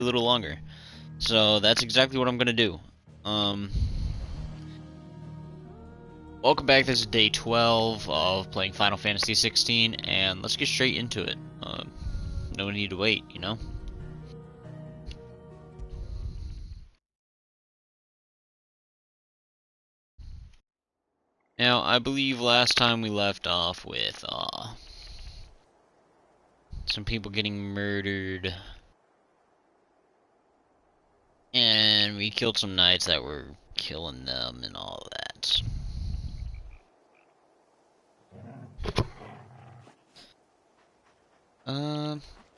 a little longer. So that's exactly what I'm gonna do. Um, Welcome back. This is day 12 of playing Final Fantasy XVI, and let's get straight into it. No need to wait, you know? Now, I believe last time we left off with, some people getting murdered. And we killed some knights that were killing them and all that.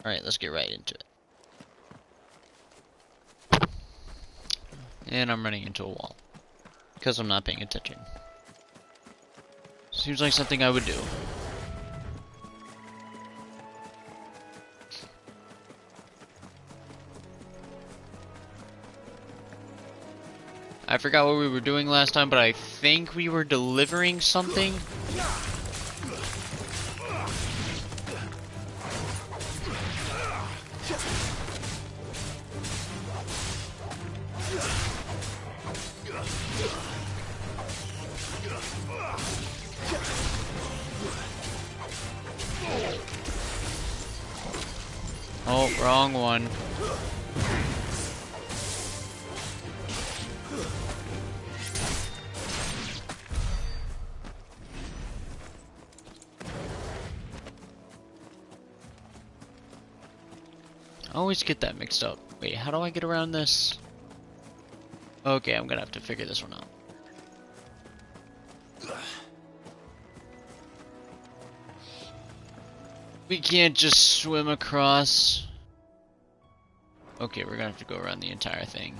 Alright, let's get right into it. And I'm running into a wall. Because I'm not paying attention. Seems like something I would do. I forgot what we were doing last time, but I think we were delivering something. Oh, wrong one. I always get that mixed up. Wait, how do I get around this? Okay, I'm gonna have to figure this one out. We can't just swim across. Okay, we're gonna have to go around the entire thing.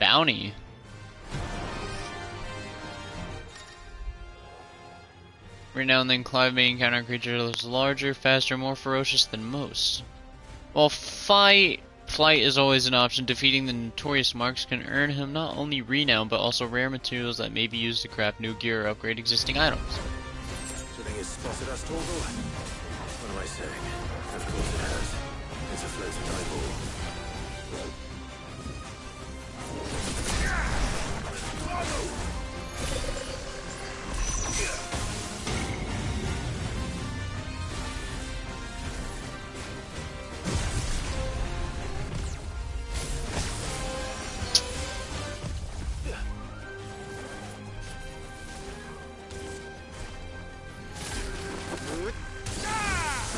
Bounty. Every now and then Clive may encounter a creature that is larger, faster, more ferocious than most. While flight is always an option, defeating the notorious marks can earn him not only renown, but also rare materials that may be used to craft new gear or upgrade existing items. Do you think it's spotted us, Torgal? What am I saying? Of course it has. It's a floating eyeball.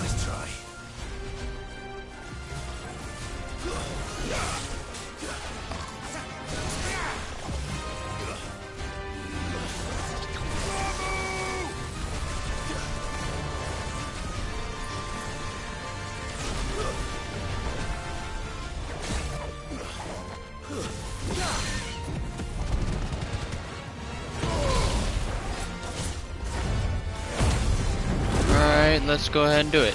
Nice try. Alright, let's go ahead and do it.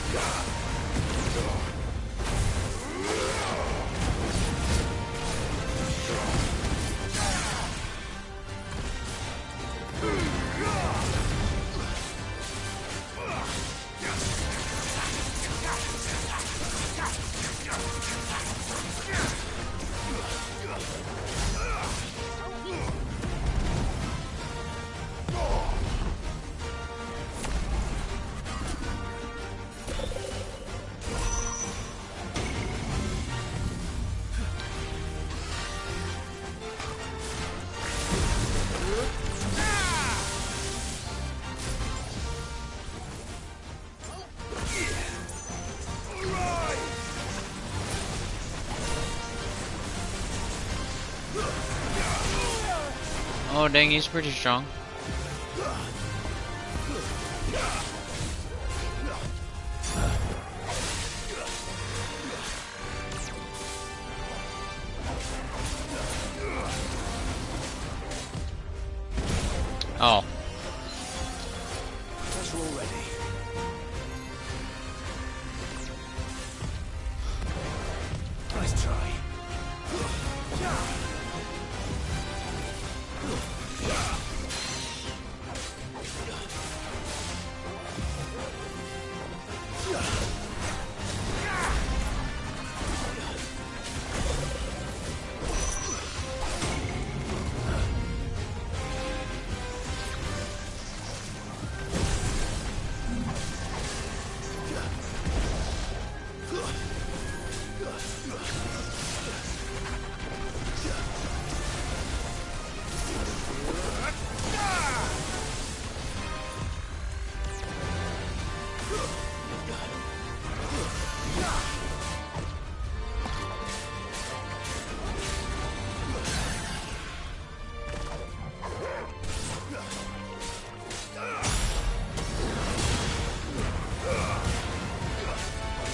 Oh dang, he's pretty strong. Oh. Guess we're all ready. Nice try.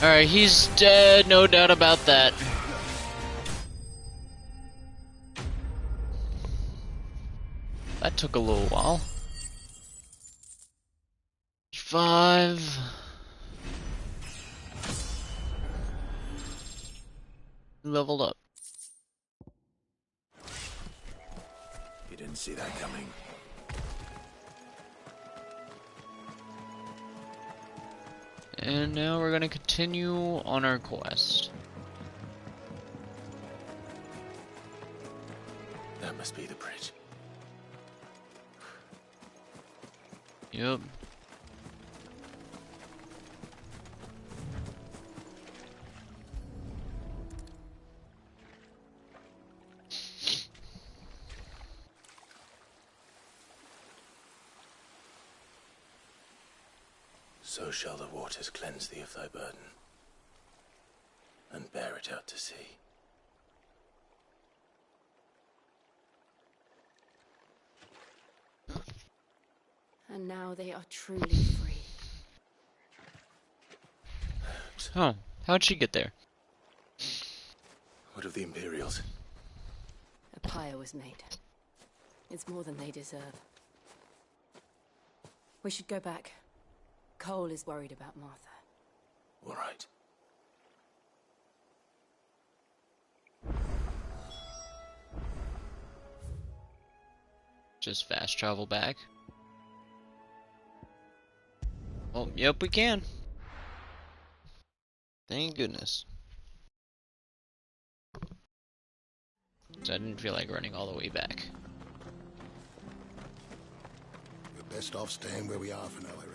Alright, he's dead, no doubt about that. That took a little while. 5. Leveled up. You didn't see that coming. And now we're gonna continue on our quest. That must be the bridge. Yep. So shall the waters cleanse thee of thy burden, and bear it out to sea. And now they are truly free. Oh, how'd she get there? What of the Imperials? A pyre was made. It's more than they deserve. We should go back. Cole is worried about Martha. All right. Just fast travel back. Oh, yep, we can. Thank goodness. So I didn't feel like running all the way back. We're best off staying where we are for now, I reckon.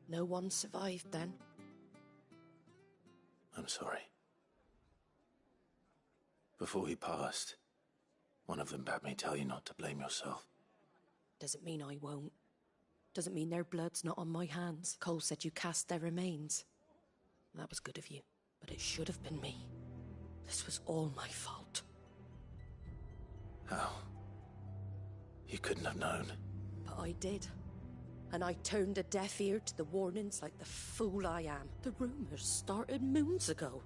No one survived then? I'm sorry. Before he passed, one of them bade me tell you not to blame yourself. Doesn't mean I won't. Doesn't mean their blood's not on my hands. Cole said you cast their remains. That was good of you, but it should have been me. This was all my fault. How? You couldn't have known. But I did. And I turned a deaf ear to the warnings like the fool I am. The rumors started moons ago.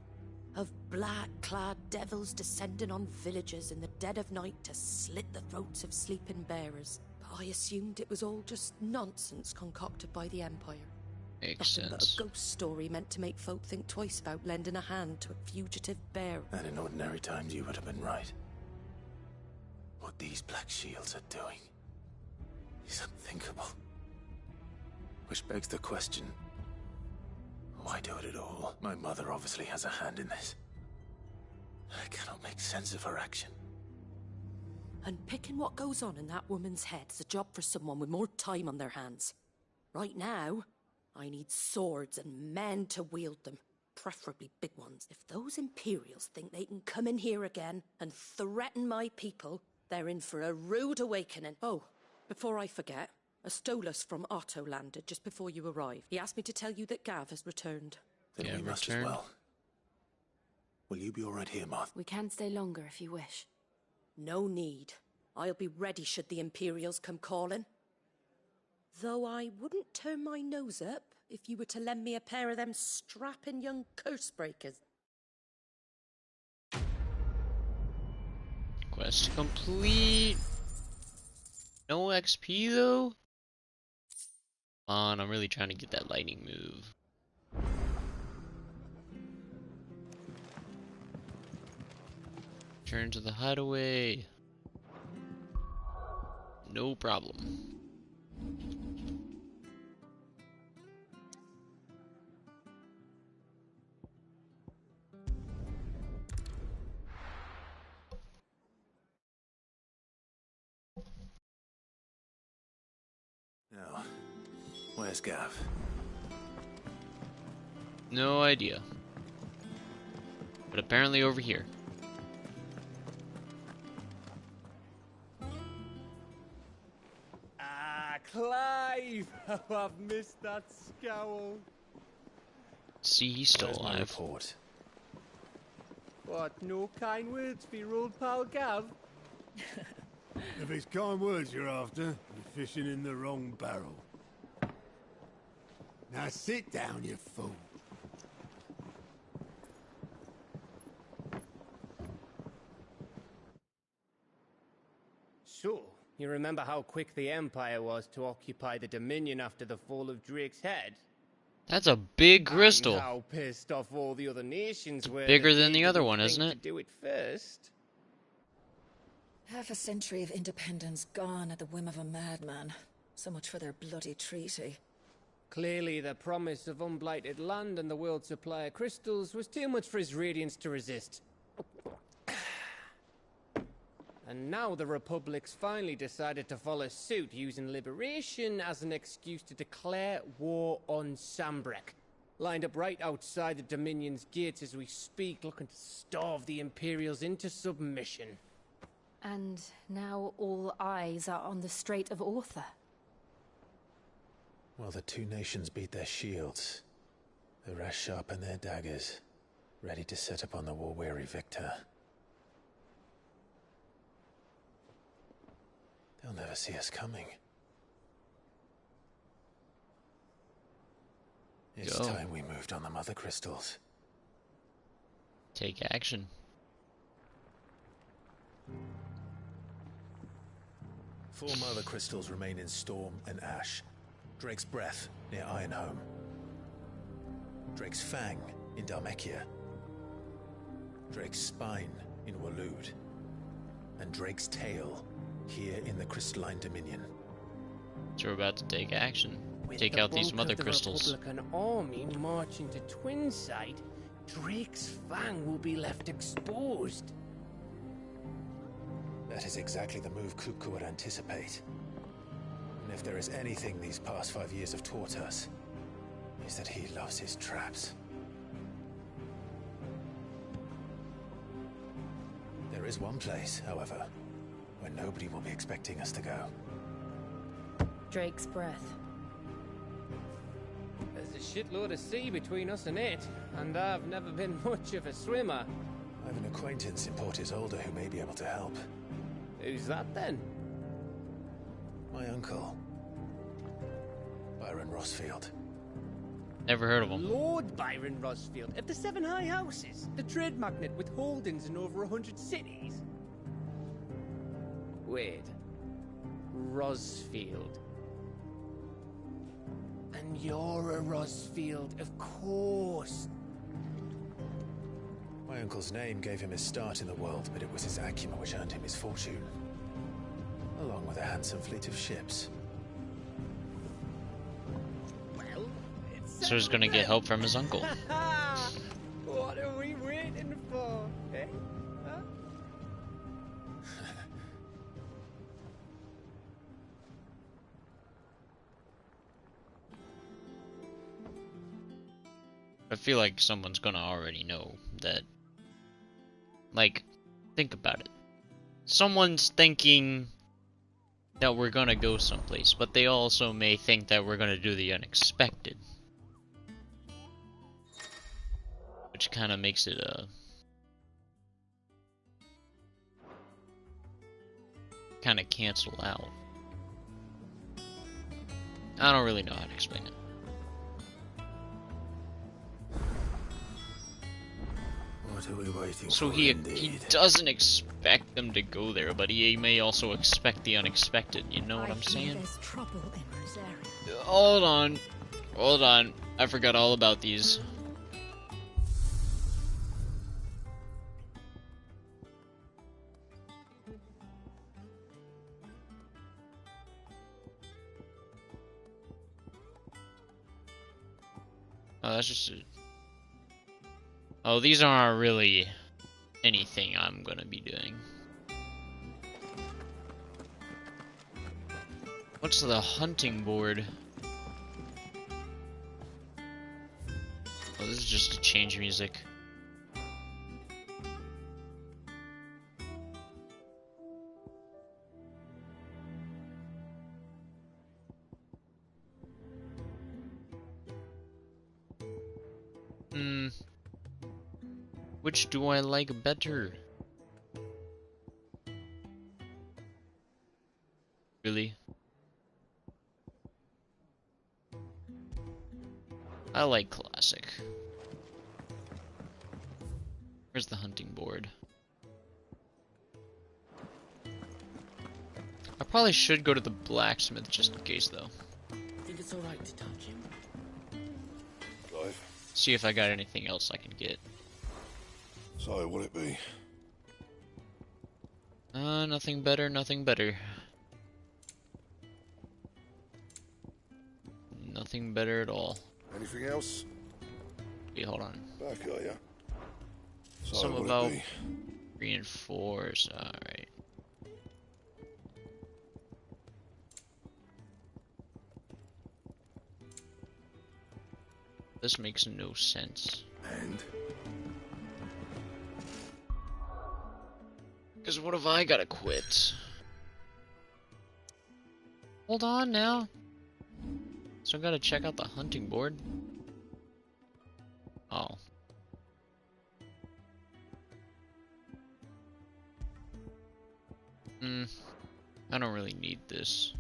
Of black-clad devils descending on villages in the dead of night to slit the throats of sleeping bearers. But I assumed it was all just nonsense concocted by the Empire. Makes Nothing but sense. a ghost story meant to make folk think twice about lending a hand to a fugitive bear. And in ordinary times you would have been right. What these Black Shields are doing is unthinkable. Which begs the question, why do it at all? My mother obviously has a hand in this. I cannot make sense of her action. And picking what goes on in that woman's head is a job for someone with more time on their hands. Right now, I need swords and men to wield them, preferably big ones. If those Imperials think they can come in here again and threaten my people, they're in for a rude awakening. Oh, before I forget, a Stolas from Otto landed just before you arrived. He asked me to tell you that Gav has returned. Then Yeah, we must return. as well. Will you be all right here, Martha? We can stay longer if you wish. No need. I'll be ready should the Imperials come calling. Though I wouldn't turn my nose up if you were to lend me a pair of them strapping young curse breakers. Quest complete. No XP though? Come on, I'm really trying to get that lightning move. Turn to the hideaway. No problem. Now, where's Gav? No idea. But apparently over here. Ah, Clive! How I've missed that scowl. See, he's still Where's my alive. report? What, no kind words for your old pal Gav? If it's kind words you're after, you're fishing in the wrong barrel. Now sit down, you fool. So, you remember how quick the Empire was to occupy the Dominion after the fall of Drake's head? That's a big And crystal. how pissed off all the other nations were. Bigger that than they the other didn't one, think isn't to it? do it first. Half a century of independence gone at the whim of a madman. So much for their bloody treaty. Clearly, the promise of unblighted land and the world supply of crystals was too much for his radiance to resist. And now the Republic's finally decided to follow suit, using liberation as an excuse to declare war on Sambrek. Lined up right outside the Dominion's gates as we speak, looking to starve the Imperials into submission. And now all eyes are on the Strait of Author. Well, the two nations beat their shields. The rest sharpen their daggers, ready to set upon the war-weary victor. They'll never see us coming. It's Go. time we moved on the mother crystals. Take action. 4 mother crystals remain in Storm and Ash. Drake's Breath near Ironhome. Drake's Fang in Dharmekia. Drake's Spine in Waloed. And Drake's Tail here in the Crystalline Dominion. So we're about to take action. With Take the out these bulk mother of the crystals. Republican army marching to Twinside, Drake's Fang will be left exposed. That is exactly the move Kupka would anticipate. And if there is anything these past 5 years have taught us, is that he loves his traps. There is one place, however, where nobody will be expecting us to go. Drake's Breath. There's a shitload of sea between us and it, and I've never been much of a swimmer. I have an acquaintance in Port Isolde who may be able to help. Who's that then? My uncle, Byron Rossfield. Never heard of them. Lord Byron Rosfield of the Seven High Houses, the trade magnate with holdings in over 100 cities. Wait, Rosfield. And you're a Rosfield, of course. My uncle's name gave him his start in the world, but it was his acumen which earned him his fortune. Along with a handsome fleet of ships. Well, it's So he's gonna get help from his uncle. What are we waiting for, eh? Huh? I feel like someone's gonna already know that. Like, think about it. Someone's thinking that we're gonna go someplace, but they also may think that we're gonna do the unexpected. Which kind of makes it kind of cancel out. I don't really know how to explain it. What are we waiting So for, he indeed? doesn't expect them to go there, but he may also expect the unexpected. You know what I'm I hear saying? there's trouble in Rosaria. Hold on, hold on. I forgot all about these. Oh, that's just. Oh, these aren't really anything I'm gonna be doing. What's the hunting board? Oh, this is just to change music. Which do I like better? Really? I like classic. Where's the hunting board? I probably should go to the blacksmith just in case, though. Think it's alright to touch him? Clive, See if I got anything else I can get. so will it be? Nothing better, nothing better. Nothing better at all. Anything else? Wait, hold on. Back, are ya? So Some will about it be? reinforce, alright. This makes no sense. And? Because what if I gotta quit? Hold on now. So I gotta check out the hunting board. Oh. I don't really need this.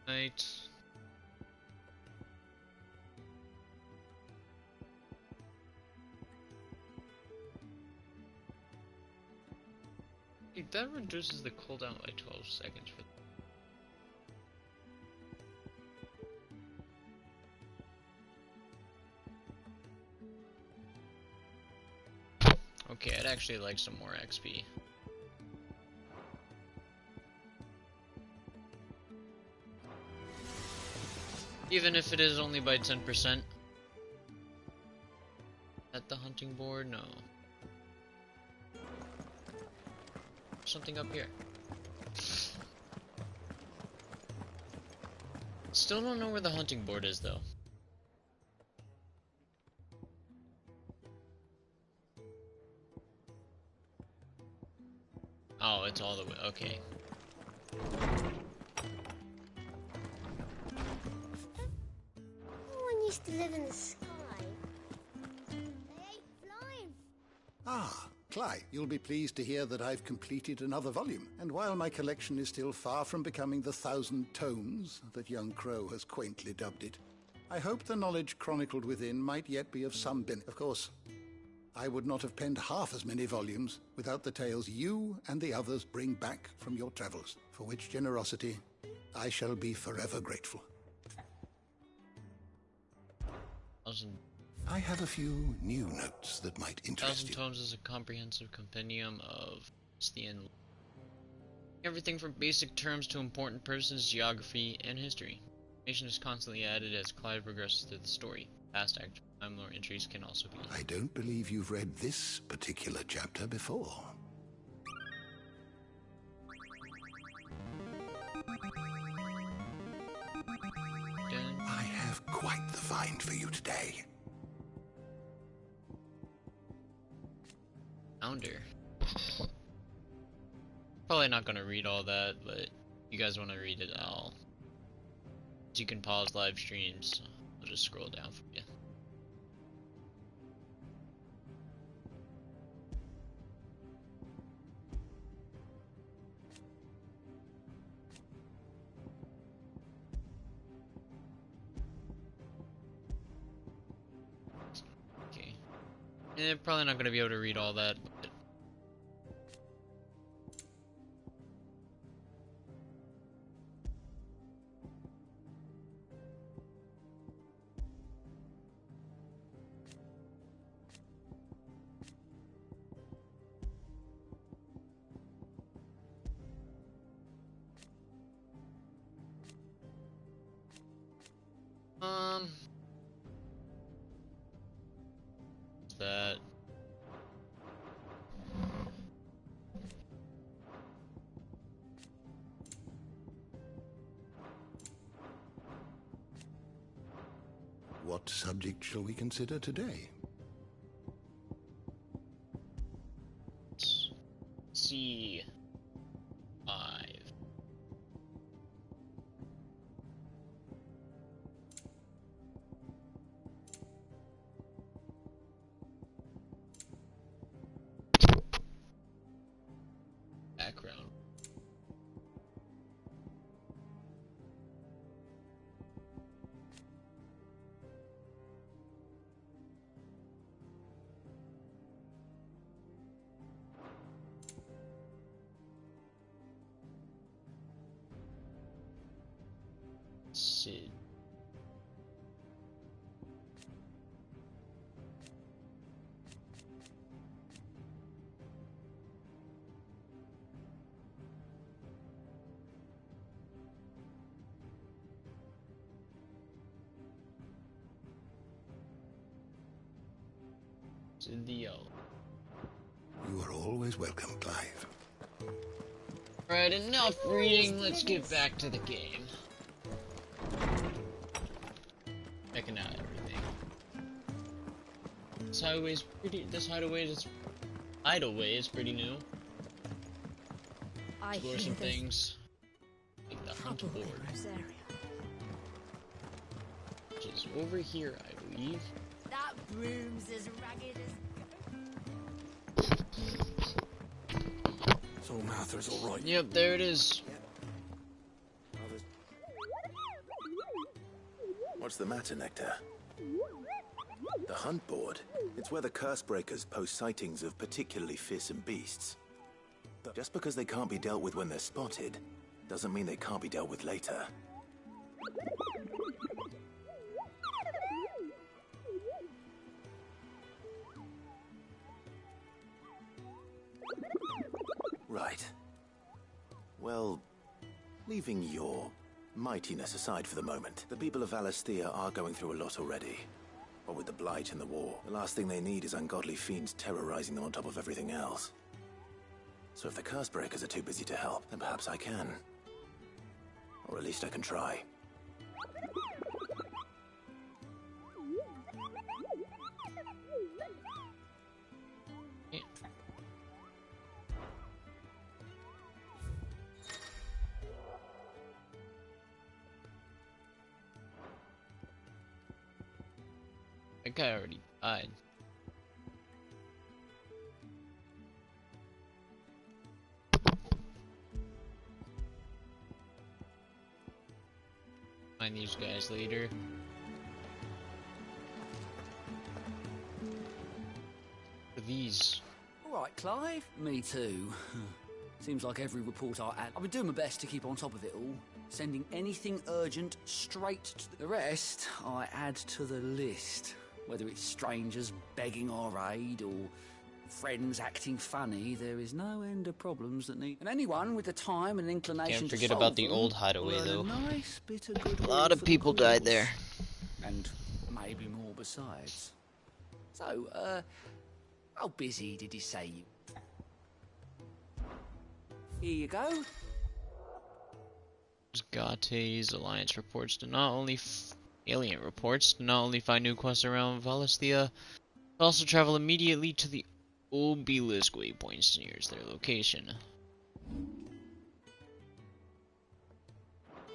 Right. Hey, that reduces the cooldown by 12 seconds for. Okay, I'd actually like some more XP. Even if it is only by 10%. At the hunting board? No. Something up here. Still don't know where the hunting board is though. Oh, it's all the way. Okay. Everyone used to live in the sky. They ain't flying. Ah, Clyde, you'll be pleased to hear that I've completed another volume. And while my collection is still far from becoming the 1,000 tomes that young Crow has quaintly dubbed it, I hope the knowledge chronicled within might yet be of some benefit. Of course, I would not have penned half as many volumes without the tales you and the others bring back from your travels, for which generosity I shall be forever grateful. I have a few new notes that might interest 1,000 you. Tomes is a comprehensive compendium of everything from basic terms to important persons, geography, and history. Information is constantly added as Clive progresses through the story. Past actual time lore entries can also be. I don't believe you've read this particular chapter before. I have quite the find for you today. Founder. Probably not gonna read all that, but you guys want to read it, you can pause live streams. I'll just scroll down for you. Okay. Probably not going to be able to read all that, but that What subject shall we consider today? C5. Background. Sid. Sidio. You are always welcome, Clive. Alright, enough reading, let's get back to the game. Checking out everything. This hideaway is pretty new. Explore some things. Like the hunt board. Which is over here, I believe. That broom's as ragged as... So Martha's alright. Yep, there it is. What's the matter, Nectar? The hunt board. It's where the curse breakers post sightings of particularly fearsome beasts. Just because they can't be dealt with when they're spotted, doesn't mean they can't be dealt with later. Right. Well, leaving your mightiness aside for the moment, the people of Valisthea are going through a lot already. But with the Blight and the war, the last thing they need is ungodly fiends terrorizing them on top of everything else. So if the curse breakers are too busy to help, then perhaps I can. Or at least I can try. That guy already died. Find these guys later. For these. Alright, Clive. Me too. Seems like every report I had. I've been doing my best to keep on top of it all. Sending anything urgent straight to the rest I add to the list. Whether it's strangers begging our aid or friends acting funny, there is no end of problems that need... And anyone with the time and inclination Can't to forget solve about the them old hideaway, will though. earn a nice bit of goodwill A lot of for the people died cause. there. And maybe more besides. So, how busy did he say you... Here you go. Gate's alliance reports to not only alien reports to not only find new quests around Valisthea, but also travel immediately to the obelisk waypoints nearest their location.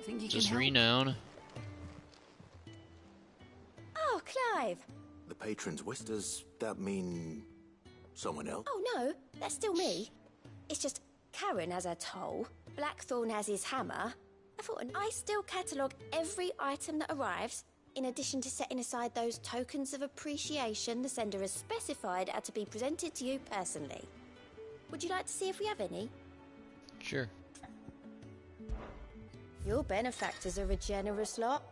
Think you can Just help? renown. Oh, Clive. The patron's wish, does that mean someone else? Oh, no, that's still me. It's just Karen has her toll, Blackthorn has his hammer. I thought I still catalogue every item that arrives, in addition to setting aside those tokens of appreciation the sender has specified are to be presented to you personally. Would you like to see if we have any? Sure. Your benefactors are a generous lot.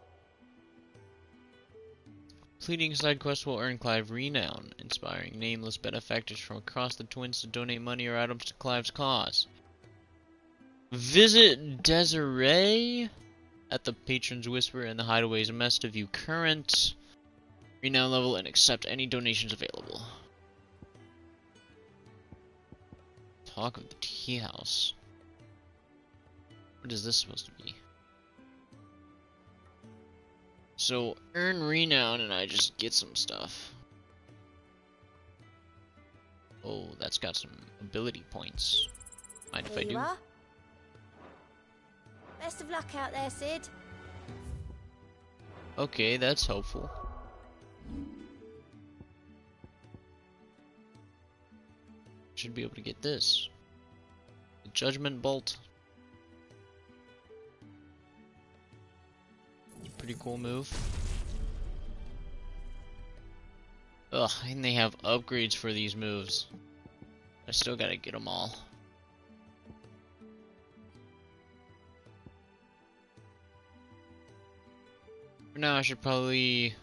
Completing side quests will earn Clive renown, inspiring nameless benefactors from across the Twins to donate money or items to Clive's cause. Visit Desiree at the Patron's Whisper in the Hideaway's mess to view current renown level and accept any donations available. Talk of the Tea House. What is this supposed to be? So, earn renown and I just get some stuff. Oh, that's got some ability points. Mind if I Here you do? are. Best of luck out there, Sid. Okay, that's helpful. Should be able to get this. The Judgment Bolt. Pretty cool move. Ugh, and they have upgrades for these moves. I still gotta get them all. For now, I should probably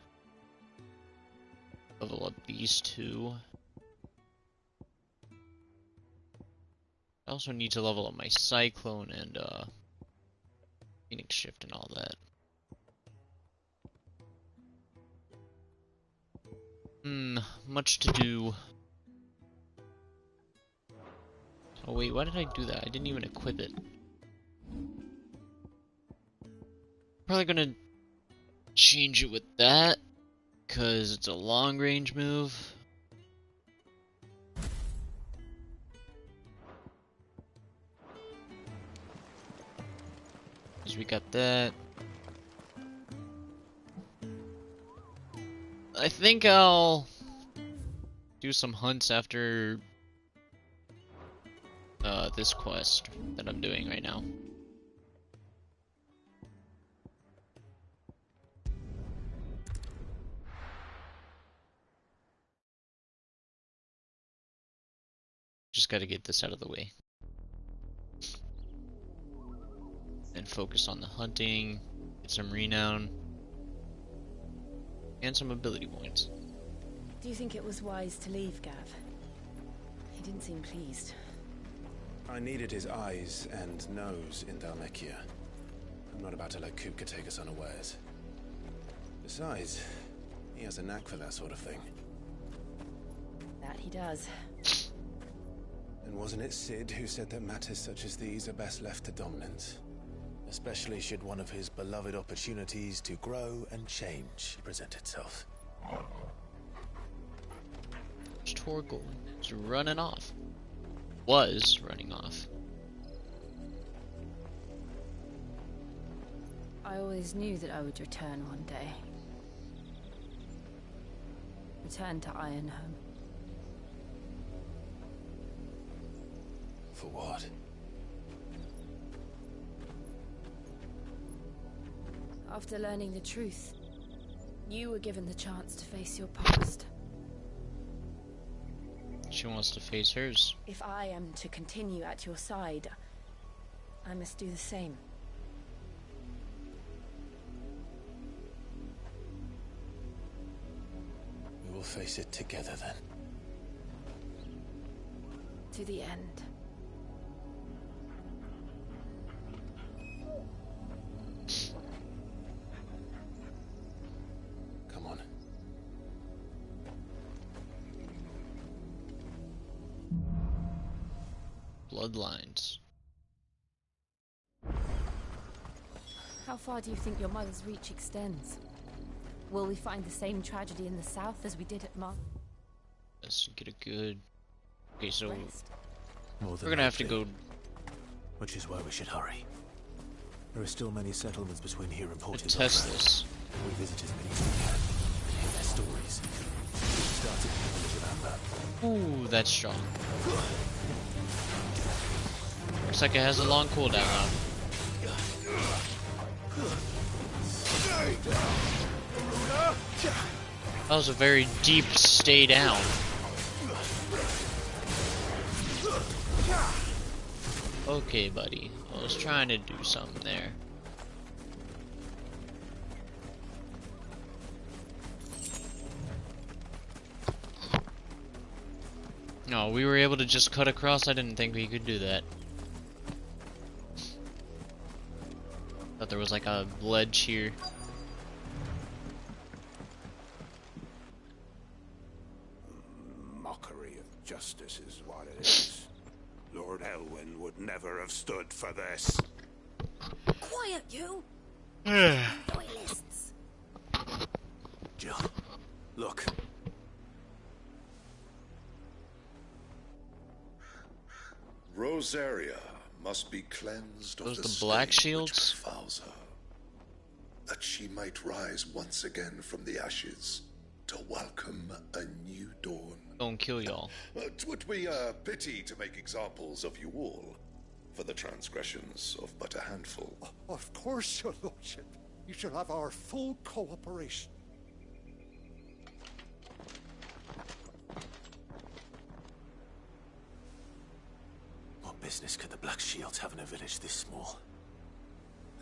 level up these two. I also need to level up my Cyclone and Phoenix Shift and all that. Much to do. Oh wait, why did I do that? I didn't even equip it. Probably gonna change it with that, cause it's a long range move. Cause we got that. I think I'll do some hunts after this quest that I'm doing right now. Just gotta get this out of the way. And focus on the hunting, get some renown, and some ability points. Do you think it was wise to leave, Gav? He didn't seem pleased. I needed his eyes and nose in Dalmekia. I'm not about to let Kupka take us unawares. Besides, he has a knack for that sort of thing. That he does. And wasn't it Sid who said that matters such as these are best left to dominance? Especially should one of his beloved opportunities to grow and change present itself. Torgal is running off. Was running off. I always knew that I would return one day. Return to Ironhome. For what? After learning the truth, you were given the chance to face your past. She wants to face hers. If I am to continue at your side, I must do the same. We will face it together then. To the end. Come on. Bloodlines. How far do you think your mother's reach extends? Will we find the same tragedy in the south as we did at Mar? Let's get a good... Okay, so More than we're gonna have to likely. go... Which is why we should hurry. There are still many settlements between here and Port. Test this. We visit as many as we can. Hear their stories. We started in the village of Amber. Ooh, that's strong. Looks like it has a long cooldown though. That was a very deep stay down. Okay, buddy. I was trying to do something there. No, we were able to just cut across. I didn't think we could do that. Thought there was like a ledge here. Mockery of justice is what it is. Lord Elwyn would never have stood for this. Quiet, you! Loyalists! Jill, look. Rosaria must be cleansed of Those the the black stain shields? which befouls her, that she might rise once again from the ashes to welcome a new dawn. Don't kill y'all. It would be a pity to make examples of you all for the transgressions of but a handful. Of course, your lordship. You shall have our full cooperation. What business could the Black Shields have in a village this small?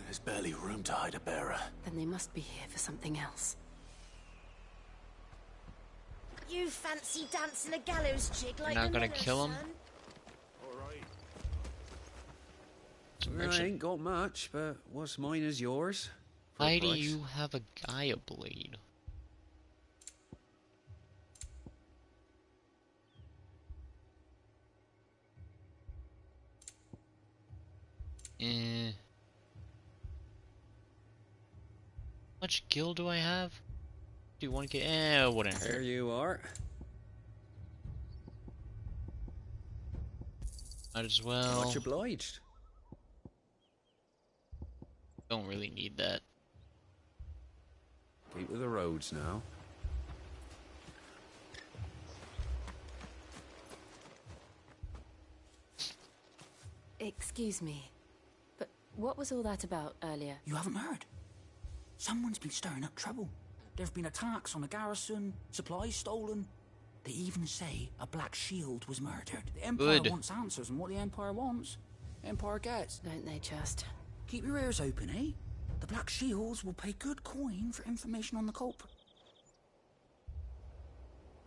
There's barely room to hide a bearer. Then they must be here for something else. You fancy dancing a gallows jig like Not the gonna miller, kill him? son? I ain't got much, but what's mine is yours. For a Why do price. you have a Gaia blade? How much gil do I have? Do you want to get? It wouldn't hurt. There you are. Might as well. Much obliged. Don't really need that. Keep to the roads now. Excuse me, but what was all that about earlier? You haven't heard? Someone's been stirring up trouble. There have been attacks on the garrison, supplies stolen. They even say a Black Shield was murdered. The Empire Good. wants answers, and what the Empire wants, Empire gets. Don't they just? Keep your ears open, eh? The Black Shields will pay good coin for information on the culprit.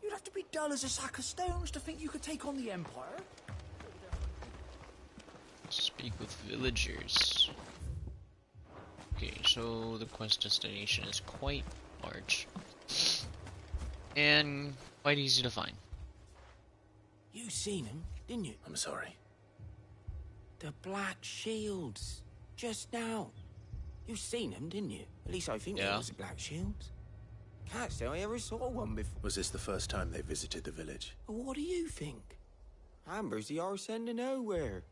You'd have to be dull as a sack of stones to think you could take on the Empire. Speak with villagers. Okay, so the quest destination is quite large. And quite easy to find. You seen him, didn't you? I'm sorry. The Black Shields. Just now. You seen them, didn't you? At least I think there was a Black Shields. Can't say I ever saw one before. Was this the first time they visited the village? Well, what do you think? Amber's the arse end of nowhere.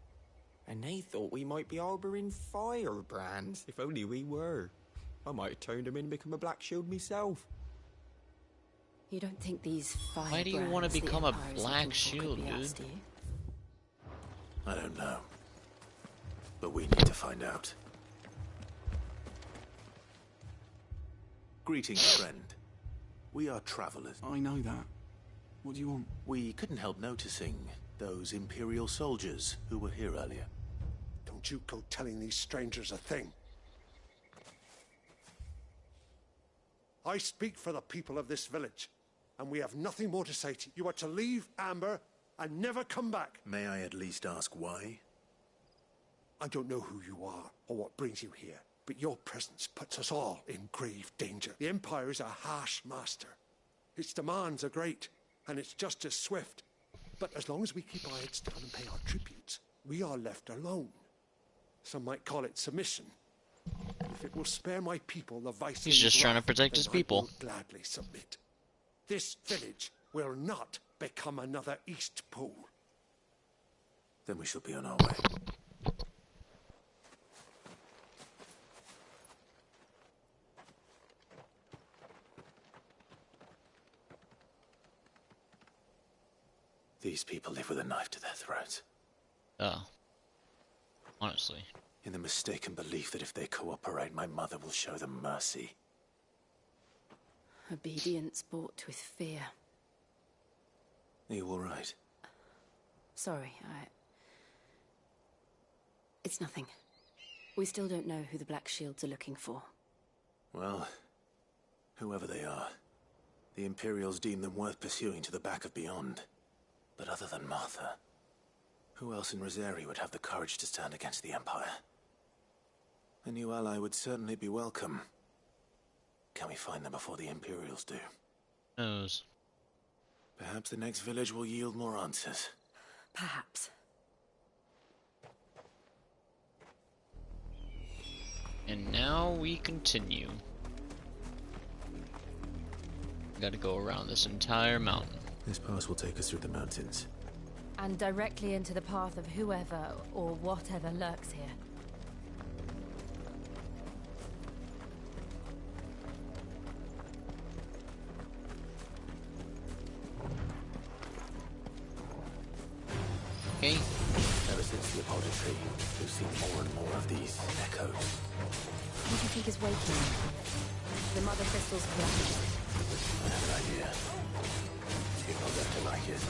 And they thought we might be harbouring firebrands. If only we were. I might have turned them in and become a Black Shield myself. You don't think these fire Why do you want to brands the become a Empire's looking Black for Shield, could be us, dude? do you? I don't know. But we need to find out. Greetings, friend. We are travelers. I know that. What do you want? We couldn't help noticing those Imperial soldiers who were here earlier. Don't you go telling these strangers a thing. I speak for the people of this village, and we have nothing more to say to you. You are to leave Amber and never come back. May I at least ask why? I don't know who you are or what brings you here, but your presence puts us all in grave danger. The Empire is a harsh master. Its demands are great, and its justice swift. But as long as we keep our heads down and pay our tributes, we are left alone. Some might call it submission. If it will spare my people the vice, He's just trying to protect his people. I will gladly submit. This village will not become another East Pool. Then we shall be on our way. These people live with a knife to their throats. Oh. Honestly. In the mistaken belief that if they cooperate, my mother will show them mercy. Obedience bought with fear. Are you all right? Sorry, It's nothing. We still don't know who the Black Shields are looking for. Well, whoever they are, the Imperials deem them worth pursuing to the back of beyond. But other than Martha, who else in Rosari would have the courage to stand against the Empire? A new ally would certainly be welcome. Can we find them before the Imperials do? Knows. Perhaps the next village will yield more answers. Perhaps. And now we continue. Gotta go around this entire mountain. This pass will take us through the mountains. And directly into the path of whoever or whatever lurks here. Okay. Ever since the apothecary, we've seen more and more of these echoes. What do you think is waking? The mother crystal's collapsed. I have an idea. You're not going to like it.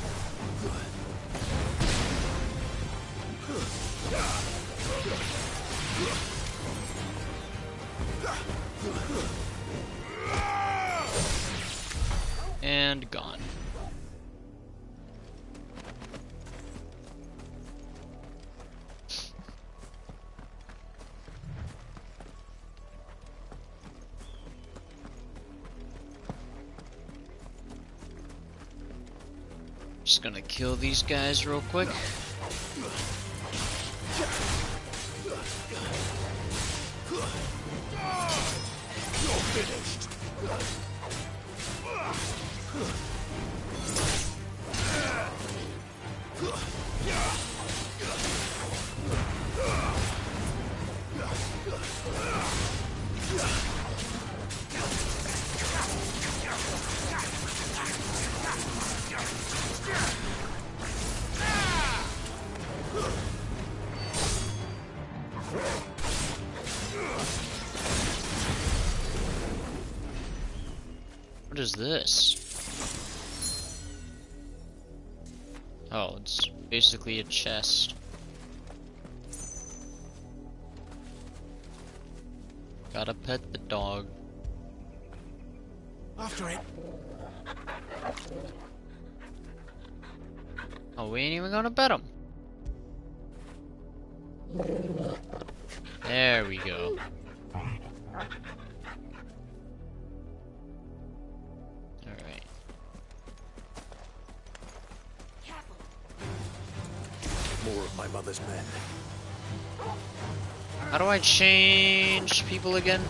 And gone. Just gonna kill these guys real quick. You're finished. What is this? Oh, it's basically a chest. Gotta pet the dog. After it. Oh, we ain't even gonna pet him. There we go. Alright. More of my mother's men. How do I change people again?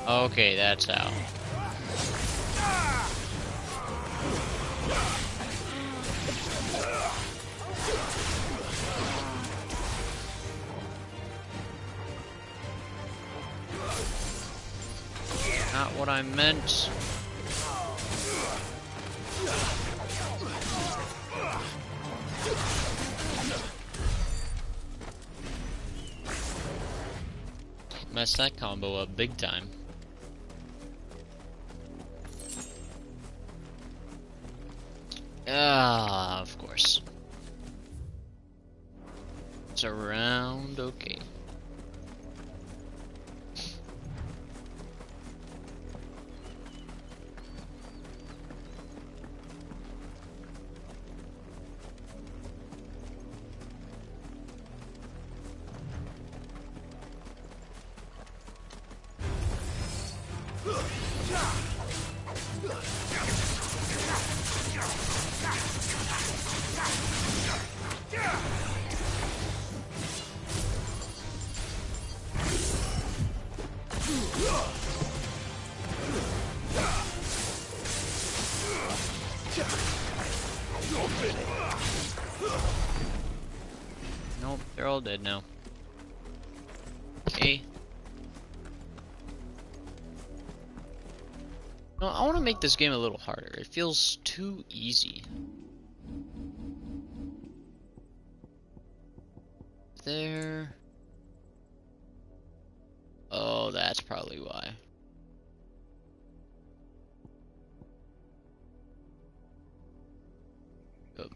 Okay, that's how. Not what I meant. Messed that combo up big time. Ah, of course. It's around, okay. Nope, they're all dead now. Okay. No, I want to make this game a little harder. It feels too easy. There. Oh, that's probably why. Yep.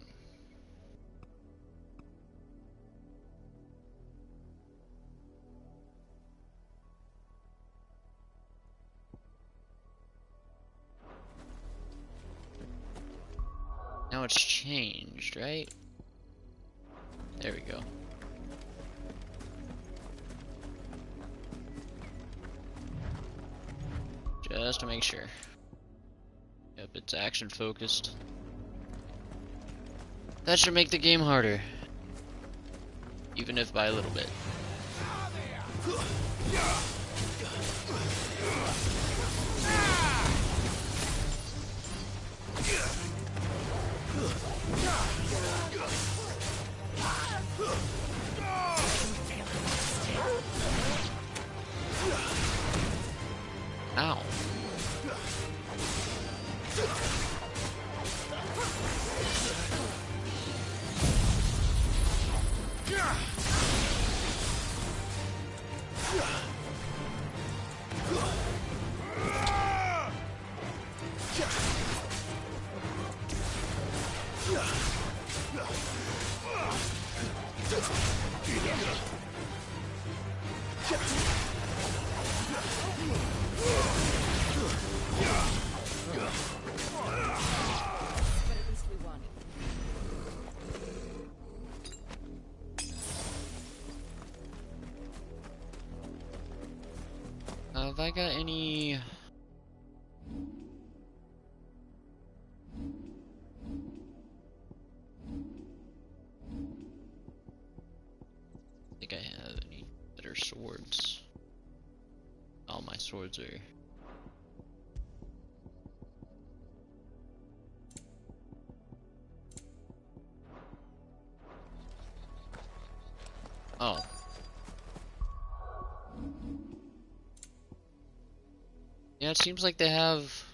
Now it's changed, right? There we go. Just to make sure. Yep, it's action focused. That should make the game harder. Even if by a little bit. Ow. Have I got any... I think I have any better swords. All my swords are... Oh. Yeah, it seems like they have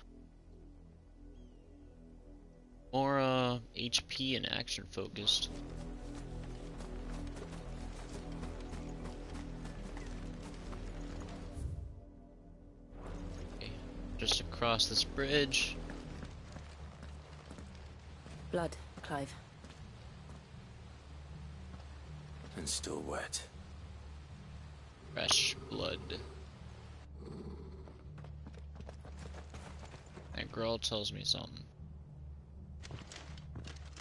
more HP and action focused. Okay, just across this bridge. Blood, Clive. And still wet. Fresh blood. That girl tells me something.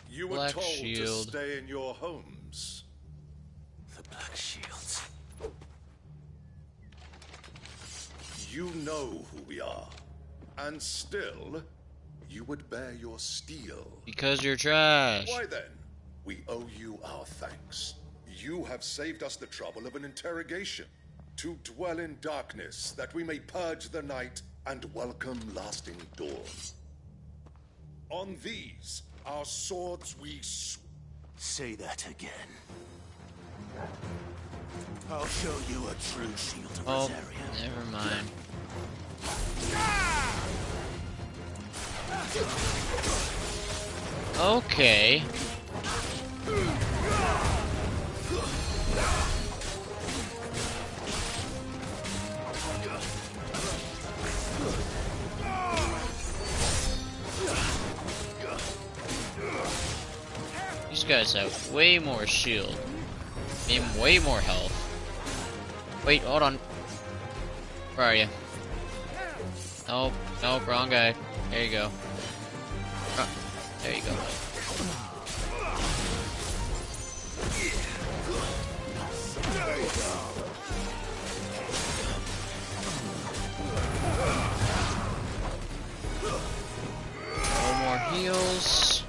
You were Black told shield. to stay in your homes. The Black Shields. You know who we are. And still, you would bear your steel. Because you're trash. Why then? We owe you our thanks. You have saved us the trouble of an interrogation. To dwell in darkness, that we may purge the night and welcome lasting dawn. On these, our swords we Say that again. I'll show you a true shield of Oh, Rosaria. never mind. Okay. These guys have way more shield. And way more health. Wait, hold on. Where are you? Nope, nope, wrong guy. There you go. There you go. No more heals.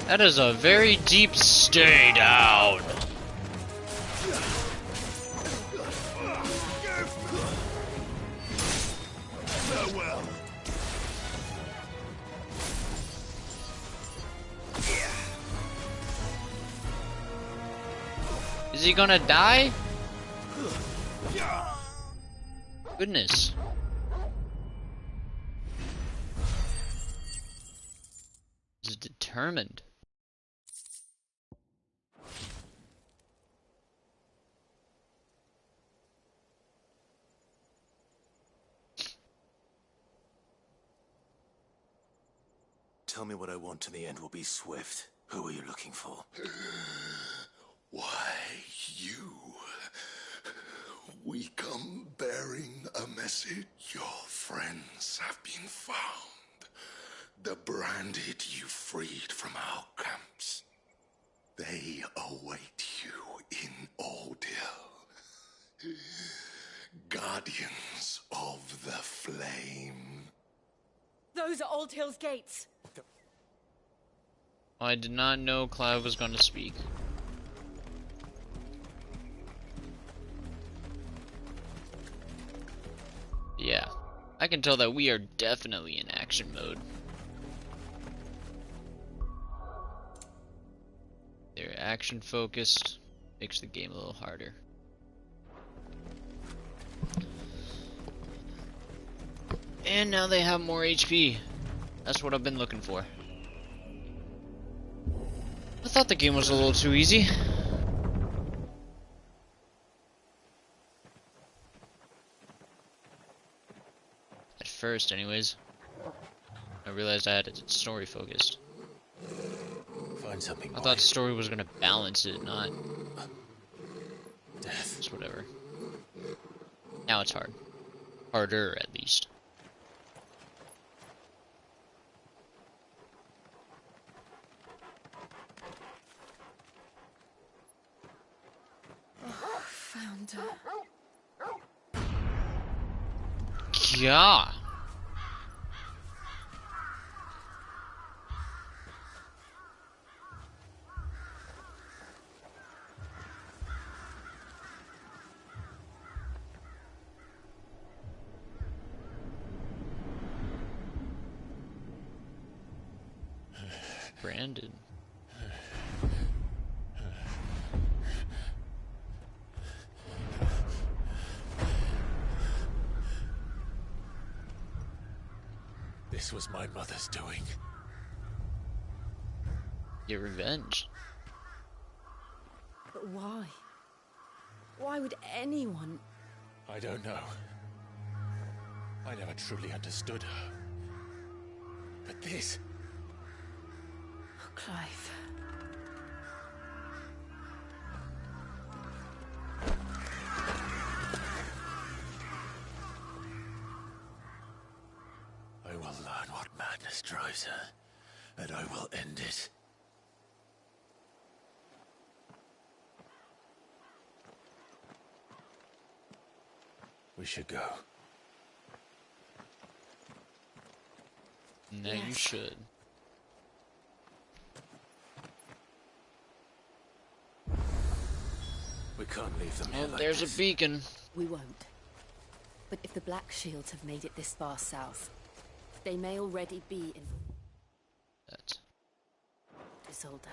That is a very deep stay down. Farewell. Is he gonna die? Goodness. He's determined. Tell me what I want and the end will be swift. Who are you looking for? Why, you. We come bearing a message. Your friends have been found. The branded you freed from our camps. They await you in Aldil. Guardians of the Flame. Those are Old Hill's gates. I did not know Clive was going to speak. Yeah, I can tell that we are definitely in action mode. They're action focused, makes the game a little harder. And now they have more HP. That's what I've been looking for. I thought the game was a little too easy. At first, anyways. I realized I had it story focused. Find something. I thought the story was gonna balance it, not death. It's whatever. Now it's hard. Harder, at least. Found her. Yeah. Brandon. This was my mother's doing. Get revenge. But why? Why would anyone... I don't know. I never truly understood her. But this... Oh, Clive. I will learn what madness drives her, and I will end it. We should go. Now you should. We can't leave them here Oh, like there's this. a beacon. We won't. But if the Black Shields have made it this far south, they may already be in... That's... Isolde.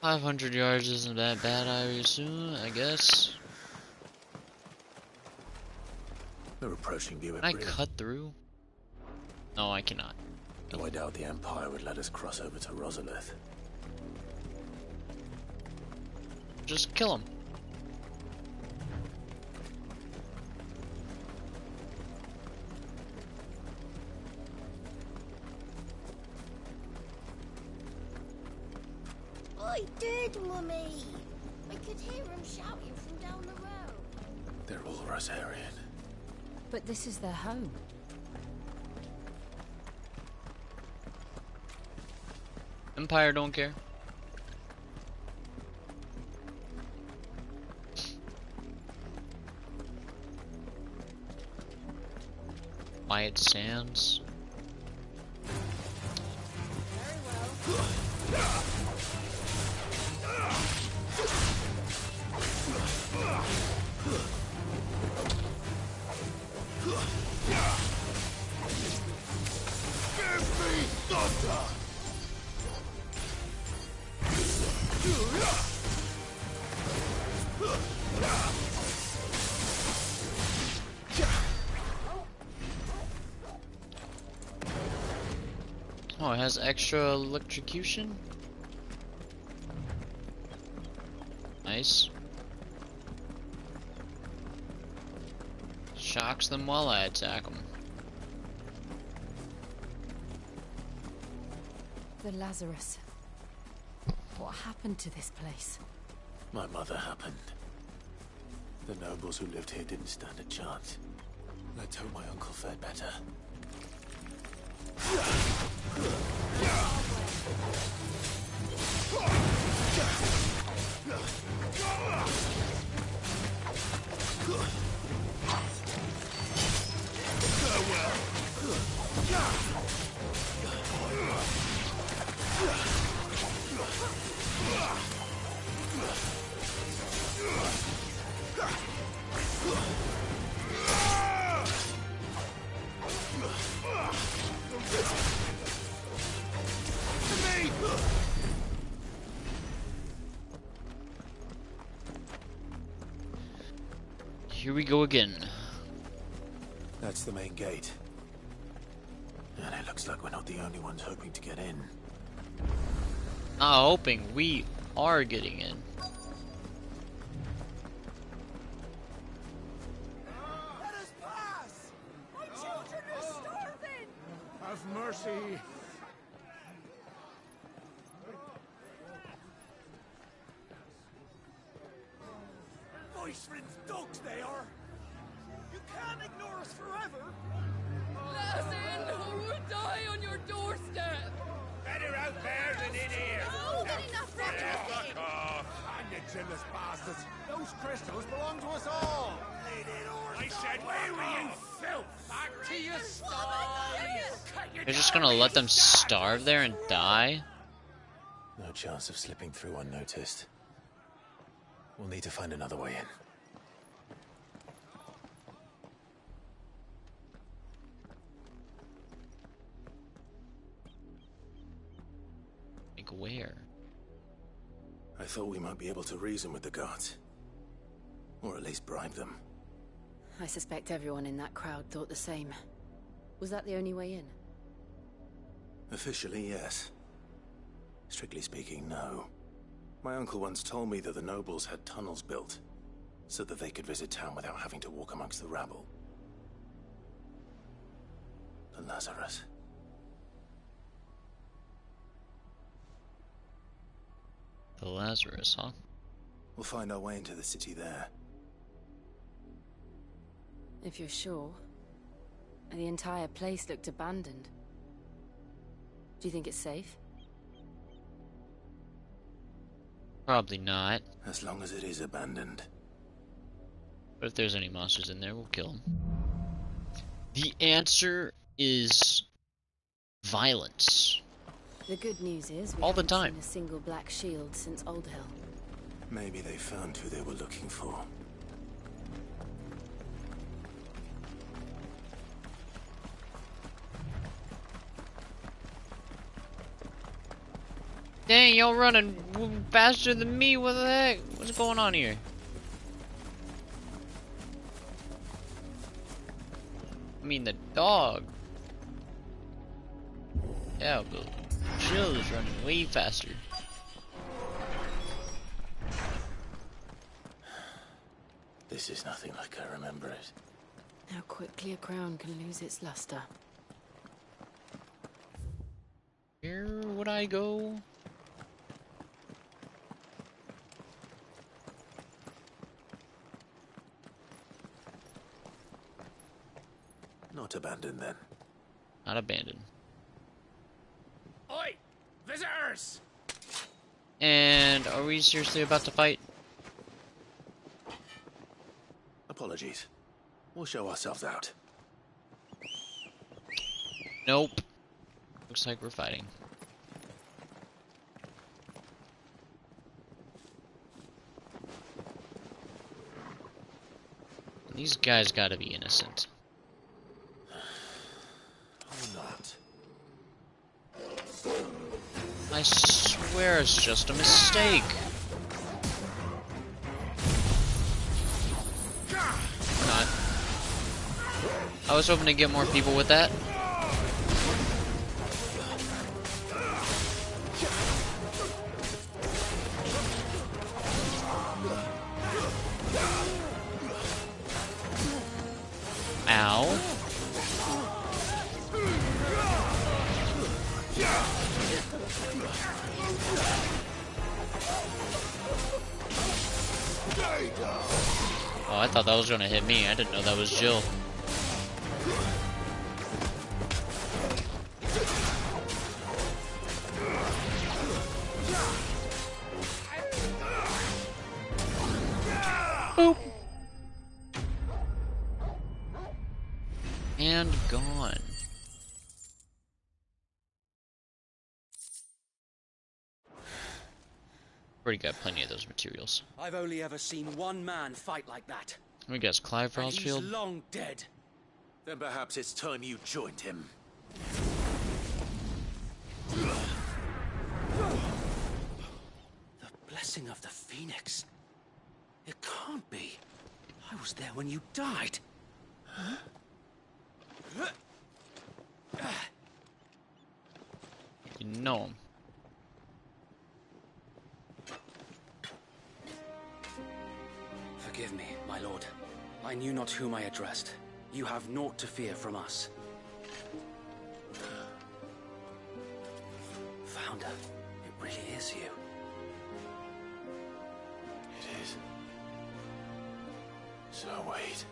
500 yards isn't that bad, I assume, I guess. They're approaching Buick. Can I cut through? No, I cannot. No, I doubt the Empire would let us cross over to Rosalith. Just kill him. I did, Mummy. I could hear him shouting from down the road. They're all Rosarian. But this is their home. Empire don't care. Quiet Sands. Oh, it has extra electrocution? Nice. Shocks them while I attack them. The Lazarus. What happened to this place? My mother happened. The nobles who lived here didn't stand a chance. Let's hope my uncle fared better. Here we go again. That's the main gate. And it looks like we're not the only ones hoping to get in. Hoping, we are getting in. Let us pass! My children are starving! Have mercy! Voice-friends dogs they are! You can't ignore us forever! Let us in, or we'll die on your doorstep! Better out there than in here! More than enough Fuck off! And you jealous bastards! Those crystals belong to us all! I said, where were you, filth? Back to your sties! They're just gonna let them starve there and die? No chance of slipping through unnoticed. We'll need to find another way in. Like where? I thought we might be able to reason with the guards. Or at least bribe them. I suspect everyone in that crowd thought the same. Was that the only way in? Officially, yes. Strictly speaking, no. My uncle once told me that the nobles had tunnels built, so that they could visit town without having to walk amongst the rabble. The Lazarus. The Lazarus, huh? We'll find our way into the city there. If you're sure. The entire place looked abandoned. Do you think it's safe? Probably not. As long as it is abandoned. But if there's any monsters in there, we'll kill them. The answer is violence. The good news is we all the haven't time. seen a single black shield since Old Hill. Maybe they found who they were looking for. Dang, y'all running faster than me. What the heck? What's going on here? I mean, the dog. Yeah, but Jill is running way faster. This is nothing like I remember it. How quickly a crown can lose its luster. Where would I go? Not abandoned, then. Not abandoned. Oi! Visitors! And are we seriously about to fight? Apologies. We'll show ourselves out. Nope. Looks like we're fighting. These guys gotta be innocent. Or not. I swear it's just a mistake. Not. I was hoping to get more people with that. Ow. Oh, I thought that was gonna hit me. I didn't know that was Jill. Boop. And gone. Already got plenty of those materials. I've only ever seen one man fight like that. I guess Clive And he's Rosfield. long dead. Then perhaps it's time you joined him. The blessing of the Phoenix. It can't be. I was there when you died. You know him. Forgive me, my lord. I knew not whom I addressed. You have naught to fear from us. Founder, it really is you. It is. So Wade.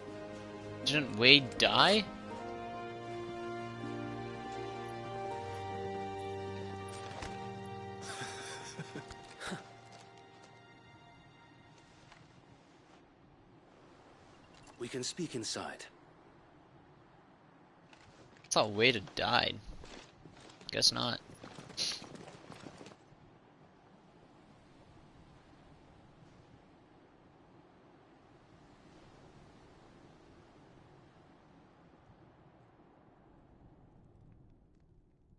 Didn't Wade die? We can speak inside. I thought Wade had died. Guess not.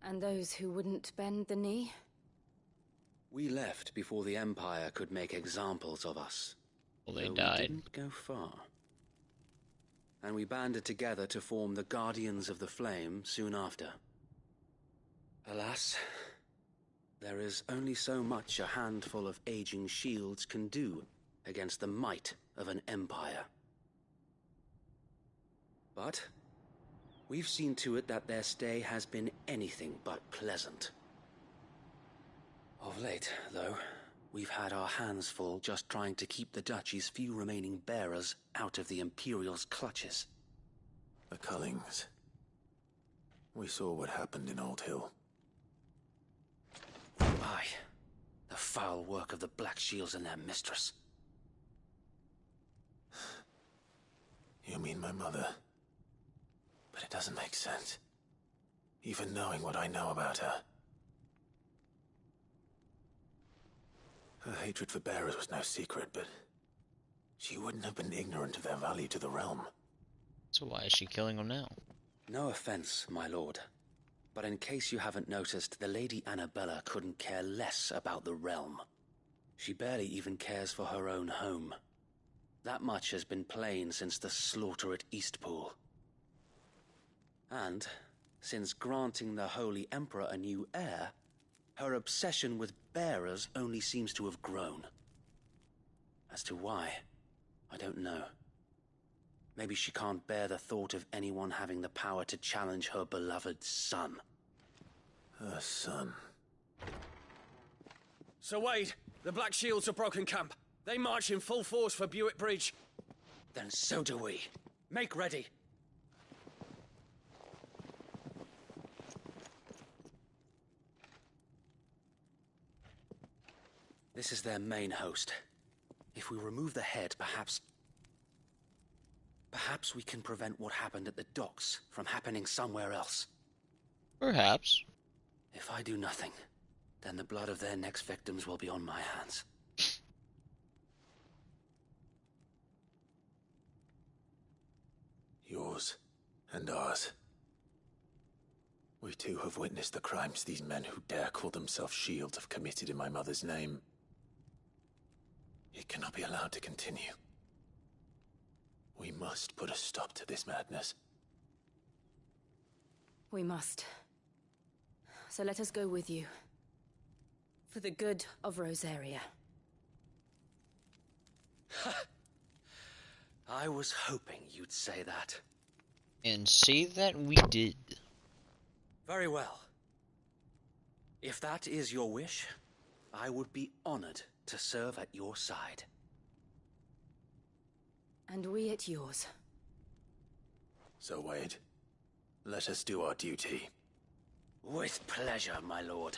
And those who wouldn't bend the knee? We left before the Empire could make examples of us. Well, they Though died. We didn't go far. And we banded together to form the Guardians of the Flame soon after. Alas, there is only so much a handful of aging shields can do against the might of an empire. But we've seen to it that their stay has been anything but pleasant. Of late, though, we've had our hands full just trying to keep the Duchy's few remaining bearers out of the Imperial's clutches. The Cullings. We saw what happened in Old Hill. Aye, the foul work of the Black Shields and their mistress. You mean my mother? But it doesn't make sense. Even knowing what I know about her. Her hatred for bearers was no secret, but she wouldn't have been ignorant of their value to the realm. So why is she killing him now? No offense, my lord. But in case you haven't noticed, the Lady Annabella couldn't care less about the realm. She barely even cares for her own home. That much has been plain since the slaughter at Eastpool. And, since granting the Holy Emperor a new heir, her obsession with bearers only seems to have grown. As to why, I don't know. Maybe she can't bear the thought of anyone having the power to challenge her beloved son. Her son. Sir Wade, the Black Shields have broken camp. They march in full force for Buick Bridge. Then so do we. Make ready. This is their main host. If we remove the head, perhaps we can prevent what happened at the docks from happening somewhere else. Perhaps. If I do nothing, then the blood of their next victims will be on my hands. Yours and ours. We too have witnessed the crimes these men who dare call themselves shields have committed in my mother's name. It cannot be allowed to continue. We must put a stop to this madness. We must. So let us go with you. For the good of Rosaria. I was hoping you'd say that. And say that we did. Very well. If that is your wish, I would be honored to serve at your side. And we at yours. So, Wade, let us do our duty. With pleasure, my lord.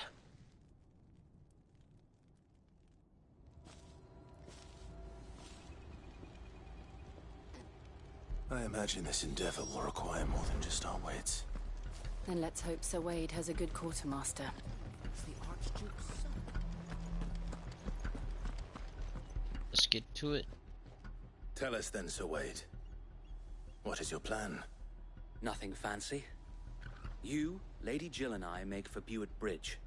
I imagine this endeavor will require more than just our wits. Then let's hope Sir Wade has a good quartermaster. Let's get to it. Tell us then, Sir Wade. What is your plan? Nothing fancy. You, Lady Jill and I make for Buett Bridge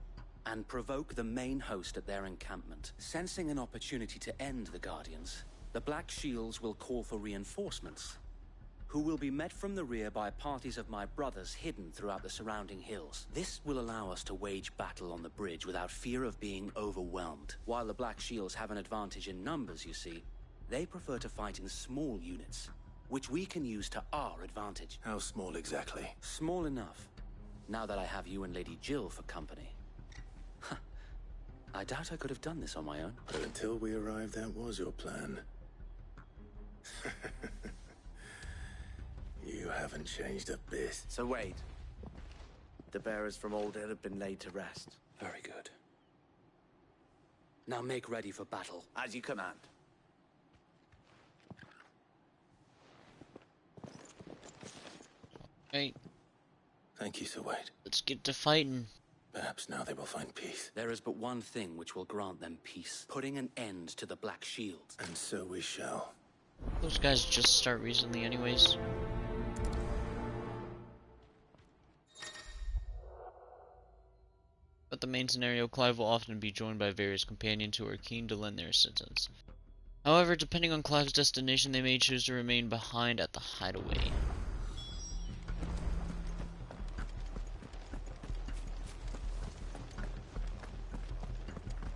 and provoke the main host at their encampment. Sensing an opportunity to end the Guardians, the Black Shields will call for reinforcements, who will be met from the rear by parties of my brothers hidden throughout the surrounding hills. This will allow us to wage battle on the bridge without fear of being overwhelmed. While the Black Shields have an advantage in numbers, you see, they prefer to fight in small units, which we can use to our advantage. How small exactly? Small enough, now that I have you and Lady Jill for company. I doubt I could have done this on my own. But until we arrived, that was your plan. You haven't changed a bit. So Wade, the bearers from Old Hill have been laid to rest. Very good. Now make ready for battle. As you command. Hey. Thank you, Sir Wade. Let's get to fighting. Perhaps now they will find peace. There is but one thing which will grant them peace. Putting an end to the Black Shields. And so we shall. Those guys just start recently anyways. But the main scenario, Clive will often be joined by various companions who are keen to lend their assistance. However, depending on Clive's destination, they may choose to remain behind at the hideaway.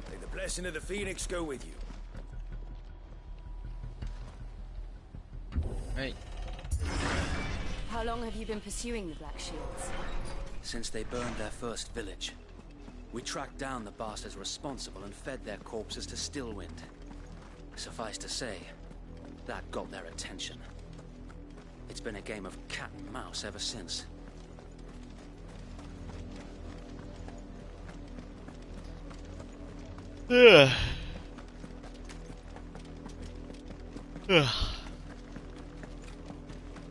May the blessing of the Phoenix go with you. Right. How long have you been pursuing the Black Shields? Since they burned their first village. We tracked down the bastards responsible and fed their corpses to Stillwind. Suffice to say, that got their attention. It's been a game of cat and mouse ever since. Ugh.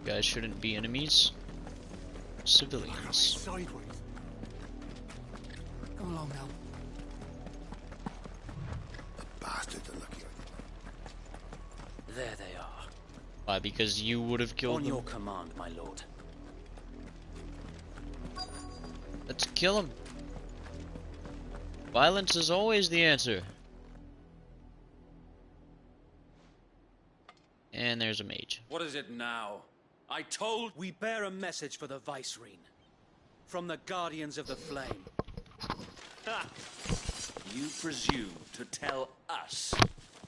Guys shouldn't be enemies. Civilians. Sideways. Come along now. The bastards are looking. There they are. Why? Because you would have killed On them? your command, my lord. Let's kill him. Violence is always the answer. And there's a mage. What is it now? I told we bear a message for the Vicereine. From the Guardians of the Flame. Ha! You presume to tell us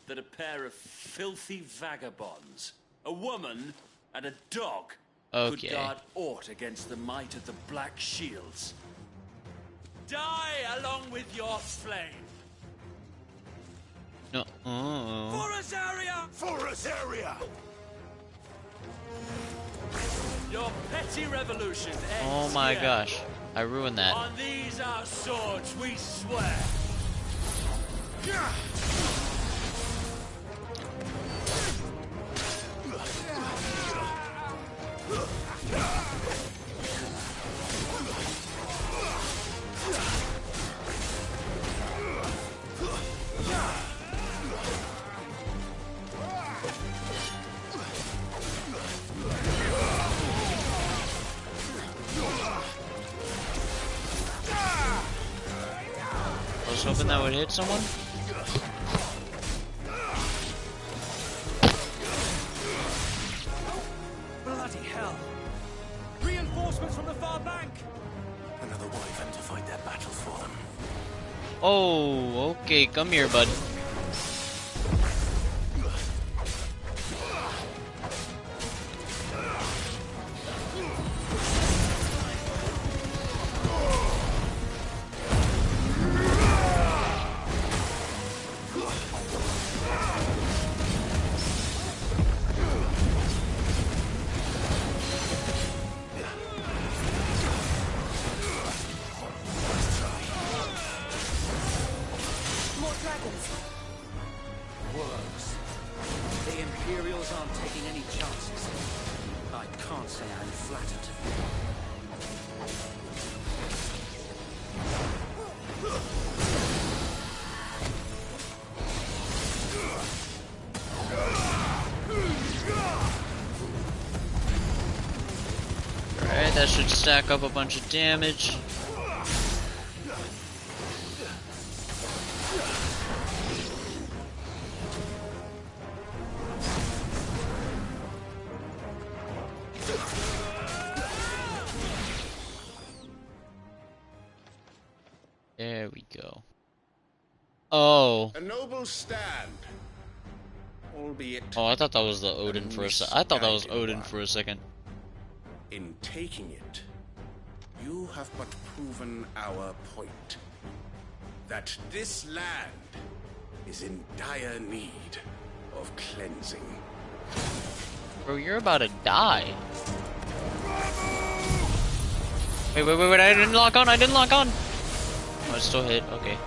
that a pair of filthy vagabonds, a woman and a dog, could guard aught against the might of the Black Shields? Die along with your flame! No. For Rosaria! For Rosaria! Your petty revolution ends Oh my here. gosh. I ruined that. On these our swords we swear. hoping that would hit someone. Bloody hell! Reinforcements from the far bank! Another wyvern to fight their battles for them. Oh, okay, come here, bud. That should stack up a bunch of damage. There we go. Oh. A noble stand. Albeit. Oh, I thought that was the Odin for a second. I thought that was Odin for a second. In taking it, you have but proven our point. That this land is in dire need of cleansing. Bro, you're about to die. Wait, I didn't lock on, Oh, it still hit, okay.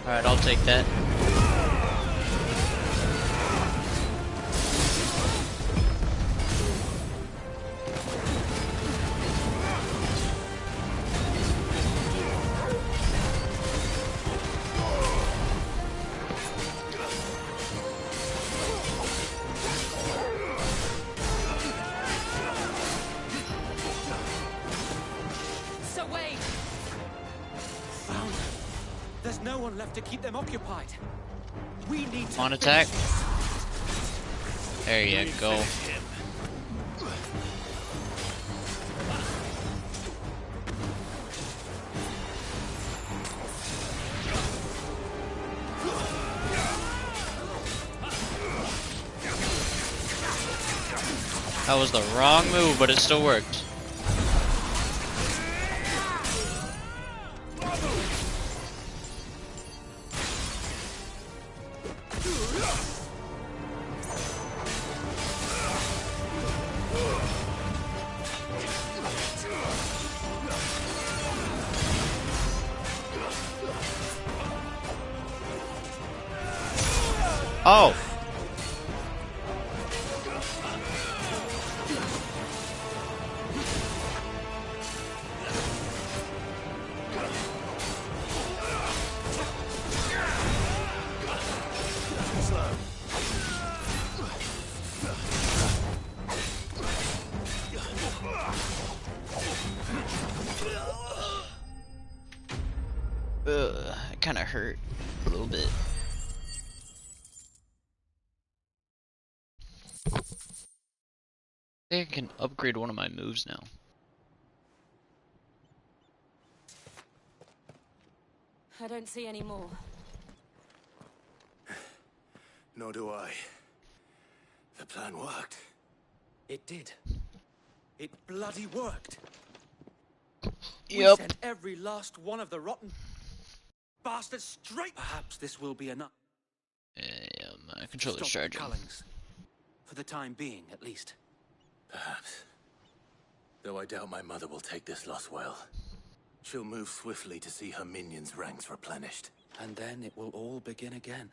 Alright, I'll take that. So wait! There's no one left to keep them occupied. We need to on attack. There you go. That was the wrong move, but it still worked. Oh! It kinda hurt a little bit. I think I can upgrade one of my moves now. I don't see any more. Nor do I. The plan worked. It did. It bloody worked. Yep. We sent every last one of the rotten bastards straight. Perhaps this will be enough. Yeah, my controller's charging. Cullings. For the time being, at least. Perhaps. Though I doubt my mother will take this loss well. She'll move swiftly to see her minions' ranks replenished. And then it will all begin again.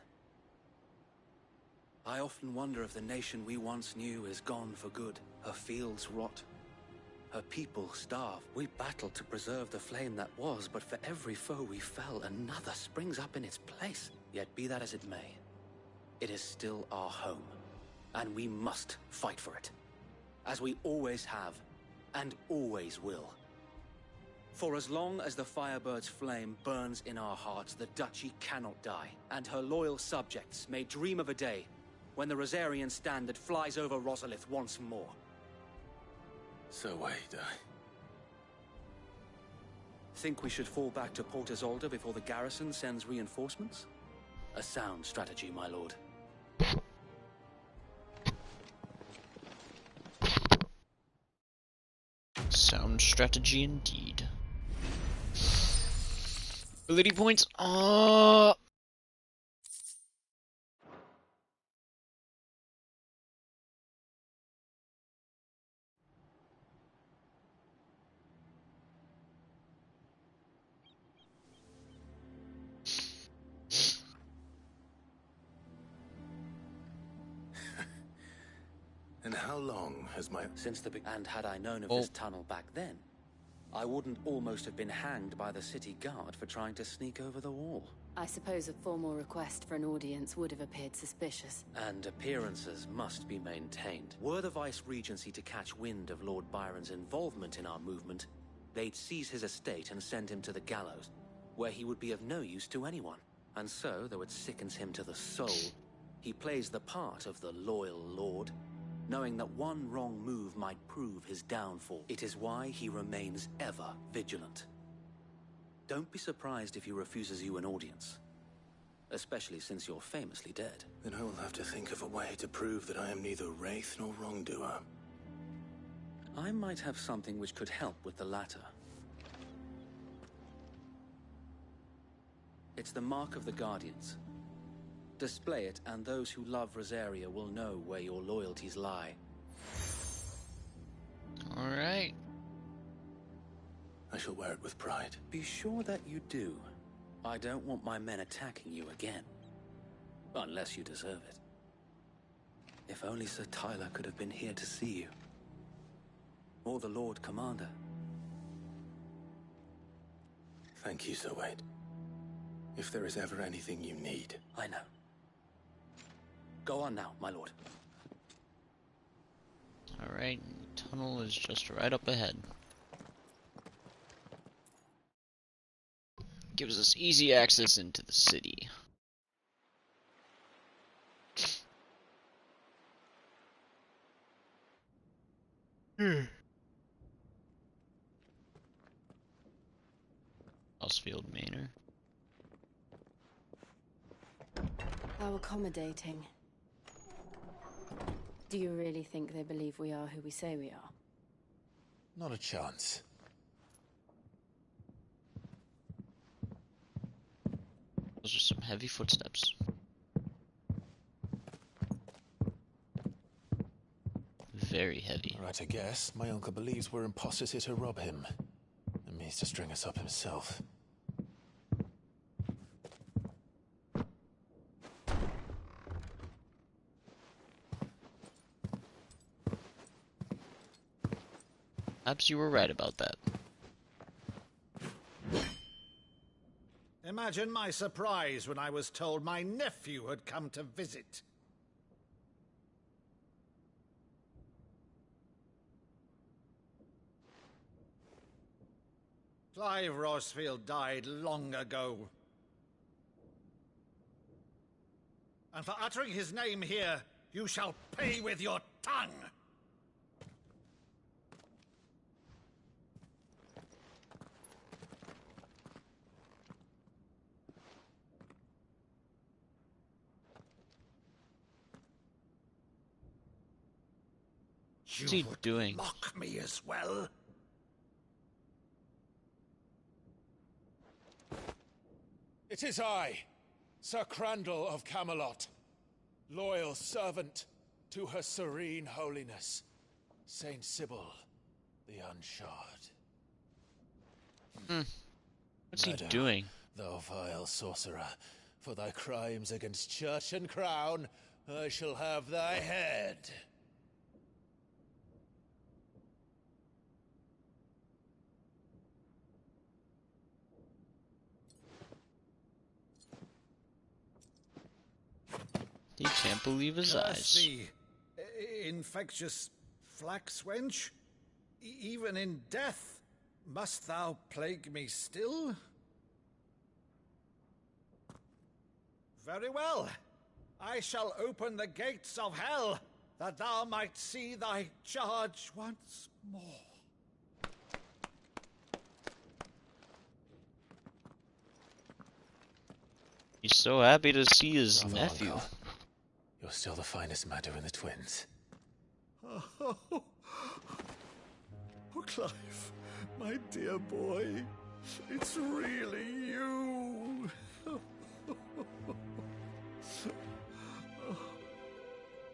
I often wonder if the nation we once knew is gone for good. Her fields rot. Her people starve. We battled to preserve the flame that was, but for every foe we fell, another springs up in its place. Yet be that as it may, it is still our home, and we must fight for it. As we always have, and always will. For as long as the Firebird's flame burns in our hearts, the Duchy cannot die, and her loyal subjects may dream of a day when the Rosarian standard flies over Rosalith once more. So wait, Think we should fall back to Port Isolde before the garrison sends reinforcements? A sound strategy, my lord. Sound strategy indeed. Ability points. And how long has my... Since the and had I known of this tunnel back then, I wouldn't almost have been hanged by the city guard for trying to sneak over the wall. I suppose a formal request for an audience would have appeared suspicious. And appearances must be maintained. Were the Vice-Regency to catch wind of Lord Byron's involvement in our movement, they'd seize his estate and send him to the gallows, where he would be of no use to anyone. And so, though it sickens him to the soul, he plays the part of the loyal lord, knowing that one wrong move might prove his downfall. It is why he remains ever vigilant. Don't be surprised if he refuses you an audience, especially since you're famously dead. Then I will have to think of a way to prove that I am neither wraith nor wrongdoer. I might have something which could help with the latter. It's the mark of the Guardians. Display it, and those who love Rosaria will know where your loyalties lie. Alright. I shall wear it with pride. Be sure that you do. I don't want my men attacking you again. Unless you deserve it. If only Sir Tyler could have been here to see you. Or the Lord Commander. Thank you, Sir Wade. If there is ever anything you need. I know. Go on now, my lord. Alright, the tunnel is just right up ahead. Gives us easy access into the city. Osfield Manor. How accommodating. Do you really think they believe we are who we say we are? Not a chance. Those are some heavy footsteps. Very heavy. Right, I guess. My uncle believes we're imposters here to rob him. And means to string us up himself. Perhaps you were right about that. Imagine my surprise when I was told my nephew had come to visit. Clive Rosfield died long ago. And for uttering his name here, you shall pay with your tongue! What's he doing? Mock me as well? It is I, Sir Crandall of Camelot, loyal servant to Her Serene Holiness, Saint Sybil the Unshod. What's he doing? Thou vile sorcerer, for thy crimes against church and crown, I shall have thy head. He can't believe his eyes. The infectious flax wench, even in death, must thou plague me still? Very well. I shall open the gates of hell, that thou might see thy charge once more. He's so happy to see his Bravo, nephew. Uncle. You're still the finest matter in the twins. Oh, Clive, my dear boy, it's really you.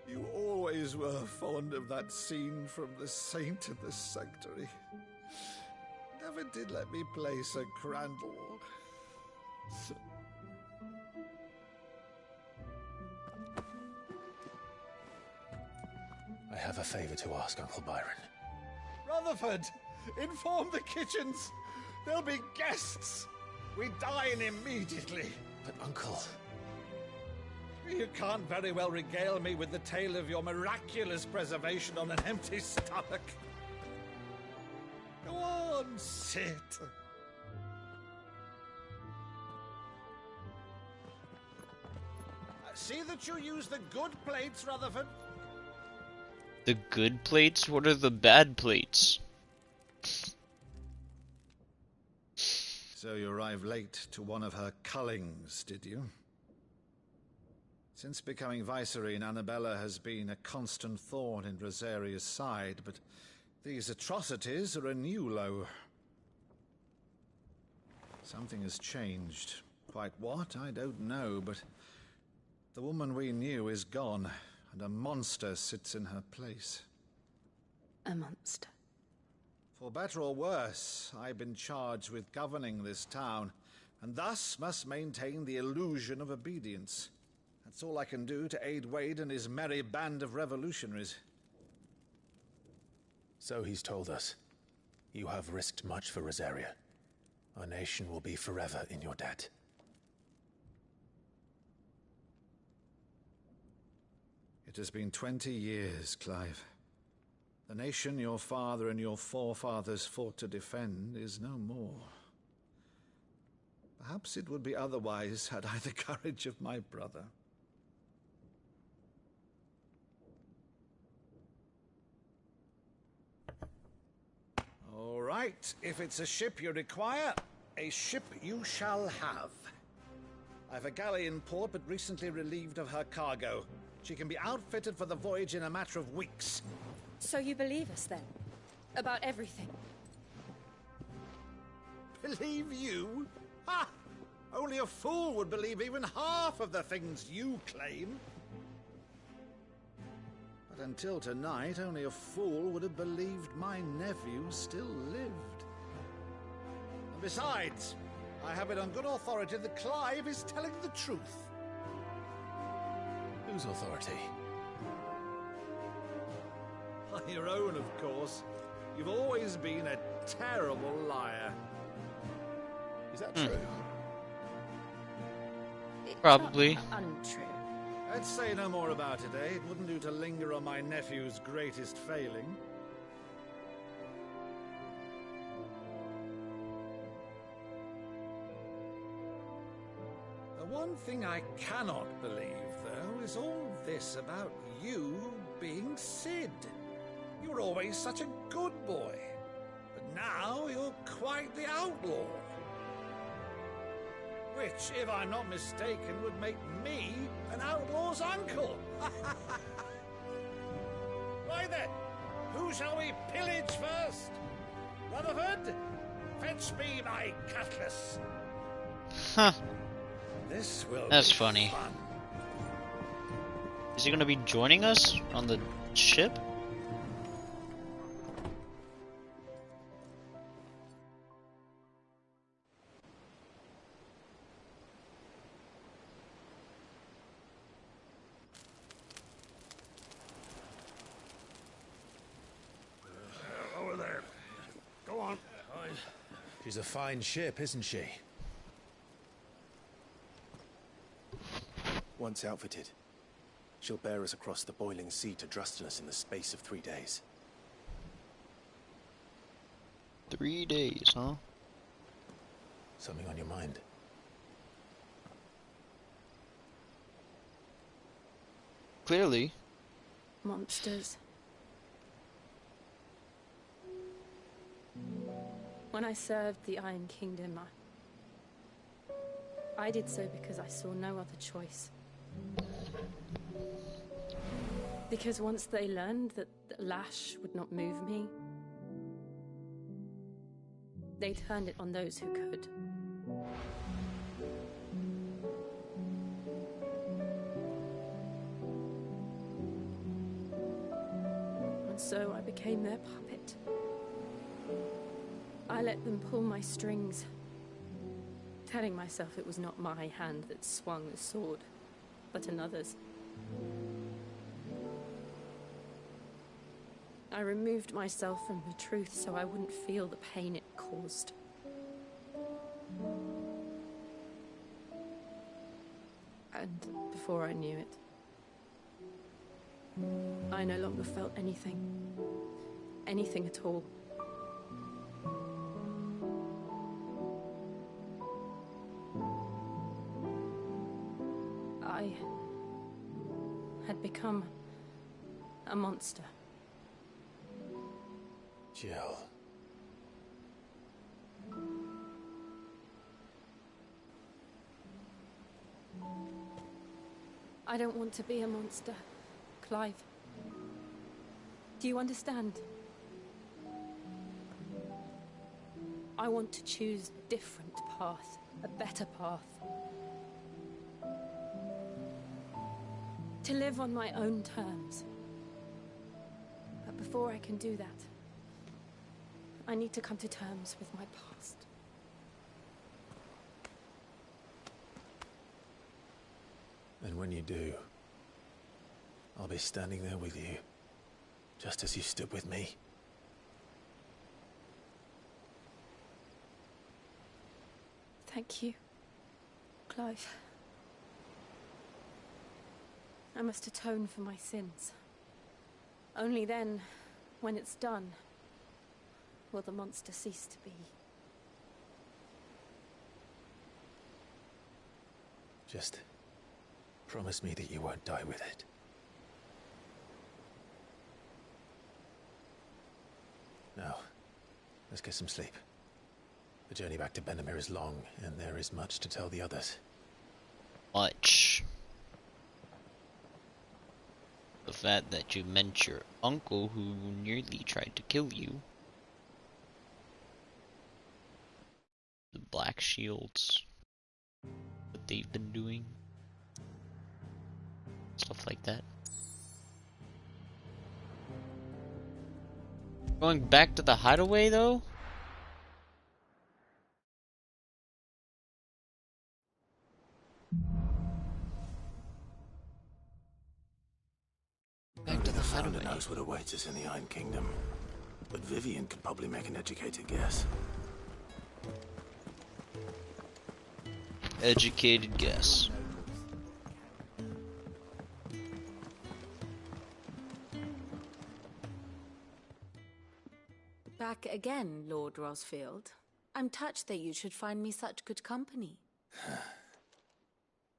You always were fond of that scene from The Saint in the Sanctuary. Never did let me play Sir Crandall. I have a favor to ask, Uncle Byron. Rutherford, inform the kitchens. There'll be guests. We dine immediately. But, Uncle... You can't very well regale me with the tale of your miraculous preservation on an empty stomach. Go on, sit. See that you use the good plates, Rutherford. The good plates? What are the bad plates? So you arrived late to one of her cullings, did you? Since becoming Vicereine, Annabella has been a constant thorn in Rosaria's side, but these atrocities are a new low. Something has changed. Quite what, I don't know, but the woman we knew is gone, and a monster sits in her place. A monster? For better or worse, I've been charged with governing this town, and thus must maintain the illusion of obedience. That's all I can do to aid Wade and his merry band of revolutionaries. So he's told us. You have risked much for Rosaria. Our nation will be forever in your debt. It has been 20 years, Clive. The nation your father and your forefathers fought to defend is no more. Perhaps it would be otherwise had I the courage of my brother. All right, if it's a ship you require, a ship you shall have. I've a galley in port, but recently relieved of her cargo. She can be outfitted for the voyage in a matter of weeks. So you believe us, then? About everything? Believe you? Ha! Only a fool would believe even half of the things you claim. But until tonight, only a fool would have believed my nephew still lived. And besides, I have it on good authority that Clive is telling the truth. Whose authority? On your own, of course. You've always been a terrible liar. Is that true? Probably. Untrue. Let's say no more about it, eh? It wouldn't do to linger on my nephew's greatest failing. The one thing I cannot believe, though, is all this about you being Sid. You were always such a good boy, but now you're quite the outlaw. Which, if I'm not mistaken, would make me an outlaw's uncle. Right then, who shall we pillage first? Rutherford, fetch me my cutlass. Huh. This will That's be funny. fun. Is he gonna be joining us on the ship? She's a fine ship, isn't she? Once outfitted, she'll bear us across the boiling sea to Drustinus in the space of 3 days. 3 days, huh? Something on your mind? Clearly. Monsters. When I served the Iron Kingdom, I did so because I saw no other choice. Because once they learned that the lash would not move me, they turned it on those who could. And so I became their puppet. I let them pull my strings, telling myself it was not my hand that swung the sword, but another's. I removed myself from the truth so I wouldn't feel the pain it caused. And before I knew it, I no longer felt anything. Anything at all. I had become a monster. Jill. I don't want to be a monster, Clive. Do you understand? I want to choose a different path, a better path. To live on my own terms. But before I can do that, I need to come to terms with my past. And when you do, I'll be standing there with you, just as you stood with me. Thank you, Clive. I must atone for my sins. Only then, when it's done, will the monster cease to be. Just promise me that you won't die with it. Now, let's get some sleep. The journey back to Benamir is long, and there is much to tell the others. Much. The fact that you meant your uncle who nearly tried to kill you. The Black Shields. What they've been doing. Stuff like that. Going back to the hideaway though? Back to the hideaway. Founder knows what awaits us in the Iron Kingdom, but Vivian could probably make an educated guess. Educated guess. Back again, Lord Rosfield. I'm touched that you should find me such good company.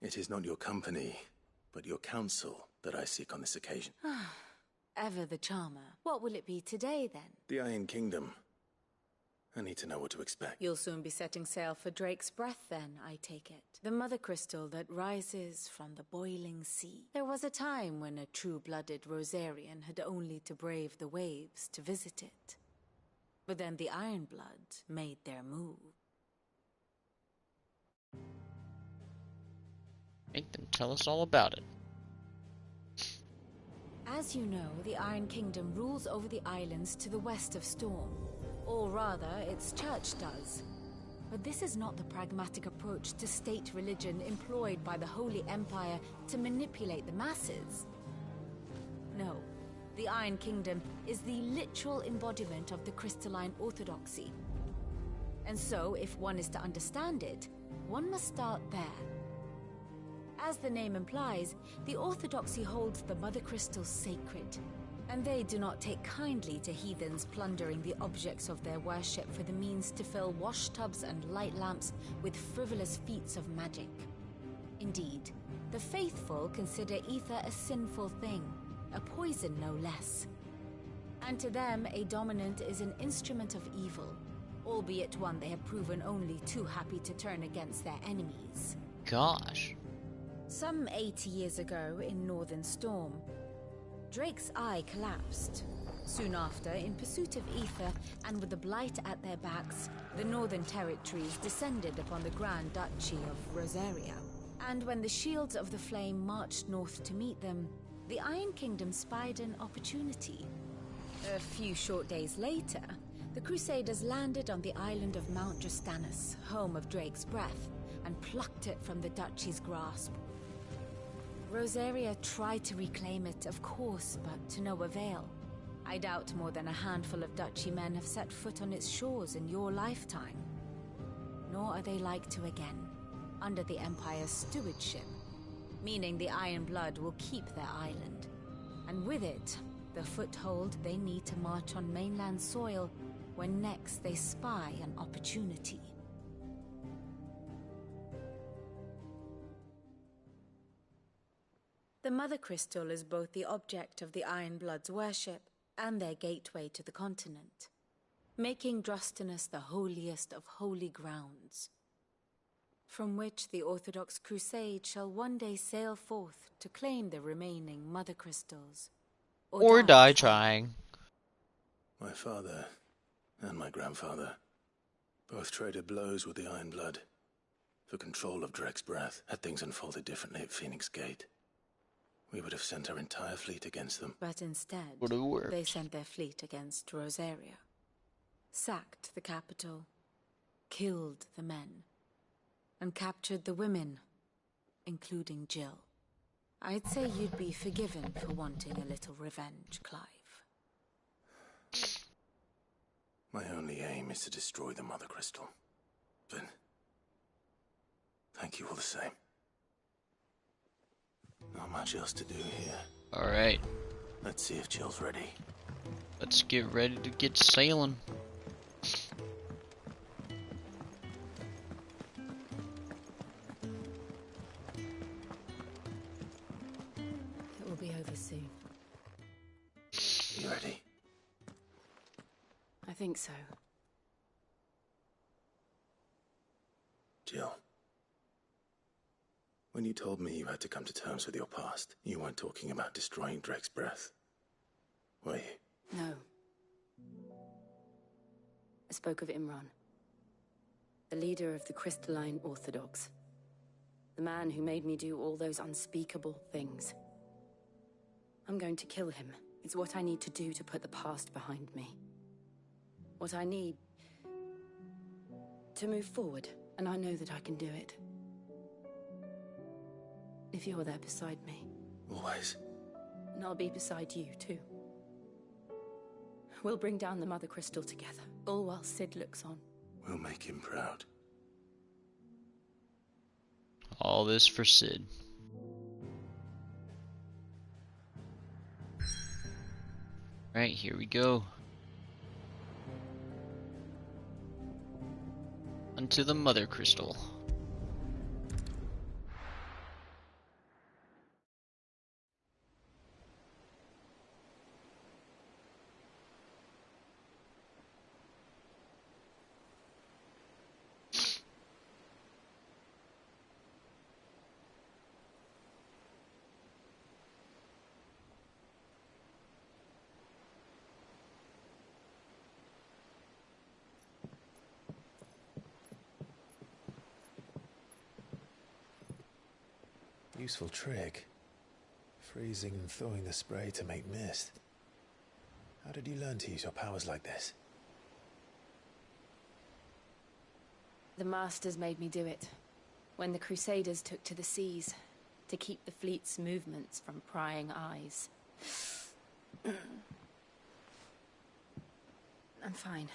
It is not your company, but your counsel that I seek on this occasion. Ever the charmer. What will it be today, then? The Iron Kingdom. I need to know what to expect. You'll soon be setting sail for Drake's Breath, then, I take it. The mother crystal that rises from the boiling sea. There was a time when a true-blooded Rosarian had only to brave the waves to visit it. But then the Ironblood made their move. Make them tell us all about it. As you know, the Iron Kingdom rules over the islands to the west of Storm. Or rather, its church does. But this is not the pragmatic approach to state religion employed by the Holy Empire to manipulate the masses. No. The Iron Kingdom is the literal embodiment of the crystalline orthodoxy. And so, if one is to understand it, one must start there. As the name implies, the Orthodoxy holds the Mother Crystals sacred, and they do not take kindly to heathens plundering the objects of their worship for the means to fill washtubs and light lamps with frivolous feats of magic. Indeed, the faithful consider ether a sinful thing, a poison no less. And to them, a dominant is an instrument of evil, albeit one they have proven only too happy to turn against their enemies. Gosh. Some 80 years ago, in Northern Storm, Drake's eye collapsed. Soon after, in pursuit of ether, and with the Blight at their backs, the Northern Territories descended upon the Grand Duchy of Rosaria. And when the Shields of the Flame marched north to meet them, the Iron Kingdom spied an opportunity. A few short days later, the Crusaders landed on the island of Mount Justanus, home of Drake's breath, and plucked it from the Duchy's grasp. Rosaria tried to reclaim it, of course, but to no avail. I doubt more than a handful of Duchy men have set foot on its shores in your lifetime. Nor are they like to again, under the Empire's stewardship, meaning the Iron Blood will keep their island, and with it, the foothold they need to march on mainland soil when next they spy an opportunity. The Mother Crystal is both the object of the Iron Blood's worship and their gateway to the continent, making Drostanus the holiest of holy grounds, from which the Orthodox Crusade shall one day sail forth to claim the remaining Mother Crystals. Or die trying. My father and my grandfather both traded blows with the Iron Blood for control of Drake's breath. Had things unfolded differently at Phoenix Gate, we would have sent our entire fleet against them. But instead, they sent their fleet against Rosaria, sacked the capital, killed the men, and captured the women, including Jill. I'd say you'd be forgiven for wanting a little revenge, Clive. My only aim is to destroy the Mother Crystal. But thank you all the same. Not much else to do here. Alright. Let's see if Jill's ready. Let's get ready to get sailing. It will be over soon. You ready? I think so. Jill. When you told me you had to come to terms with your past, you weren't talking about destroying Drake's breath, were you? No. I spoke of Imran, the leader of the Crystalline Orthodox. The man who made me do all those unspeakable things. I'm going to kill him. It's what I need to do to put the past behind me. What I need to move forward, and I know that I can do it. If you're there beside me. Always. And I'll be beside you, too. We'll bring down the Mother Crystal together, all while Sid looks on. We'll make him proud. All this for Sid. Right, here we go. Onto the Mother Crystal. Useful trick. Freezing and thawing the spray to make mist. How did you learn to use your powers like this? The Masters made me do it. When the Crusaders took to the seas, to keep the fleet's movements from prying eyes. I'm fine.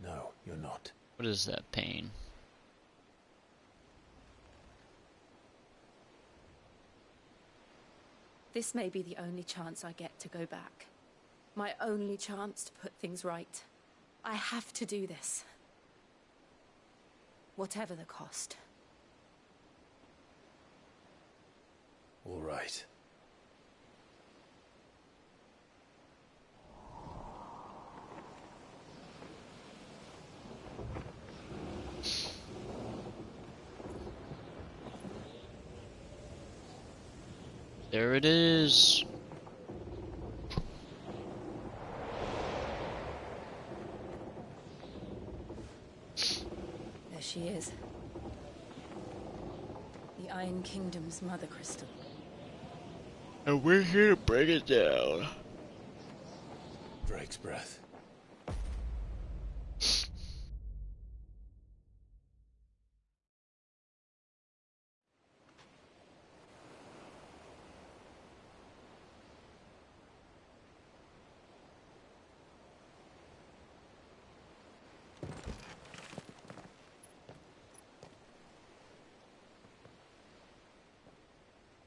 No, you're not. What is that pain? This may be the only chance I get to go back. My only chance to put things right. I have to do this. Whatever the cost. All right. There it is. There she is. The Iron Kingdom's Mother Crystal. And we're here to break it down. Drake's breath.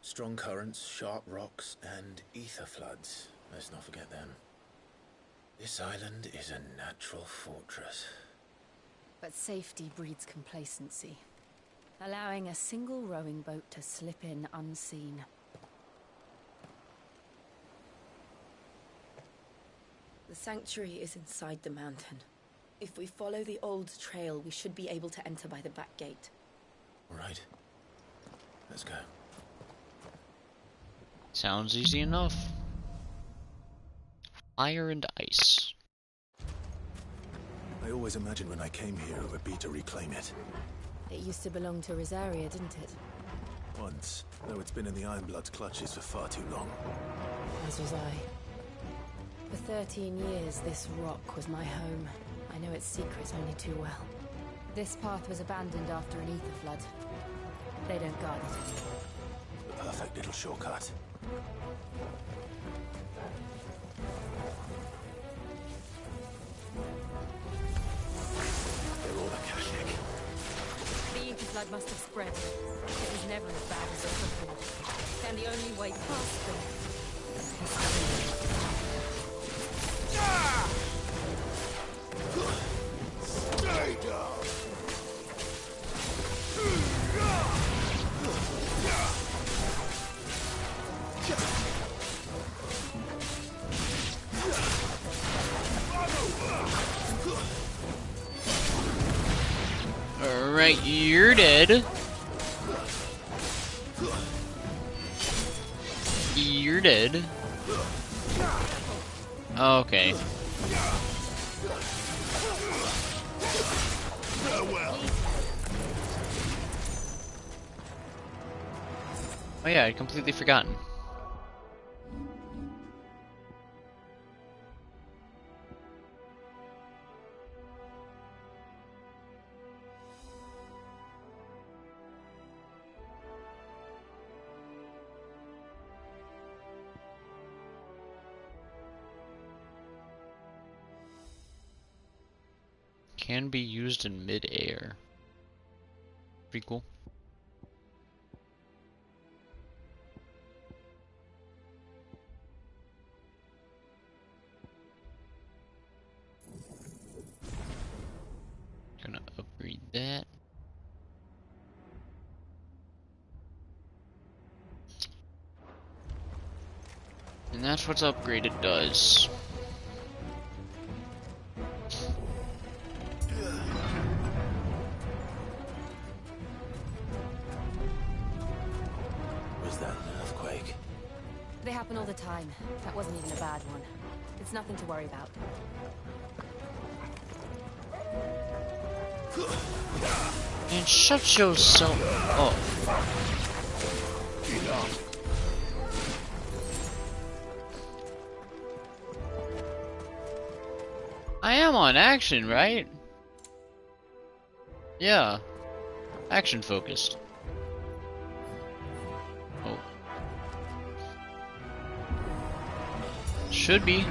Strong currents, sharp rocks, and ether floods. Let's not forget them. This island is a natural fortress. But safety breeds complacency, allowing a single rowing boat to slip in unseen. The sanctuary is inside the mountain. If we follow the old trail, we should be able to enter by the back gate. All right. Let's go. Sounds easy enough. Fire and ice. I always imagined when I came here it would be to reclaim it. It used to belong to Rosaria, didn't it? Once, though it's been in the Ironblood's clutches for far too long. As was I. For 13 years, this rock was my home. I know its secrets only too well. This path was abandoned after an ether flood. They don't guard it anymore. The perfect little shortcut. They're all Akashic. The ether flood must have spread. It was never as bad as it before. And the only way past them is Stay down! Alright, you're dead. You're dead. Okay. Oh yeah, I'd completely forgotten. Can be used in mid-air. Pretty cool. Gonna upgrade that. And that's what upgraded does. Was that an earthquake? They happen all the time. That wasn't even a bad one. It's nothing to worry about. And shut yourself up. I am on action, right? Yeah. Action focused. Oh. Should be.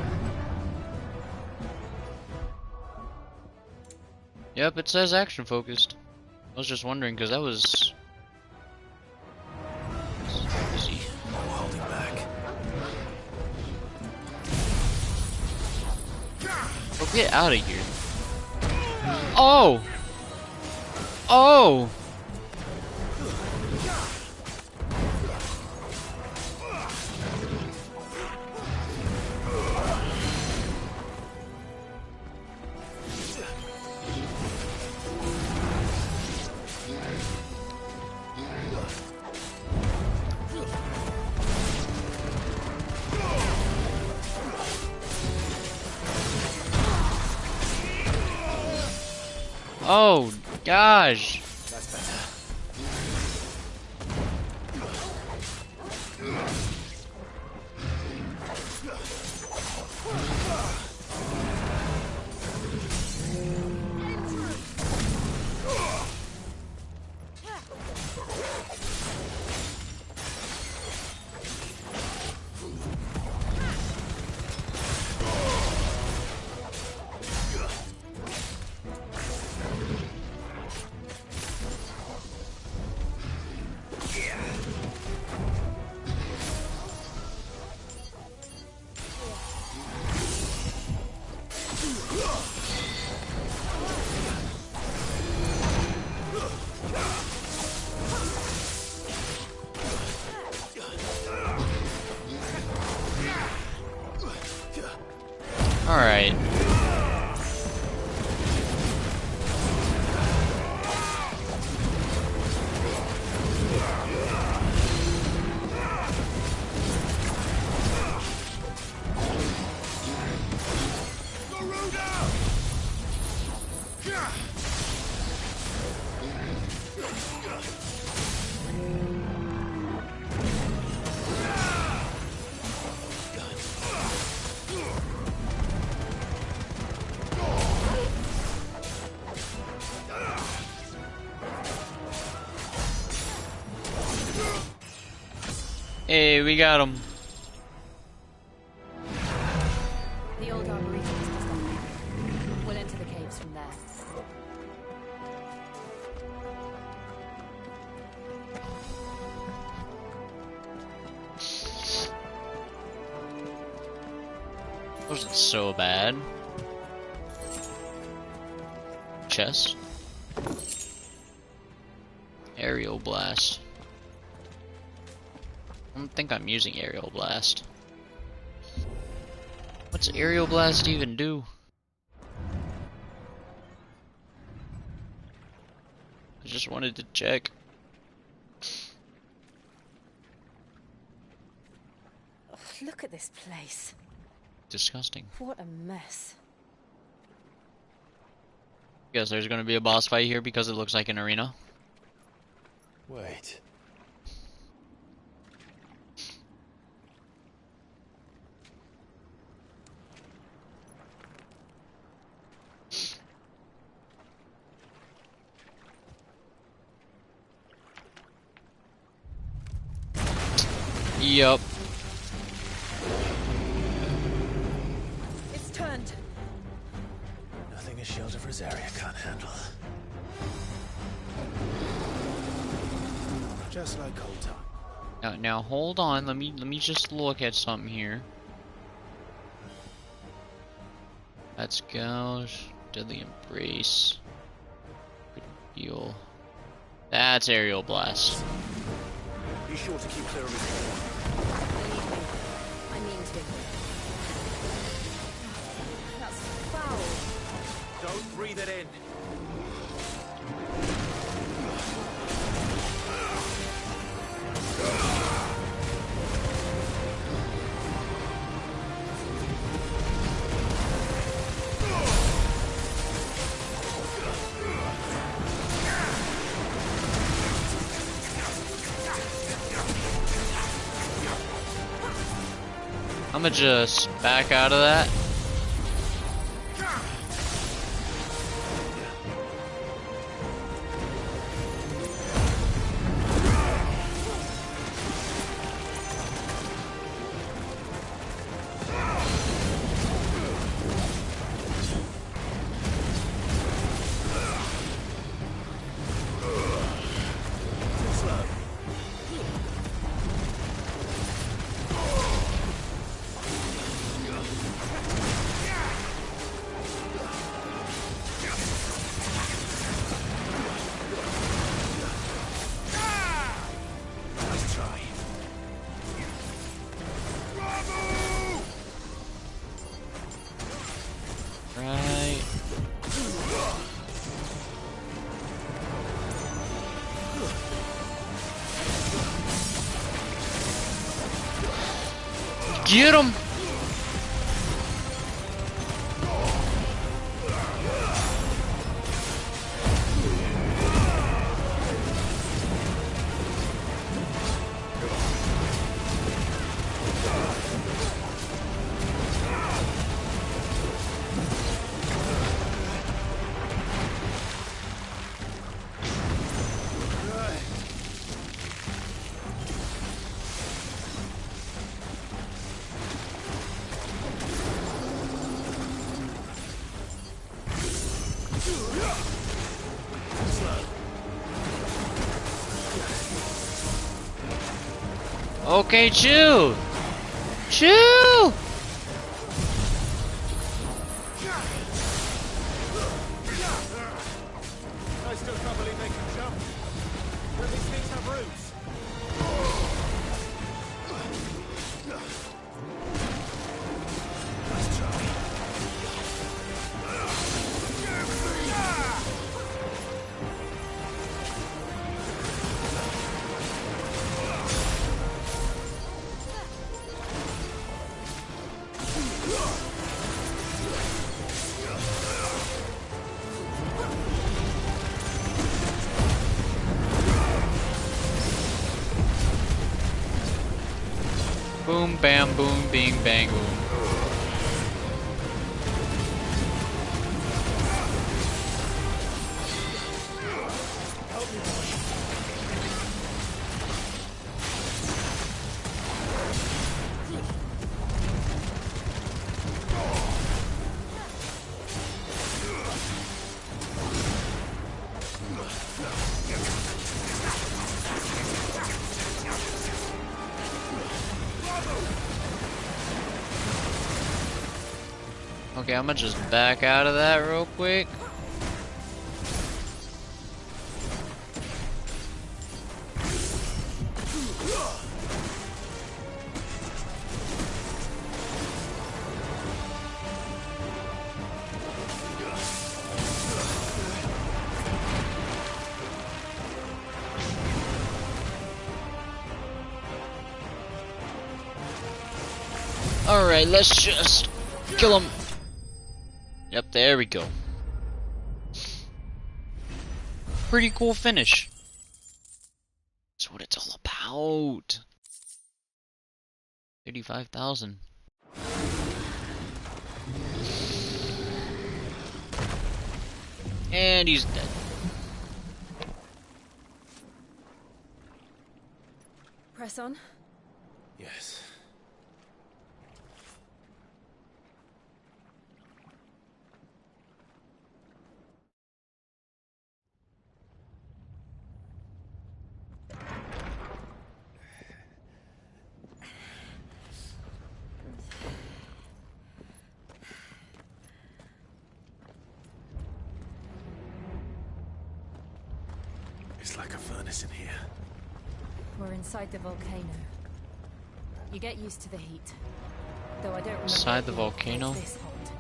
Yep, it says action focused. I was just wondering because that was easy. No holding back. Oh, get out of here. Oh! Oh! Oh, gosh. That's better. Alright. Hey, we got him. The old arboretum is just up there. We'll enter the caves from there. Wasn't so bad. Chest. Aerial blast. I don't think I'm using aerial blast. What's aerial blast even do? I just wanted to check. Oh, look at this place. Disgusting. What a mess. Guess there's gonna be a boss fight here because it looks like an arena. Wait. Yup. It's turned. Nothing a shield of Rosaria can't handle. Just like old time. Now hold on. Let me just look at something here. Let's go. Deadly embrace. Good heal. That's aerial blast. Be sure to keep clear of his head. I mean to. That's foul. Don't breathe it in. I'ma just back out of that. Get him! Okay, chill! Chill! I still can't believe they can jump. Don't these things have roots? Boom, bam, boom, bing, bang, boom. Okay, I'm gonna just back out of that real quick. Alright, let's just kill him. Yep, there we go. Pretty cool finish. That's what it's all about. 35,000. And he's dead. Press on. Yes. It's like a furnace in here. We're inside the volcano. You get used to the heat. Though I don't remember Inside the volcano? this hot.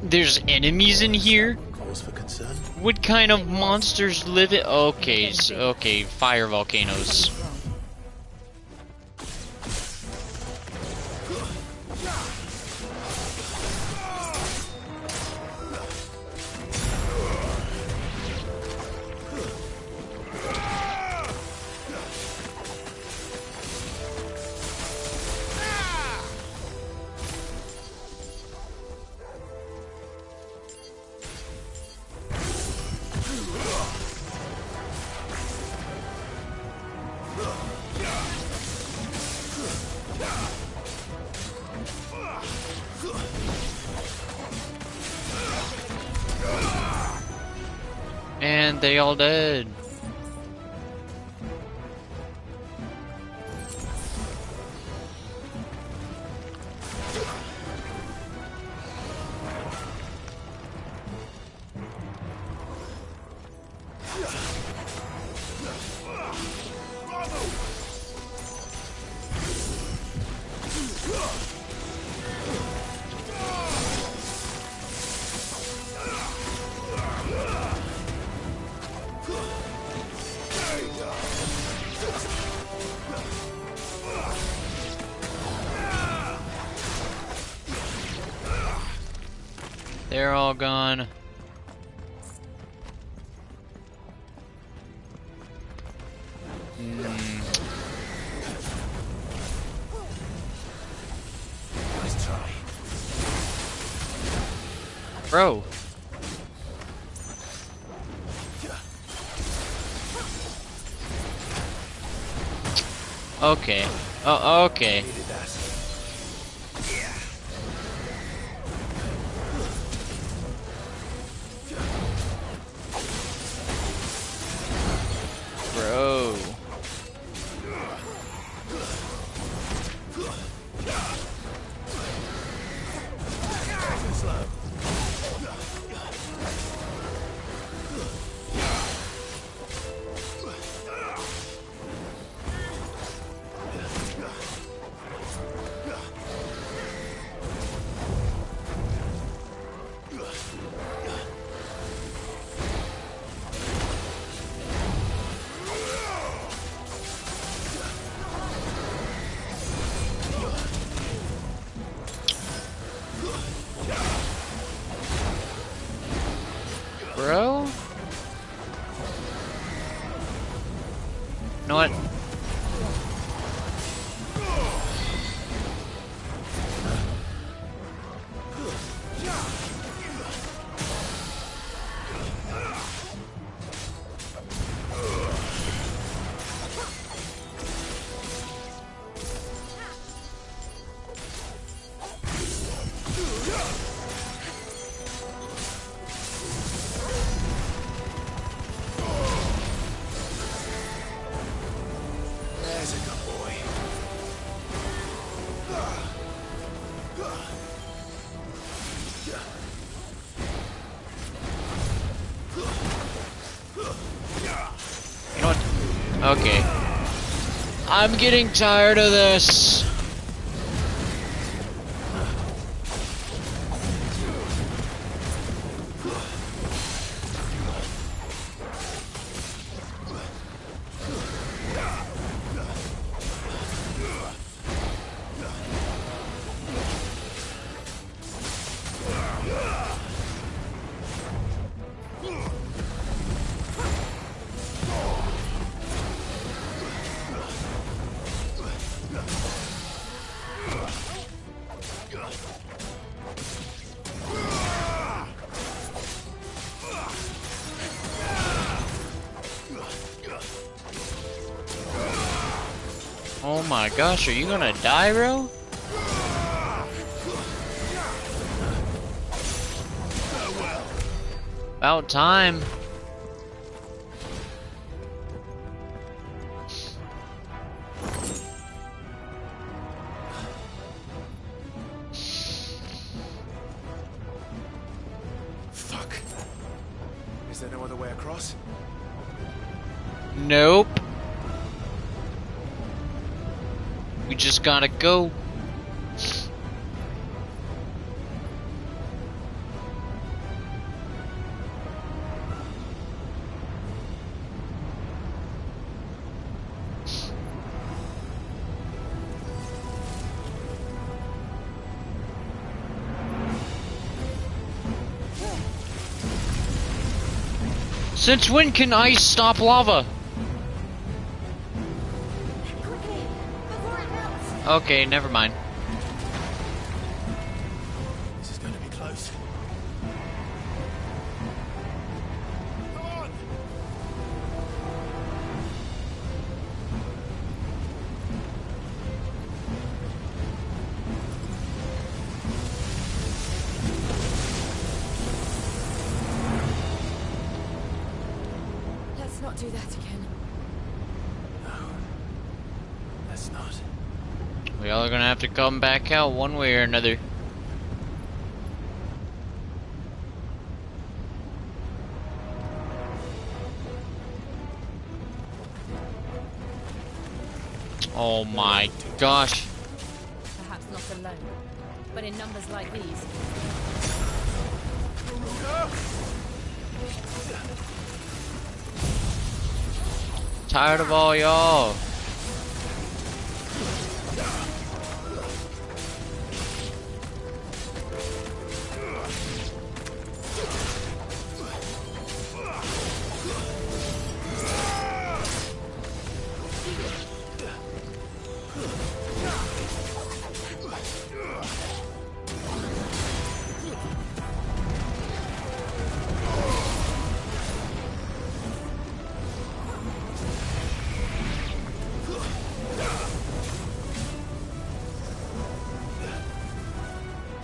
There's enemies in here? Cause for concern? What kind of monsters live in? Okay, okay, fire volcanoes. And they all dead. They're all gone. Nice try. Bro. Okay. Oh, okay. Bro. Bro? You know what? There's a good boy. You know what? Okay. I'm getting tired of this. Oh my gosh, are you gonna die, bro? About time. Fuck. Is there no other way across? Nope. We just gotta go. Since when can ice stop lava? Okay, never mind. This is going to be close. Come on! Let's not do that again. No. Let's not. We all are gonna have to come back out one way or another. Oh my gosh. Perhaps not alone, but in numbers like these. Tired of all y'all.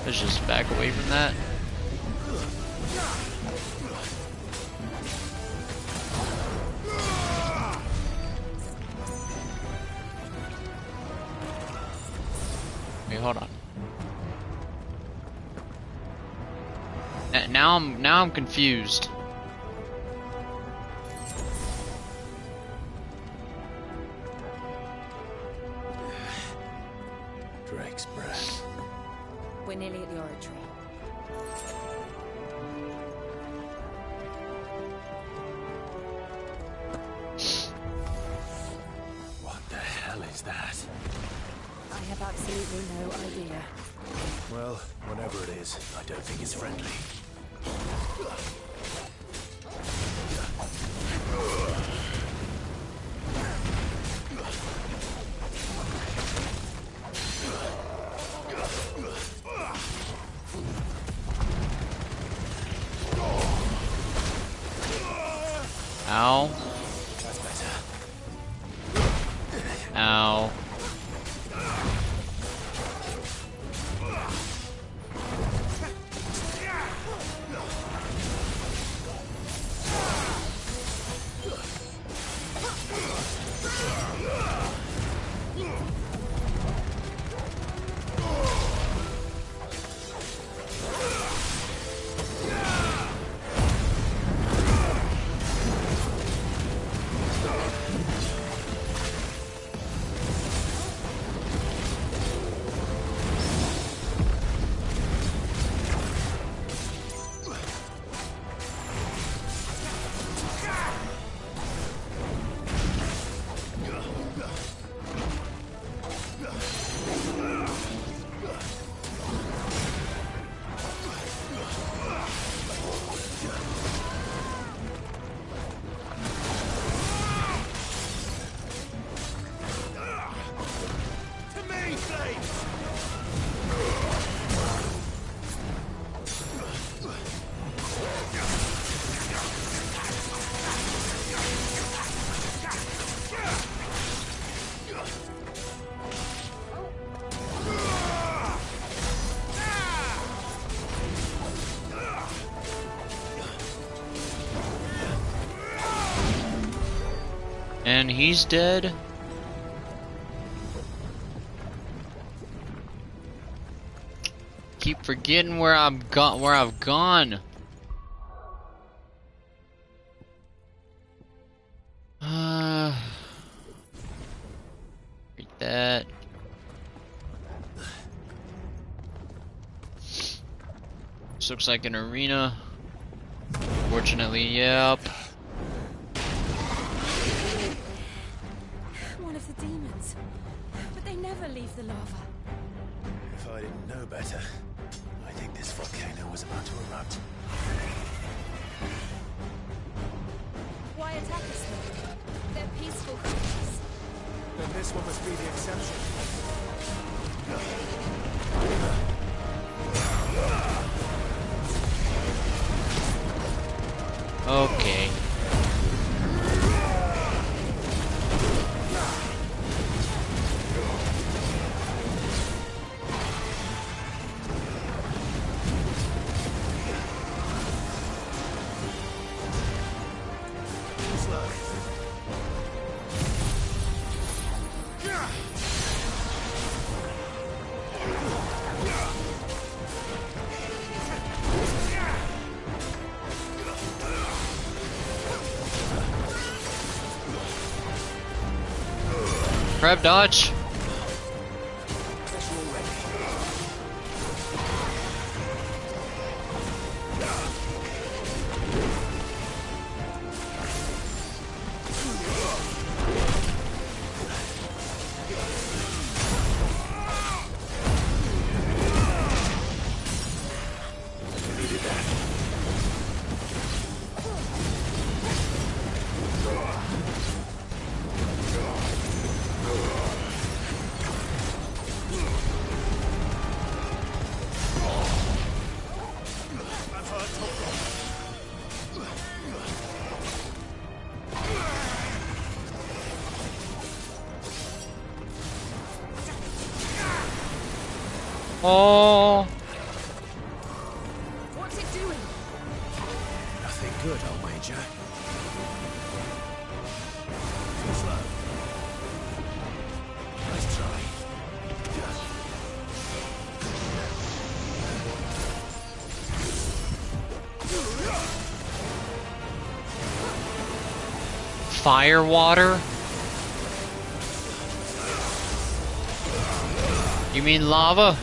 Let's just back away from that. Wait, hold on. Now I'm confused. Drake's breath. We're nearly at the oratory. What the hell is that? I have absolutely no idea. Well, whatever it is, I don't think it's friendly. Ow. That's better. Ow. And he's dead. Keep forgetting where I've gone. Read that. This looks like an arena. Fortunately, yep. One of the demons. But they never leave the lava. If I didn't know better, I think this volcano was about to erupt. Why attack us then? They're peaceful creatures. Then this one must be the exception. Okay. Prep dodge. Oh. good, I'll wager. Too slow. Nice try. Fire water? You mean lava?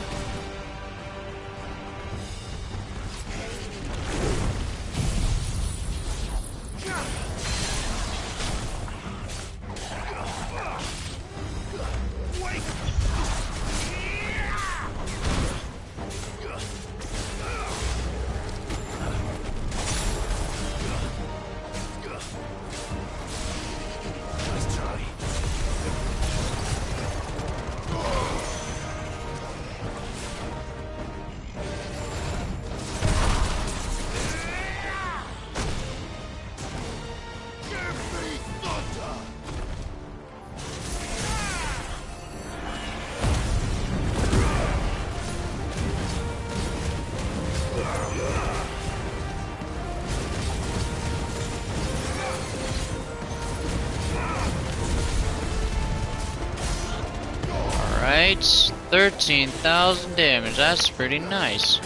Alright, 13,000 damage, that's pretty nice.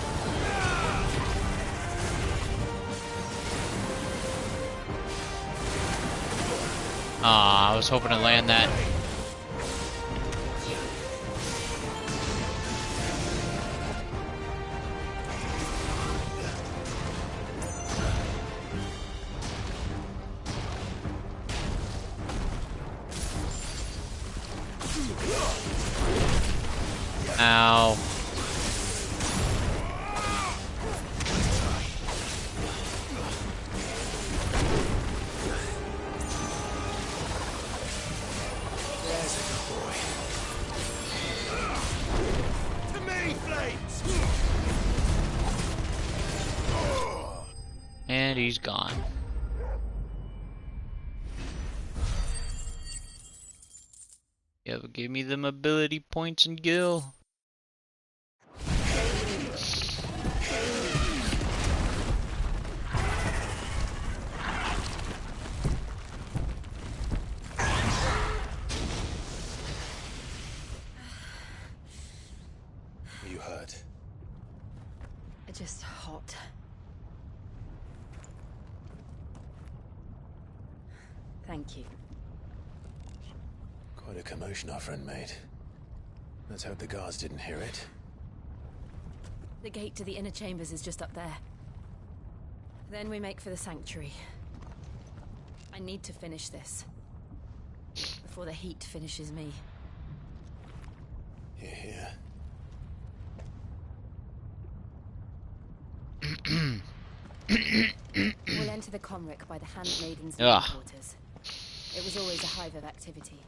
Ah, I was hoping to land that. Ow. There's a good boy. To me, Flames! And he's gone. Yeah, but give me them ability points and gil. Are you hurt? Just hot. Thank you. Quite a commotion our friend made. Let's hope the guards didn't hear it. The gate to the inner chambers is just up there. Then we make for the sanctuary. I need to finish this. Before the heat finishes me. Hear, hear. We'll enter the Comric by the Handmaidens' quarters. It was always a hive of activity.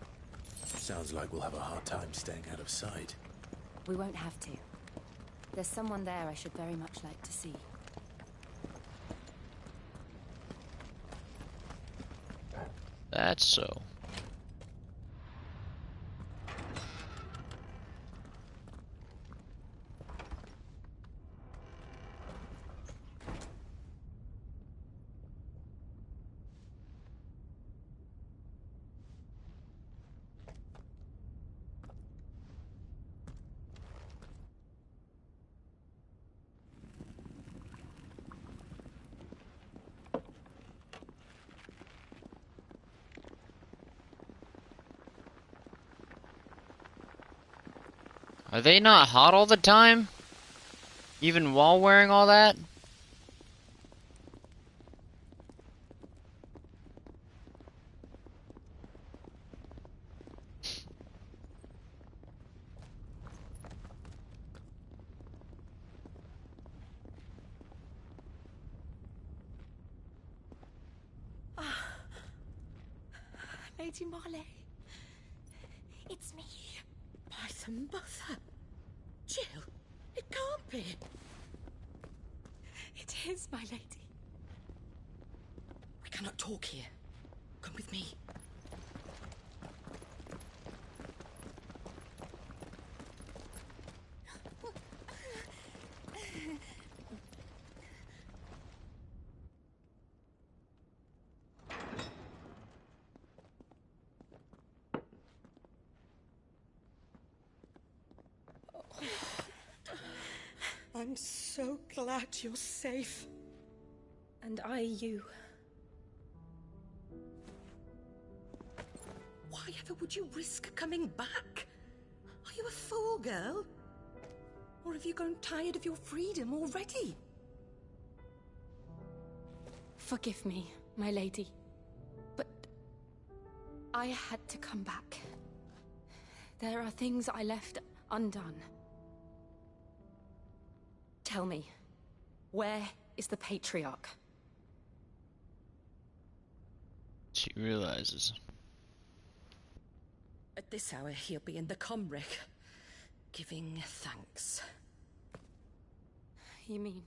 Sounds like we'll have a hard time staying out of sight. We won't have to. There's someone there I should very much like to see. That's so. Are they not hot all the time? Even while wearing all that? Lady Marley. It's me. By the mother. Jill, it can't be. It is, my lady. We cannot talk here. Come with me. I'm so glad you're safe. And I you. Why ever would you risk coming back? Are you a fool, girl? Or have you grown tired of your freedom already? Forgive me, my lady. But I had to come back. There are things I left undone. Tell me, where is the Patriarch? She realizes. At this hour, he'll be in the Comric, giving thanks. You mean...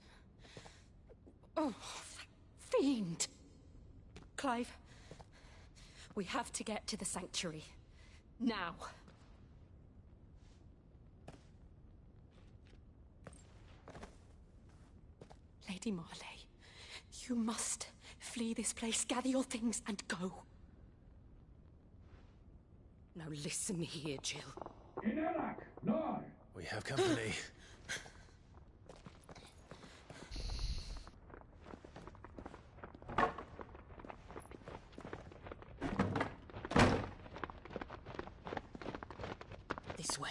Oh, fiend! Clive, we have to get to the sanctuary. Now. Lady Marley, you must flee this place, gather your things, and go. Now listen here, Jill. We have company. This way.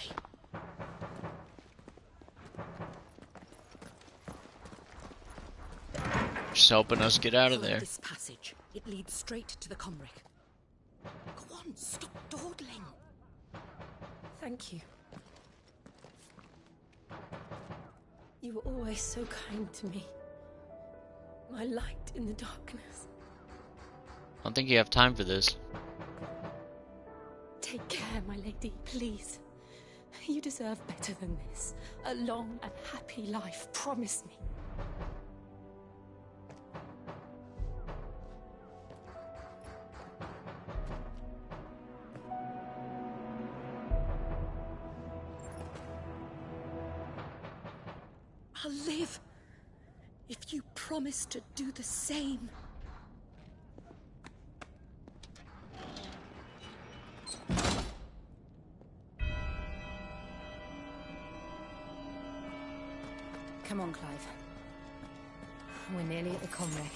She's helping us get out of Follow there. this passage. It leads straight to the Comric. Go on, stop dawdling. Thank you. You were always so kind to me. My light in the darkness. I don't think you have time for this. Take care, my lady, please. You deserve better than this. A long and happy life, promise me. I'll live if you promise to do the same. Come on, Clive. We're nearly at the Comric.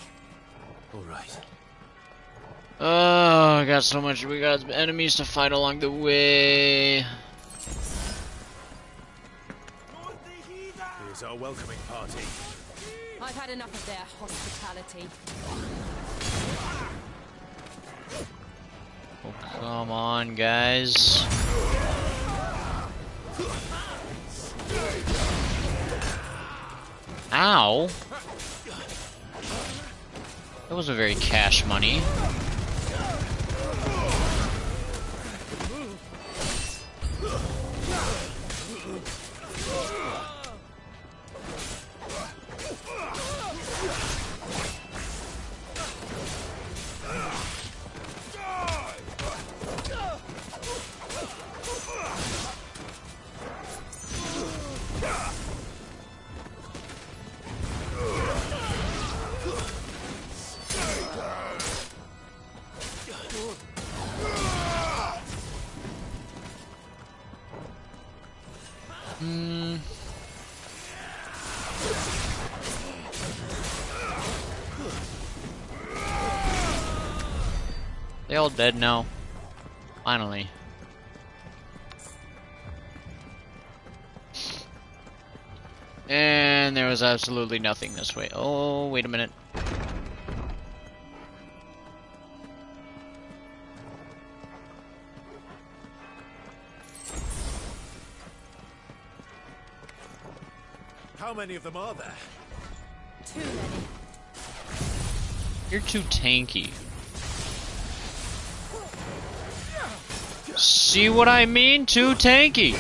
All right. Oh, I got so much. We got enemies to fight along the way. Here's our welcoming party. I've had enough of their hospitality. Oh, come on, guys. Ow. That wasn't very cash money. They all dead now. Finally. And there was absolutely nothing this way. Oh, wait a minute. How many of them are there? Too many. You're too tanky. See what I mean? Too tanky.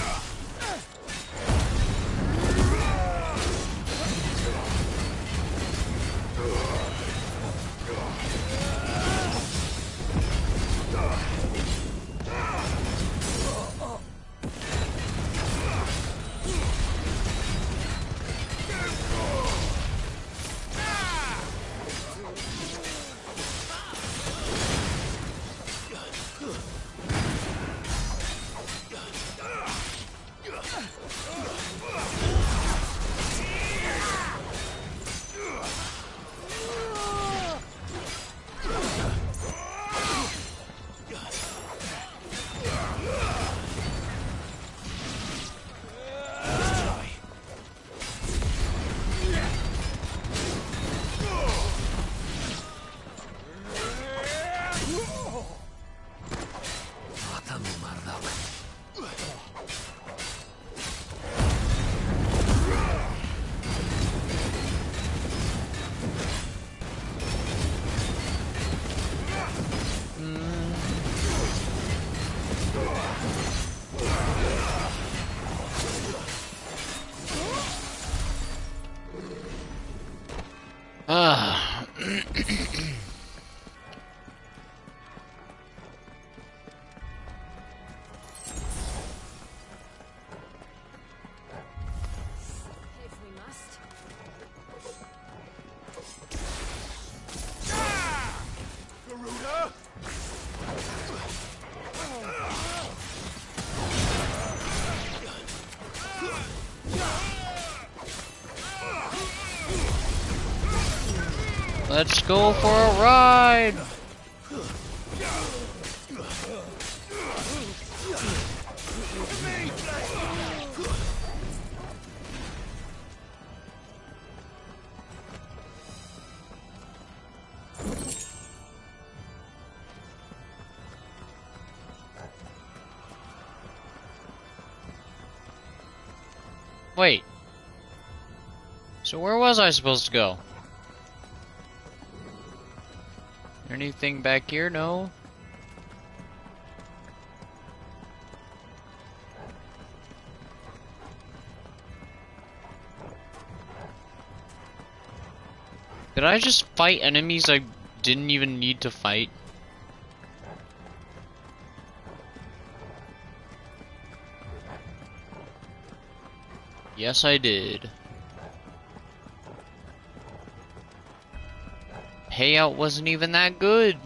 Let's go for a ride! Wait. So where was I supposed to go? Anything back here? No. Did I just fight enemies I didn't even need to fight? Yes, I did. Payout wasn't even that good.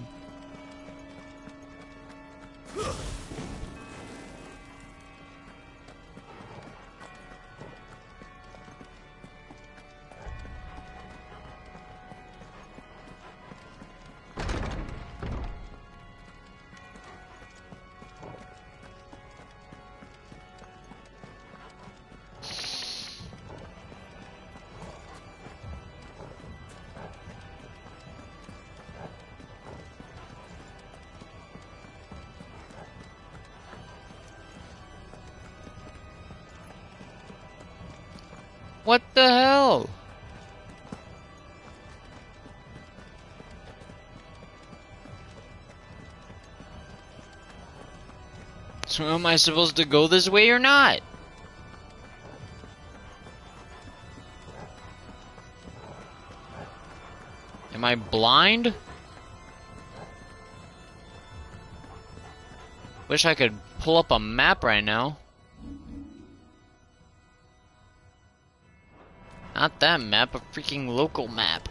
What the hell? So am I supposed to go this way or not? Am I blind? Wish I could pull up a map right now. Not that map, a freaking local map.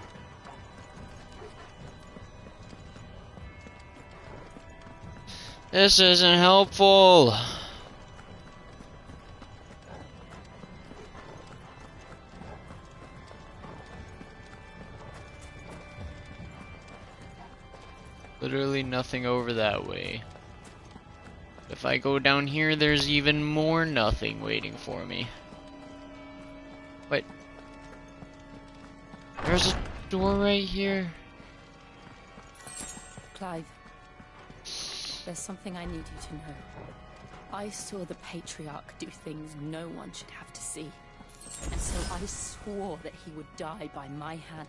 This isn't helpful. Literally nothing over that way. If I go down here, there's even more nothing waiting for me. Wait. There's a door right here. Clive, there's something I need you to know. I saw the Patriarch do things no one should have to see. And so I swore that he would die by my hand.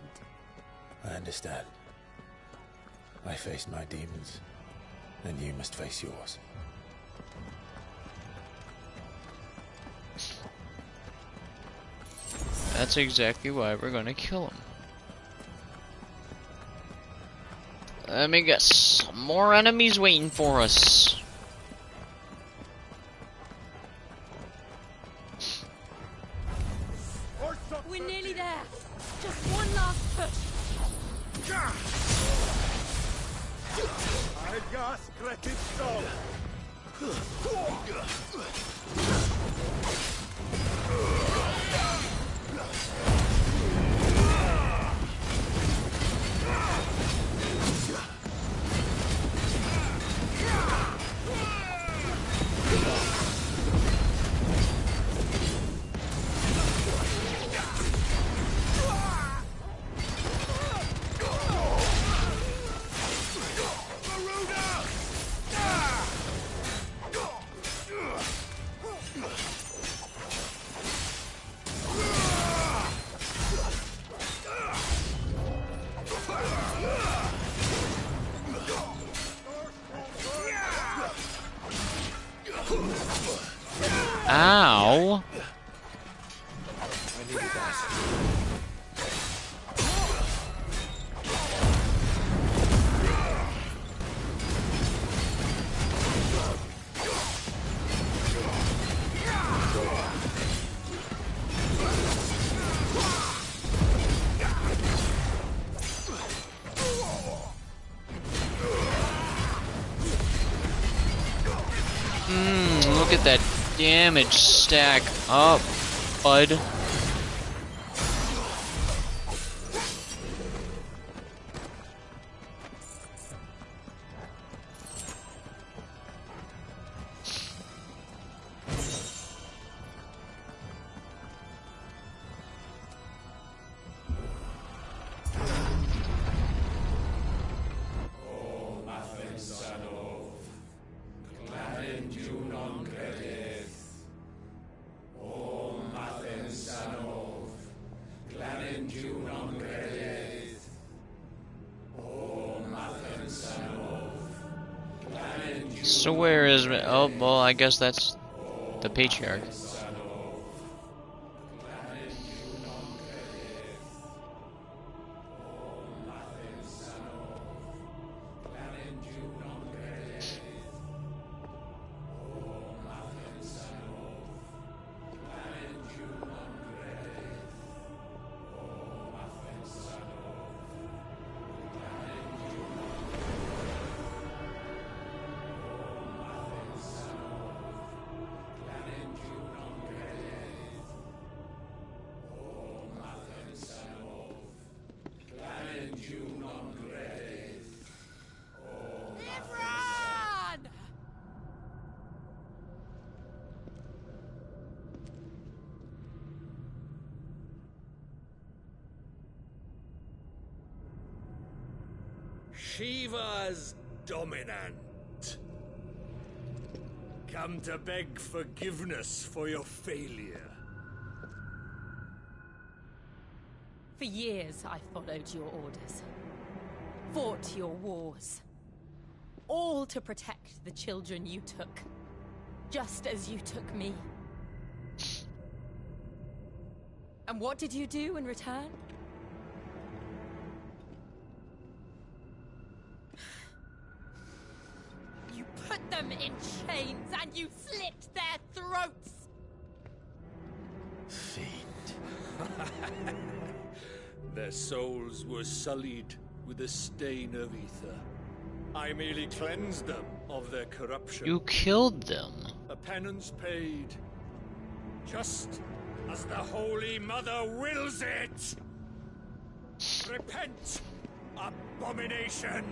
I understand. I faced my demons, and you must face yours. That's exactly why we're gonna kill him. Let me guess, some more enemies waiting for us. We're nearly there. Just one last push. I gas gretted soul. Ow. I needed that. Look at that damage stack up, bud. So where is... Oh, well, I guess that's the patriarch. Shiva's dominant. Come to beg forgiveness for your failure. For years, I followed your orders. Fought your wars. All to protect the children you took. Just as you took me. And what did you do in return? You put them in chains and you slit their throats! Their souls were sullied with the stain of ether. I merely cleansed them of their corruption. You killed them. A penance paid. Just as the Holy Mother wills it! Repent, abomination!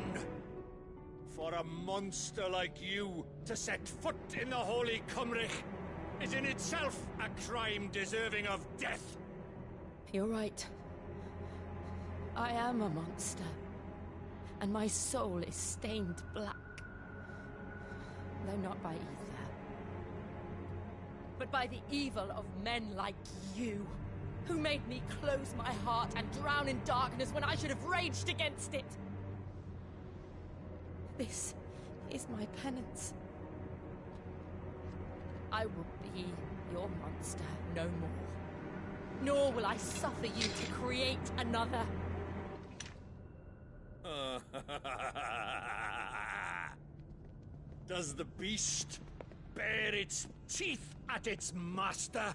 For a monster like you to set foot in the Holy Cymric is in itself a crime deserving of death. You're right. I am a monster. And my soul is stained black. Though not by ether. But by the evil of men like you, who made me close my heart and drown in darkness when I should have raged against it. This is my penance. I will be your monster no more. Nor will I suffer you to create another. Does the beast bare its teeth at its master?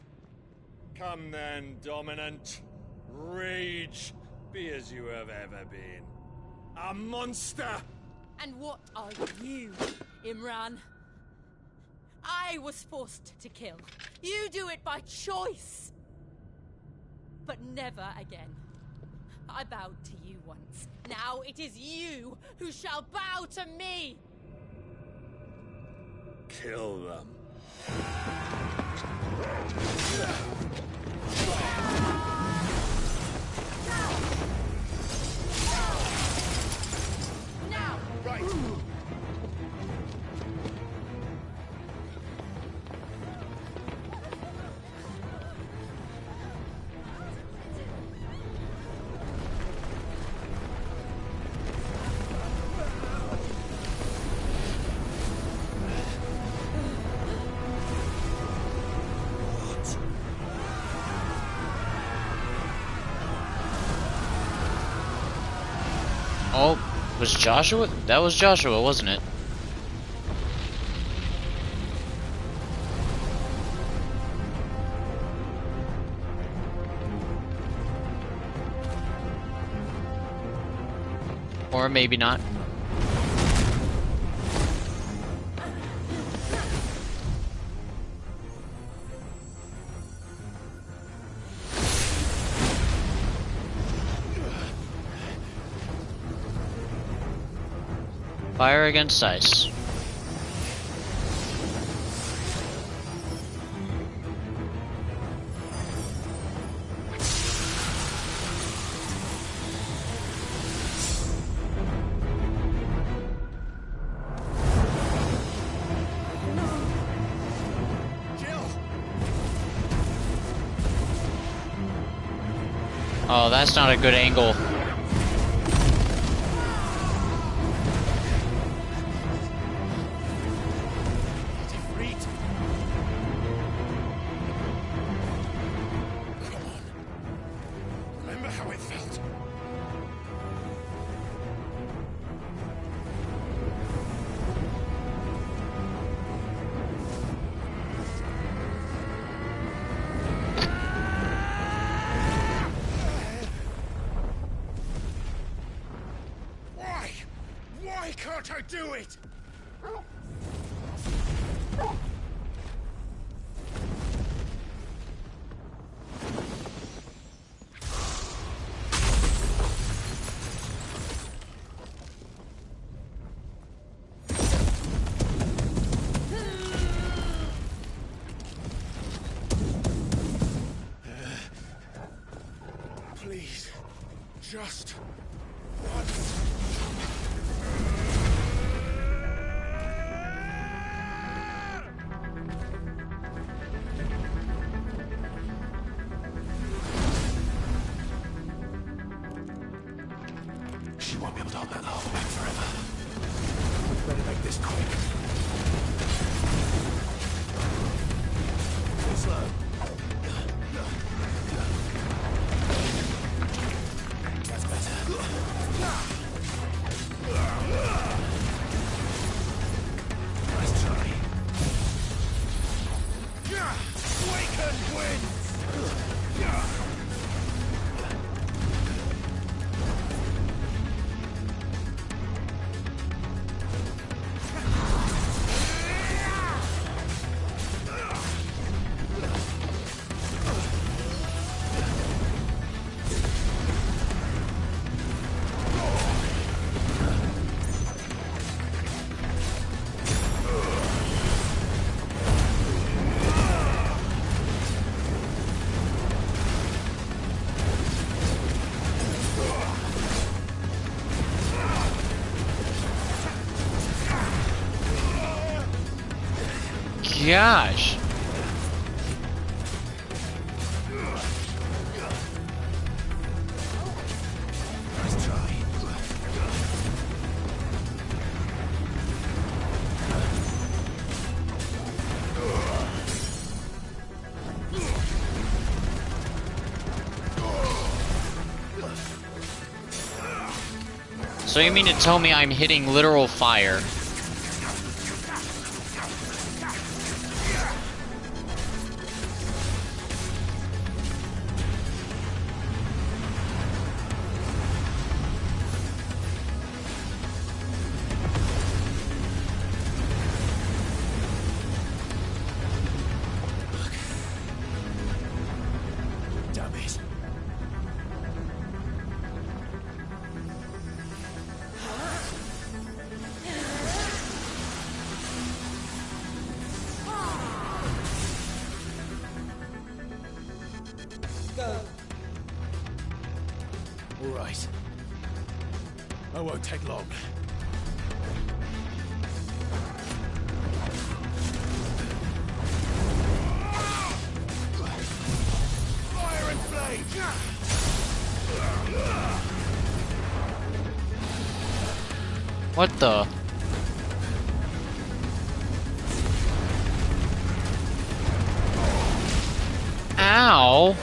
Come then, dominant. Rage, be as you have ever been. A monster! And what are you, Imran? I was forced to kill. You do it by choice. But never again. I bowed to you once. Now it is you who shall bow to me! Kill them. Now! Right! Oh, was Joshua? That was Joshua, wasn't it? Or maybe not. Fire against ice. Oh, that's not a good angle. do it! Please, just once. She won't be able to hold that lava back forever. We better make this quick. Go slow. That's better. Nice try. Awaken winds! Gosh. Nice try. So you mean to tell me I'm hitting literal fire? Damn it. All right. I won't take long. Fire and flame! What the? Ow!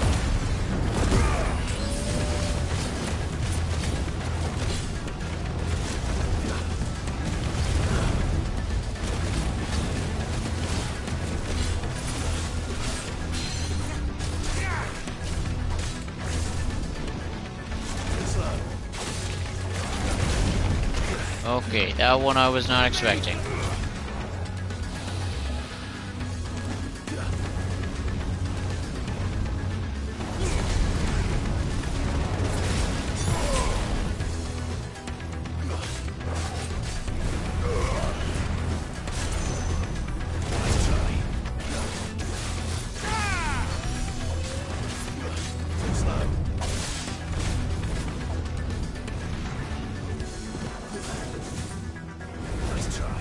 Okay, that one I was not expecting. Nice try.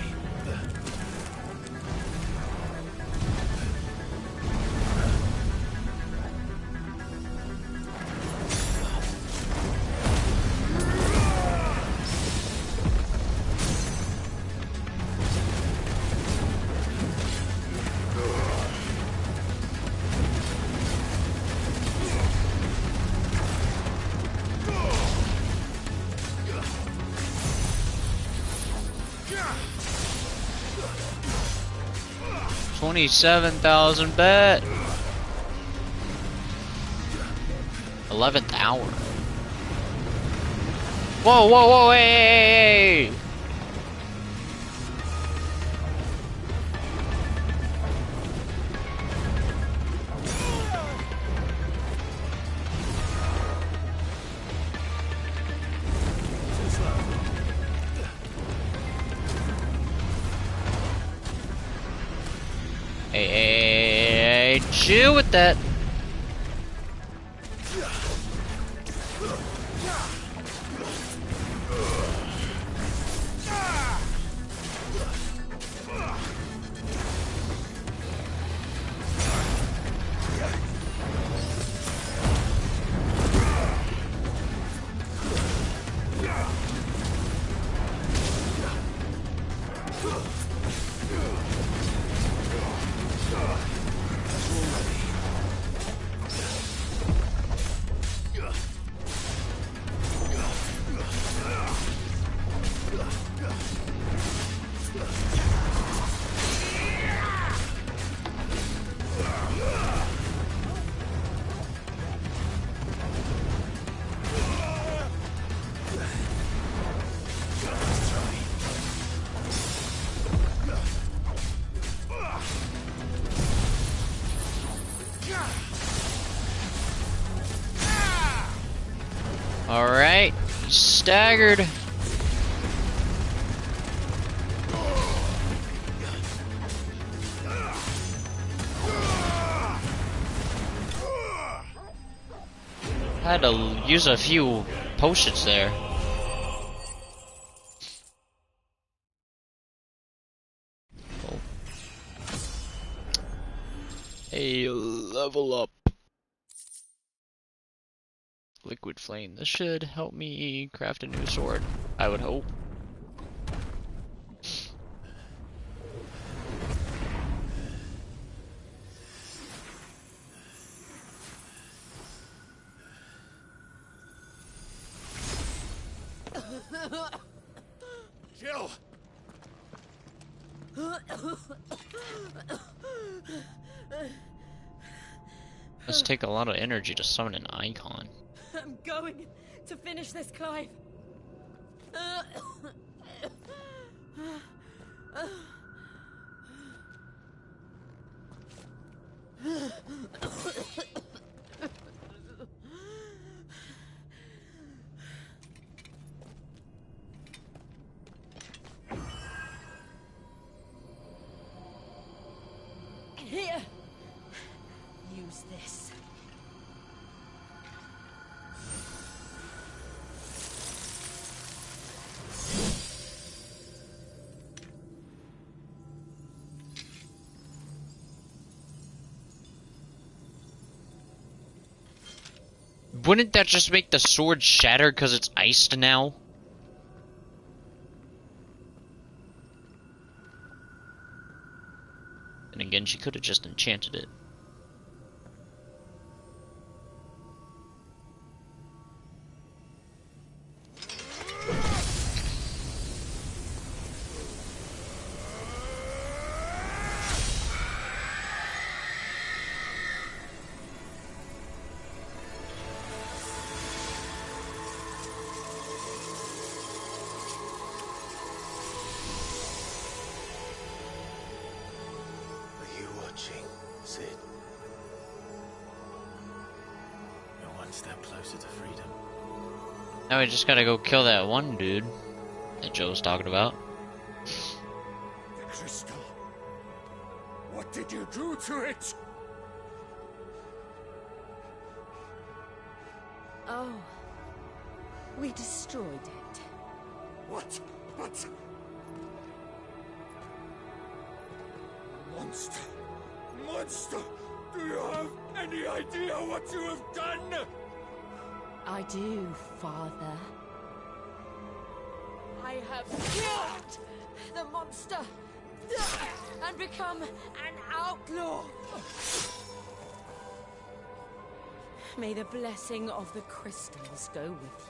27,000 bet. 11th hour. Whoa, whoa, whoa, hey, hey, hey. Alright, chill with that. Alright, staggered. Had to use a few potions there. Oh. Hey, level up. Liquid flame. This should help me craft a new sword, I would hope. Jill! Must take a lot of energy to summon an icon. I'm going to finish this, Clive. Here. Use this. Wouldn't that just make the sword shatter because it's iced now? And again, she could have just enchanted it. Sid. You're one step closer to freedom. Now we just gotta go kill that one dude that Joe was talking about. The crystal. What did you do to it? Oh. We destroyed it. What? But... Monster! Monster! Do you have any idea what you have done? I do, Father. I have killed the monster and become an outlaw. May the blessing of the crystals go with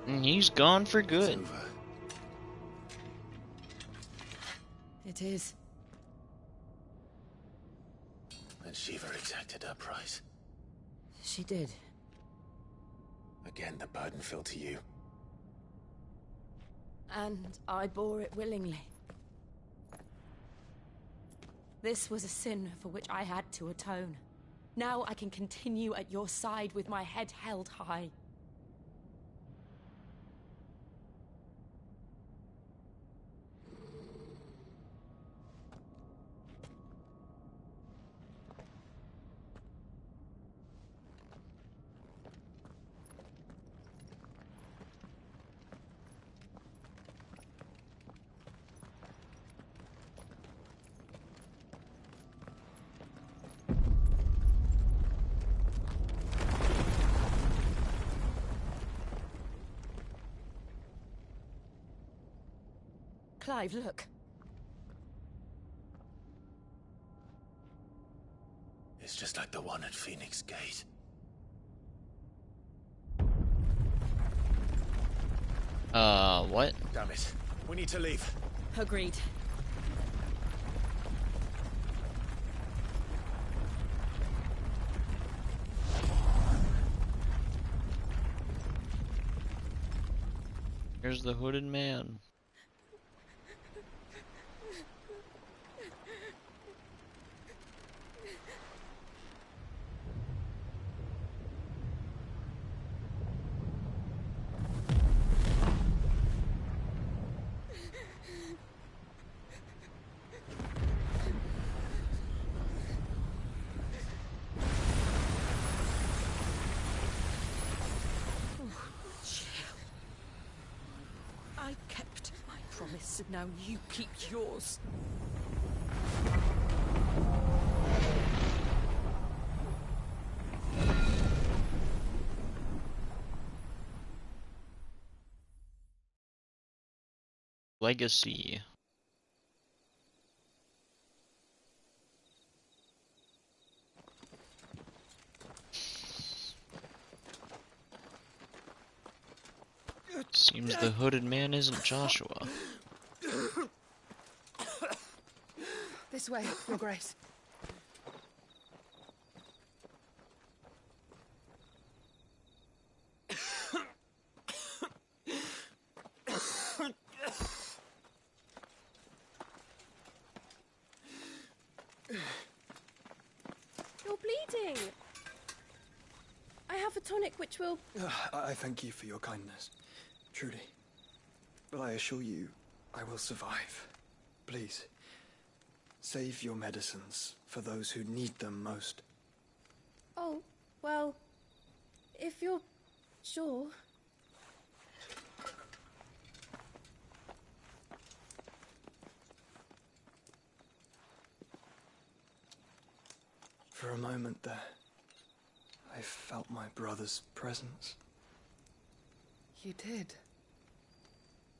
you. And he's gone for good. It is. And Shiva exacted her price. She did. Again, the burden fell to you. And I bore it willingly. This was a sin for which I had to atone. Now I can continue at your side with my head held high. Clive, look. It's just like the one at Phoenix Gate. What? Damn it. We need to leave. Agreed. Here's the hooded man. I kept my promise, and now you keep yours. Legacy. Seems the hooded man isn't Joshua. This way, Your Grace. You're bleeding. I have a tonic which will... I thank you for your kindness, truly. But I assure you, I will survive. Please, save your medicines for those who need them most. Oh, well, if you're sure... For a moment there, I felt my brother's presence. You did?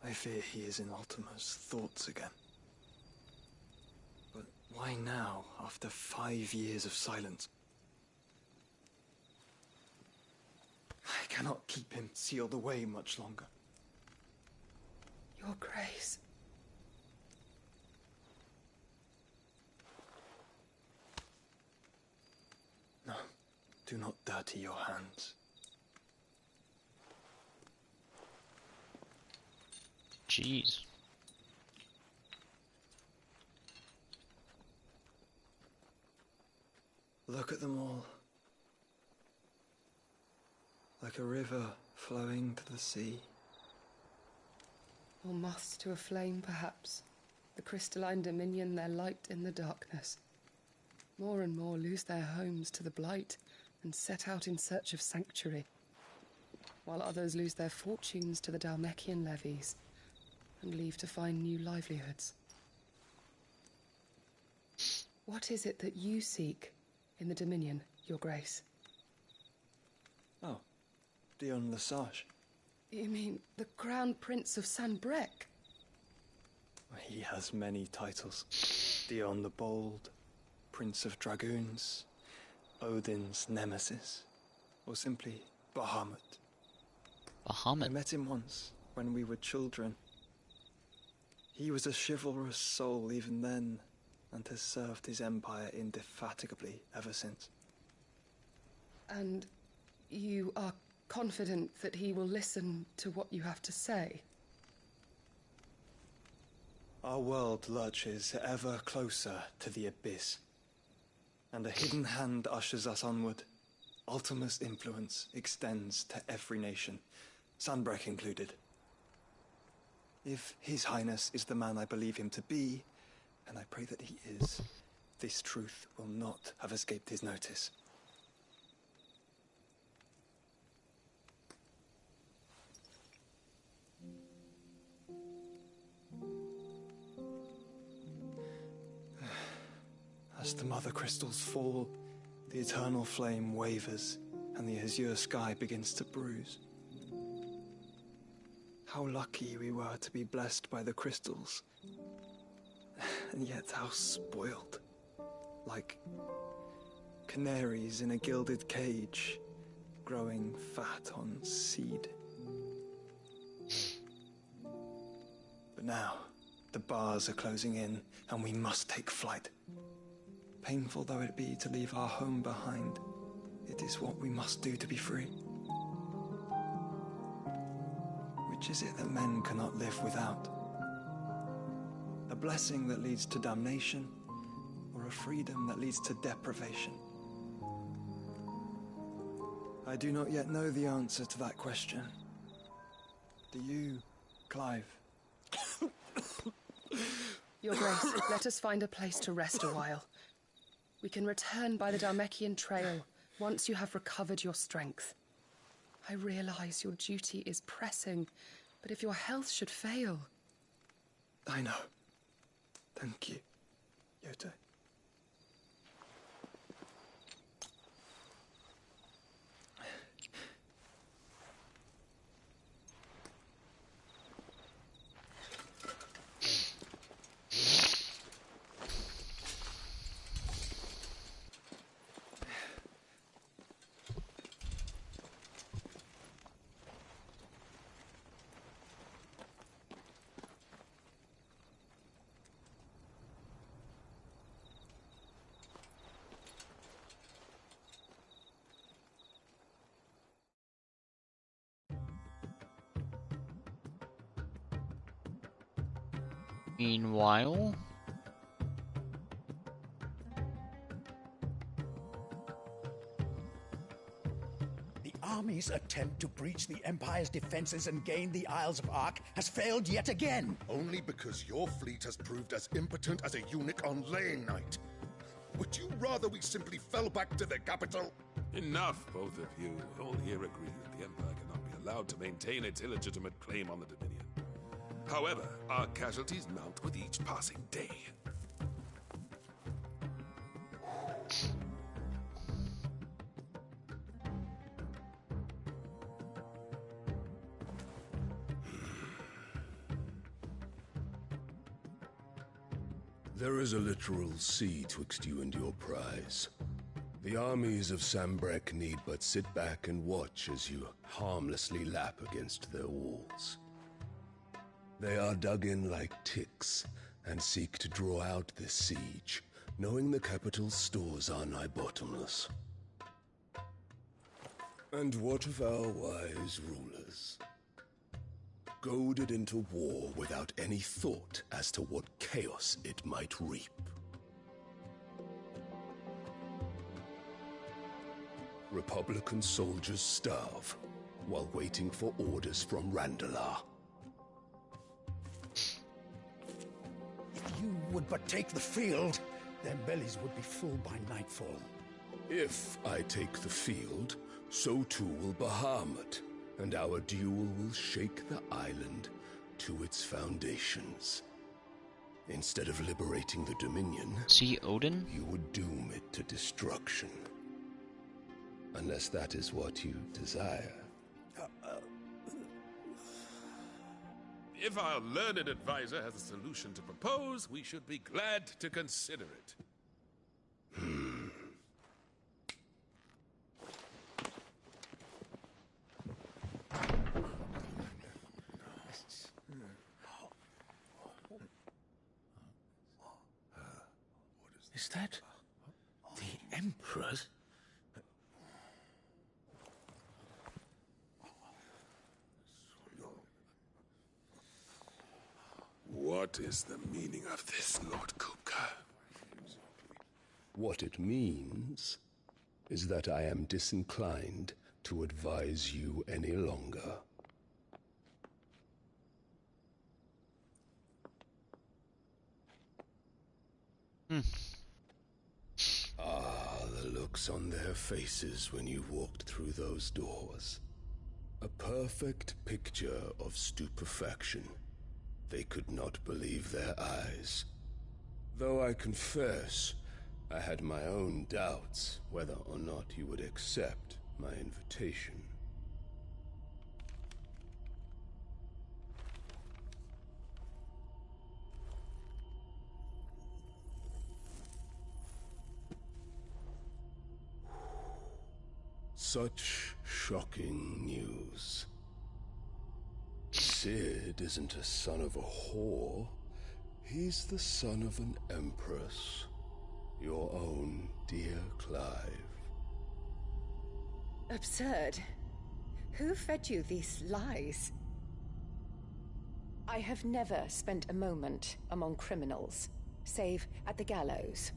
I fear he is in Ultima's thoughts again. But why now, after 5 years of silence? I cannot keep him sealed away much longer. Your Grace. No, do not dirty your hands. Jeez. Look at them all. Like a river flowing to the sea. Or moths to a flame, perhaps. The crystalline dominion their light in the darkness. More and more lose their homes to the blight and set out in search of sanctuary, while others lose their fortunes to the Dalmekian levies and leave to find new livelihoods. What is it that you seek in the Dominion, Your Grace? Oh, Dion Lesage. You mean the Crown Prince of Sanbrec? He has many titles. Dion the Bold, Prince of Dragoons, Odin's Nemesis, or simply Bahamut. Bahamut? I met him once, when we were children. He was a chivalrous soul even then, and has served his empire indefatigably ever since. And you are confident that he will listen to what you have to say? Our world lurches ever closer to the abyss, and a hidden hand ushers us onward. Ultima's influence extends to every nation, Sanbrec included. If His Highness is the man I believe him to be, and I pray that he is, this truth will not have escaped his notice. As the mother crystals fall, the eternal flame wavers, and the azure sky begins to bruise. how lucky we were to be blessed by the crystals. And yet how spoiled. Like canaries in a gilded cage, growing fat on seed. But now, the bars are closing in, and we must take flight. Painful though it be to leave our home behind, it is what we must do to be free. Which is it that men cannot live without? A blessing that leads to damnation, or a freedom that leads to deprivation? I do not yet know the answer to that question. Do you, Clive? Your Grace, let us find a place to rest a while. We can return by the Dhalmekian trail once you have recovered your strength. I realize your duty is pressing, but if your health should fail... I know. Thank you, Yote. Meanwhile... The army's attempt to breach the Empire's defenses and gain the Isles of Ark has failed yet again. Only because your fleet has proved as impotent as a eunuch on laying night. Would you rather we simply fell back to the capital? Enough, both of you. All here agree that the Empire cannot be allowed to maintain its illegitimate claim on the Dominion. However, our casualties mount with each passing day. There is a literal sea twixt you and your prize. The armies of Sambrek need but sit back and watch as you harmlessly lap against their walls. They are dug in like ticks and seek to draw out this siege, knowing the capital's stores are nigh bottomless. And what of our wise rulers? Goaded into war without any thought as to what chaos it might reap. Republican soldiers starve while waiting for orders from Randalar. If you would but take the field, their bellies would be full by nightfall. If I take the field, so too will Bahamut, and our duel will shake the island to its foundations. Instead of liberating the Dominion, see Odin? You would doom it to destruction. Unless that is what you desire. If our learned advisor has a solution to propose, we should be glad to consider it. Is that the Emperor's? What is the meaning of this, Lord Kupka? What it means is that I am disinclined to advise you any longer. Ah, the looks on their faces when you walked through those doors. A perfect picture of stupefaction. They could not believe their eyes. Though I confess, I had my own doubts whether or not you would accept my invitation. Such shocking news. Sid isn't a son of a whore. He's the son of an empress. Your own dear Clive. Absurd. Who fed you these lies? I have never spent a moment among criminals, save at the gallows.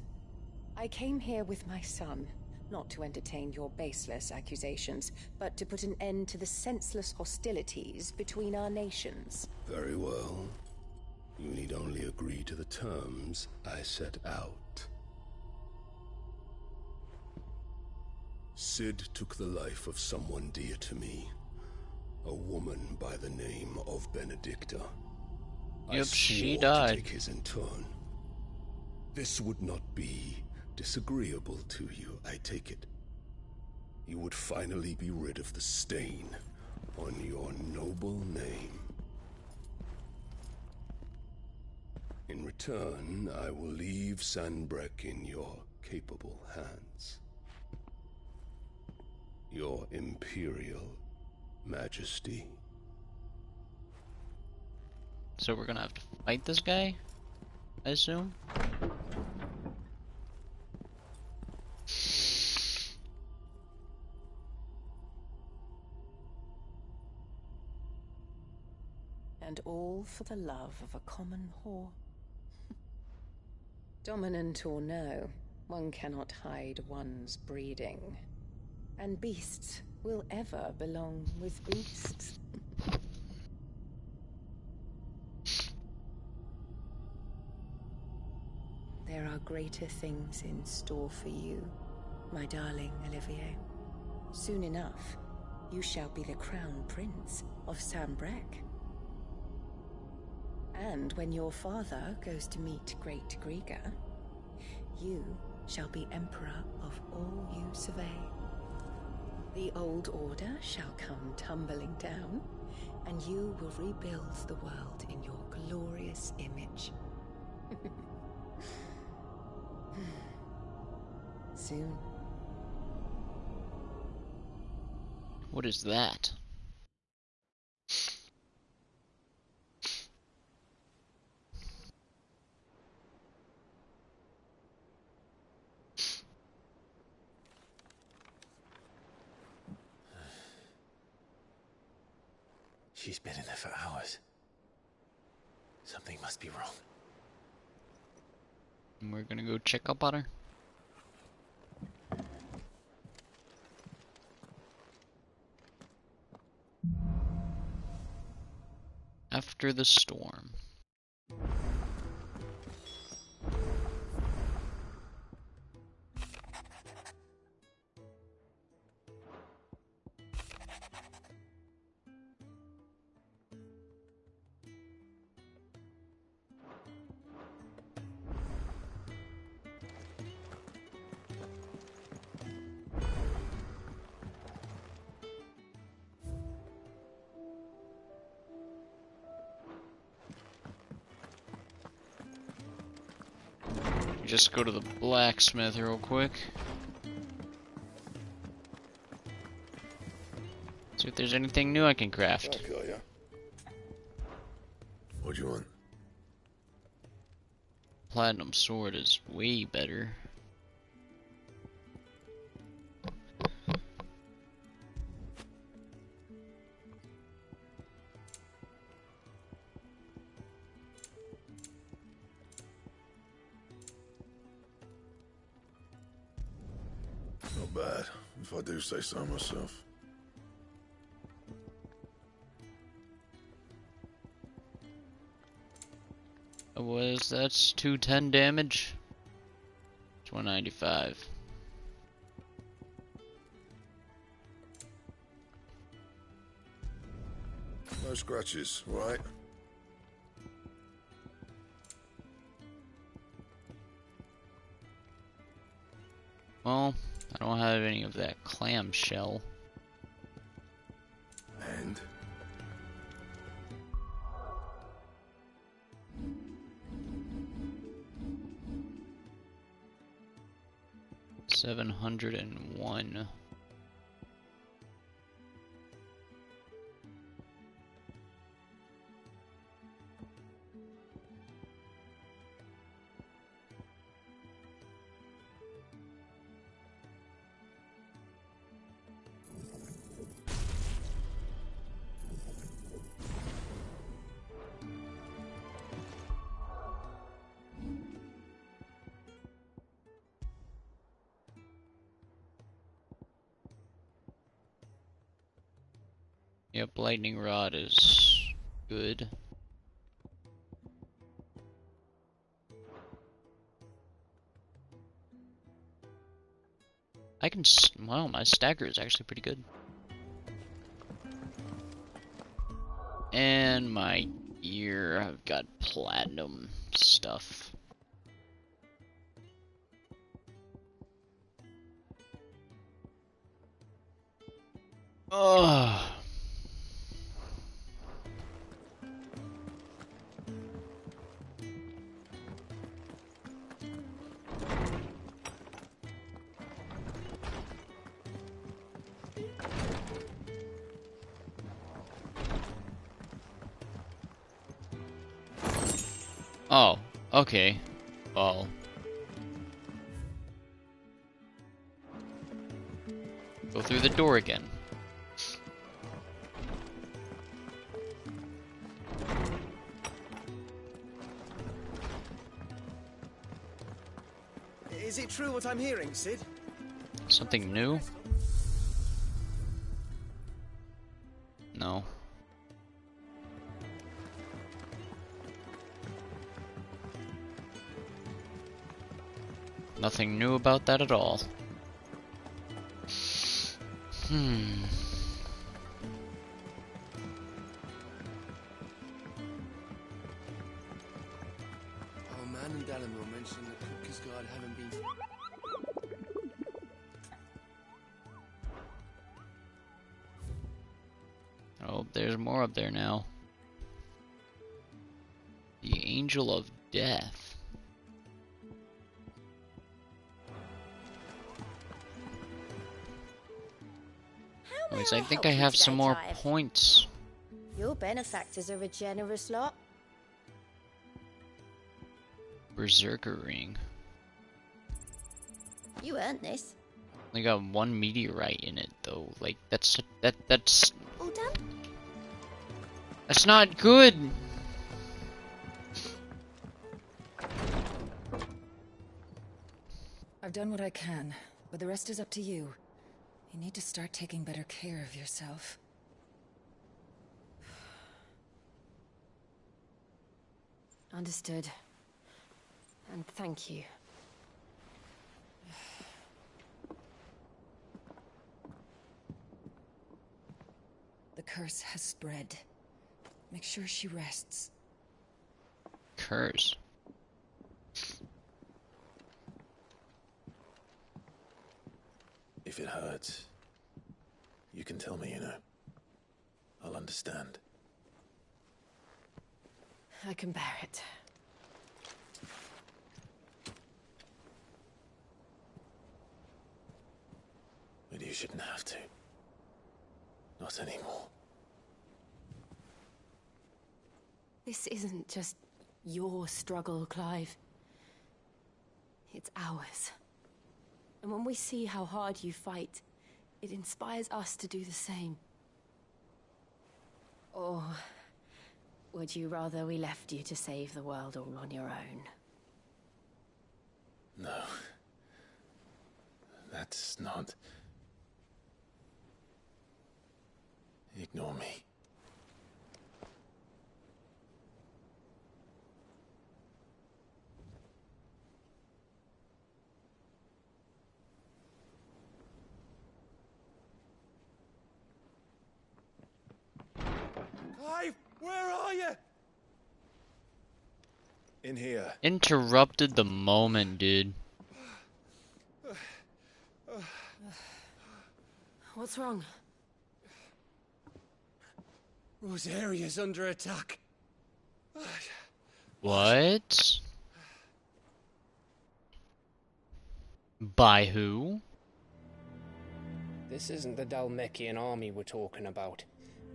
I came here with my son, not to entertain your baseless accusations, but to put an end to the senseless hostilities between our nations. Very well. You need only agree to the terms I set out. Sid took the life of someone dear to me. A woman by the name of Benedicta. Yep, she to died. take his in turn. This would not be disagreeable to you, I take it. You would finally be rid of the stain on your noble name. In return, I will leave Sanbreque in your capable hands. Your Imperial Majesty. So we're gonna have to fight this guy, I assume? And all for the love of a common whore. Dominant or no, one cannot hide one's breeding. And beasts will ever belong with beasts. There are greater things in store for you, my darling Olivier. Soon enough, you shall be the crown prince of Sanbreque. And when your father goes to meet Great Griga, you shall be emperor of all you survey. The old order shall come tumbling down, and you will rebuild the world in your glorious image. Soon. What is that? She's been in there for hours. Something must be wrong. And we're gonna go check up on her. After the storm. Just go to the blacksmith real quick. See if there's anything new I can craft. What do you want? Platinum sword is way better. Not bad, if I do say so myself. That's 210 damage. It's 195. No scratches, right? Well, I don't have any of that clamshell. And? $701. Yep, lightning rod is good. I can. Wow, my stagger is actually pretty good. And my gear, I've got platinum stuff. Ugh. Oh, okay. Well. Go through the door again. Is it true what I'm hearing, Sid? Something new? No. Nothing new about that at all. Oh, Man and Dalamore mentioned that Cooper's Guard haven't been... Oh, there's more up there now. The Angel of Death. Anyways, I think I have some more points. Your benefactors are a generous lot. Berserker ring. You earned this. Only got one meteorite in it though. Like that's All done? That's not good. I've done what I can, but the rest is up to you. You need to start taking better care of yourself. Understood. And thank you. The curse has spread. Make sure she rests. Curse. If it hurts, you can tell me, you know. I'll understand. I can bear it. But you shouldn't have to. Not anymore. This isn't just your struggle, Clive. It's ours. And when we see how hard you fight, it inspires us to do the same. Or would you rather we left you to save the world all on your own? No. That's not... Ignore me. Clive, where are you? In here. Interrupted the moment, dude. What's wrong? Rosaria's under attack. What? By who? This isn't the Dalmekian army we're talking about.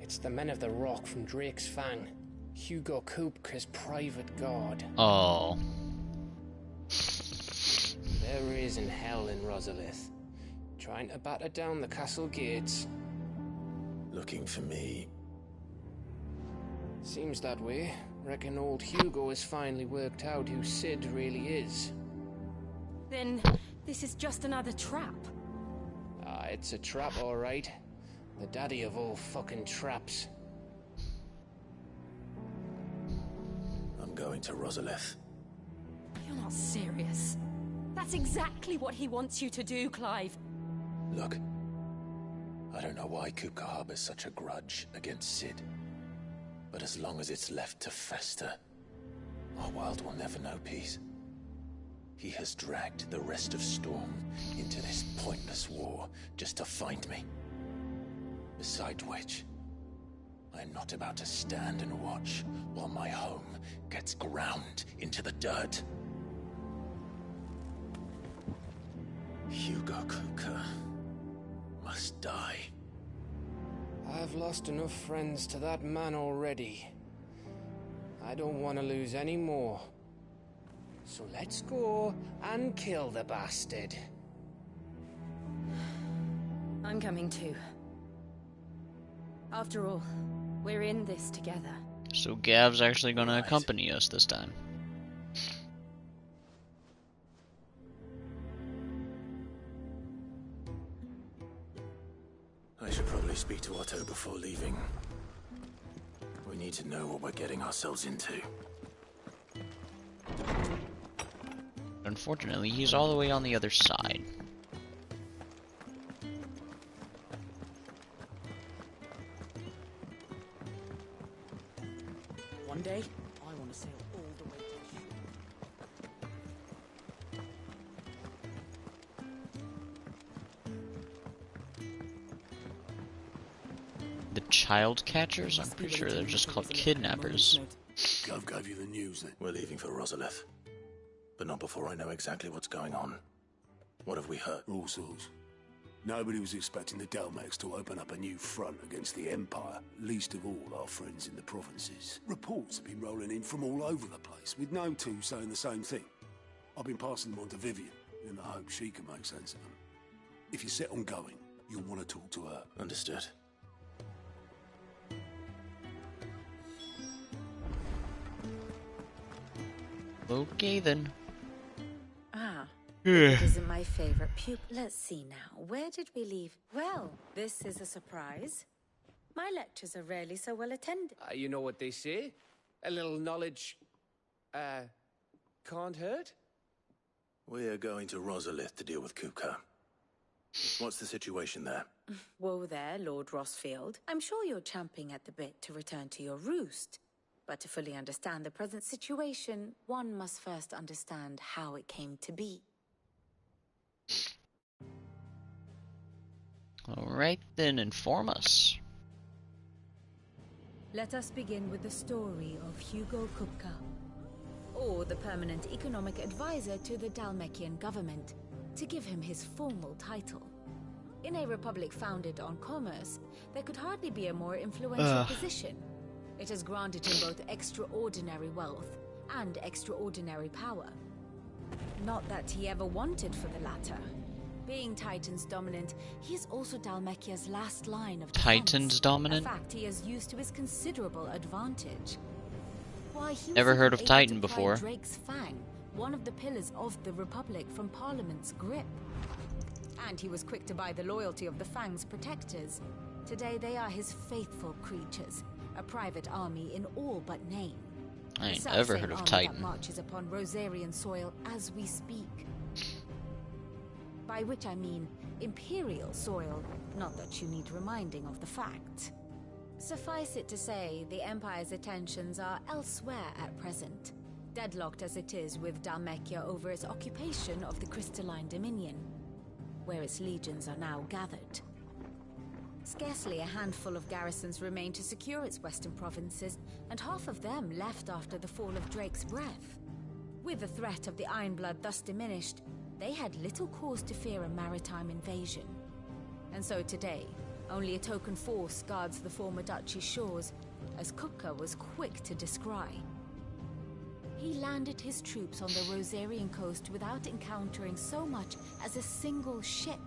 It's the men of the Rock from Drake's Fang. Hugo Kupka's private guard. Oh. There is in hell in Rosalith. Trying to batter down the castle gates. Looking for me. Seems that way. Reckon old Hugo has finally worked out who Sid really is. Then this is just another trap. Ah, it's a trap, all right. The daddy of all fucking traps. I'm going to Rosalith. You're not serious. That's exactly what he wants you to do, Clive. Look, I don't know why Kupka harbors such a grudge against Sid. But as long as it's left to fester, our world will never know peace. He has dragged the rest of Storm into this pointless war just to find me. Besides which, I'm not about to stand and watch while my home gets ground into the dirt. Hugo Kupka must die. I've lost enough friends to that man already. I don't want to lose any more. So let's go and kill the bastard. I'm coming too. After all, we're in this together. So Gav's actually going to accompany us this time. I should probably speak to Otto before leaving. We need to know what we're getting ourselves into. Unfortunately, he's all the way on the other side. One day, I want to sail all the way to The child catchers? I'm pretty sure they're just called kidnappers. Gov gave you the news then? We're leaving for Rosalith. But not before I know exactly what's going on. What have we heard? All sorts. Nobody was expecting the Delmex to open up a new front against the Empire, least of all our friends in the provinces. Reports have been rolling in from all over the place, with no two saying the same thing. I've been passing them on to Vivian, in the hope she can make sense of them. If you're set on going, you'll want to talk to her. Understood. Okay then. Ah, it isn't my favorite pupil. Let's see now. Where did we leave? Well, this is a surprise. My lectures are rarely so well attended. You know what they say? A little knowledge, can't hurt? We're going to Rosalith to deal with Kupka. What's the situation there? Whoa there, Lord Rossfield. I'm sure you're champing at the bit to return to your roost. But to fully understand the present situation, one must first understand how it came to be. Alright then, inform us. Let us begin with the story of Hugo Kupka, or the permanent economic advisor to the Dalmekian government, to give him his formal title. In a republic founded on commerce, there could hardly be a more influential position. It has granted him both extraordinary wealth and extraordinary power. Not that he ever wanted for the latter. Being Titan's dominant, he is also Dalmekia's last line of defense. Titan's dominant? A fact he has used to his considerable advantage. Why, he was Never heard even of Titan able to pry before. Drake's Fang, one of the pillars of the Republic, from Parliament's grip. And he was quick to buy the loyalty of the Fang's protectors. Today they are his faithful creatures, a private army in all but name. I ain't The ever selfsame heard of army Titan. that marches upon Rosarian soil as we speak. By which I mean Imperial soil, not that you need reminding of the fact. Suffice it to say, the Empire's attentions are elsewhere at present, deadlocked as it is with Dalmekia over its occupation of the Crystalline Dominion, where its legions are now gathered. Scarcely a handful of garrisons remain to secure its western provinces, and half of them left after the fall of Drake's Breath. With the threat of the Ironblood thus diminished, they had little cause to fear a maritime invasion. And so today, only a token force guards the former duchy's shores, as Kupka was quick to descry. He landed his troops on the Rosarian coast without encountering so much as a single ship.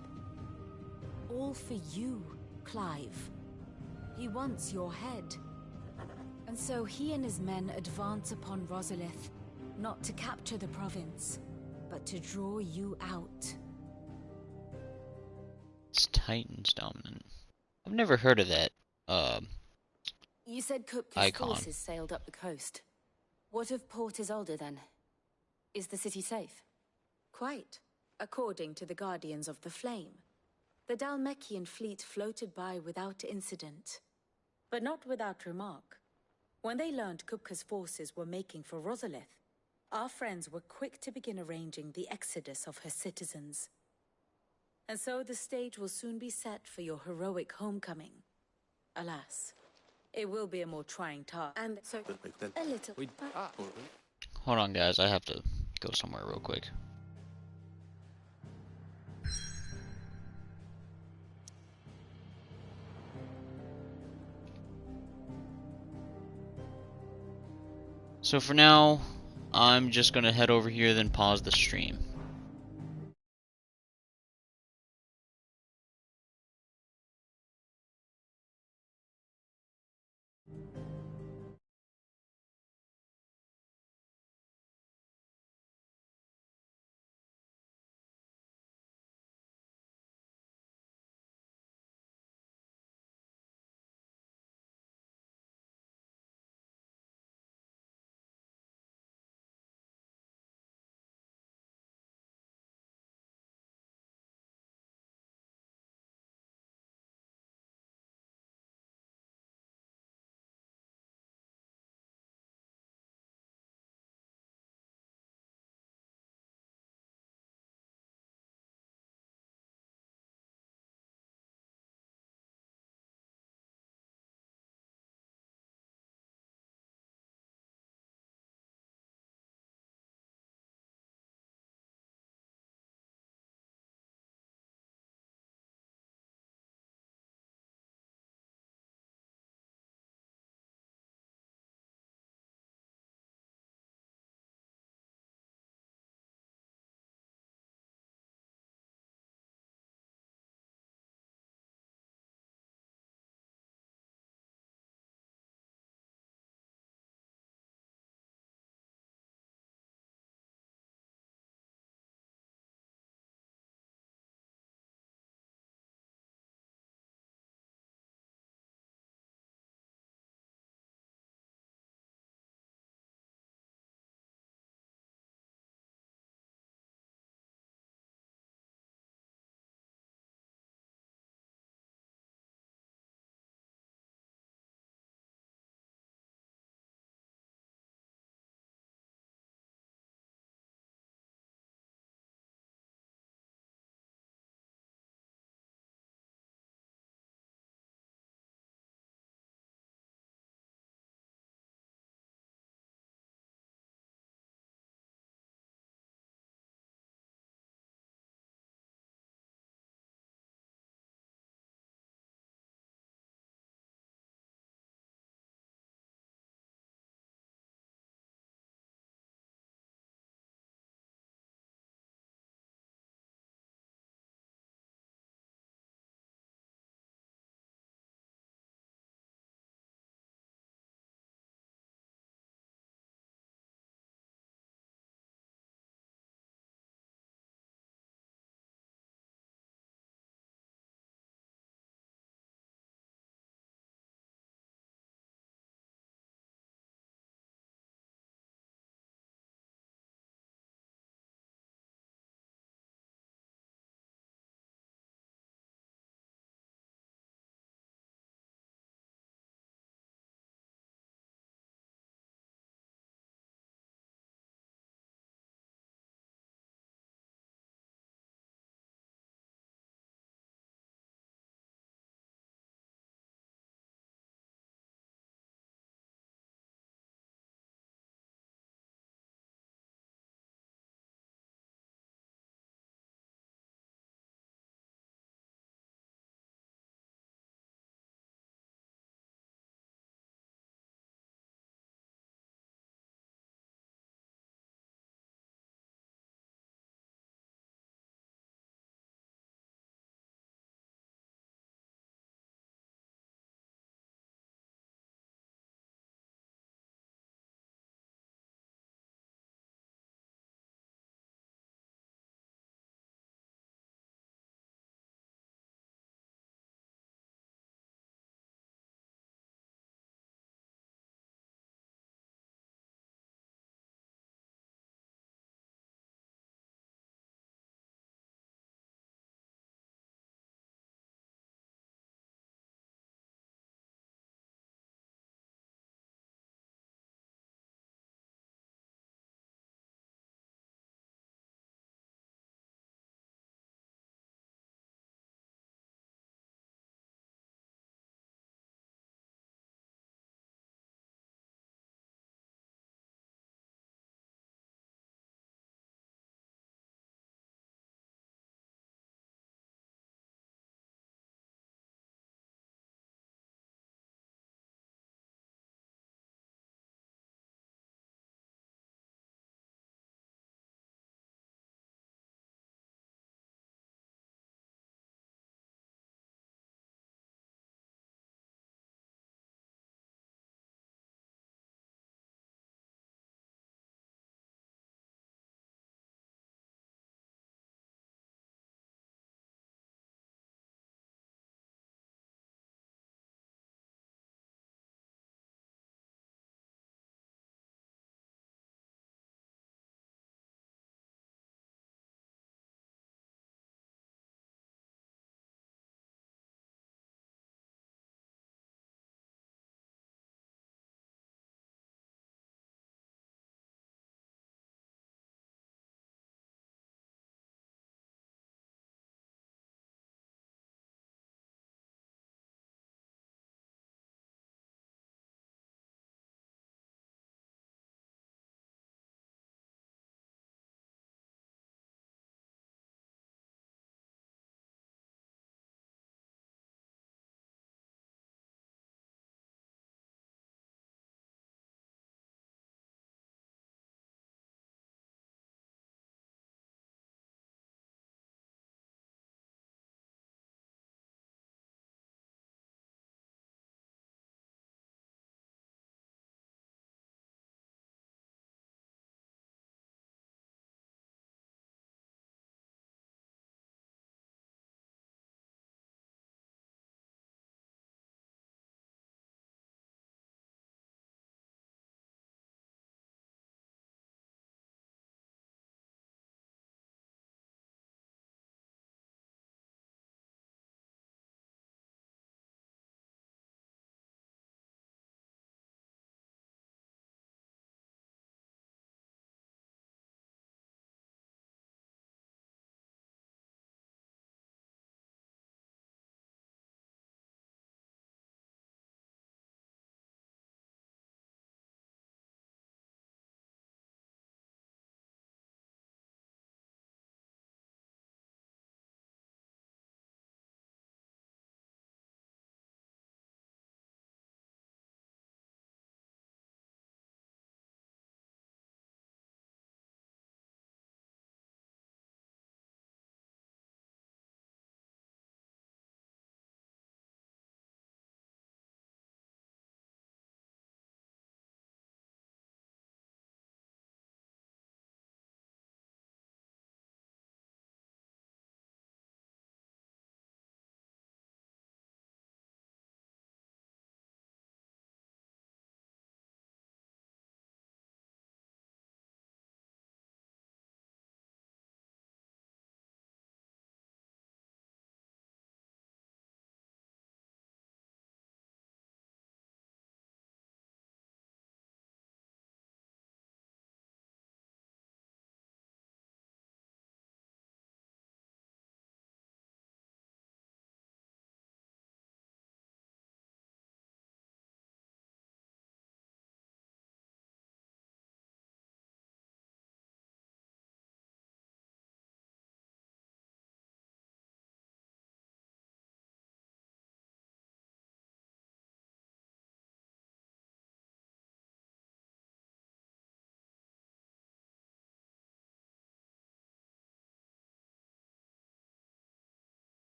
All for you, Clive. He wants your head. And so he and his men advance upon Rosalith, not to capture the province, but to draw you out. It's Titan's dominant. I've never heard of that You said Kupka's icon. forces sailed up the coast. What of Port Isolde then? Is the city safe? Quite, according to the Guardians of the Flame. The Dalmekian fleet floated by without incident, but not without remark. When they learned Kupka's forces were making for Rosalith, our friends were quick to begin arranging the exodus of her citizens. And so the stage will soon be set for your heroic homecoming. Alas, it will be a more trying task, and so a little... Hold on, guys. I have to go somewhere real quick. So for now, I'm just gonna head over here, then pause the stream.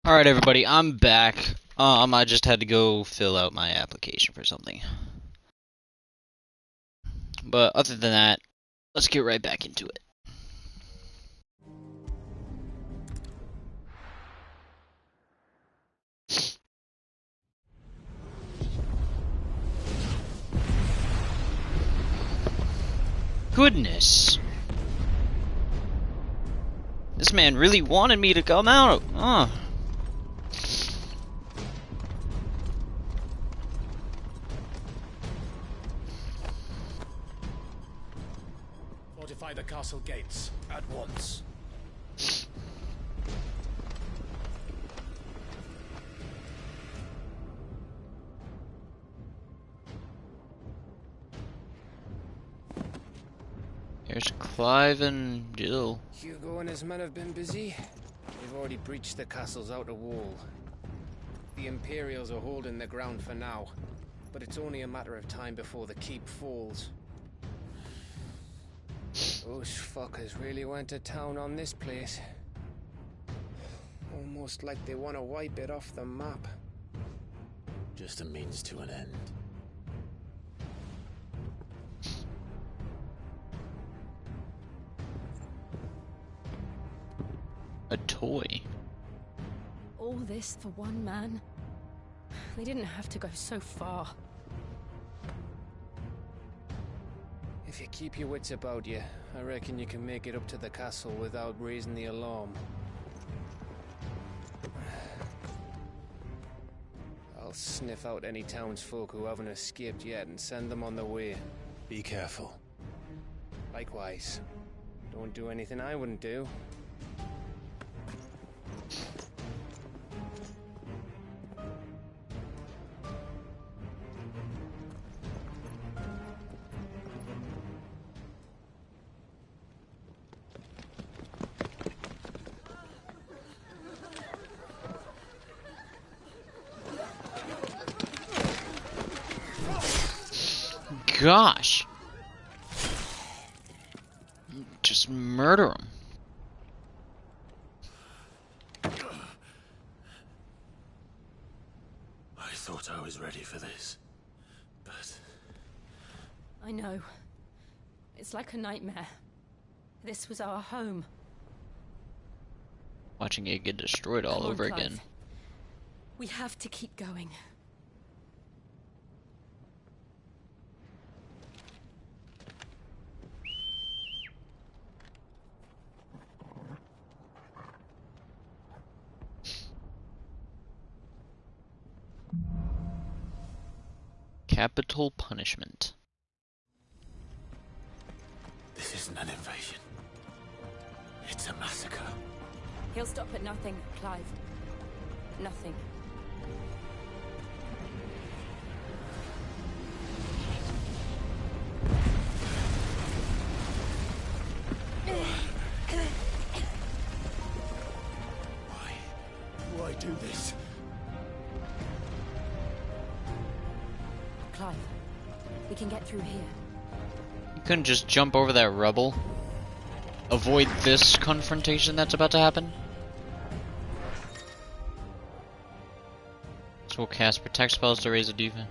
Alright everybody, I'm back. I just had to go fill out my application for something. But other than that, let's get right back into it. Goodness. This man really wanted me to come out. Fortify the castle gates at once. Here's Clive and Jill. Hugo and his men have been busy. They've already breached the castle's outer wall. The Imperials are holding the ground for now, but it's only a matter of time before the keep falls. Those fuckers really went to town on this place. Almost like they want to wipe it off the map. Just a means to an end. A toy. All this for one man? They didn't have to go so far. If you keep your wits about you, I reckon you can make it up to the castle without raising the alarm. I'll sniff out any townsfolk who haven't escaped yet and send them on their way. Be careful. Likewise. Don't do anything I wouldn't do. Gosh. Just murder him. I thought I was ready for this, but... I know. It's like a nightmare. This was our home. Watching it get destroyed all over Clive. again. We have to keep going. Capital punishment. This isn't an invasion. It's a massacre. He'll stop at nothing, Clive. Nothing. Why do this? Clive, we can get through here. You couldn't just jump over that rubble? Avoid this confrontation that's about to happen? So we'll cast protect spells to raise a defense.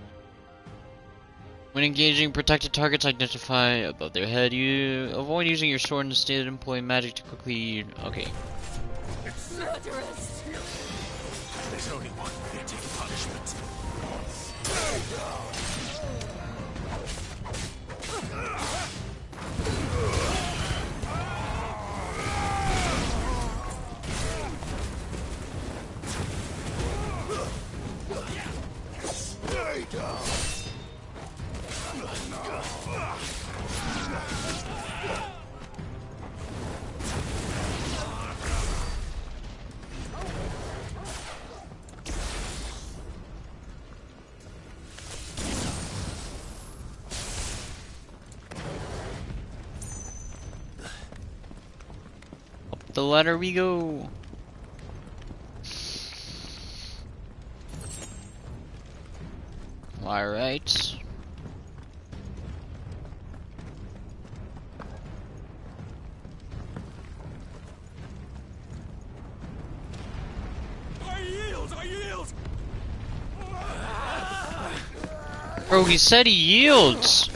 When engaging protected targets identify above their head, you avoid using your sword and instead employ magic to quickly... Okay. Murderers! There's only one fitting punishment. Stay down. Up the ladder we go. Alright. Are Bro, he said he yields.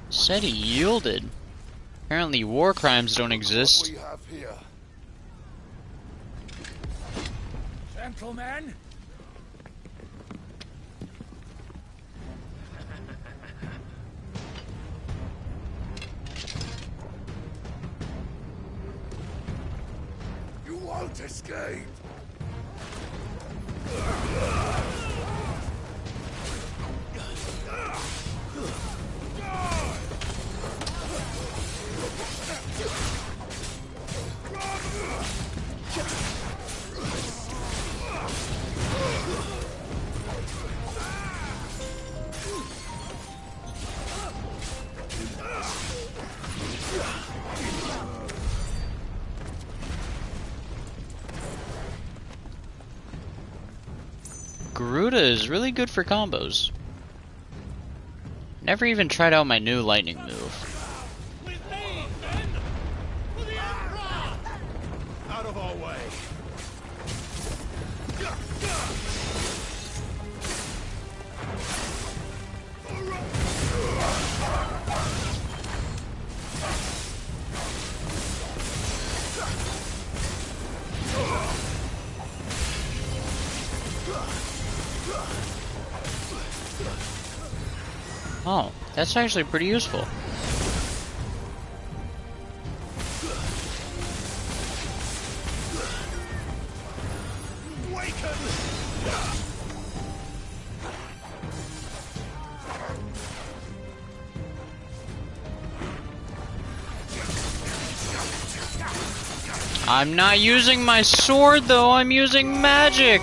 Said he yielded. Apparently war crimes don't exist. We have here. Gentlemen, You won't escape. Garuda is really good for combos. Never even tried out my new lightning move. Out of our way. Oh, that's actually pretty useful. I'm not using my sword though, I'm using magic!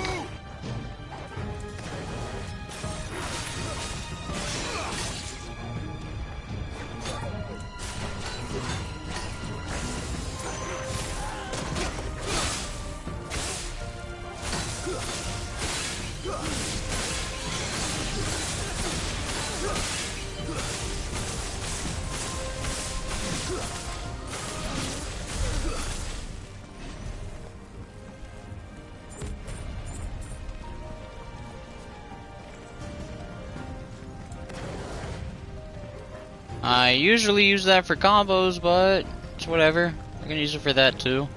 I usually use that for combos, but it's whatever. I can use it for that too.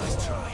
Let's try.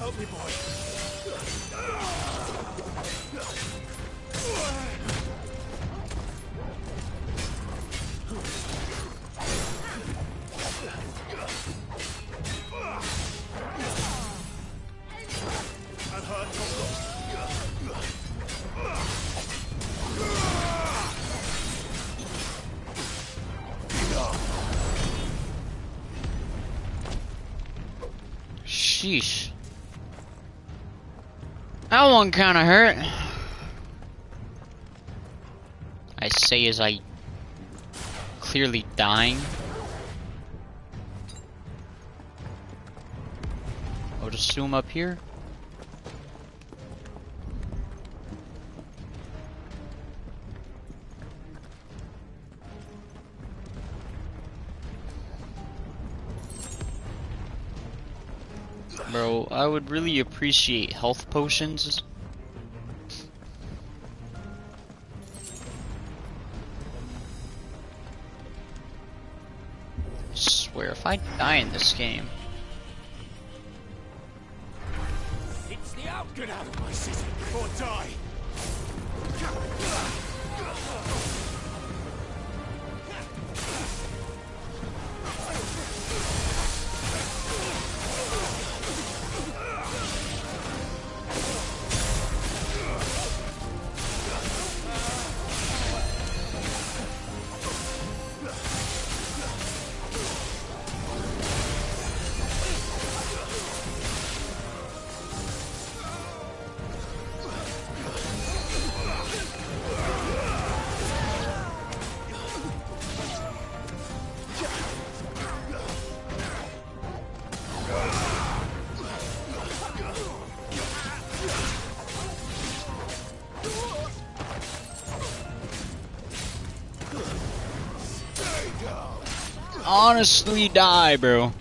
Help me, boy. Sheesh. That one kinda hurt. I say as I clearly dying. I'll just zoom up here. Bro, I would really appreciate health potions. I swear, if I die in this game. It's the out. Get out of my city or die. Honestly, die, bro.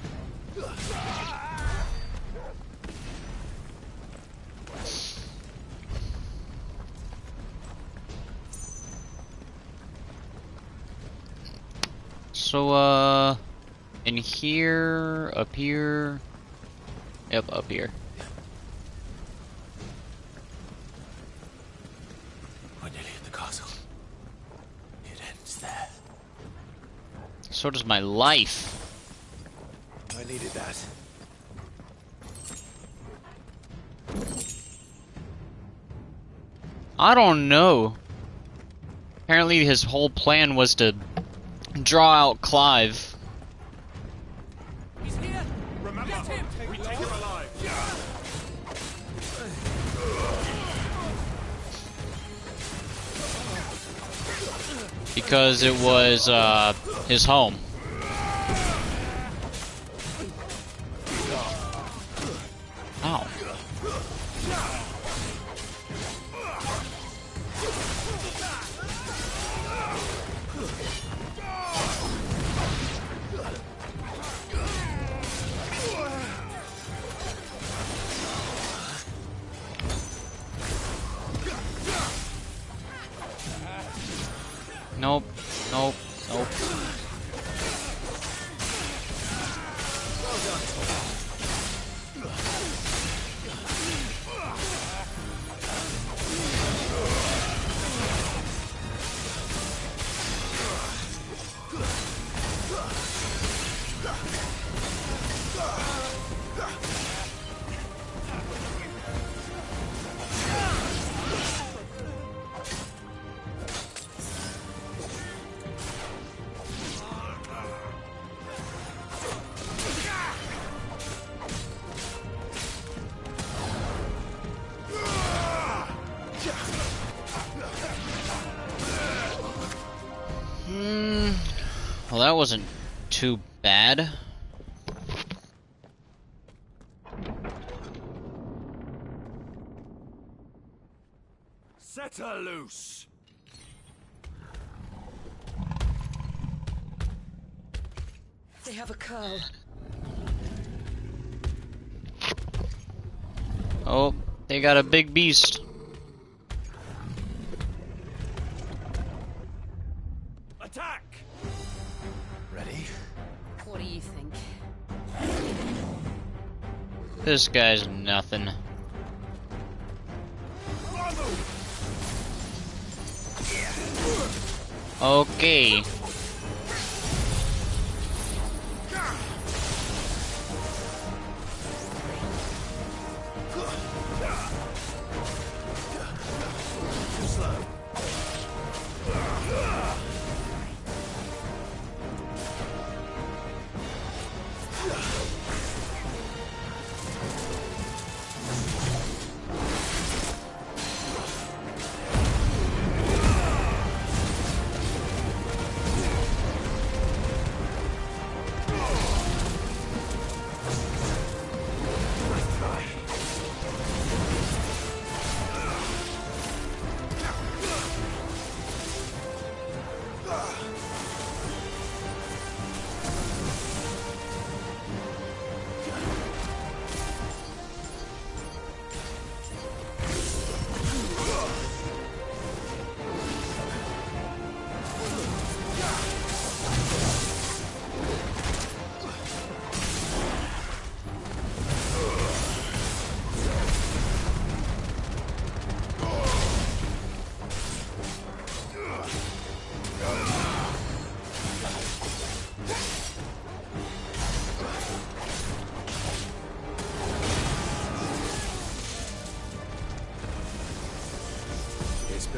So, in here, up here. Yep, up here. We're nearly at the castle. It ends there. So does my life. I needed that. I don't know. Apparently his whole plan was to draw out Clive. He's here. Remember, we take him alive. Because it was his home. Ow. Nope, nope, nope. Well, that wasn't too bad. Set her loose. They have a curl. Oh, they got a big beast. Attack! Ready? What do you think? This guy's nothing. Okay.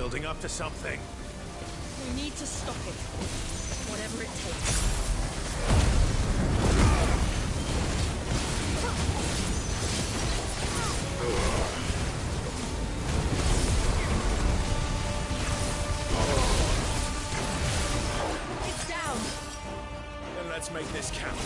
building up to something. We need to stop it. Whatever it takes. It's down. Then let's make this count.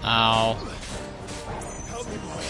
Ow. Help me, boy.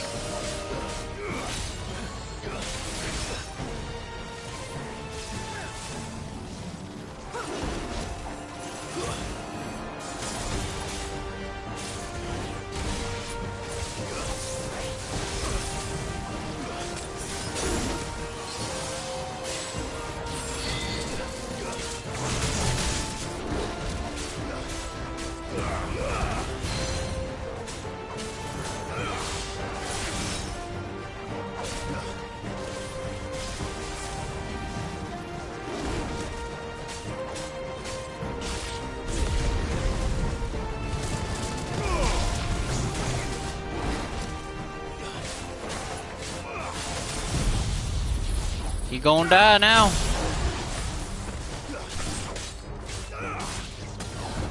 You gonna die now.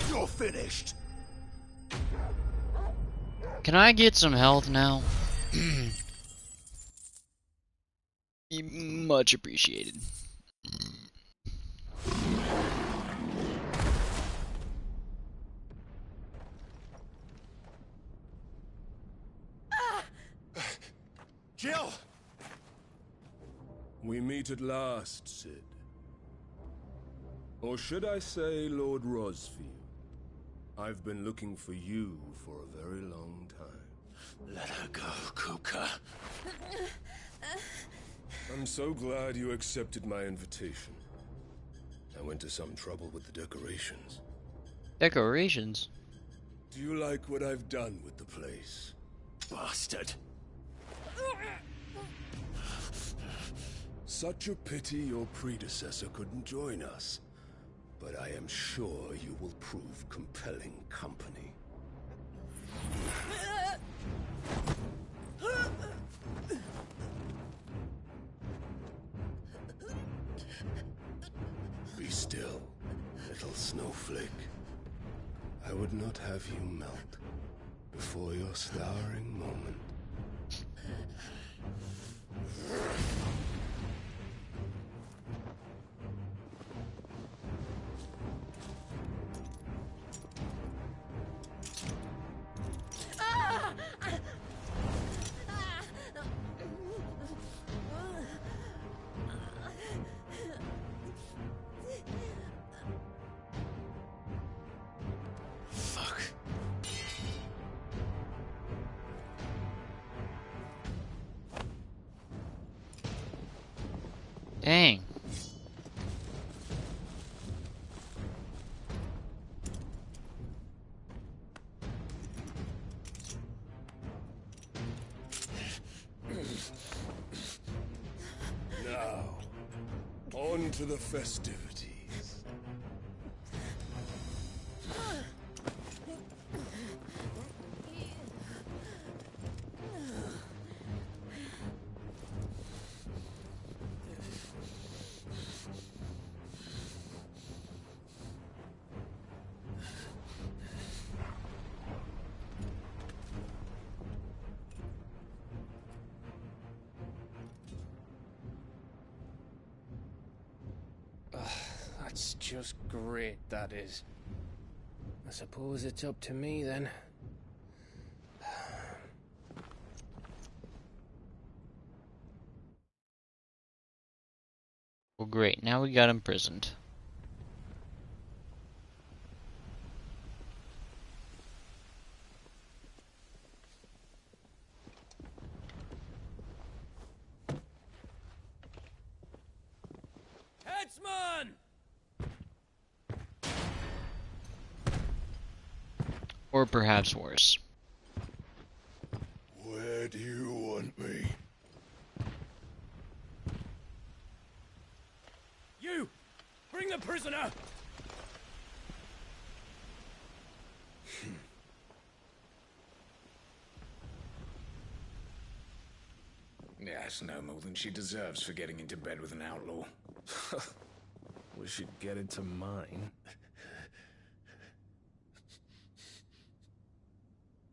You're finished. Can I get some health now? Much appreciated. Jill! We meet at last, Sid. Or should I say, Lord Rosfield? I've been looking for you for a very long time. Let her go, Kuka. I'm so glad you accepted my invitation. I went to some trouble with the decorations. Decorations? Do you like what I've done with the place? Bastard. Such a pity your predecessor couldn't join us. But I am sure you will prove compelling company. Be still, little snowflake. I would not have you melt before your flowering moment. Fuck. Dang. Now, on to the festivities. That's just great, that is. I suppose it's up to me then. Well, great. Now we got imprisoned. Headsman! Or perhaps worse. Where do you want me? You! Bring the prisoner! That's no more than she deserves for getting into bed with an outlaw. We should get into mine.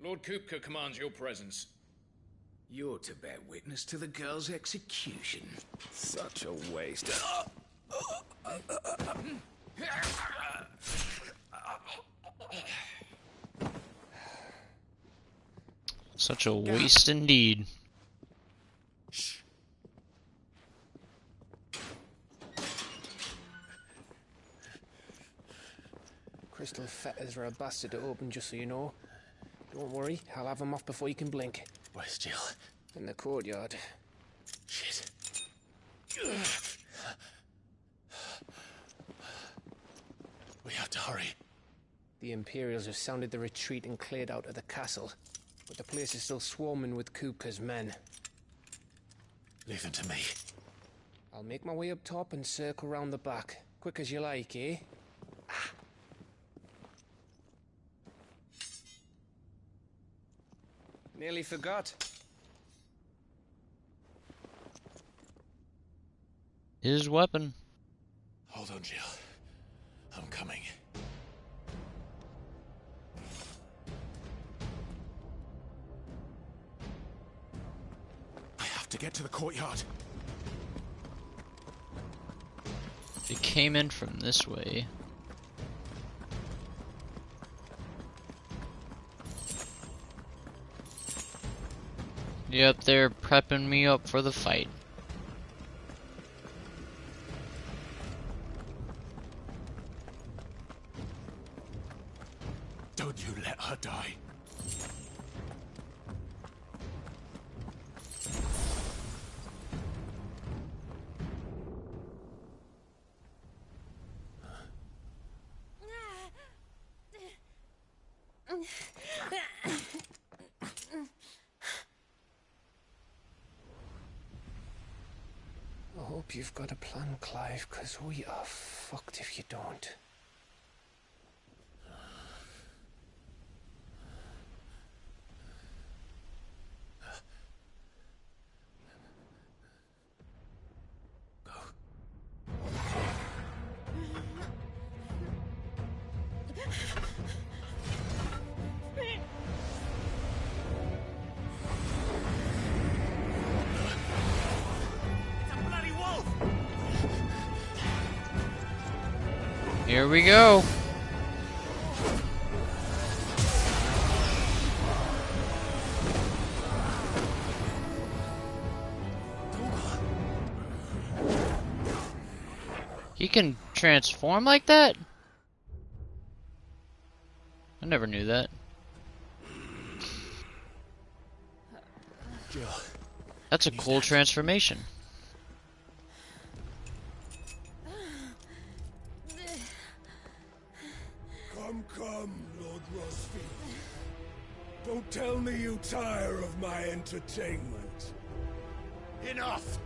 Lord Kupka commands your presence. You're to bear witness to the girl's execution. Such a waste. Such a waste indeed. Crystal fetters are a bastard to open, just so you know. Don't worry, I'll have them off before you can blink. Where's Jill? In the courtyard. Shit. We have to hurry. The Imperials have sounded the retreat and cleared out of the castle, but the place is still swarming with Kupka's men. Leave them to me. I'll make my way up top and circle round the back. Quick as you like, eh? Nearly forgot. His weapon. Hold on, Jill. I'm coming. I have to get to the courtyard. It came in from this way. Yep, they're prepping me up for the fight. Don't you let her die. I hope you've got a plan, Clive, because we are fucked if you don't. Here we go. He can transform like that? I never knew that. Jill. That's a cool transformation. Come, Lord Rosfield. Don't tell me you tire of my entertainment. Enough!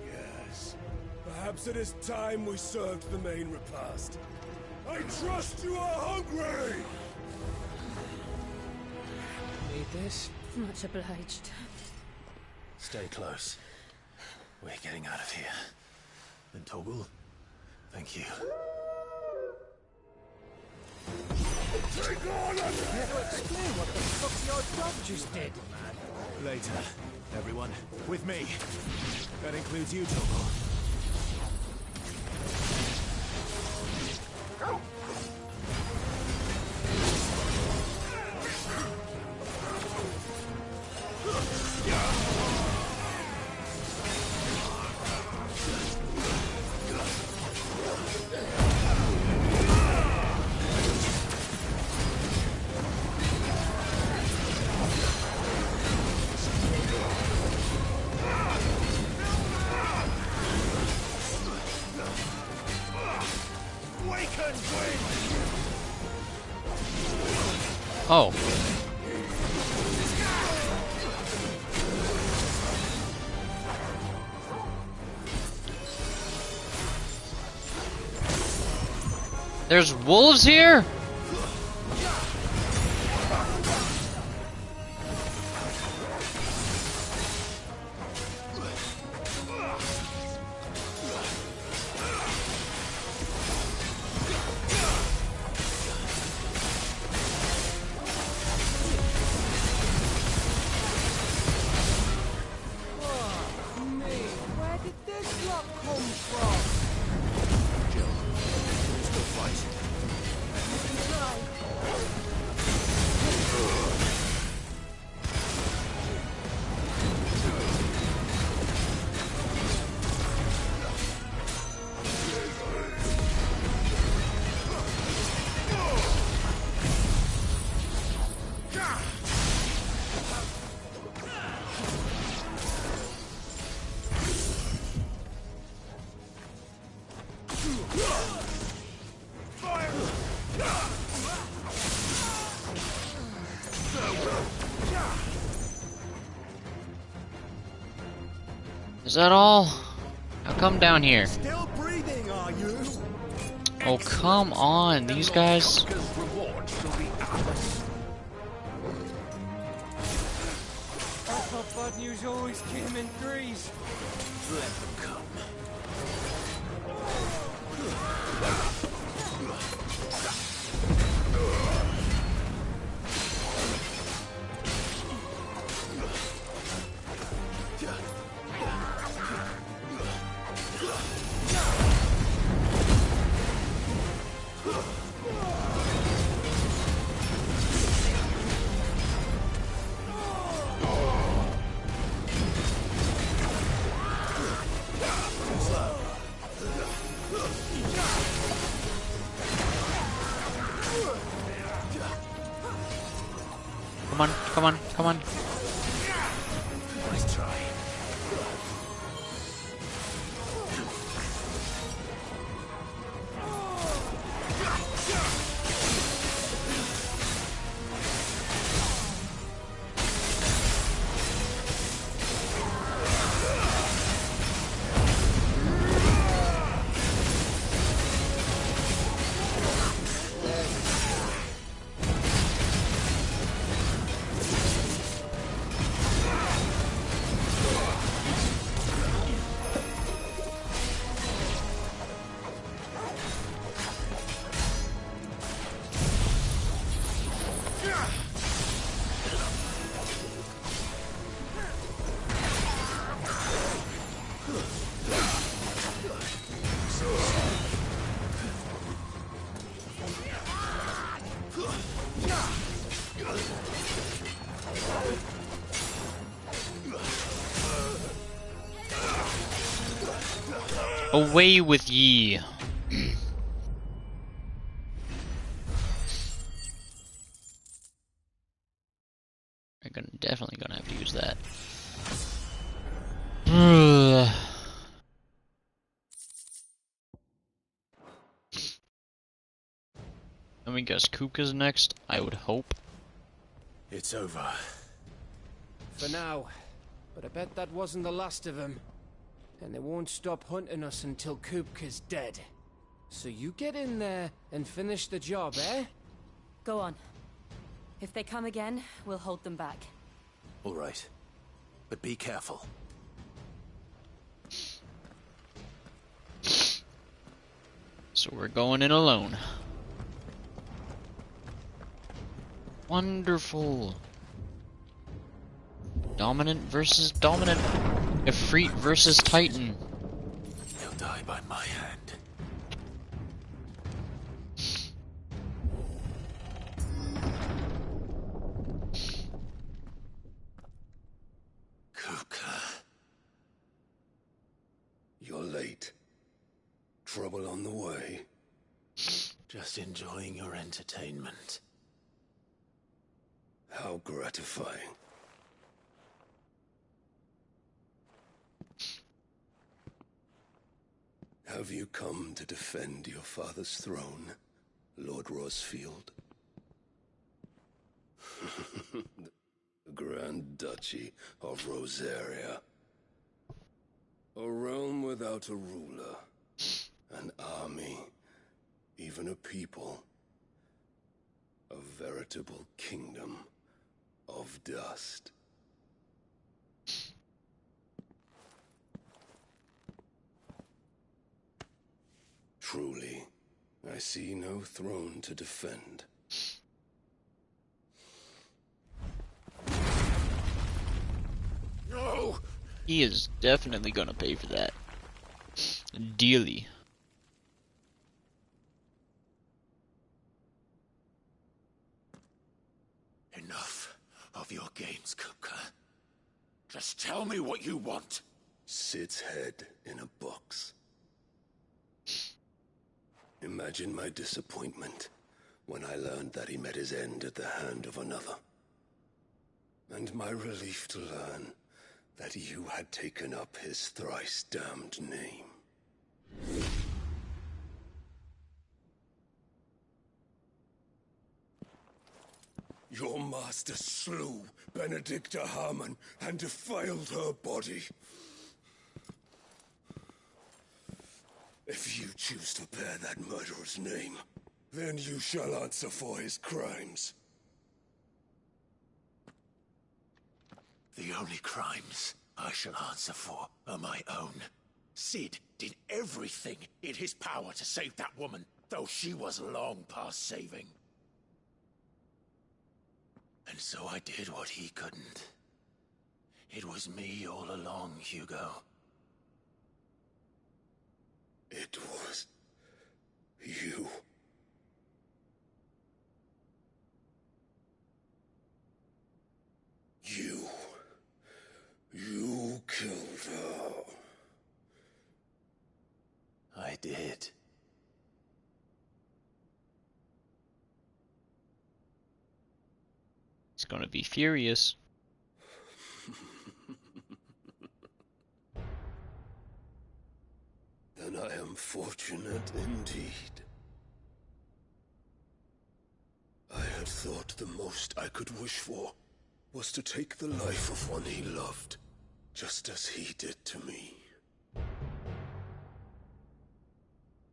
Yes, perhaps it is time we served the main repast. I trust you are hungry! Need this? Much obliged. Stay close. We're getting out of here. And Toggle, thank you. Take on Care to explain what the fuck your dog just did? Later, everyone. With me. That includes you, Toggle. Oh. There's wolves here? Where did this lot come from? Jill, still fight. Is that all? Now come down here. Still breathing, are you? Oh, come on, these guys. I thought bad news always came in threes. Let them come. Come on, come on, come on. Nice try. Away with ye. Definitely gonna have to use that. Let me guess, Kupka's next, I would hope. It's over. For now. But I bet that wasn't the last of them. And they won't stop hunting us until Kupka's dead. So you get in there and finish the job, eh? Go on. If they come again, we'll hold them back. All right. But be careful. So we're going in alone. Wonderful. Dominant versus dominant. Ifrit versus Titan. He'll die by my hand. Kupka. You're late. Trouble on the way. Just enjoying your entertainment. How gratifying. Have you come to defend your father's throne, Lord Rosfield? The Grand Duchy of Rosaria. A realm without a ruler, an army, even a people. A veritable kingdom of dust. Truly, I see no throne to defend. No! He is definitely gonna pay for that. Dearly. Enough of your games, Kupka. Just tell me what you want. Sid's head in a box. Imagine my disappointment when I learned that he met his end at the hand of another. And my relief to learn that you had taken up his thrice-damned name. Your master slew Benedicta Harmon and defiled her body. If you choose to bear that murderer's name, then you shall answer for his crimes. The only crimes I shall answer for are my own. Sid did everything in his power to save that woman, though she was long past saving. And so I did what he couldn't. It was me all along, Hugo. It was you. You killed her. I did. He's gonna be furious. Then I am fortunate indeed. I had thought the most I could wish for was to take the life of one he loved, just as he did to me.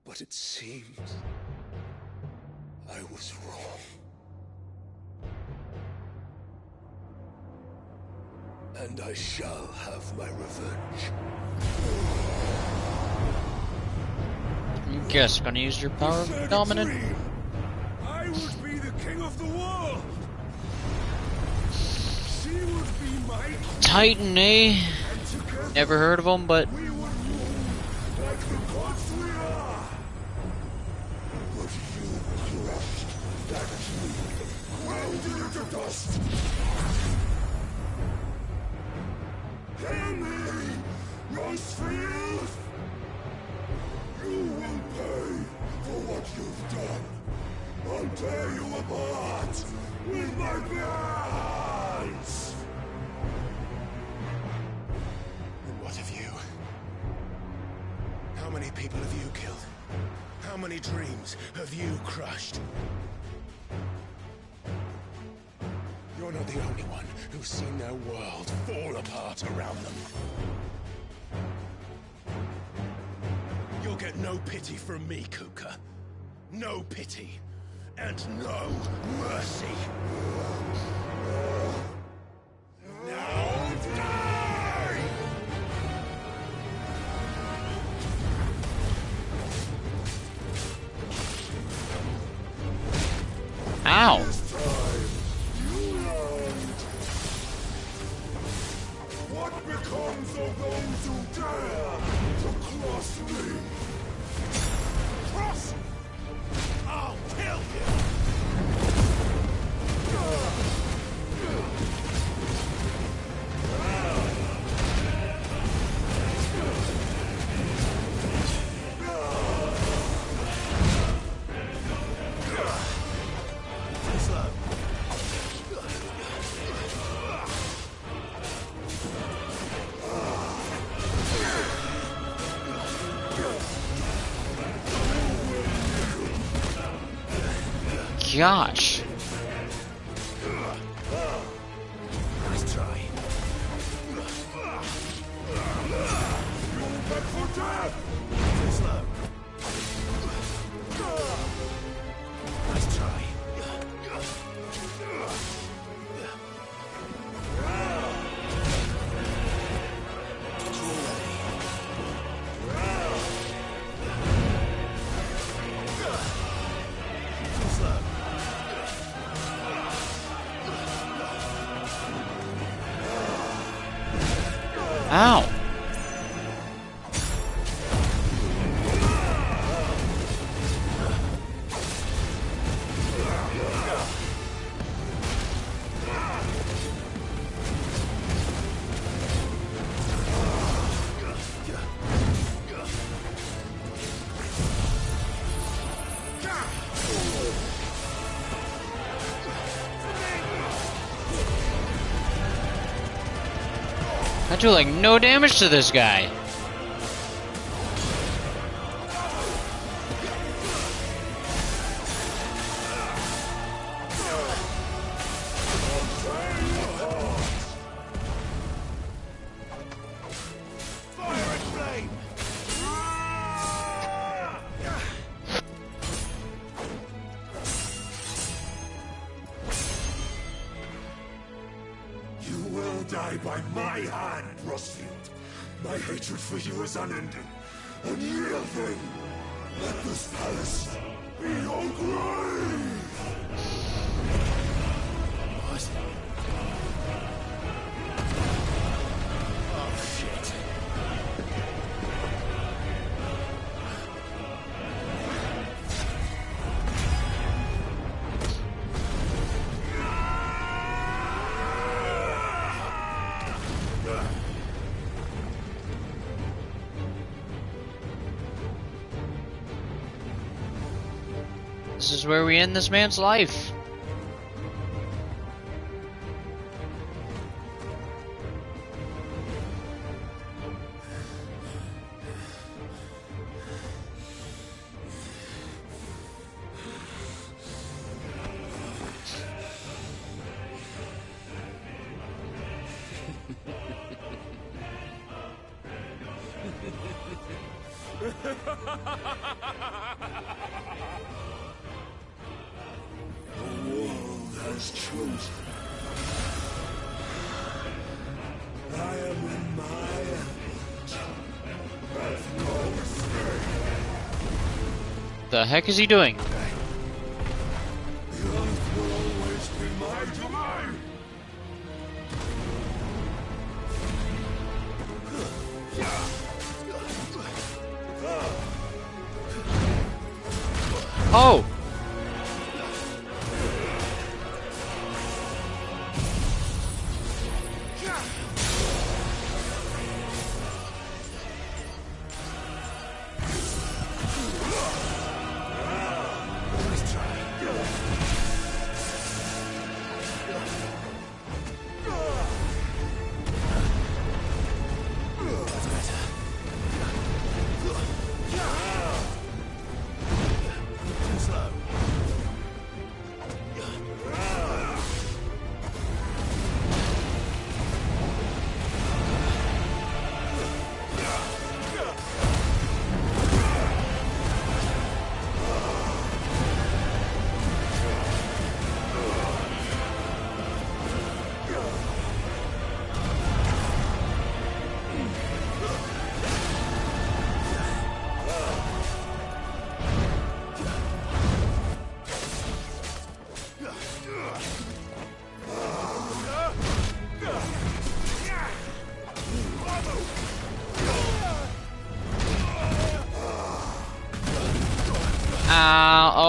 But it seems I was wrong. And I shall have my revenge. Guess gonna use your power of dominant. I would be the king of the world. She would be my Titan, eh? Never heard of him, but like the gods we are. But you crushed that dream, ground it into dust. Hear me, Rosefield! You will pay for what you've done. I'll tear you apart with my bare hands. And what of you? How many people have you killed? How many dreams have you crushed? You're not the only one who's seen their world fall apart around them. You'll get no pity from me, Kuka. No pity. And no mercy. Now die! ow! What becomes of those who dare to cross me? Cross? I'll kill you! It's like gosh. Nice try. Too slow. Nice try. Ow. I do like no damage to this guy. Die by my hand, Rosfield. My hatred for you is unending. Unreal thing. Let this palace be your grave. What? Oh, shit. This is where we end this man's life. The world has chosen. I am in my element. There's no escape. The heck is he doing? The earth will always be my domain. Oh!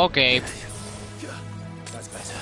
Okay. That's better.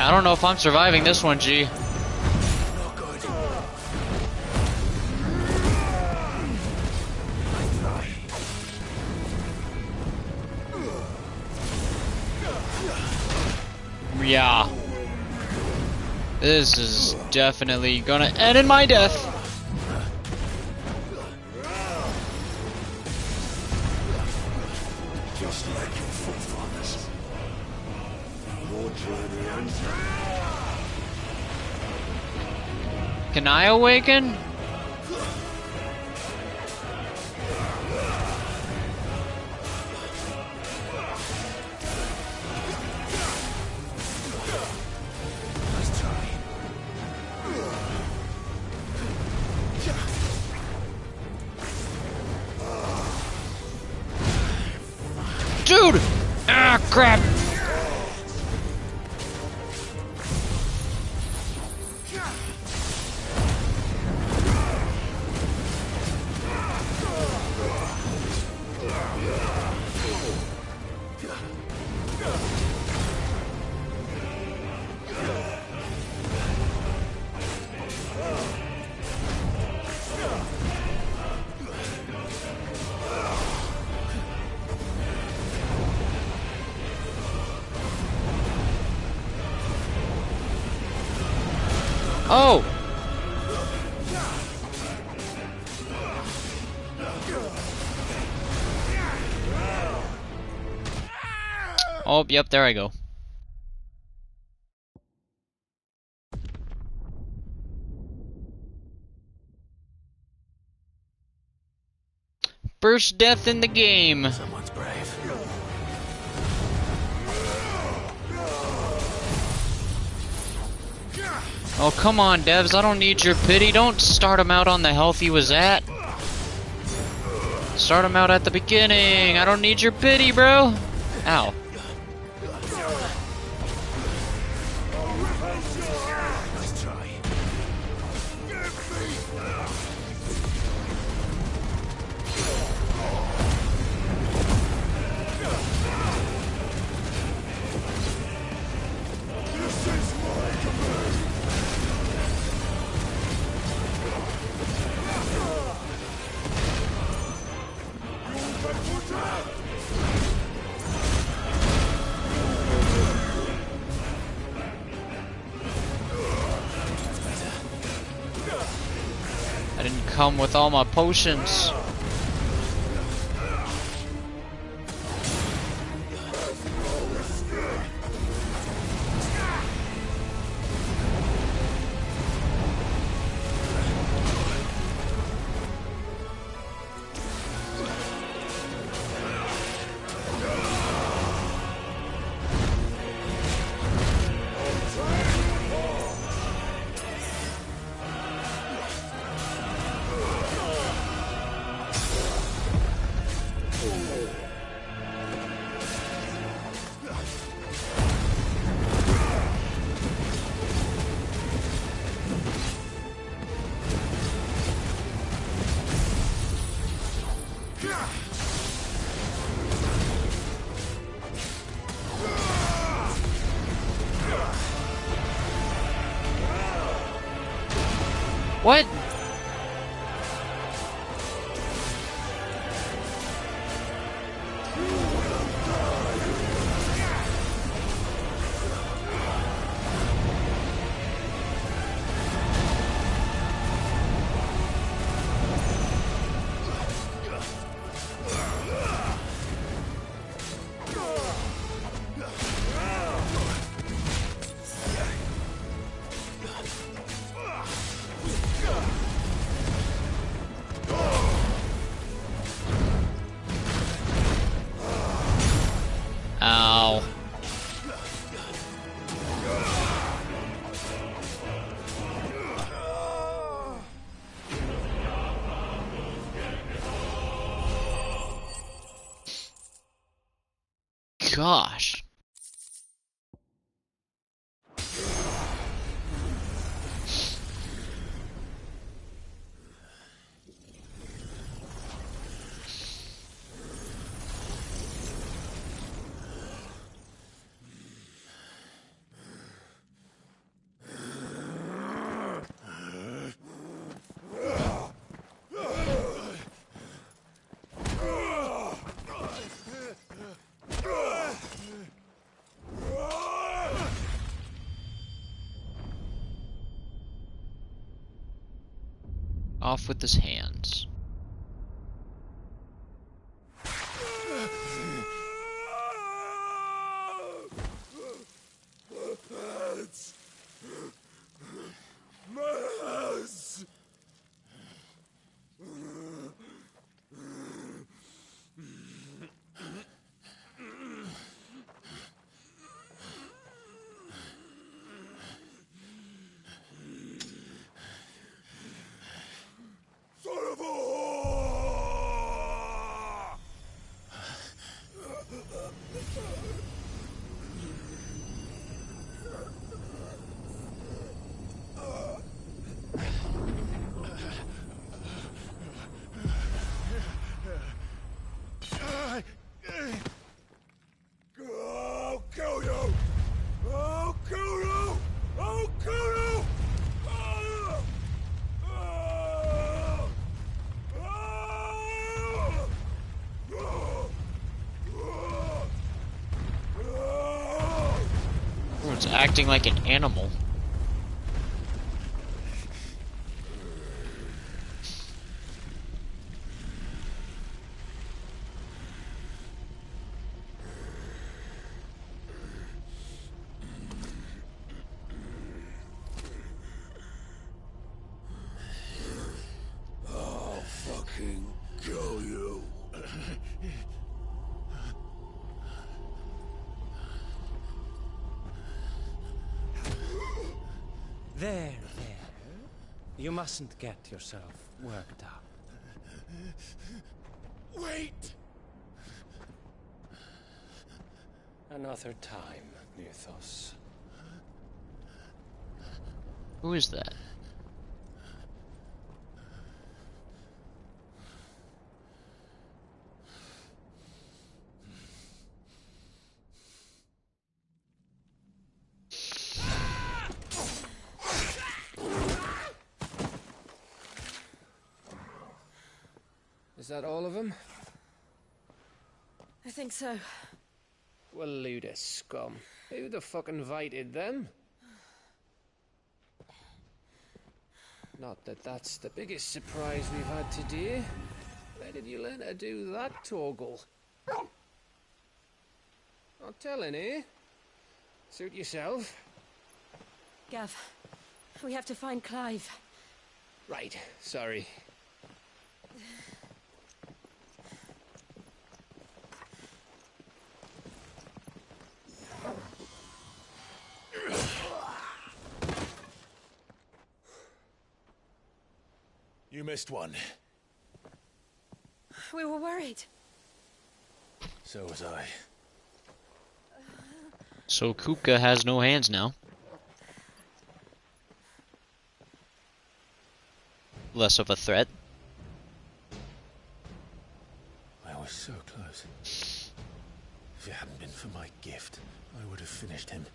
I don't know if I'm surviving this one, G. Yeah. This is definitely gonna end in my death. Just like your forefathers. Your journey ends. Can I awaken? Dude! Ah, crap! Oh! Oh, yep, there I go. First death in the game. Someone's brave. Oh, come on, devs. I don't need your pity. Don't start him out on the health he was at. Start him out at the beginning. I don't need your pity, bro. Ow. Nice try. I didn't come with all my potions. What? Ow. Gosh. Off with his hands. I'll kill you! I'll kill you! I'll kill you! Oh, it's acting like an animal. I'll fucking kill you. There. You mustn't get yourself worked up. Wait! Another time, Mythos. Who is that? Is that all of them? I think so. Well, load of scum. Who the fuck invited them? Not that that's the biggest surprise we've had today. Where did you learn to do that, Torgal? Not telling, eh? Suit yourself. Gav, we have to find Clive. Right, sorry. You missed one. We were worried. So was I. So Kupka has no hands now. Less of a threat. I was so close. If it hadn't been for my gift, I would have finished him.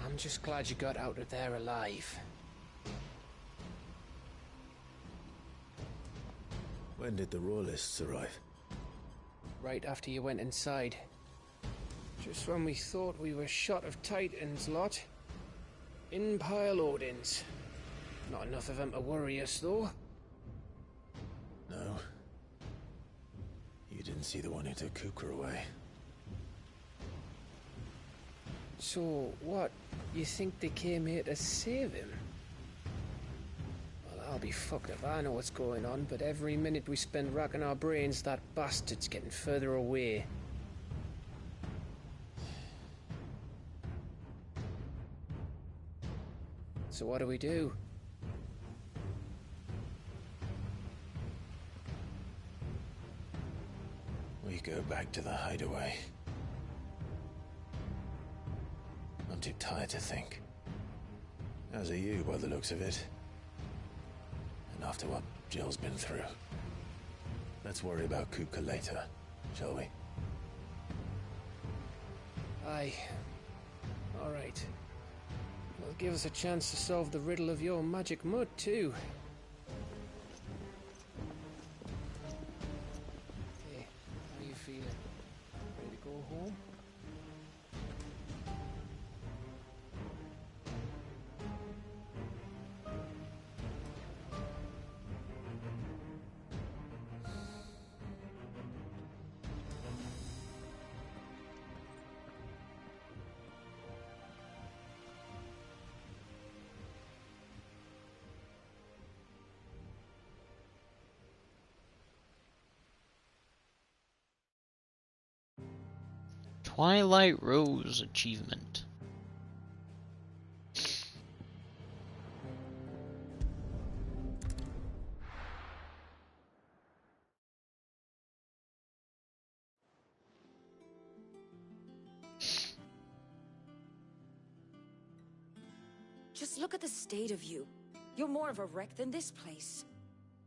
I'm just glad you got out of there alive. When did the Royalists arrive? Right after you went inside. Just when we thought we were shot of Titans, lot. In pile Odins. Not enough of them to worry us, though. No. You didn't see the one who took Kupka away. So, what? You think they came here to save him? Well, I'll be fucked if I know what's going on, but every minute we spend racking our brains, that bastard's getting further away. So what do we do? We go back to the hideaway. I'm too tired to think. As are you, by the looks of it. And after what Jill's been through. Let's worry about Kupka later, shall we? Aye. Alright. Well, give us a chance to solve the riddle of your magic mud, too. Hey, how you feeling? Ready to go home? Twilight Rose achievement. Just look at the state of you. You're more of a wreck than this place.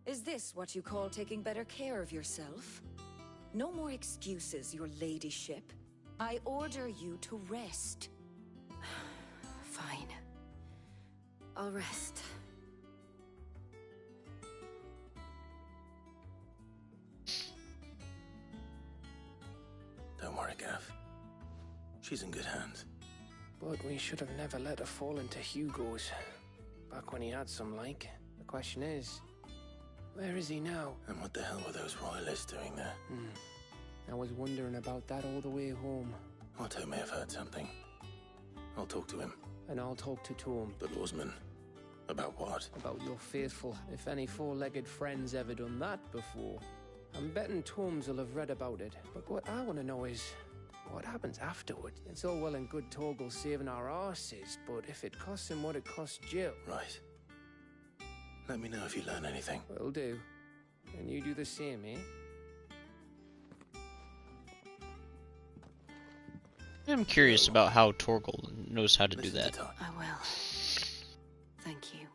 Is this what you call taking better care of yourself? No more excuses, your ladyship. I order you to rest. Fine. I'll rest. Don't worry, Gav. She's in good hands. But we should have never let her fall into Hugo's. Back when he had some like. The question is, where is he now? And what the hell were those royalists doing there? I was wondering about that all the way home. Otto may have heard something. I'll talk to him. And I'll talk to Tom. The lawsman. About what? About your faithful, if any four-legged friend's ever done that before. I'm betting Tomes will have read about it. But what I want to know is, what happens afterward? It's all well and good Torgal saving our arses, but if it costs him what it cost Jill... Right. Let me know if you learn anything. Will do. And you do the same, eh? I'm curious about how Torgal knows how to do that. I will. Thank you.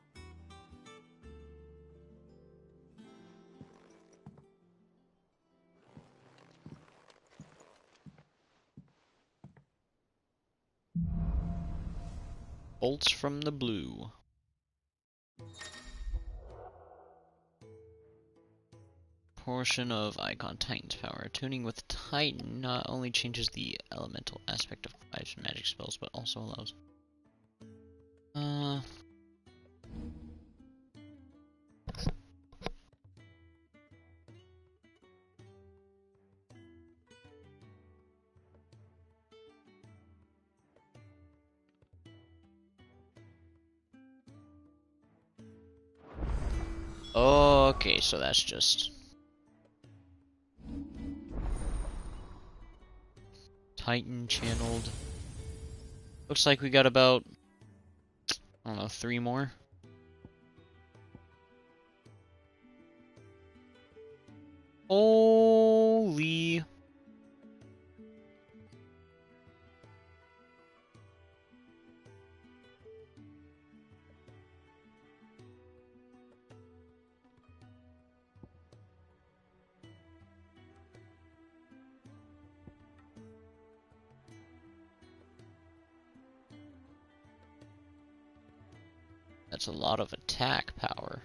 Bolts from the blue. Portion of Icon Titan's power. Tuning with Titan not only changes the elemental aspect of Clive's magic spells, but also allows... Okay, so that's just... Titan channeled. Looks like we got about, I don't know, 3 more. Holy... That's a lot of attack power.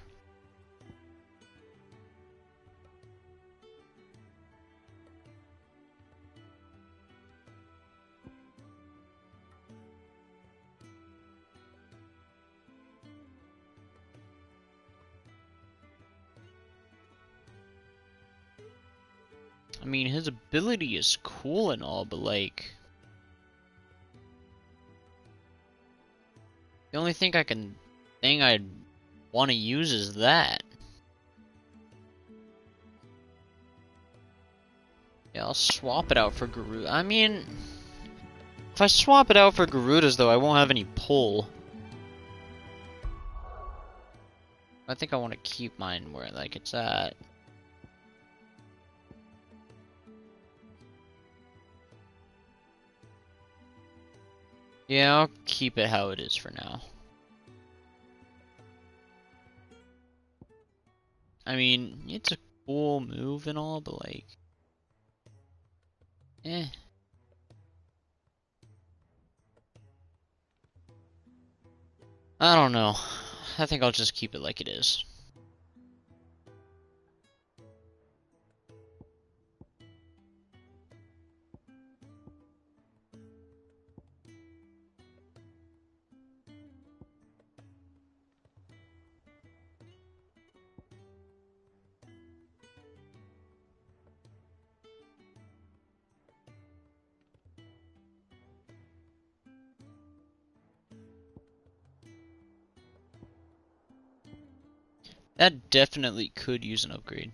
I mean, his ability is cool and all, but like... The only thing I'd want to use is that. Yeah, I'll swap it out for Garuda. I mean, if I swap it out for Garuda's though, I won't have any pull. I think I want to keep mine where like it's at. Yeah, I'll keep it how it is for now. I mean, it's a cool move and all, but like... Eh. I don't know. I think I'll just keep it like it is. That definitely could use an upgrade.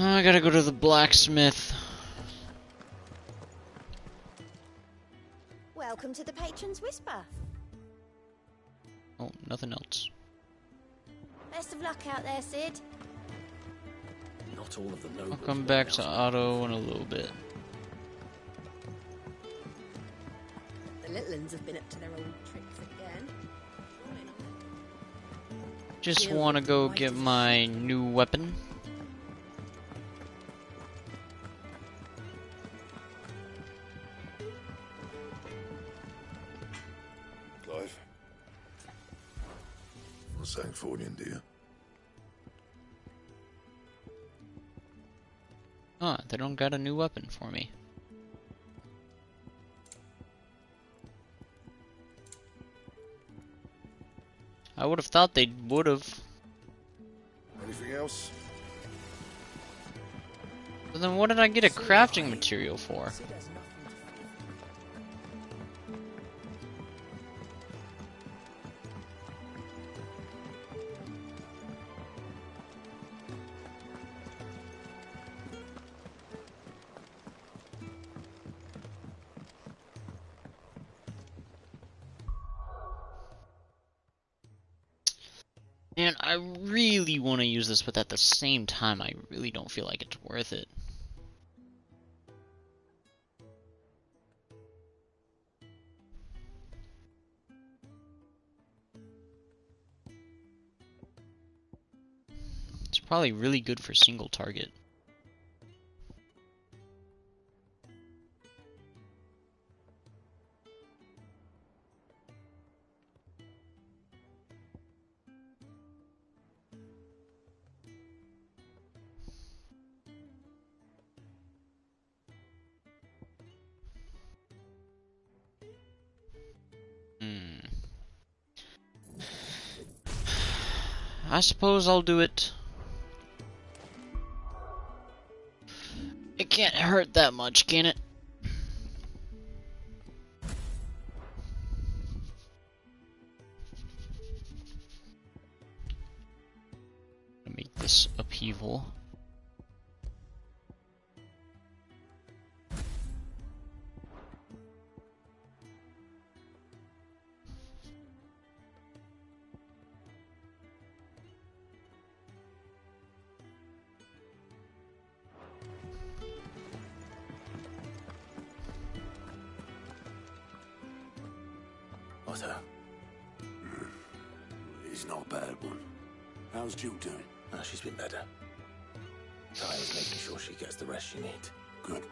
I gotta go to the blacksmith. Welcome to the Patron's Whisper. Oh, nothing else. Best of luck out there, Sid. Not all of the I'll nobles come back to Otto in a little bit. The little uns have been up to their old tricks again. Just wanna go get my new weapon. Clive? What's saying Fordian, dear? Huh, they don't got a new weapon for me. I would have thought they would have. Anything else? But then what did I get a crafting material for? And I really want to use this, but at the same time, I really don't feel like it's worth it. It's probably really good for single target. I suppose I'll do it. It can't hurt that much, can it? Make this upheaval. Otto. It's not a bad one. How's Jill doing? Oh, she's been better. Tyler's making sure she gets the rest she needs. Good.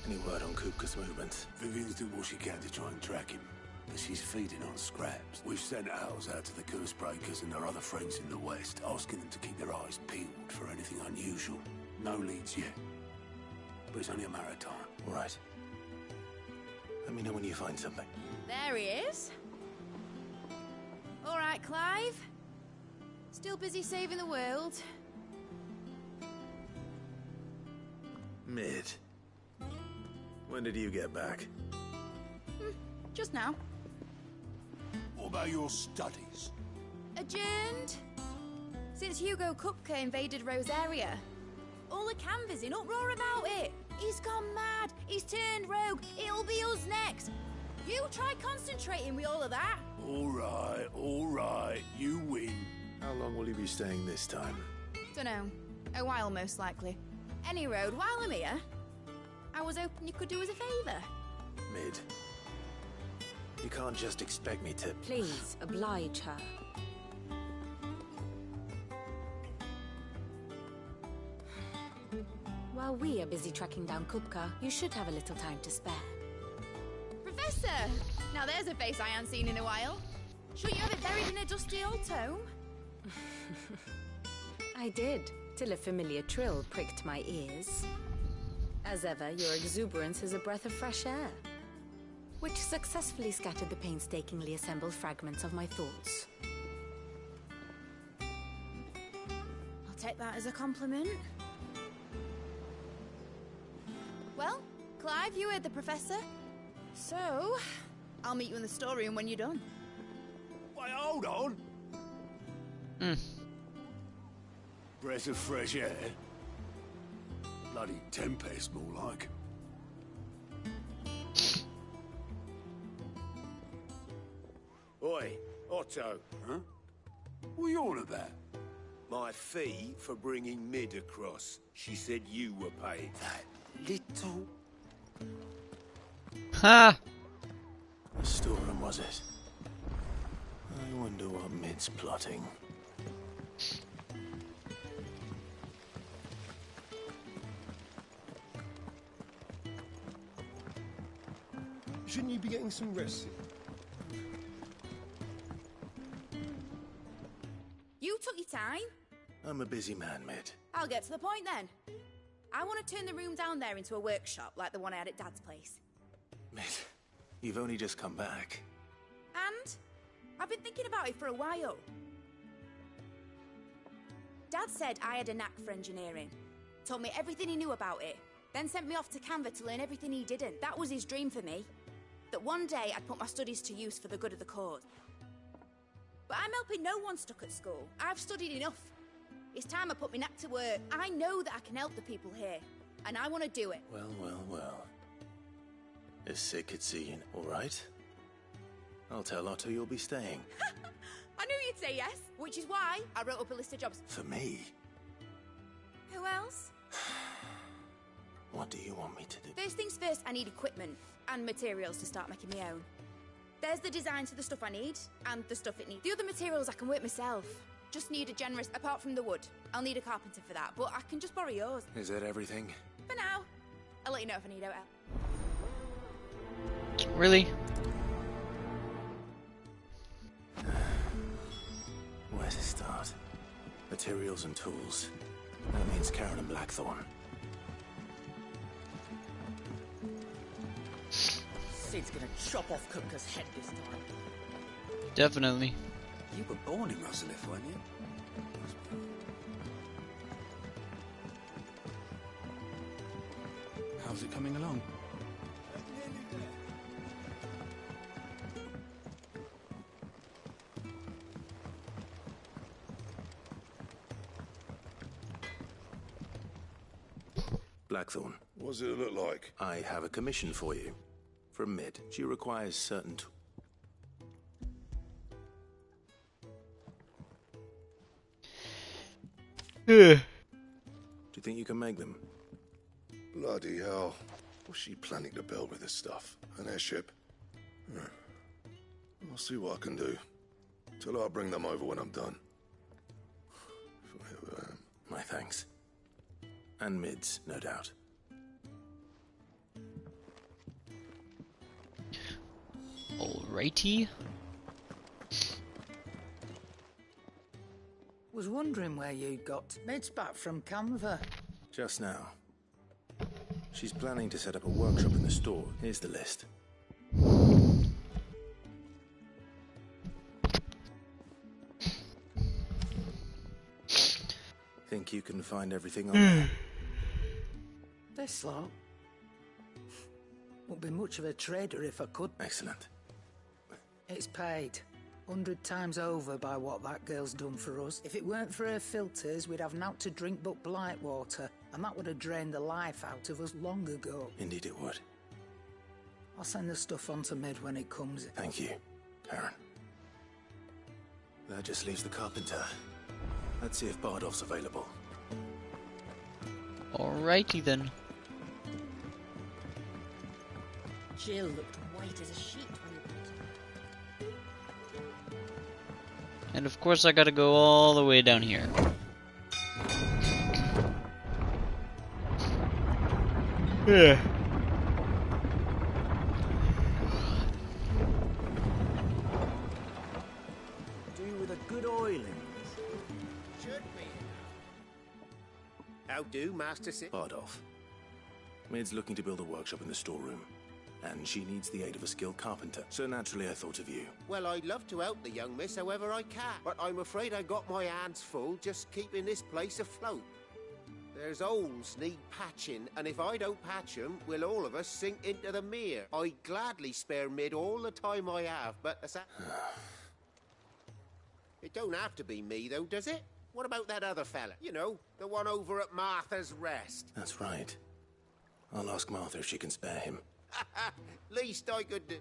Any word on Kupka's movements? Vivian's doing what she can to try and track him, but she's feeding on scraps. We've sent ours out to the curse breakers and their other friends in the west, asking them to keep their eyes peeled for anything unusual. No leads yet, but it's only a matter of time. All right. Let me know when you find something. There he is. All right, Clive. Still busy saving the world. Mid. When did you get back? Just now. What about your studies? Adjourned. Since Hugo Kupka invaded Rosaria. All the canvass in uproar about it. He's gone mad. He's turned rogue. It'll be us next. You try concentrating with all of that. All right. You win. How long will you be staying this time? Dunno. A while, most likely. Any road, while I'm here, I was hoping you could do us a favour. Mid. You can't just expect me to... Please, oblige her. While we are busy tracking down Kupka, you should have a little time to spare. Professor! Now there's a face I haven't seen in a while. Sure you have it buried in a dusty old tome? I did, till a familiar trill pricked my ears. As ever, your exuberance is a breath of fresh air, which successfully scattered the painstakingly assembled fragments of my thoughts. I'll take that as a compliment. Well, Clive, you heard the Professor. So, I'll meet you in the storeroom when you're done. Wait, hold on. Breath of fresh air. bloody tempest, more like. Oi, Otto. Huh? What are you on about? My fee for bringing Mid across. She said you were paid. That little... Ha! The storeroom, was it? I wonder what Mid's plotting. Shouldn't you be getting some rest? You took your time. I'm a busy man, Mid. I'll get to the point then. I want to turn the room down there into a workshop like the one I had at Dad's place. Mid, you've only just come back. And I've been thinking about it for a while. Dad said I had a knack for engineering. Told me everything he knew about it. Then sent me off to Canva to learn everything he didn't. That was his dream for me. That one day I'd put my studies to use for the good of the cause. But I'm helping no one stuck at school. I've studied enough. It's time I put my knack to work. I know that I can help the people here. And I want to do it. Well, well, well. Is sick at seeing, all right? I'll tell Otto you'll be staying. I knew you'd say yes, which is why I wrote up a list of jobs. For me? Who else? What do you want me to do? First things first, I need equipment and materials to start making my own. There's the designs for the stuff I need and the stuff it needs. The other materials I can work myself. Just need a generous, apart from the wood. I'll need a carpenter for that, but I can just borrow yours. Is that everything? For now. I'll let you know if I need help. Really? Where to start? Materials and tools. That means Karen and Blackthorn. Sid's gonna chop off Kupka's head this time. Definitely. You were born in Rosalith, weren't you? How's it coming along? Blackthorn. What does it look like? I have a commission for you. From Mid. She requires certain Do you think you can make them? Bloody hell. What's she planning to build with this stuff? An airship? I'll see what I can do. Tell her I'll bring them over when I'm done. My thanks. And Mid's, no doubt. Alrighty. Was wondering where you'd got. Mid's back from Canva. Just now. She's planning to set up a workshop in the store. Here's the list. Think you can find everything on there? This lot. Wouldn't be much of a trader if I could. Excellent. It's paid 100 times over by what that girl's done for us. If it weren't for her filters, we'd have naught to drink but blight water, and that would have drained the life out of us long ago. Indeed it would. I'll send the stuff on to Mid when it comes. Thank you, Karen. That just leaves the carpenter. Let's see if Bardolph's available. Alrighty then. Jill looked white as a sheet when he went. And of course I gotta go all the way down here. Yeah. Do with a good oiling. Should be. How do, Master Bardolph. Mid's looking to build a workshop in the storeroom. And she needs the aid of a skilled carpenter. So naturally I thought of you. Well, I'd love to help the young miss however I can, but I'm afraid I got my hands full just keeping this place afloat. There's holes need patching, and if I don't patch them, we'll all of us sink into the mere. I'd gladly spare Mid all the time I have, but it don't have to be me, though, does it? What about that other fella? You know, the one over at Martha's Rest. That's right. I'll ask Martha if she can spare him. Least I could do.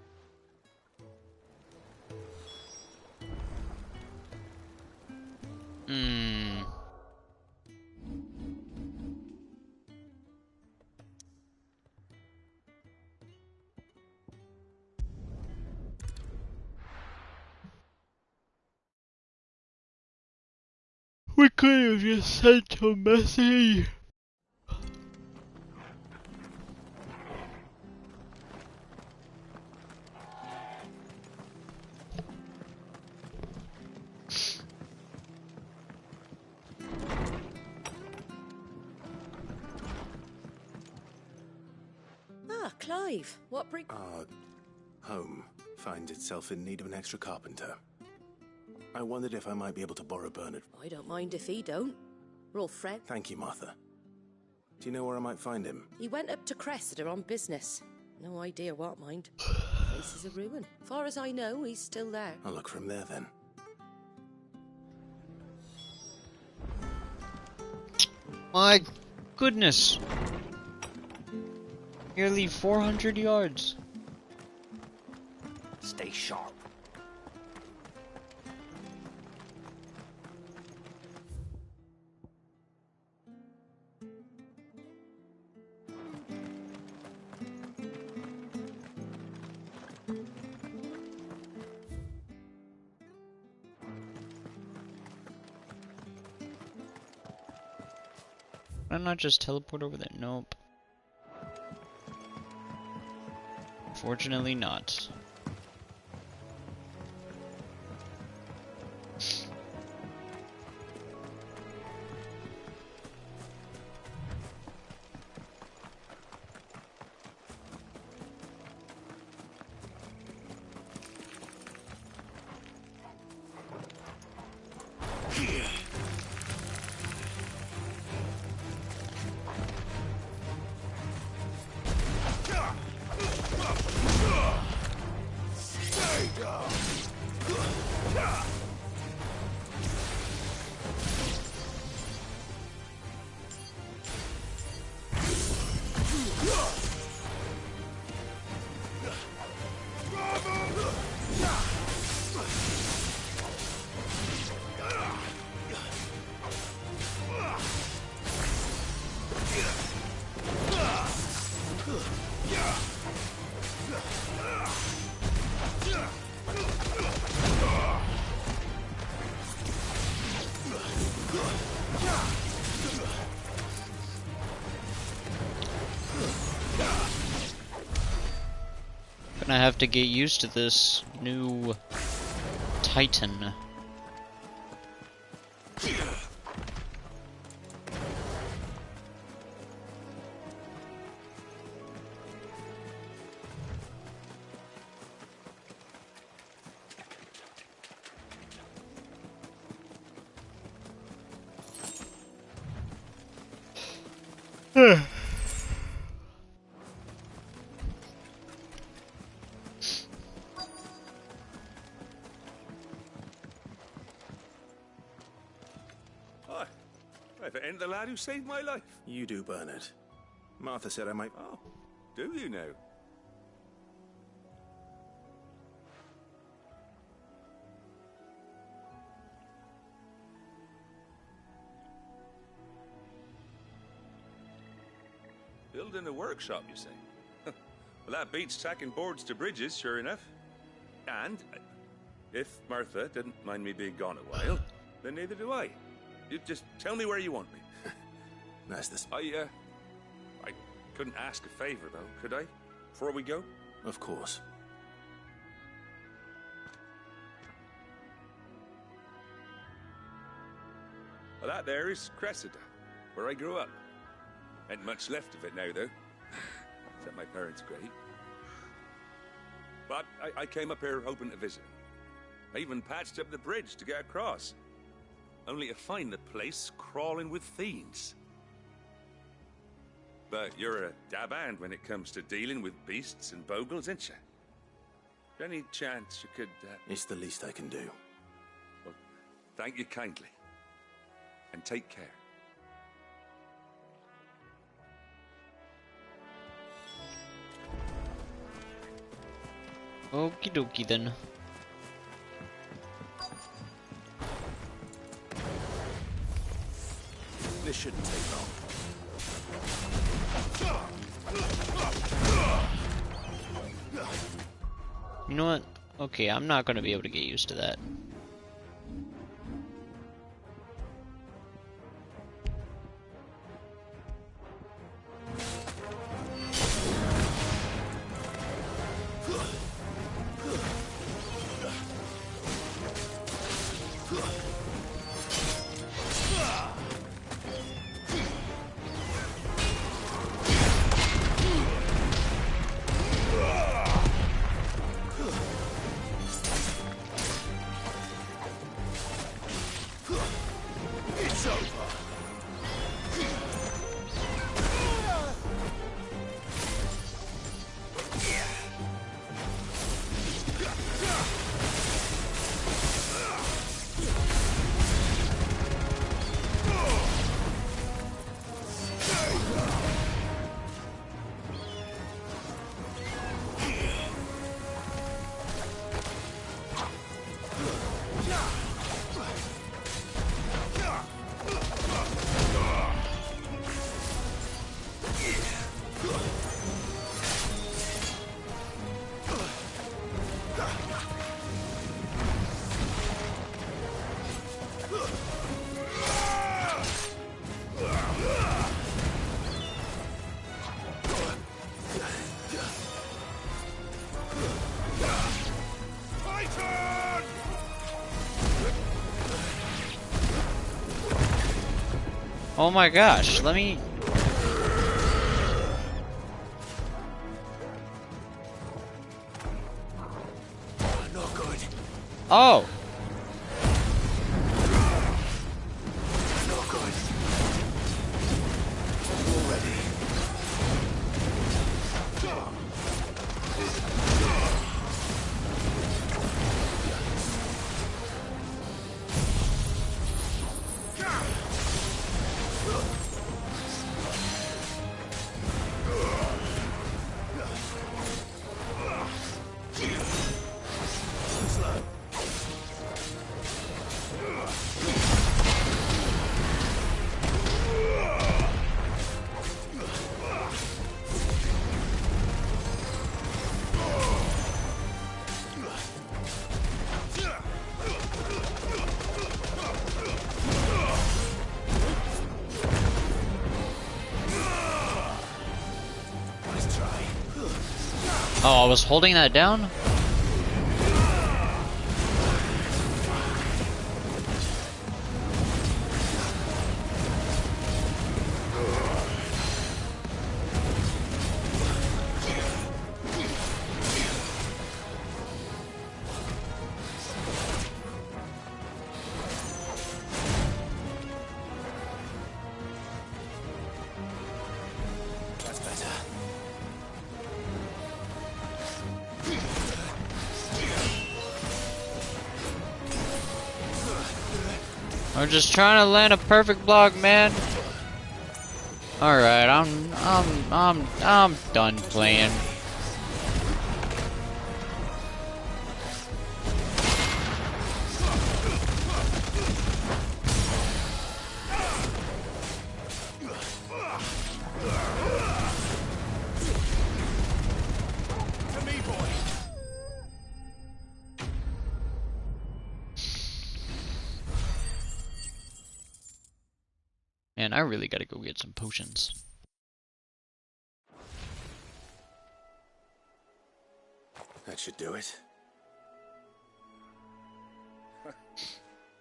We could have just sent a message. Ah, Clive. What bring... Our home finds itself in need of an extra carpenter. I wondered if I might be able to borrow Bernard. I don't mind if he don't. We're all friends. Thank you, Martha. Do you know where I might find him? He went up to Cressida on business. No idea what, mind. The place is a ruin. Far as I know, he's still there. I'll look for him there, then. My goodness. Nearly 400 yards. Stay sharp. Why not just teleport over there? Nope. Unfortunately not. I have to get used to this new Titan. Ain't the lad who saved my life? You do, Bernard. Martha said I might... Oh, do you now? Building a workshop, you say? Well, that beats tacking boards to bridges, sure enough. And, if Martha didn't mind me being gone a while, then neither do I. You just tell me where you want me. That's this. I couldn't ask a favor, though, could I? Before we go? Of course. Well, that there is Cressida, where I grew up. Ain't much left of it now, though. Except my parents' grave. But I came up here hoping to visit. I even patched up the bridge to get across. Only to find the place crawling with fiends. But you're a dab hand when it comes to dealing with beasts and bogles, ain't you? Any chance you could... It's the least I can do. Well, thank you kindly. and take care. Okie dokie then. This shouldn't take long. You know what? Okay, I'm not gonna be able to get used to that. It's over. Oh my gosh, let me... Not good. Oh! Not good. Already. Oh, I was holding that down? That's better. I'm just trying to land a perfect block, man. Alright, I'm done playing. To me, boy. Man, I really gotta go get some potions. That should do it.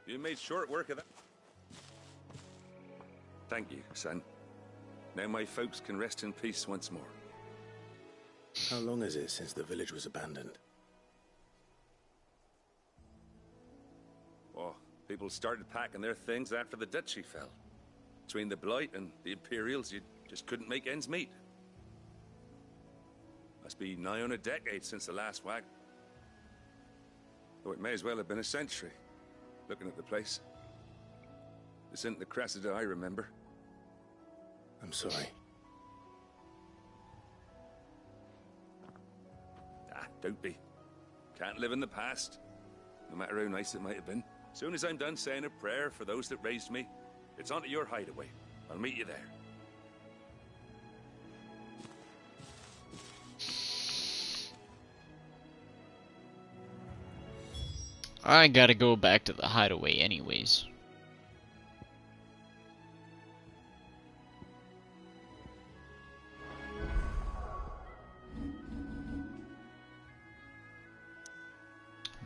You made short work of that. Thank you, son. Now my folks can rest in peace once more. How long is it since the village was abandoned? Oh, people started packing their things after the duchy fell. Between the Blight and the Imperials, you just couldn't make ends meet. Must be nigh on a decade since the last wagon. Though it may as well have been a century, looking at the place. This isn't the Cressida I remember. I'm sorry. Ah, don't be. Can't live in the past, no matter how nice it might have been. Soon as I'm done saying a prayer for those that raised me, it's on to your hideaway. I'll meet you there. I gotta go back to the hideaway anyways.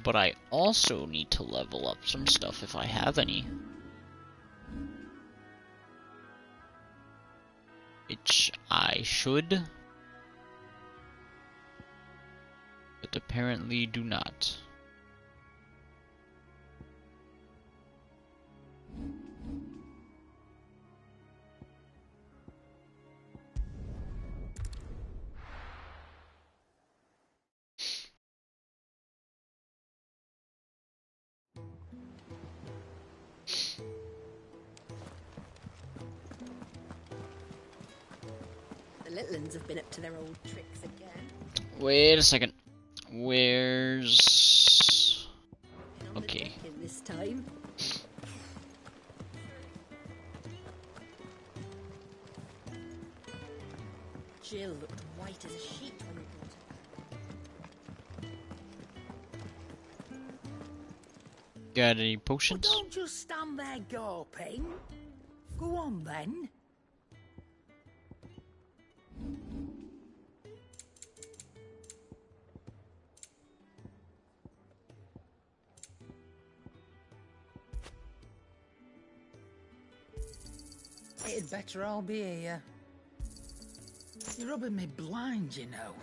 But I also need to level up some stuff if I have any. Which I should. But apparently do not. The little uns have been up to their old tricks again. Wait a second. Where's... Okay. In this time. Jill looked white as a sheet when we brought her. Got any potions? Well, don't just stand there gawping. Go on then. It'd better all be here. You're rubbing me blind, you know.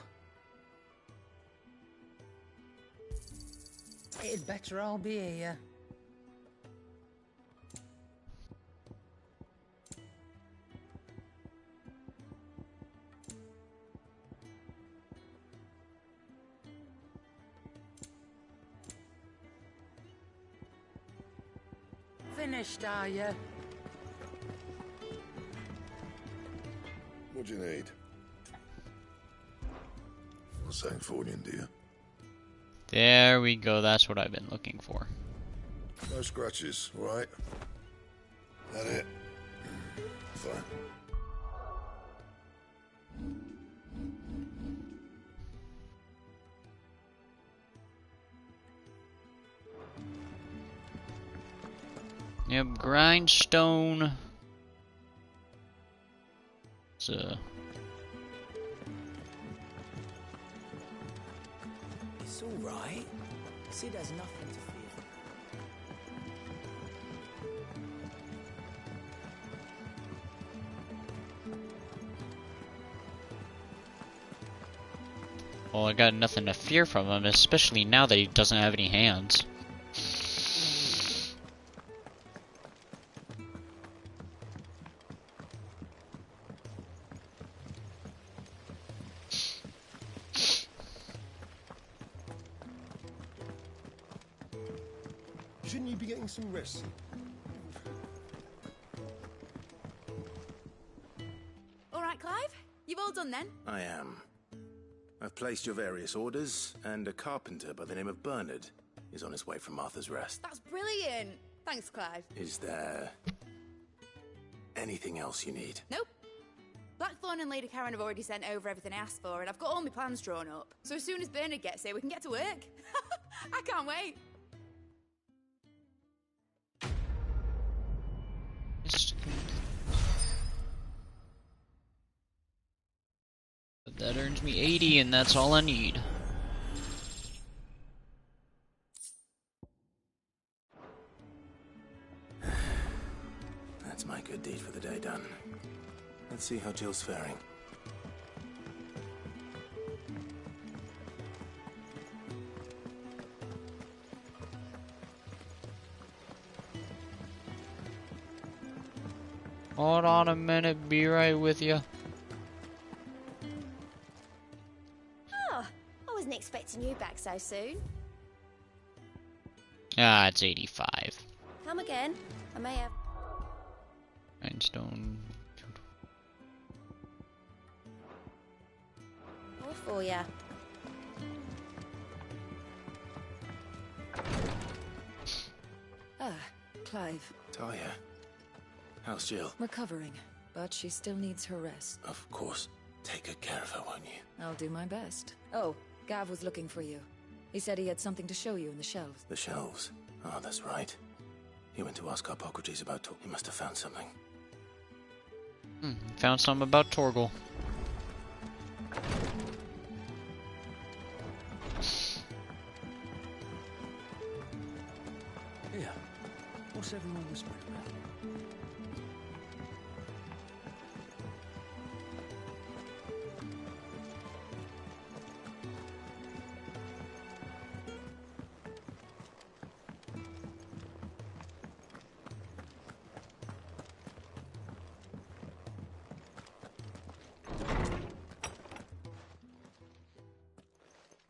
It'd better all be here. Finished, are you? What do you need? Sancthornian, do you? There we go, that's what I've been looking for. No scratches, right? That it? Fine. Yep, grindstone. It's all right. Sid has nothing to fear. Well, I got nothing to fear from him, especially now that he doesn't have any hands. Shouldn't you be getting some rest? All right, Clive. You've all done then? I am. I've placed your various orders, and a carpenter by the name of Bernard is on his way from Martha's Rest. That's brilliant. Thanks, Clive. Is there anything else you need? Nope. Blackthorn and Lady Karen have already sent over everything I asked for, and I've got all my plans drawn up. So as soon as Bernard gets here, we can get to work. I can't wait. That earns me 80, and that's all I need. That's my good deed for the day done. Let's see how Jill's faring. Hold on a minute, be right with you. Oh, I wasn't expecting you back so soon. Ah, it's 85. Come again. I may have... Grindstone. All for ya. Ah, Clive. Talia. How's Jill? Recovering, but she still needs her rest. Of course. Take good care of her, won't you? I'll do my best. Oh, Gav was looking for you. He said he had something to show you in the shelves. The shelves? Oh, that's right. He went to ask Hippocrates about He must have found something. Found something about Torgal. Here. What's everyone whispering about?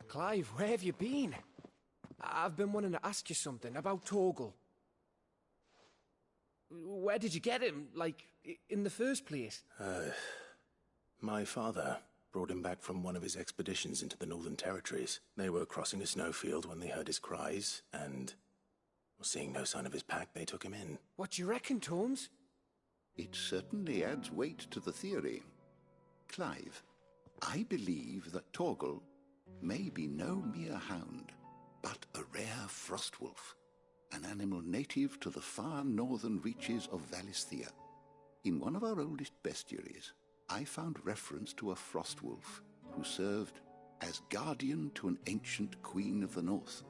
Clive, where have you been? I've been wanting to ask you something about Torgal. Where did you get him, like, in the first place? My father brought him back from one of his expeditions into the Northern Territories. They were crossing a snowfield when they heard his cries, and seeing no sign of his pack, they took him in. What do you reckon, Tomes? It certainly adds weight to the theory. Clive, I believe that Torgal may be no mere hound, but a rare frostwolf, an animal native to the far northern reaches of Valisthea. In one of our oldest bestiaries, I found reference to a frostwolf who served as guardian to an ancient queen of the north.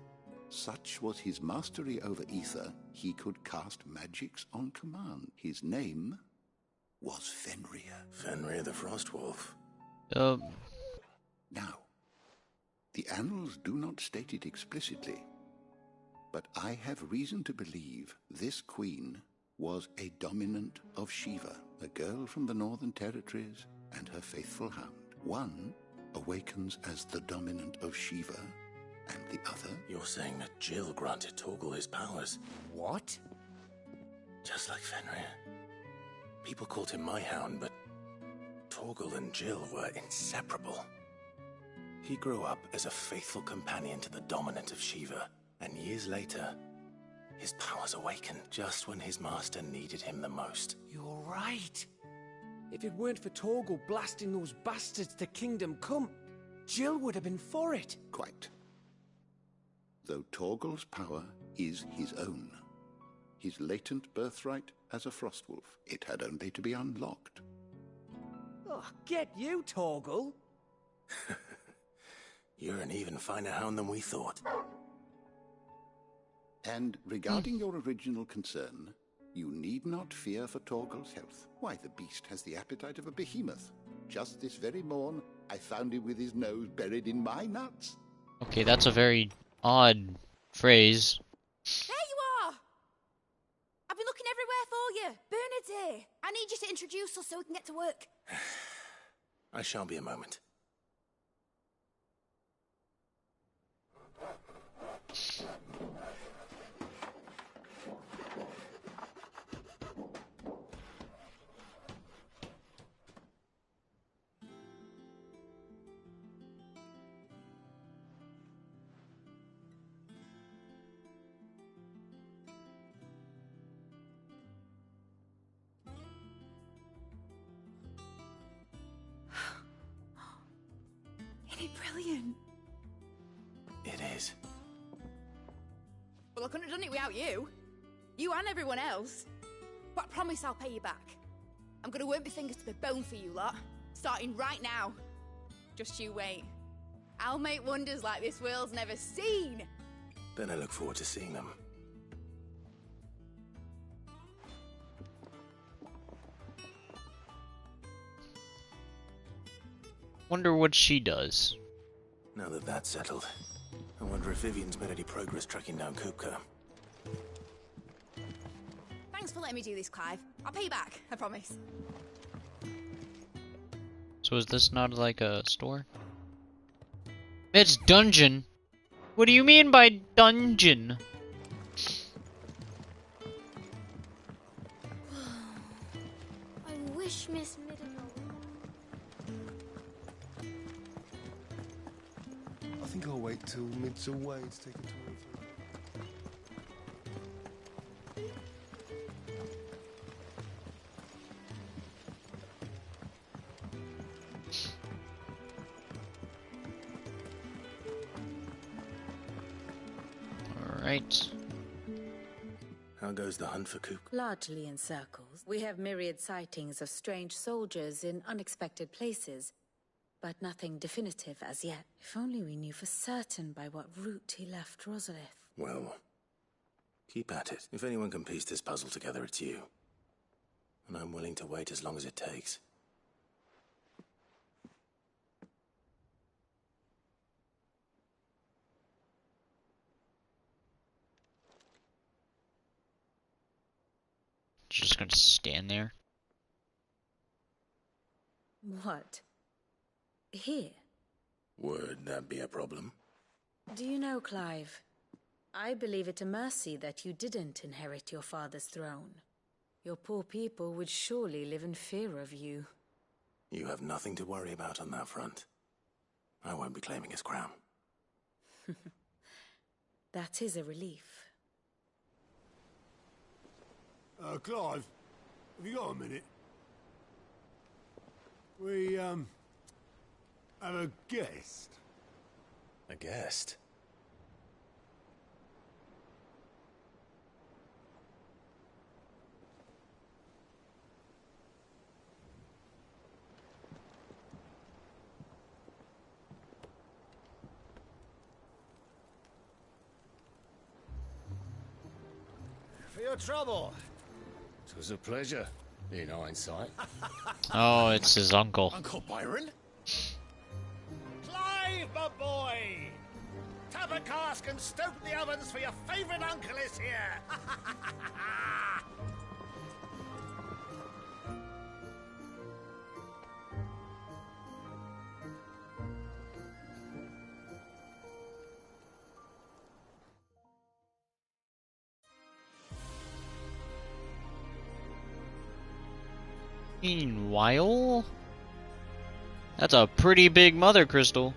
Such was his mastery over ether, he could cast magics on command. His name was Fenrir. Fenrir the Frostwolf. Now, the annals do not state it explicitly, but I have reason to believe this queen was a dominant of Shiva, a girl from the Northern Territories, and her faithful hound. One awakens as the dominant of Shiva, and the other... You're saying that Jill granted Torgal his powers? What? Just like Fenrir. People called him my hound, but Torgal and Jill were inseparable. He grew up as a faithful companion to the dominant of Shiva, and years later, his powers awakened just when his master needed him the most. You're right. If it weren't for Torgal blasting those bastards to Kingdom Come, Jill would have been for it. Quite. Though Torgal's power is his own, his latent birthright as a Frostwolf, it had only to be unlocked. Oh, get you, Torgal! You're an even finer hound than we thought. And regarding your original concern, you need not fear for Torgal's health. Why, the beast has the appetite of a behemoth. Just this very morn, I found him with his nose buried in my nuts. Okay, that's a very odd phrase. There you are! I've been looking everywhere for you. Bernard's here. I need you to introduce us so we can get to work. I shan't be a moment. Isn't it brilliant? It is. Well, I couldn't have done it without you. You and everyone else. But I promise I'll pay you back. I'm gonna work my fingers to the bone for you lot, starting right now. Just you wait. I'll make wonders like this world's never seen. Then I look forward to seeing them. Wonder what she does. Now that that's settled, I wonder if Vivian's made any progress tracking down Kupka. Thanks for letting me do this, Clive. I'll pay you back, I promise. So is this not like a store? It's dungeon. What do you mean by dungeon? wish Miss Middle. I think I'll wait till mid's away to take a tour. Alright. How goes the hunt for Kook? Largely in circles. We have myriad sightings of strange soldiers in unexpected places, but nothing definitive as yet. If only we knew for certain by what route he left Rosalith. Well, keep at it. If anyone can piece this puzzle together, it's you. And I'm willing to wait as long as it takes. Just gonna stand there? What? Here? Would that be a problem? Do you know, Clive? I believe it a mercy that you didn't inherit your father's throne. Your poor people would surely live in fear of you. You have nothing to worry about on that front. I won't be claiming his crown. That is a relief. Clive, have you got a minute? We, have a guest. A guest? For your trouble. It was a pleasure, in hindsight. Oh, it's his uncle. Uncle Byron? Clive, my boy! Tap a cask and stoke the ovens, for your favourite uncle is here! Meanwhile, that's a pretty big mother crystal.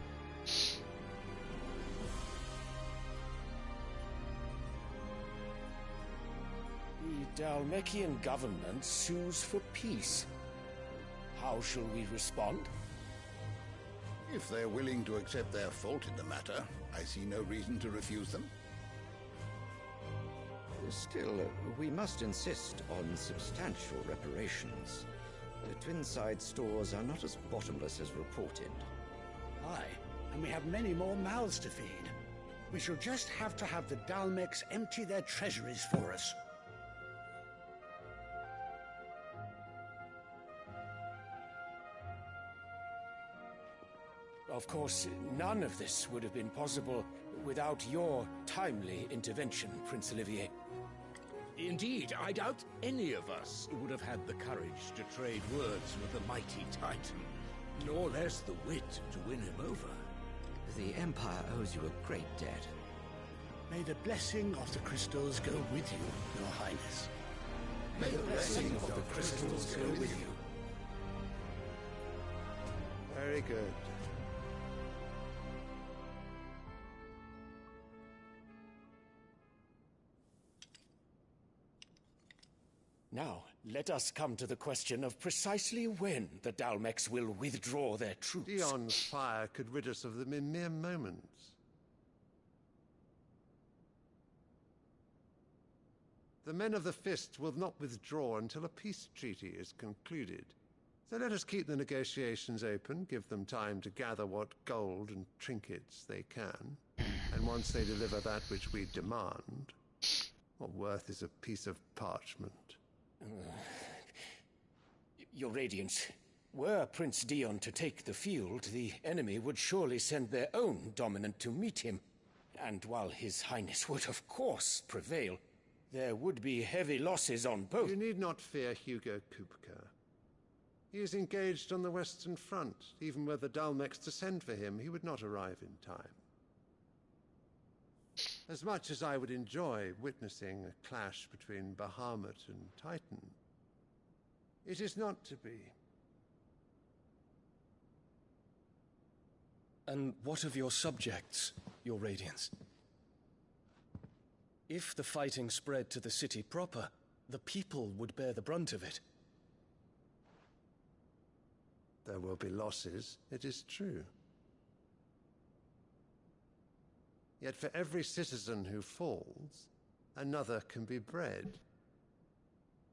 The Dalmekian government sues for peace. How shall we respond? If they're willing to accept their fault in the matter, I see no reason to refuse them. Still, we must insist on substantial reparations. The Twinside stores are not as bottomless as reported. Aye, and we have many more mouths to feed. We shall just have to have the Dalmecs empty their treasuries for us. Of course, none of this would have been possible without your timely intervention, Prince Olivier. Indeed, I doubt any of us would have had the courage to trade words with the mighty Titan, nor less the wit to win him over. The Empire owes you a great debt. May the blessing of the crystals go with you, Your Highness. May the blessing of the crystals go with you. Very good. Now, let us come to the question of precisely when the Dalmecs will withdraw their troops. Dion's fire could rid us of them in mere moments. The men of the Fist will not withdraw until a peace treaty is concluded. So let us keep the negotiations open, give them time to gather what gold and trinkets they can, and once they deliver that which we demand, what worth is a piece of parchment? Your Radiance, were Prince Dion to take the field, the enemy would surely send their own dominant to meet him. And while His Highness would of course prevail, there would be heavy losses on both. You need not fear Hugo Kupka. He is engaged on the Western Front. Even were the Dalmecs to send for him, he would not arrive in time. As much as I would enjoy witnessing a clash between Bahamut and Titan, It is not to be. And what of your subjects, your Radiance? If the fighting spread to the city proper, the people would bear the brunt of it. There will be losses, it is true. Yet for every citizen who falls, another can be bred.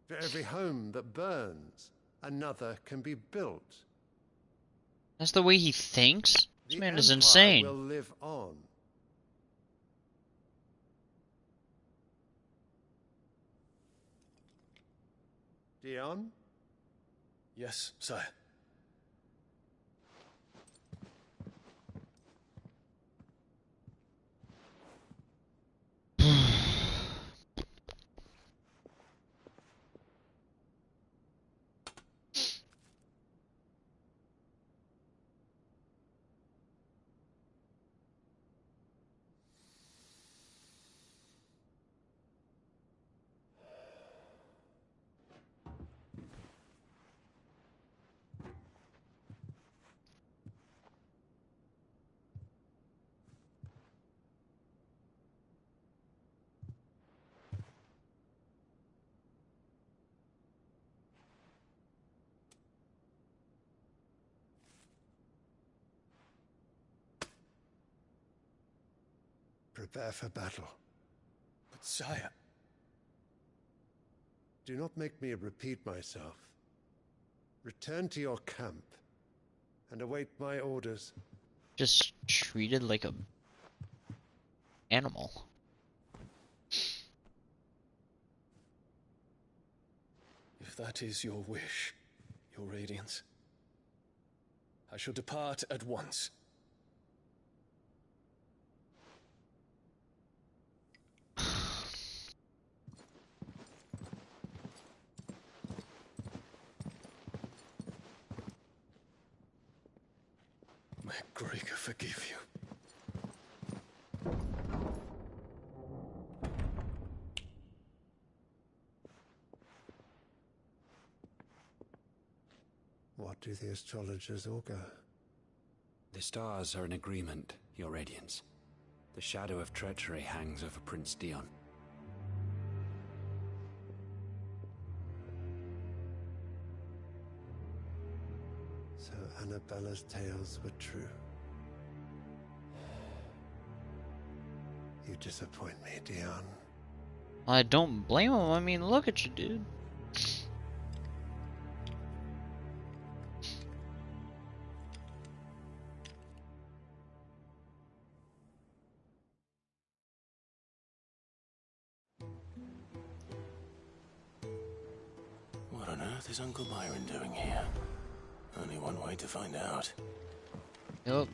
For every home that burns, another can be built. That's the way he thinks? This man is Empire insane. will live on. Dion? Yes, sire. Prepare for battle. But sire... Do not make me repeat myself. Return to your camp and await my orders. Just treated like a animal. If that is your wish, your Radiance, I shall depart at once. May Grieger forgive you. What do the astrologers augur? The stars are in agreement, your Radiance. The shadow of treachery hangs over Prince Dion. So Annabella's tales were true. You disappoint me, Dion. I don't blame him. I mean, look at you, dude. What on earth is Uncle Byron doing here? Only one way to find out. Yup.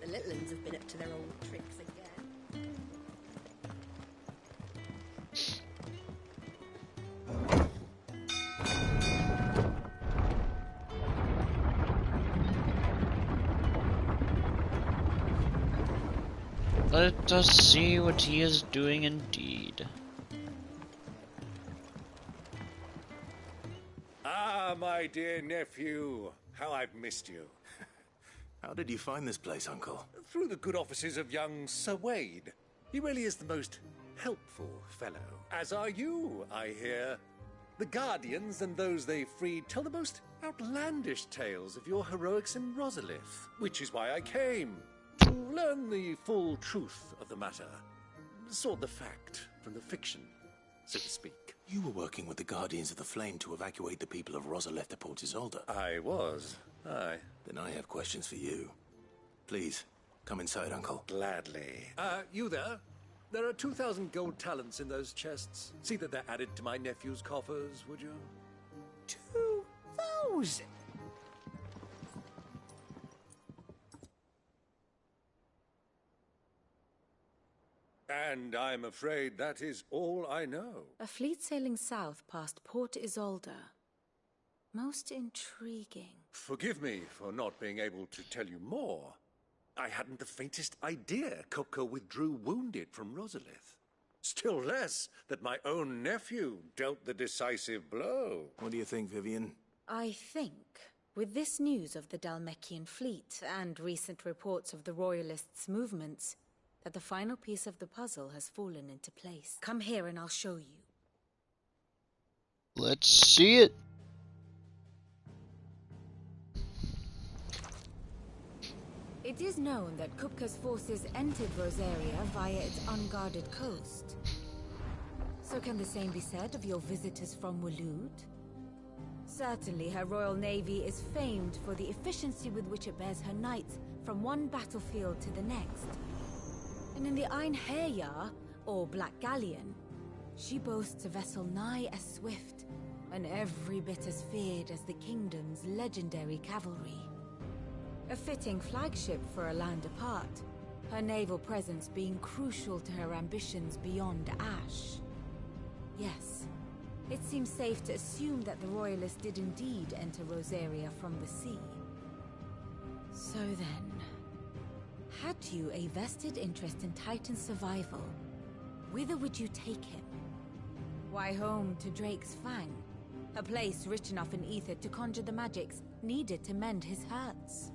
The little uns have been up to their old tricks again. Let us see what he is doing indeed. Ah, my dear nephew, how I've missed you. How did you find this place, Uncle? Through the good offices of young Sir Wade. He really is the most helpful fellow. As are you, I hear. The Guardians and those they freed tell the most outlandish tales of your heroics in Rosalith, which is why I came. To learn the full truth of the matter. Sort the fact from the fiction, so to speak. You were working with the Guardians of the Flame to evacuate the people of Rosalith to Port Isolde. I was. Aye. Then I have questions for you. Please, come inside, Uncle. Gladly. You there? There are 2,000 gold talents in those chests. See that they're added to my nephew's coffers, would you? 2,000? And I'm afraid that is all I know. A fleet sailing south past Port Isolde. Most intriguing. Forgive me for not being able to tell you more. I hadn't the faintest idea Kopko withdrew wounded from Rosalith. Still less that my own nephew dealt the decisive blow. What do you think, Vivian? I think, with this news of the Dalmekian fleet and recent reports of the Royalists' movements, that the final piece of the puzzle has fallen into place. Come here and I'll show you. Let's see it. It is known that Kupka's forces entered Rosaria via its unguarded coast. So can the same be said of your visitors from Waloed? Certainly her Royal Navy is famed for the efficiency with which it bears her knights from one battlefield to the next. And in the Einherjar, or Black Galleon, she boasts a vessel nigh as swift and every bit as feared as the kingdom's legendary cavalry. A fitting flagship for a land apart, her naval presence being crucial to her ambitions beyond Ash. Yes, it seems safe to assume that the Royalists did indeed enter Rosaria from the sea. So then, had you a vested interest in Titan's survival, whither would you take him? Why, home to Drake's Fang, a place rich enough in ether to conjure the magics needed to mend his hurts.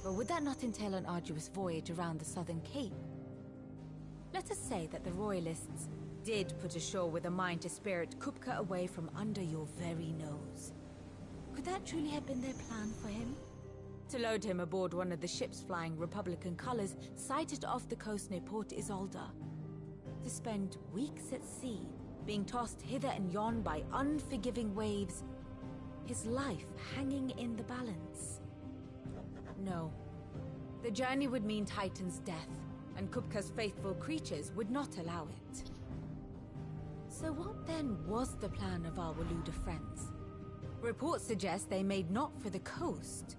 But would that not entail an arduous voyage around the southern cape? Let us say that the Royalists did put ashore with a mind to spirit Kupka away from under your very nose. Could that truly have been their plan for him? To load him aboard one of the ships flying Republican colors sighted off the coast near Port Isolde. To spend weeks at sea, being tossed hither and yon by unforgiving waves, his life hanging in the balance. No. The journey would mean Titan's death, and Kupka's faithful creatures would not allow it. So what then was the plan of our Waluda friends? Reports suggest they made not for the coast,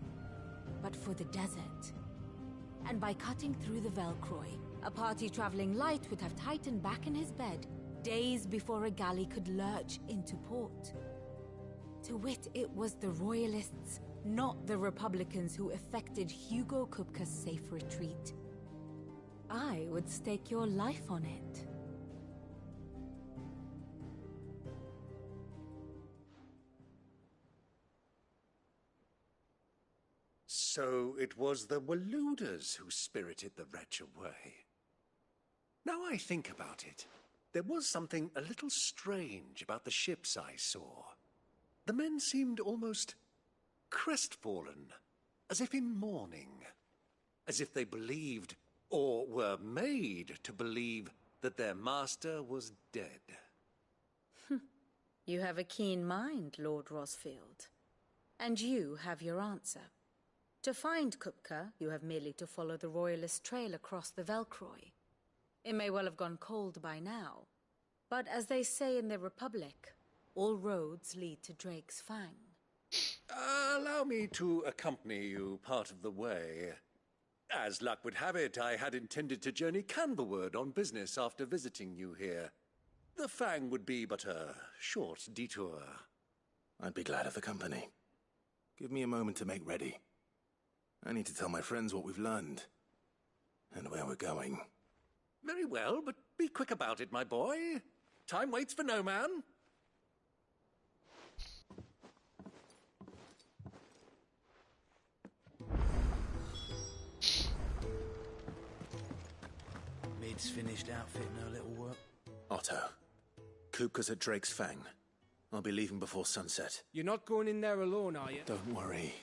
but for the desert. And by cutting through the Velcroy, a party traveling light would have Titan back in his bed days before a galley could lurch into port. To wit, it was the Royalists, not the Republicans, who effected Hugo Kupka's safe retreat. I would stake your life on it. So it was the Waluders who spirited the wretch away. Now I think about it, there was something a little strange about the ships I saw. The men seemed almost crestfallen, as if in mourning, as if they believed, or were made to believe, that their master was dead. You have a keen mind, Lord Rosfield. And you have your answer. To find Kupka, you have merely to follow the Royalist trail across the Velcroy. It may well have gone cold by now, but as they say in the Republic, all roads lead to Drake's Fang. Allow me to accompany you part of the way. As luck would have it, I had intended to journey Canberward on business after visiting you here. The Fang would be but a short detour. I'd be glad of the company. Give me a moment to make ready. I need to tell my friends what we've learned, and where we're going. Very well, but be quick about it, my boy. Time waits for no man. Mid's finished outfitting her little work. Otto, Kupka's at Drake's Fang. I'll be leaving before sunset. You're not going in there alone, are you? Don't worry.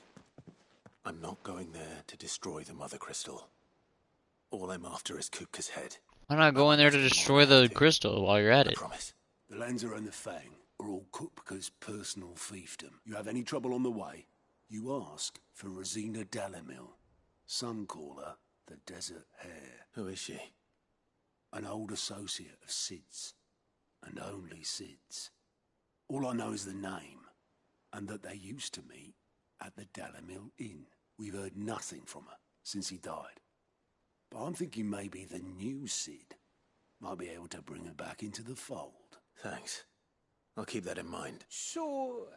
I'm not going there to destroy the Mother Crystal. All I'm after is Kupka's head. Why not go in there to destroy the crystal while you're at it? Promise. The Lanza and the Fang are all Kupka's personal fiefdom. You have any trouble on the way, you ask for Rosina Dalamil. Some call her the Desert Hare. Who is she? An old associate of Sid's, and only Sid's. All I know is the name, and that they used to meet at the Dalamil Inn. We've heard nothing from her since he died. But I'm thinking maybe the new Sid might be able to bring her back into the fold. Thanks. I'll keep that in mind. So,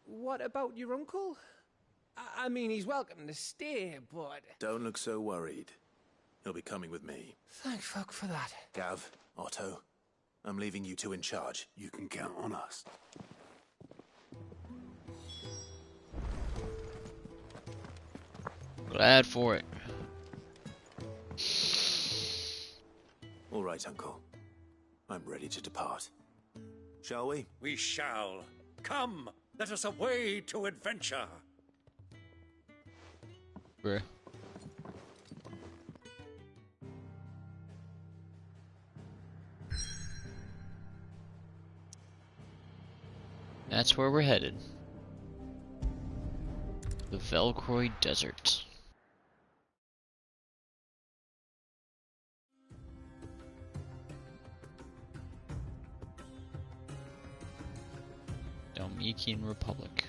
what about your uncle? I mean, he's welcome to stay, but... Don't look so worried. He'll be coming with me. Thank fuck for that. Gav, Otto, I'm leaving you two in charge. You can count on us. Glad for it. All right, Uncle. I'm ready to depart. Shall we? We shall. Come, let us away to adventure. Bruh. That's where we're headed. The Velcroy Desert. Dominican Republic.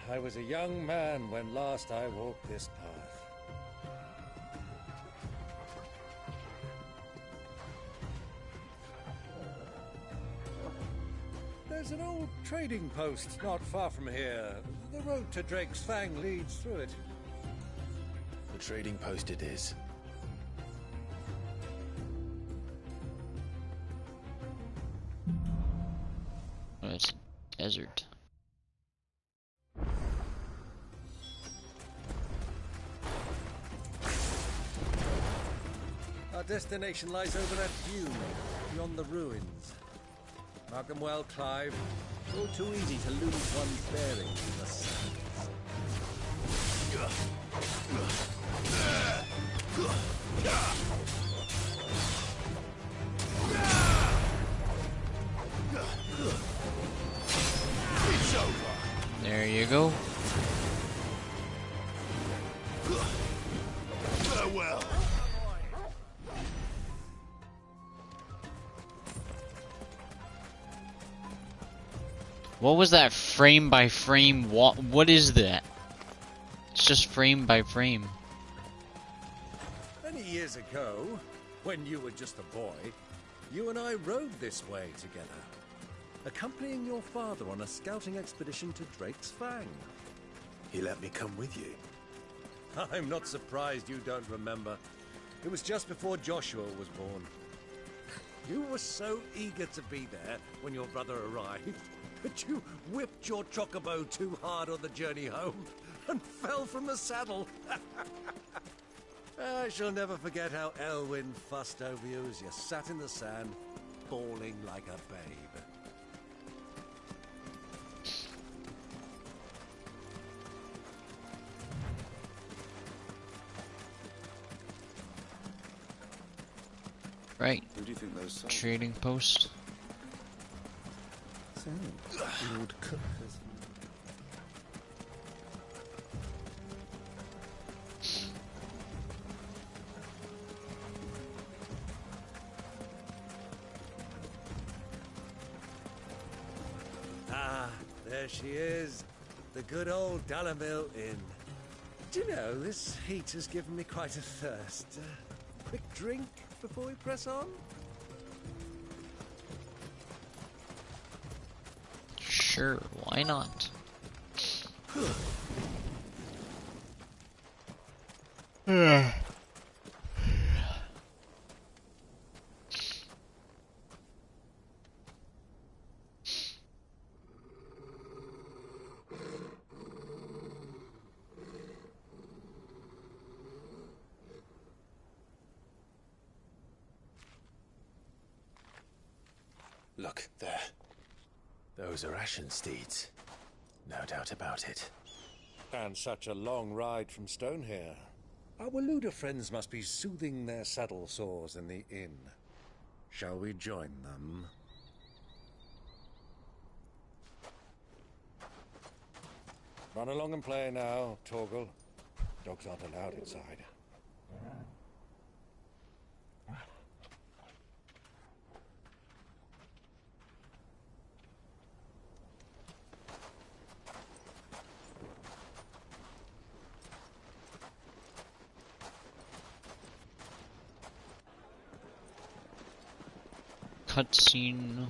I was a young man when last I walked this path. There's an old trading post not far from here. The road to Drake's Fang leads through it. The trading post it is. Oh, it's a desert. Our destination lies over that dune, beyond the ruins. Mark them well, Clive. All too easy to lose one's bearings in the sands. It's over. There you go. Farewell. What was that frame by frame? What is that? It's just frame by frame. Many years ago, when you were just a boy, you and I rode this way together, accompanying your father on a scouting expedition to Drake's Fang. He let me come with you. I'm not surprised you don't remember. It was just before Joshua was born. You were so eager to be there when your brother arrived that you whipped your chocobo too hard on the journey home and fell from the saddle. I shall never forget how Elwyn fussed over you as you sat in the sand, bawling like a babe. Right. Who do you think those soldiers? Trading post. So, Lord Cook has... Ah, there she is. The good old Dalamil Inn. Do you know, this heat has given me quite a thirst. Quick drink before we press on? Sure, why not? Look, there. Those are Ashen steeds. No doubt about it. And such a long ride from Stonehair. Our Waluda friends must be soothing their saddle sores in the inn. Shall we join them? Run along and play now, Torgal. Dogs aren't allowed inside. cutscene.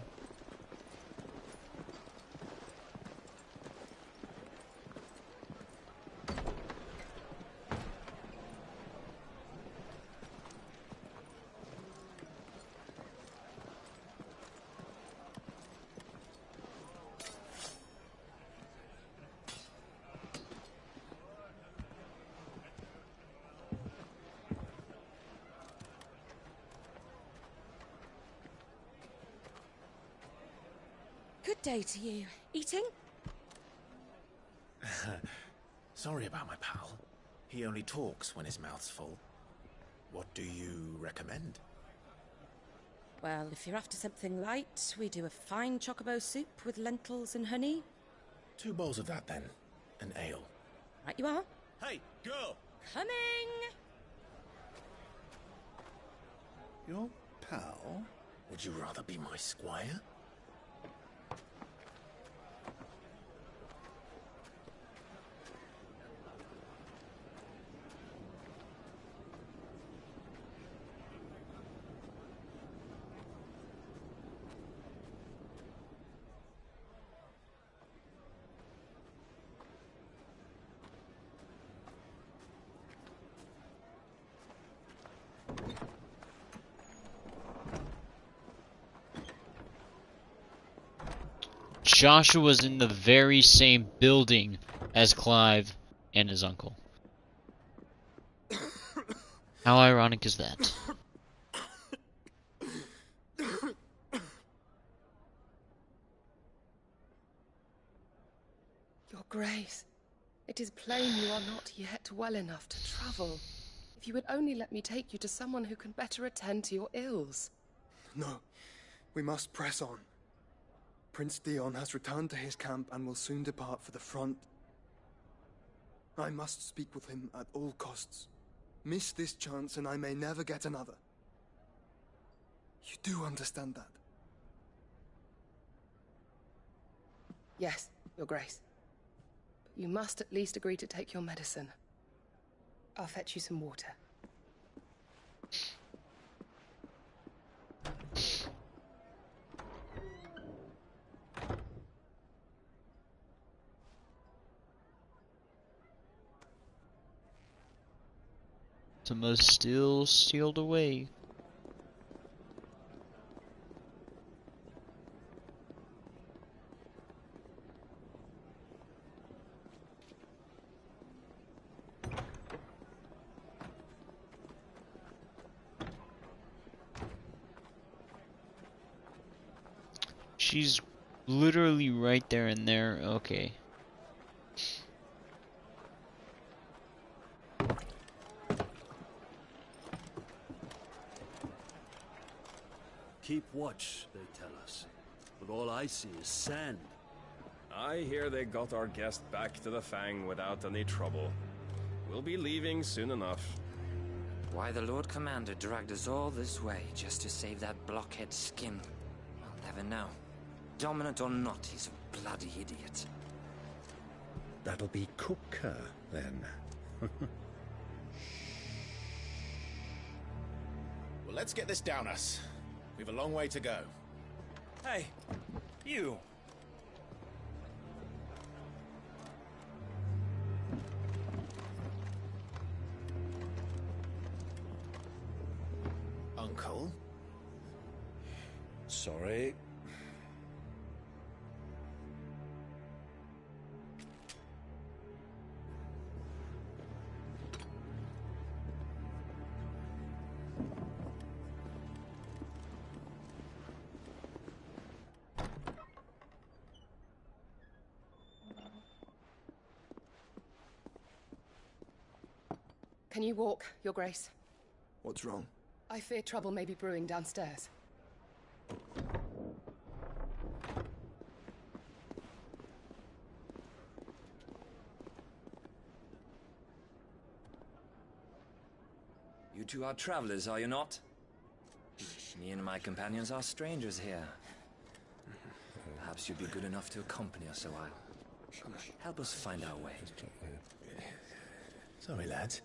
Good day to you. Eating? Sorry about my pal. He only talks when his mouth's full. What do you recommend? Well, if you're after something light, we do a fine chocobo soup with lentils and honey. 2 bowls of that, then. An ale. Right you are. Hey, girl! Coming! Your pal? Would you rather be my squire? Joshua's in the very same building as Clive and his uncle. How ironic is that? Your Grace, it is plain you are not yet well enough to travel. If you would only let me take you to someone who can better attend to your ills. No, we must press on. Prince Dion has returned to his camp and will soon depart for the front. I must speak with him at all costs. Miss this chance and I may never get another. You do understand that? Yes, Your Grace. But you must at least agree to take your medicine. I'll fetch you some water. Some still sealed away. She's literally right there and there. Okay. Keep watch, they tell us. But all I see is sand. I hear they got our guest back to the Fang without any trouble. We'll be leaving soon enough. Why the Lord Commander dragged us all this way just to save that blockhead's skin, I'll never know. Dominant or not, he's a bloody idiot. That'll be Cooker, then. Well, let's get this down us. We've a long way to go. Hey, you. Uncle? Sorry. Can you walk, Your Grace? What's wrong? I fear trouble may be brewing downstairs. You two are travelers, are you not? Me and my companions are strangers here. Perhaps you'd be good enough to accompany us a while. Help us find our way. Sorry, lads,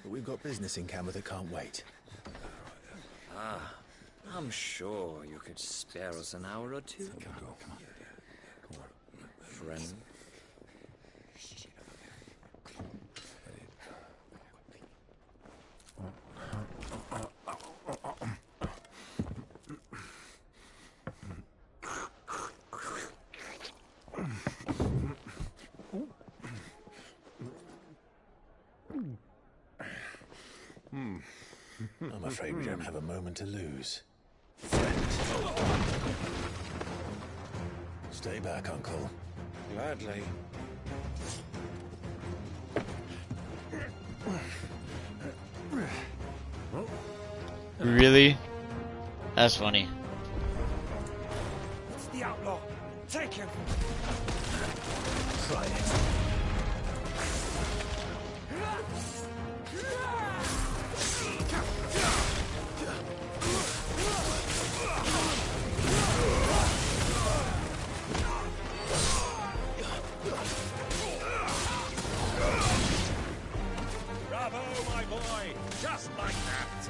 but we've got business in camera that can't wait. Ah, I'm sure you could spare us an hour or two. Come on. Friend. I'm afraid we don't have a moment to lose. Stay back, Uncle. Gladly. Really? That's funny. It's the outlaw. Take him. Try it. Bravo, my boy. Just like that.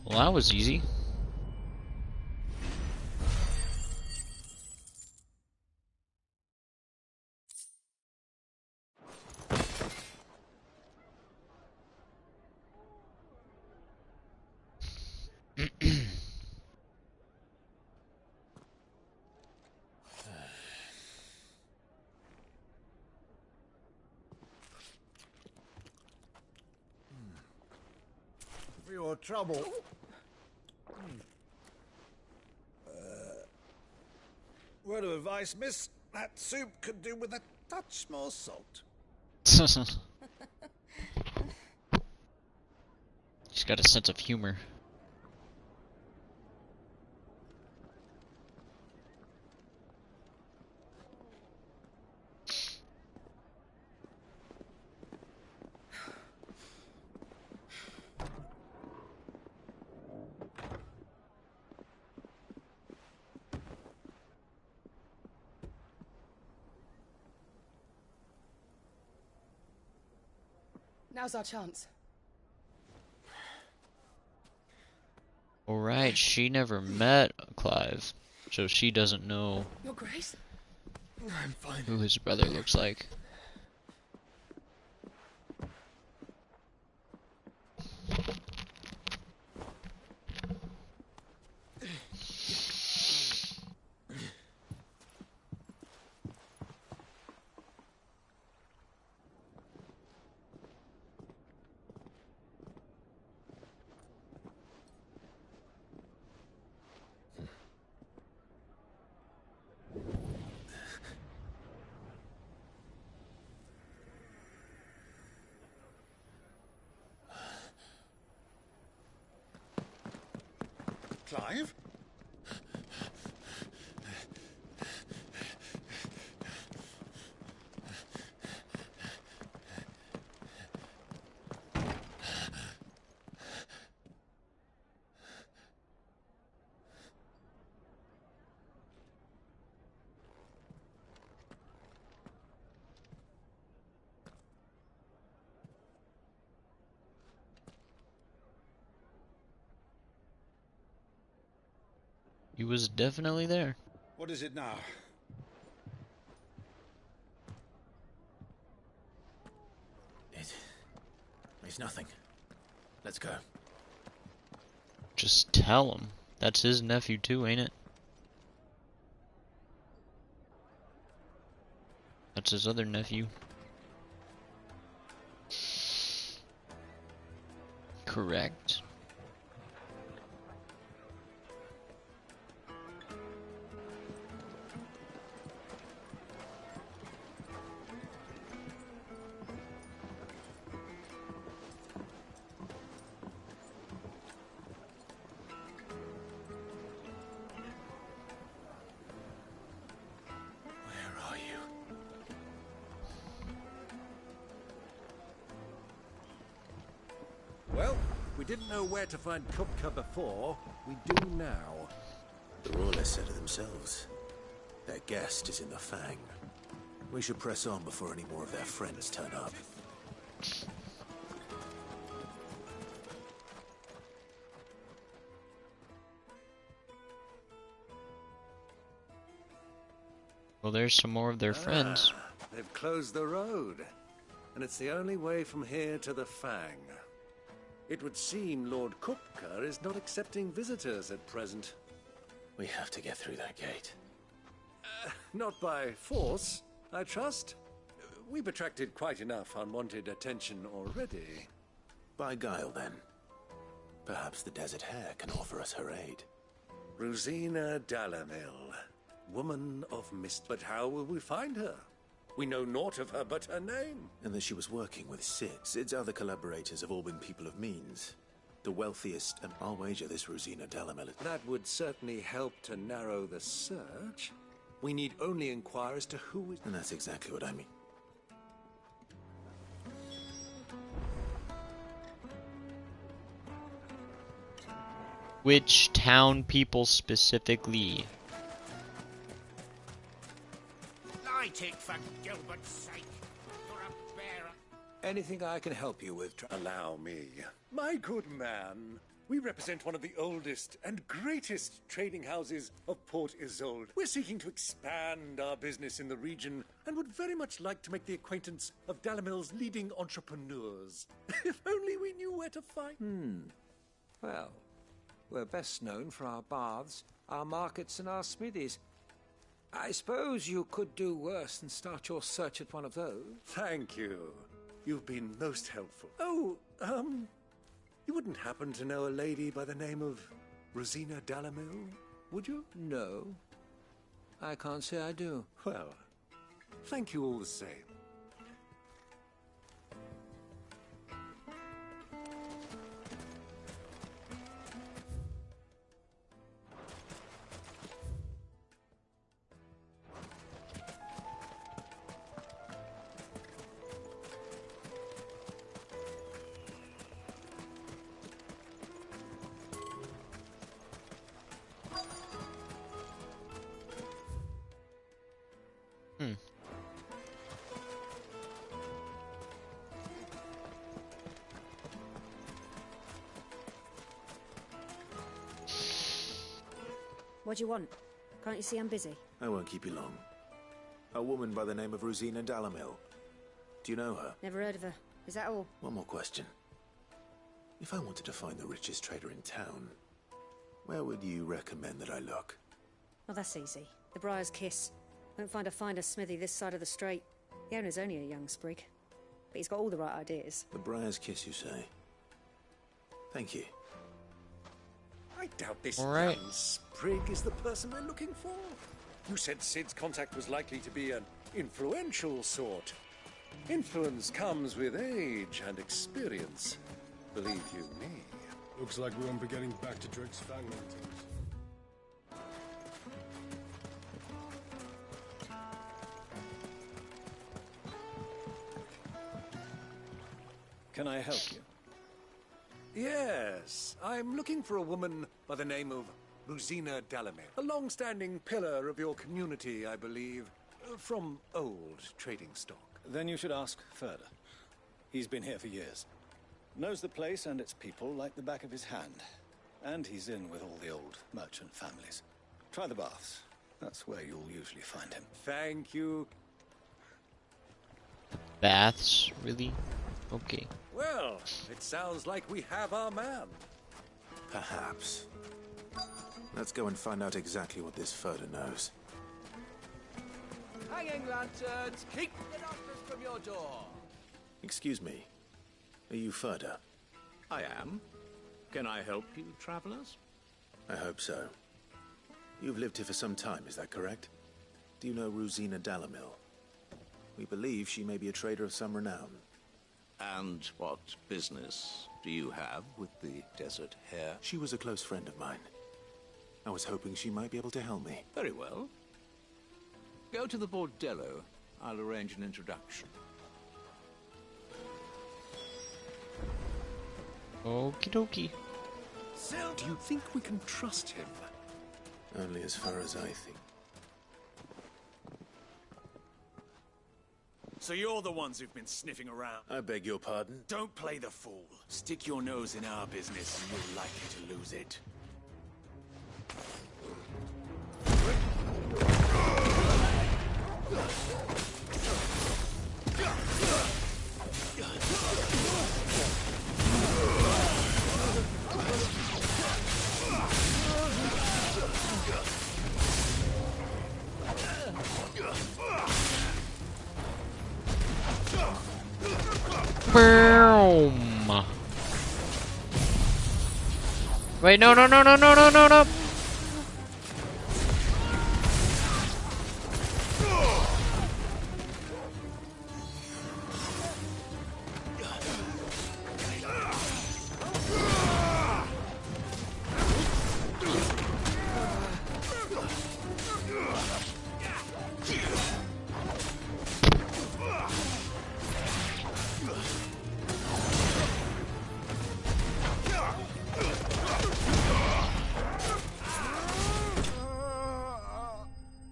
Well, that was easy. For your trouble. Word of advice, miss. That soup could do with a touch more salt. She's got a sense of humor. Now's our chance. Alright, she never met Clive, so she doesn't know Your Grace? I'm fine. who his brother looks like. Clive? He was definitely there. What is it now? It's nothing. Let's go. Just tell him. That's his nephew too, ain't it? That's his other nephew. Correct. Well, we didn't know where to find Kupka before. We do now. The Royalists said it themselves. Their guest is in the Fang. We should press on before any more of their friends turn up. Well, there's some more of their friends. They've closed the road, and it's the only way from here to the Fang. It would seem Lord Kupka is not accepting visitors at present. We have to get through that gate. Not by force, I trust. We've attracted quite enough unwanted attention already. By guile, then. Perhaps the Desert Hare can offer us her aid. Rosina Dalamil, woman of mist. But how will we find her? We know naught of her but her name. And that she was working with Sid. Sid's other collaborators have all been people of means. The wealthiest, and I'll wager this Rosina Dalamil. That would certainly help to narrow the search. We need only inquire as to who is... And that's exactly what I mean. Which town people specifically? Light it for Gilbert's sake. You're a bearer. Anything I can help you with, allow me. My good man, we represent one of the oldest and greatest trading houses of Port Isolde. We're seeking to expand our business in the region and would very much like to make the acquaintance of Dalamil's leading entrepreneurs. If only we knew where to find... Well, we're best known for our baths, our markets, and our smithies. I suppose you could do worse than start your search at one of those. Thank you. You've been most helpful. Oh, you wouldn't happen to know a lady by the name of Rosina Dalamil, would you? No. I can't say I do. Well, thank you all the same. What do you want? Can't you see I'm busy? I won't keep you long. A woman by the name of Rosina Dalamil. Do you know her? Never heard of her. Is that all? One more question. If I wanted to find the richest trader in town, where would you recommend that I look? Oh, that's easy. The Briar's Kiss. Won't find a finer smithy this side of the strait. The owner's only a young sprig. But he's got all the right ideas. The Briar's Kiss, you say? Thank you. I doubt this Right. young sprig is the person we're looking for. You said Sid's contact was likely to be an influential sort. Influence comes with age and experience. Believe you me. Looks like we won't be getting back to Drake's Fang meetings. Can I help you? Yes, I'm looking for a woman by the name of Rosina Dalamil. A long-standing pillar of your community, I believe, from old trading stock. Then you should ask Furder. He's been here for years. Knows the place and its people like the back of his hand. And he's in with all the old merchant families. Try the baths. That's where you'll usually find him. Thank you. Baths? Really? Okay. Well, it sounds like we have our man. Perhaps. Let's go and find out exactly what this Furder knows. Hanging lanterns, keep the darkness from your door. Excuse me. Are you Furder? I am. Can I help you, travelers? I hope so. You've lived here for some time, is that correct? Do you know Rosina Dalamil? We believe she may be a trader of some renown. And what business do you have with the Desert Hare? She was a close friend of mine. I was hoping she might be able to help me. Very well. Go to the bordello. I'll arrange an introduction. Okie dokie. Do you think we can trust him? Only as far as I think. So you're the ones who've been sniffing around. I beg your pardon? Don't play the fool. Stick your nose in our business and you're likely to lose it. Boom. Wait, no, no, no, no, no, no, no, no.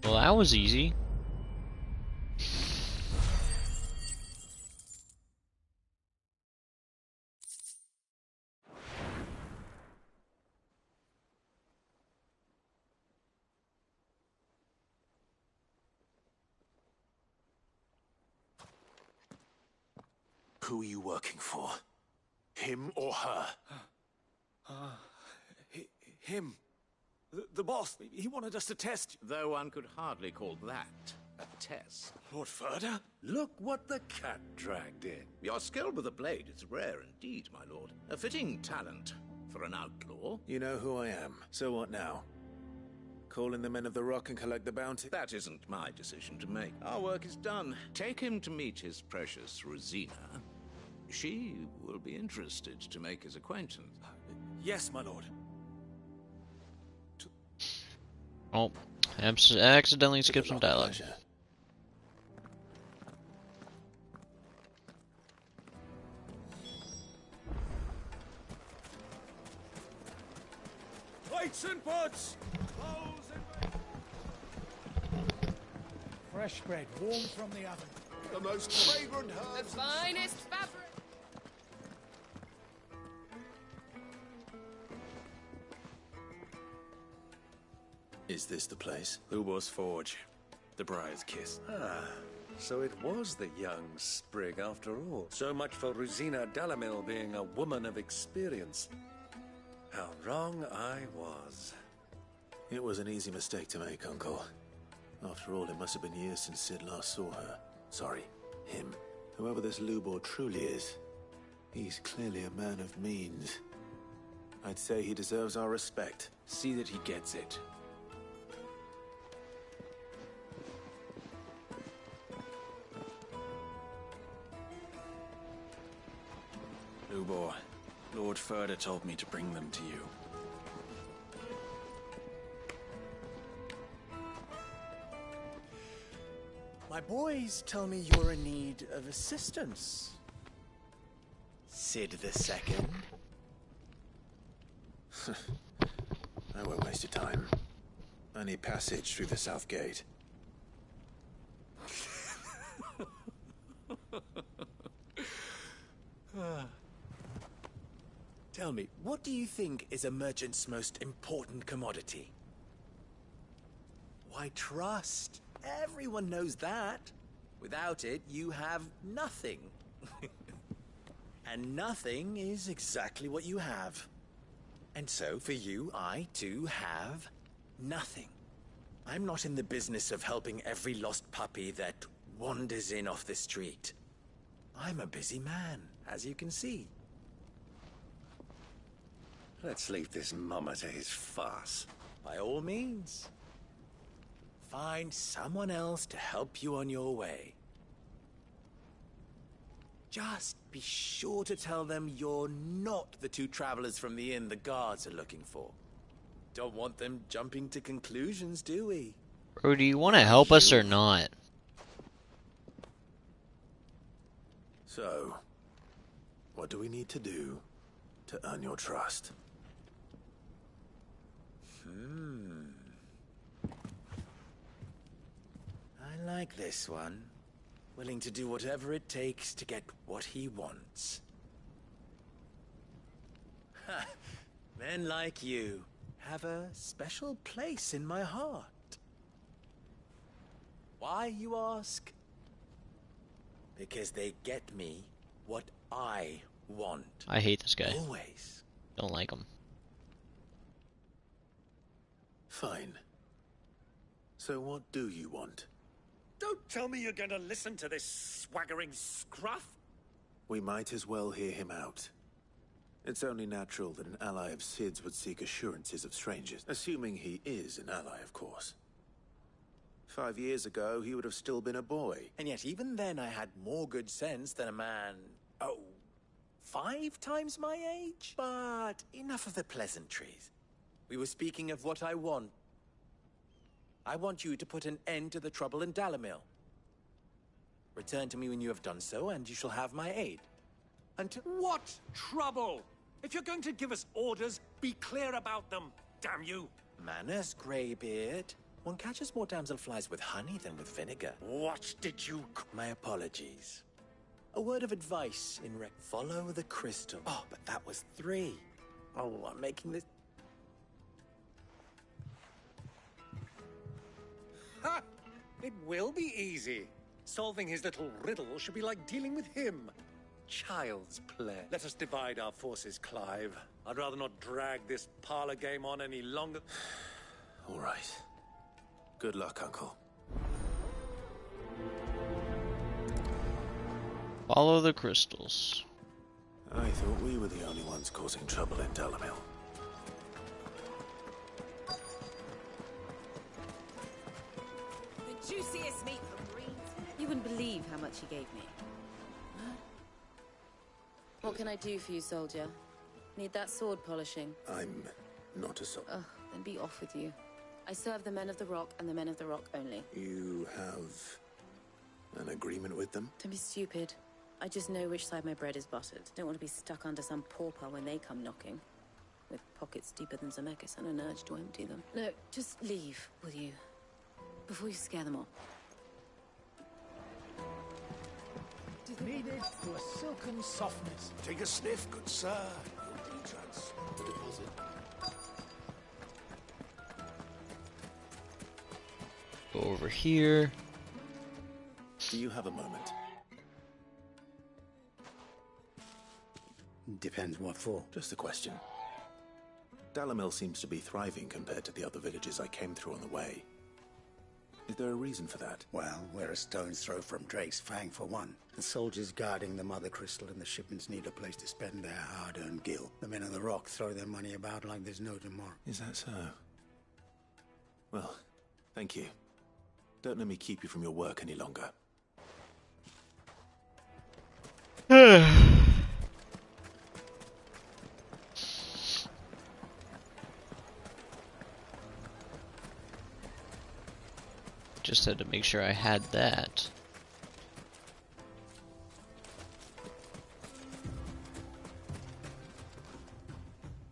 Well, that was easy. Who are you working for? Him or her? Him. The boss. He wanted us to test. Though one could hardly call that a test. Lord Ferda? Look what the cat dragged in. Your skill with the blade is rare indeed, my lord. A fitting talent for an outlaw. You know who I am, so what now? Call in the men of the Rock and collect the bounty? That isn't my decision to make. Our work is done. Take him to meet his precious Rosina. She will be interested to make his acquaintance. Yes, my lord. Oh, accidentally skipped some dialogue. Plates and pots! Fresh bread, warm from the oven. The most fragrant herbs. The finest fabric. Is this the place? Lubor's Forge. The Briar's Kiss. Ah, so it was the young sprig after all. So much for Rosina Delamil being a woman of experience. How wrong I was. It was an easy mistake to make, Uncle. After all, it must have been years since Sid last saw her. Sorry, him. Whoever this Lubor truly is, he's clearly a man of means. I'd say he deserves our respect. See that he gets it. Lubor, Lord Ferda told me to bring them to you. My boys tell me you're in need of assistance. Sid the Second. I won't waste your time. I need passage through the south gate. Tell me, what do you think is a merchant's most important commodity? Why, trust. Everyone knows that. Without it, you have nothing. And nothing is exactly what you have. And so, for you, I, too, have nothing. I'm not in the business of helping every lost puppy that wanders in off the street. I'm a busy man, as you can see. Let's leave this mummer to his farce. By all means. Find someone else to help you on your way. Just be sure to tell them you're not the two travelers from the inn the guards are looking for. Don't want them jumping to conclusions, do we? Bro, do you want to help us or not? So, what do we need to do to earn your trust? I like this one. Willing to do whatever it takes to get what he wants. Ha! Men like you have a special place in my heart. Why, you ask? Because they get me what I want. I hate this guy. Always. Don't like him. Fine. So what do you want? Don't tell me you're going to listen to this swaggering scruff. We might as well hear him out. It's only natural that an ally of Sid's would seek assurances of strangers, assuming he is an ally, of course. 5 years ago, he would have still been a boy. And yet even then I had more good sense than a man, 5 times my age? But enough of the pleasantries. We were speaking of what I want. I want you to put an end to the trouble in Dalamil. Return to me when you have done so, and you shall have my aid. What trouble? If you're going to give us orders, be clear about them, damn you! Manners, Greybeard. One catches more damselflies with honey than with vinegar. What did you... My apologies. A word of advice in follow the crystal. Oh, but that was 3. Oh, I'm making this... Ha! It will be easy. Solving his little riddle should be like dealing with him. Child's play. Let us divide our forces, Clive. I'd rather not drag this parlor game on any longer. All right. Good luck, Uncle. Follow the crystals. I thought we were the only ones causing trouble in Dalamil. The juiciest meat from Greens. You wouldn't believe how much he gave me. What can I do for you, soldier? Need that sword polishing? I'm not a soldier. Ugh, then be off with you. I serve the men of the Rock and the men of the Rock only. You have an agreement with them? Don't be stupid. I just know which side my bread is buttered. Don't want to be stuck under some pauper when they come knocking. With pockets deeper than Zemeckis and an urge to empty them. No, just leave, will you? Before you scare them off. Needed to a silken softness. Take a sniff, good sir. You'll be trans. The deposit. Go over here. Do you have a moment? Depends what for. Just a question. Dalamil seems to be thriving compared to the other villages I came through on the way. Is there a reason for that? Well, we're a stone's throw from Drake's Fang, for one. The soldiers guarding the Mother Crystal and the shipments need a place to spend their hard-earned gil. The men of the Rock throw their money about like there's no tomorrow. Is that so? Well, thank you. Don't let me keep you from your work any longer. Just had to make sure I had that.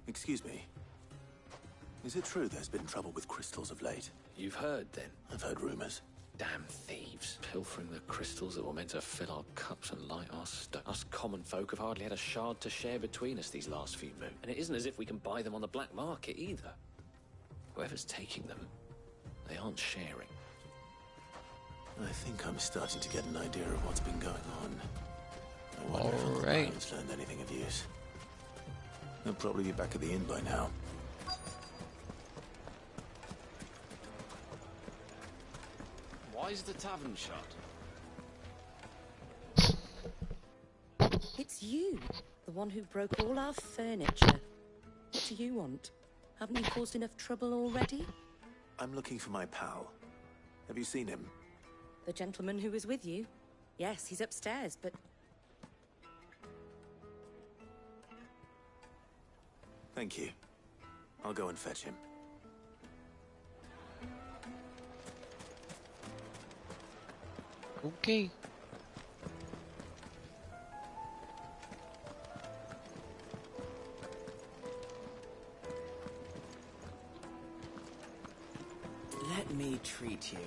Excuse me. Is it true there's been trouble with crystals of late? You've heard, then? I've heard rumors. Damn thieves. Pilfering the crystals that were meant to fill our cups and light our stone. Us common folk have hardly had a shard to share between us these last few moons. And it isn't as if we can buy them on the black market, either. Whoever's taking them, they aren't sharing. I think I'm starting to get an idea of what's been going on. I wonder if Uncle Brian's learned anything of use. He'll probably be back at the inn by now. Why is the tavern shut? It's you, the one who broke all our furniture. What do you want? Haven't you caused enough trouble already? I'm looking for my pal. Have you seen him? The gentleman who was with you? Yes, he's upstairs, but... Thank you. I'll go and fetch him. Okay. Let me treat you.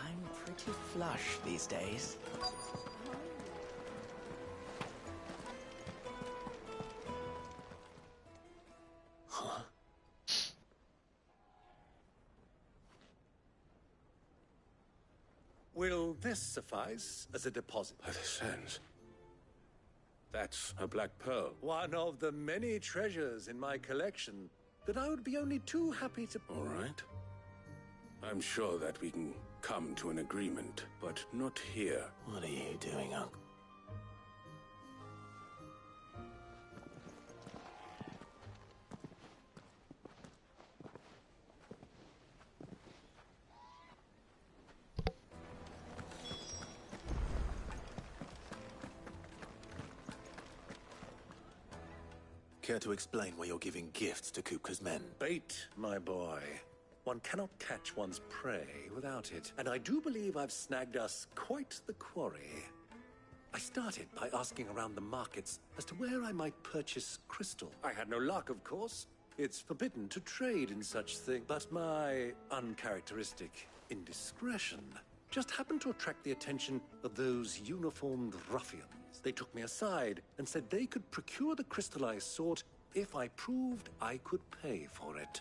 I'm pretty flush these days. Huh? Will this suffice as a deposit? By the sands. That's a black pearl. One of the many treasures in my collection that I would be only too happy to... All right. I'm sure that we can come to an agreement, but not here. What are you doing, Unc? Care to explain why you're giving gifts to Kupka's men? Bait, my boy. One cannot catch one's prey without it, and I do believe I've snagged us quite the quarry. I started by asking around the markets as to where I might purchase crystal. I had no luck, of course. It's forbidden to trade in such things, but my uncharacteristic indiscretion just happened to attract the attention of those uniformed ruffians. They took me aside and said they could procure the crystal I sought if I proved I could pay for it.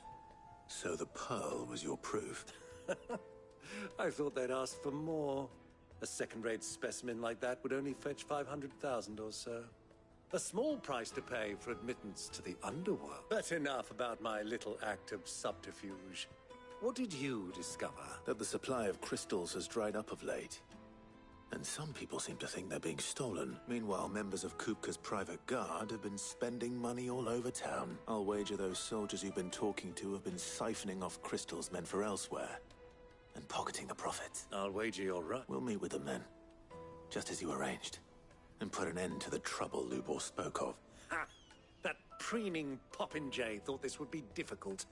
So the pearl was your proof? I thought they'd ask for more. A second-rate specimen like that would only fetch 500,000 or so. A small price to pay for admittance to the underworld. But enough about my little act of subterfuge. What did you discover? That the supply of crystals has dried up of late. And some people seem to think they're being stolen. Meanwhile, members of Kupka's private guard have been spending money all over town. I'll wager those soldiers you've been talking to have been siphoning off crystals meant for elsewhere. And pocketing the profits. I'll wager you're right. We'll meet with them then. Just as you arranged. And put an end to the trouble Lubor spoke of. Ha! That preening popinjay thought this would be difficult.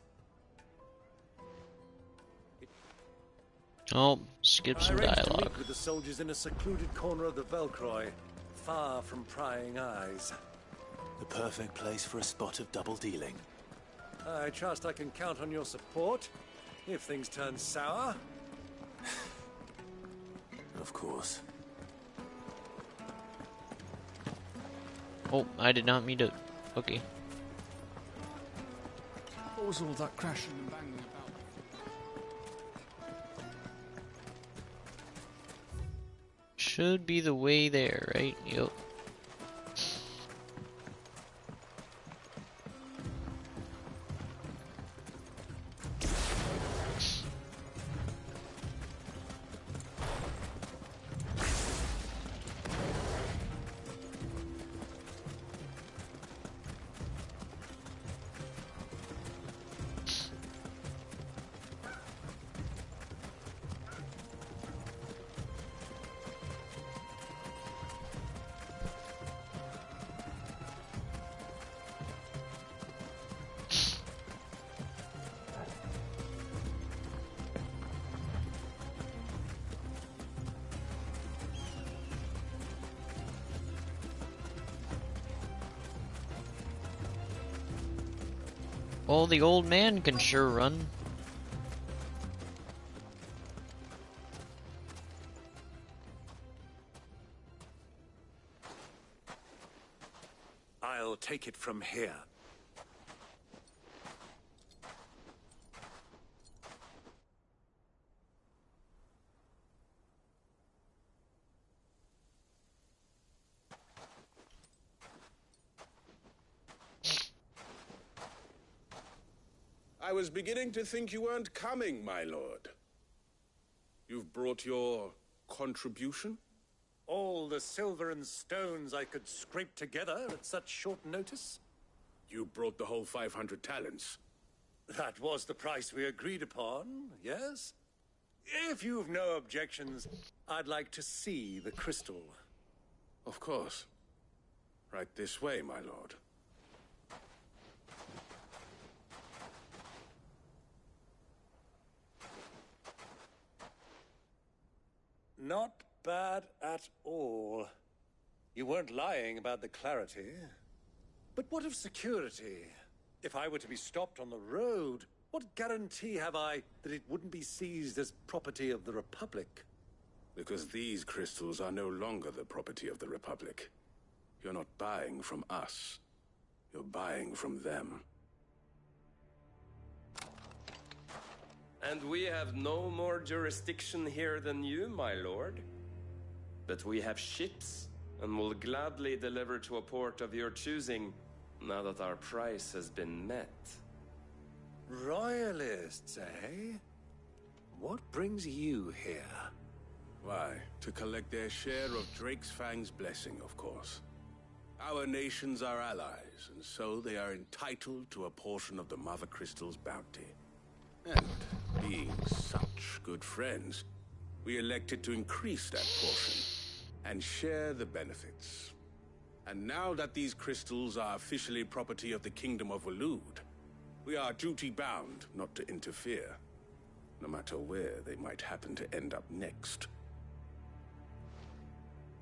Oh, skip some I arranged to dialogue. meet with the soldiers in a secluded corner of the Velcroy, far from prying eyes. The perfect place for a spot of double dealing. I trust I can count on your support if things turn sour. Of course. Oh, I did not mean to. Okay. What was all that crashing and banging about? Should be the way there, right? Yep. Well, the old man can sure run. I'll take it from here. I was beginning to think you weren't coming, my lord. You've brought your contribution? All the silver and stones I could scrape together at such short notice? You brought the whole 500 talents. That was the price we agreed upon, yes? If you've no objections, I'd like to see the crystal. Of course. Right this way, my lord. Not bad at all. You weren't lying about the clarity. But what of security? If I were to be stopped on the road, What guarantee have I that it wouldn't be seized as property of the Republic? Because these crystals are no longer the property of the Republic. You're not buying from us. You're buying from them. And we have no more jurisdiction here than you, my lord. But we have ships, and will gladly deliver to a port of your choosing, now that our price has been met. Royalists, eh? What brings you here? Why, to collect their share of Drake's Fang's blessing, of course. Our nations are allies, and so they are entitled to a portion of the Mother Crystal's bounty. And being such good friends, we elected to increase that portion and share the benefits. And now that these crystals are officially property of the Kingdom of Waloed, we are duty-bound not to interfere, no matter where they might happen to end up next.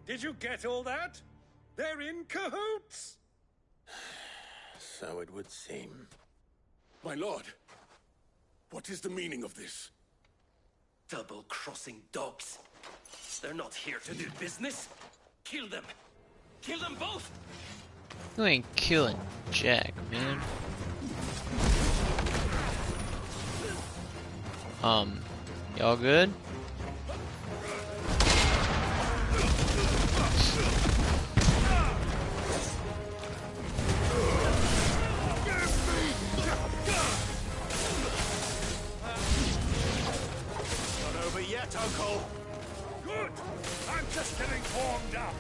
Did you get all that? They're in cahoots! So it would seem. My lord, what is the meaning of this? Double-crossing dogs. They're not here to do business. Kill them. Kill them both! You ain't killing Jack, man. Y'all good? Not over yet, Uncle. Good! I'm just getting warmed up.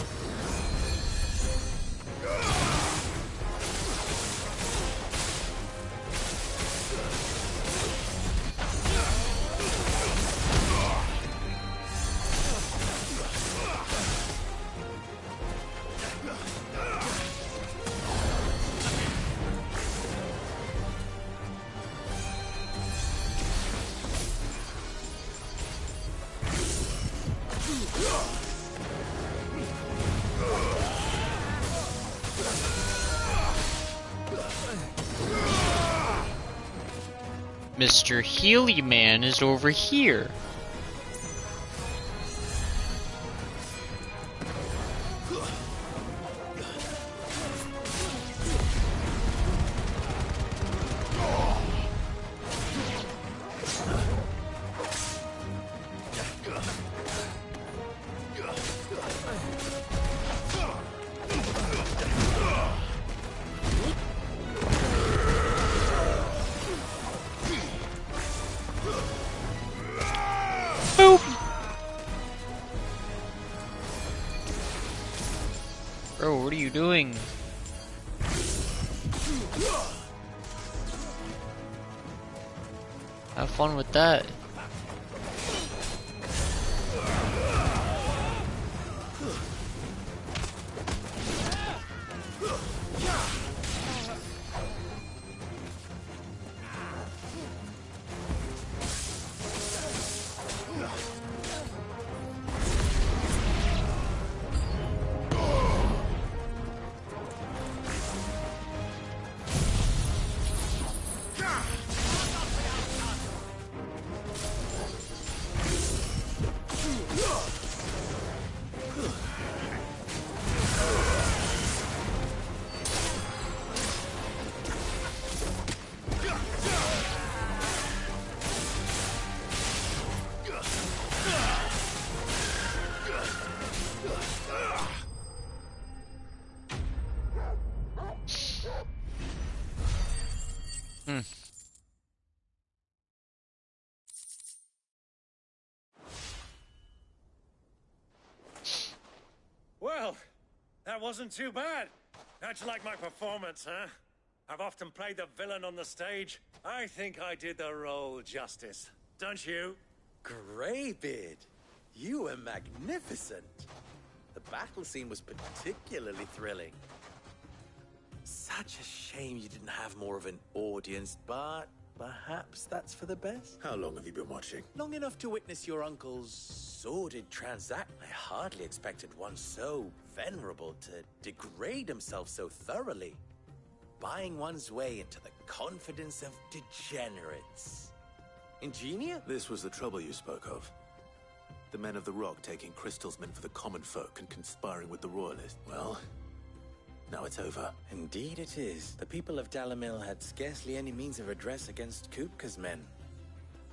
Mr. Healy Man is over here. Bro, what are you doing? Have fun with that. Well, that wasn't too bad. How'd you like my performance, huh? I've often played the villain on the stage. I think I did the role justice. Don't you? Greybeard, you were magnificent. The battle scene was particularly thrilling. Such a shame you didn't have more of an audience, but perhaps that's for the best. How long have you been watching? Long enough to witness your uncle's sordid transaction. I hardly expected one so venerable to degrade himself so thoroughly. Buying one's way into the confidence of degenerates. Ingenious? This was the trouble you spoke of. The men of the Rock taking crystals meant for the common folk and conspiring with the royalists. Well, now it's over. Indeed it is. The people of Dalamil had scarcely any means of redress against Kupka's men.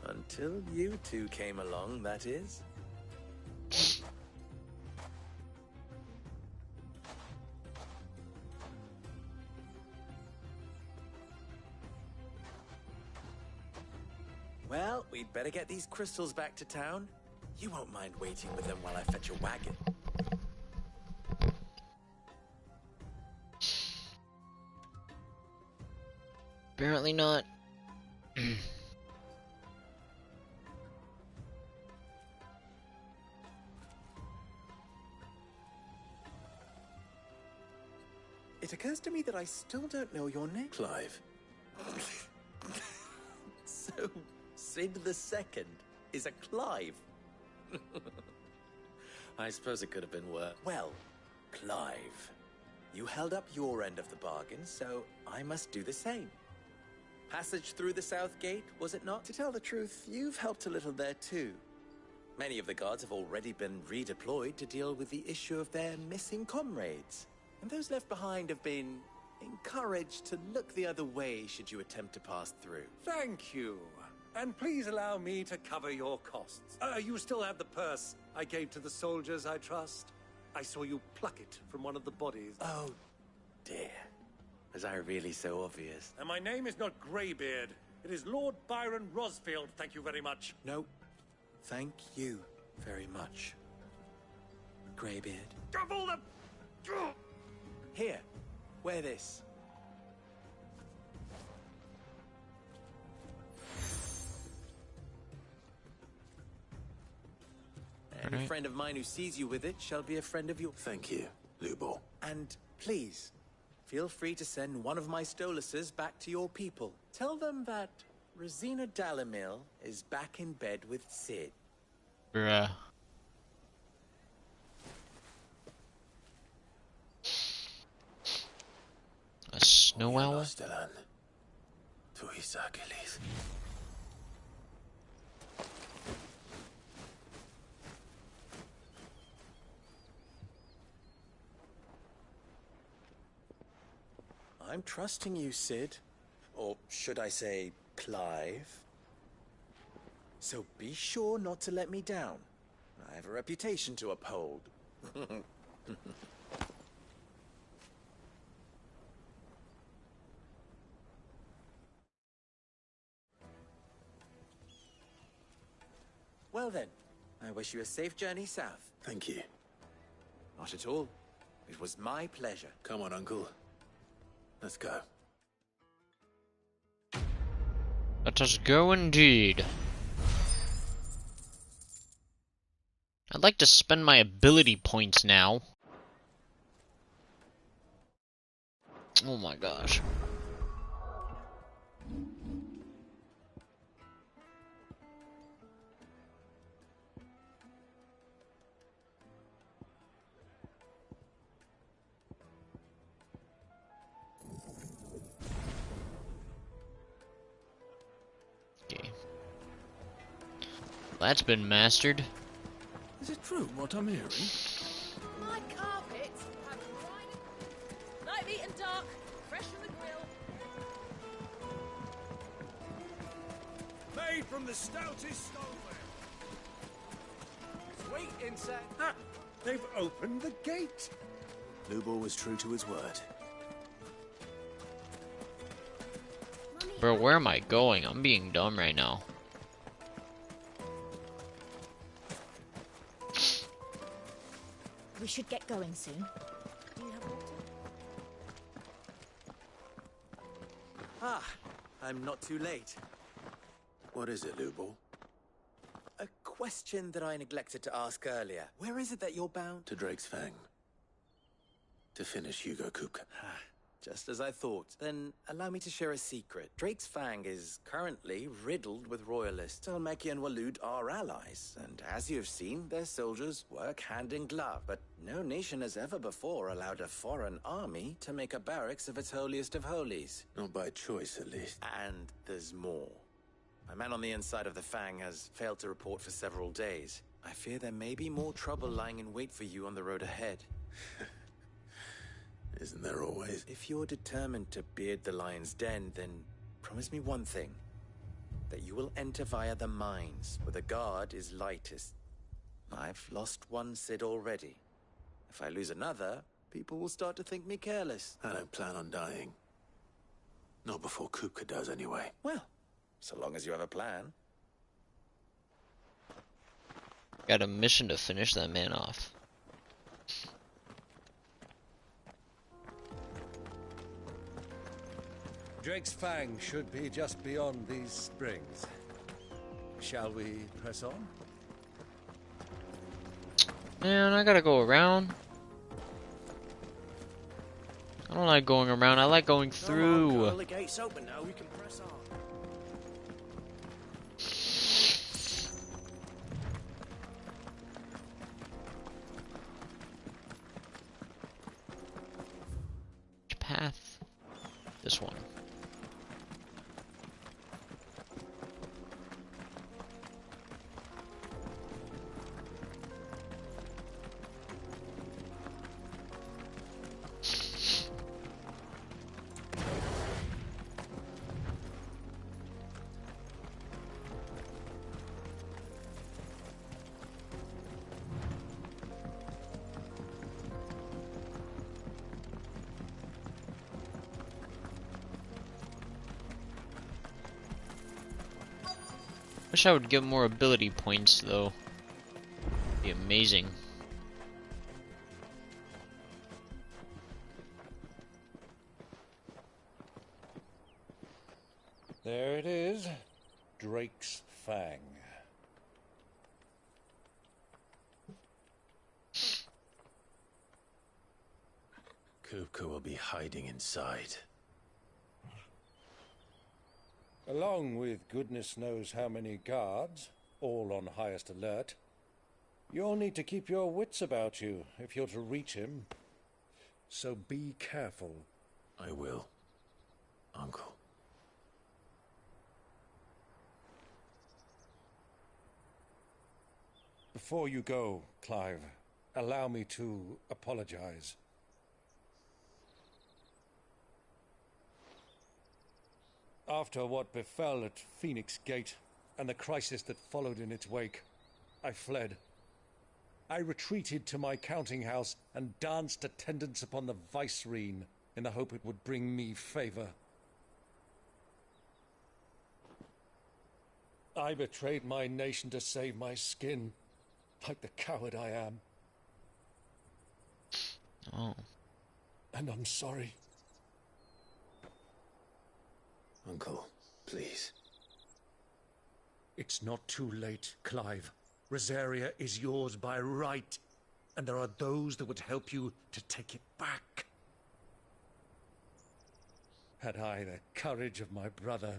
Until you two came along, that is. Well, we'd better get these crystals back to town. You won't mind waiting with them while I fetch a wagon. Apparently not. It occurs to me that I still don't know your name. Clive. So, Sid the Second is a Clive. I suppose it could have been worse. Well, Clive, you held up your end of the bargain, so I must do the same. Passage through the South Gate, was it not? To tell the truth, you've helped a little there too. Many of the guards have already been redeployed to deal with the issue of their missing comrades. And those left behind have been encouraged to look the other way should you attempt to pass through. Thank you. And please allow me to cover your costs. You still have the purse I gave to the soldiers, I trust? I saw you pluck it from one of the bodies. Oh, dear. Was I really so obvious? And my name is not Greybeard. It is Lord Byron Rosfield, thank you very much. No, thank you very much, Greybeard. Of all the... Here, wear this. Any friend of mine who sees you with it shall be a friend of yours. Thank you, Lubor. And please, feel free to send one of my Stoluses back to your people. Tell them that Rosina Dalamil is back in bed with Sid. Bruh. A snow owl? I'm trusting you, Sid. Or should I say, Clive. So be sure not to let me down. I have a reputation to uphold. Well then, I wish you a safe journey south. Thank you. Not at all. It was my pleasure. Come on, Uncle. Let's go. Let us go indeed. I'd like to spend my ability points now. Oh my gosh. That's been mastered. Is it true what I'm hearing? My carpets have night eaten dark, fresh from the grill. Made from the stoutest stoneware. Sweet insect. Ah, they've opened the gate. Lubor was true to his word. Bro, where am I going? I'm being dumb right now. We should get going soon. Do you have water? Ah, I'm not too late. What is it, Lubor? A question that I neglected to ask earlier. Where is it that you're bound? To Drake's Fang. To finish Hugo Kupka. just as I thought. Then allow me to share a secret. Drake's Fang is currently riddled with royalists. Dhalmekia and Waloed are allies, and as you've seen, their soldiers work hand in glove. But no nation has ever before allowed a foreign army to make a barracks of its holiest of holies. Not by choice, at least. And there's more. My man on the inside of the Fang has failed to report for several days. I fear there may be more trouble lying in wait for you on the road ahead. Isn't there always? If you're determined to beard the lion's den, then promise me one thing. That you will enter via the mines, where the guard is lightest. I've lost one Cid already. If I lose another, people will start to think me careless. I don't plan on dying. Not before Kupka does, anyway. Well, so long as you have a plan. Got a mission to finish that man off. Drake's Fang should be just beyond these springs. Shall we press on? Man, I gotta go around. I don't like going around, I like going through. Come on, girl, the gate's open now, we can press on. Which path? This one. Wish I would get more ability points though. Be amazing. There it is. Drake's Fang. Kupka will be hiding inside. Along with goodness knows how many guards, all on highest alert. You'll need to keep your wits about you if you're to reach him. So be careful. I will, Uncle. Before you go, Clive, allow me to apologize. After what befell at Phoenix Gate and the crisis that followed in its wake, I fled. I retreated to my counting house and danced attendance upon the vicereine in the hope it would bring me favor. I betrayed my nation to save my skin, like the coward I am. Oh. And I'm sorry. Uncle, please. It's not too late, Clive. Rosaria is yours by right, and there are those that would help you to take it back. Had I the courage of my brother,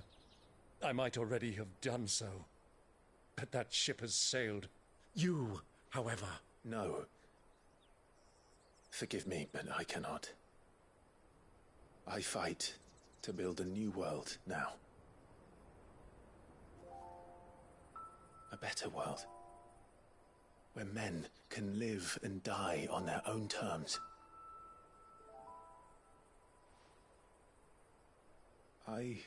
I might already have done so. But that ship has sailed. You, however... No. Forgive me, but I cannot. I fight to build a new world now. A better world. Where men can live and die on their own terms. I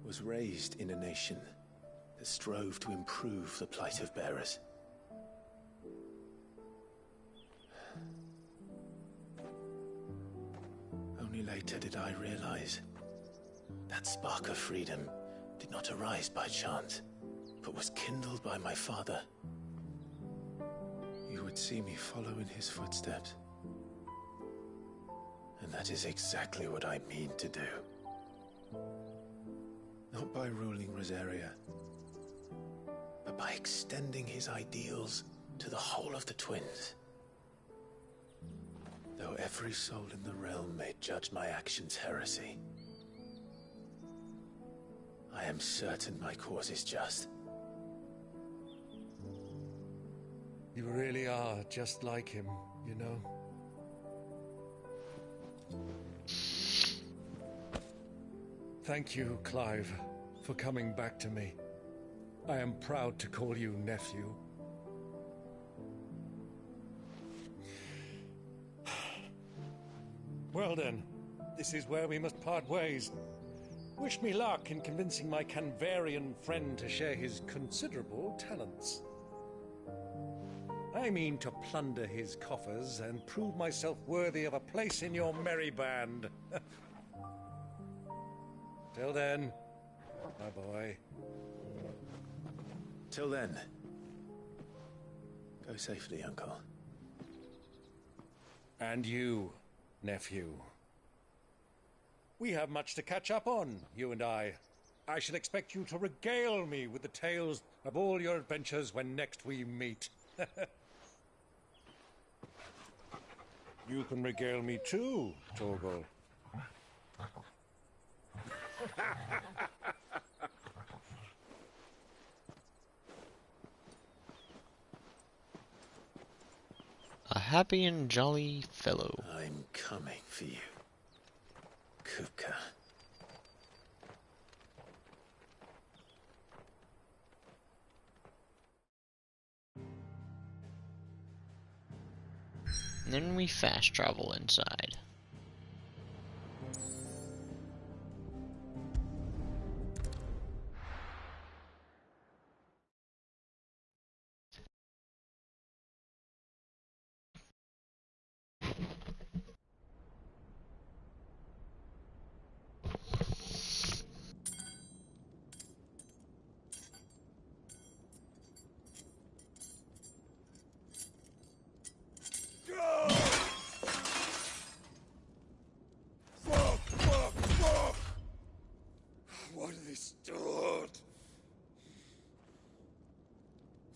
was raised in a nation that strove to improve the plight of bearers. Only later did I realize that spark of freedom did not arise by chance, but was kindled by my father. You would see me follow in his footsteps. And that is exactly what I mean to do. Not by ruling Rosaria, but by extending his ideals to the whole of the twins. Though every soul in the realm may judge my actions heresy, I am certain my cause is just. You really are just like him, you know? Thank you, Clive, for coming back to me. I am proud to call you nephew. Well then, this is where we must part ways. Wish me luck in convincing my Canvarian friend to share his considerable talents. I mean to plunder his coffers and prove myself worthy of a place in your merry band. Till then, my boy. Till then, go safely, Uncle. And you, nephew. We have much to catch up on, you and I. I shall expect you to regale me with the tales of all your adventures when next we meet. You can regale me too, Torgal. A happy and jolly fellow. I'm coming for you, Kupka. And then we fast travel inside. What have they stored?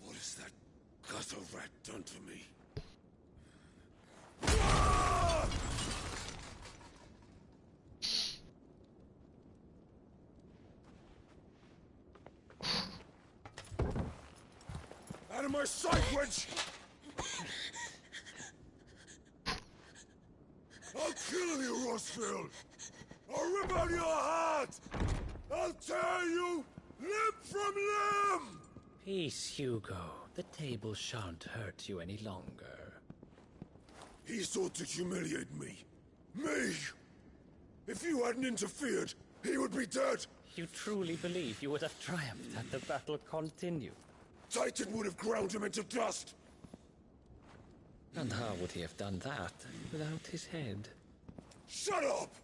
What has that gutter rat done to me? Out of my sight, wench! I'll kill you, Rossfield! I'll rip out your heart! I'll tear you limb from limb! Peace, Hugo. The table shan't hurt you any longer. He sought to humiliate me. Me! If you hadn't interfered, he would be dead! You truly believe you would have triumphed had the battle continued? Titan would have ground him into dust! And how would he have done that without his head? Shut up!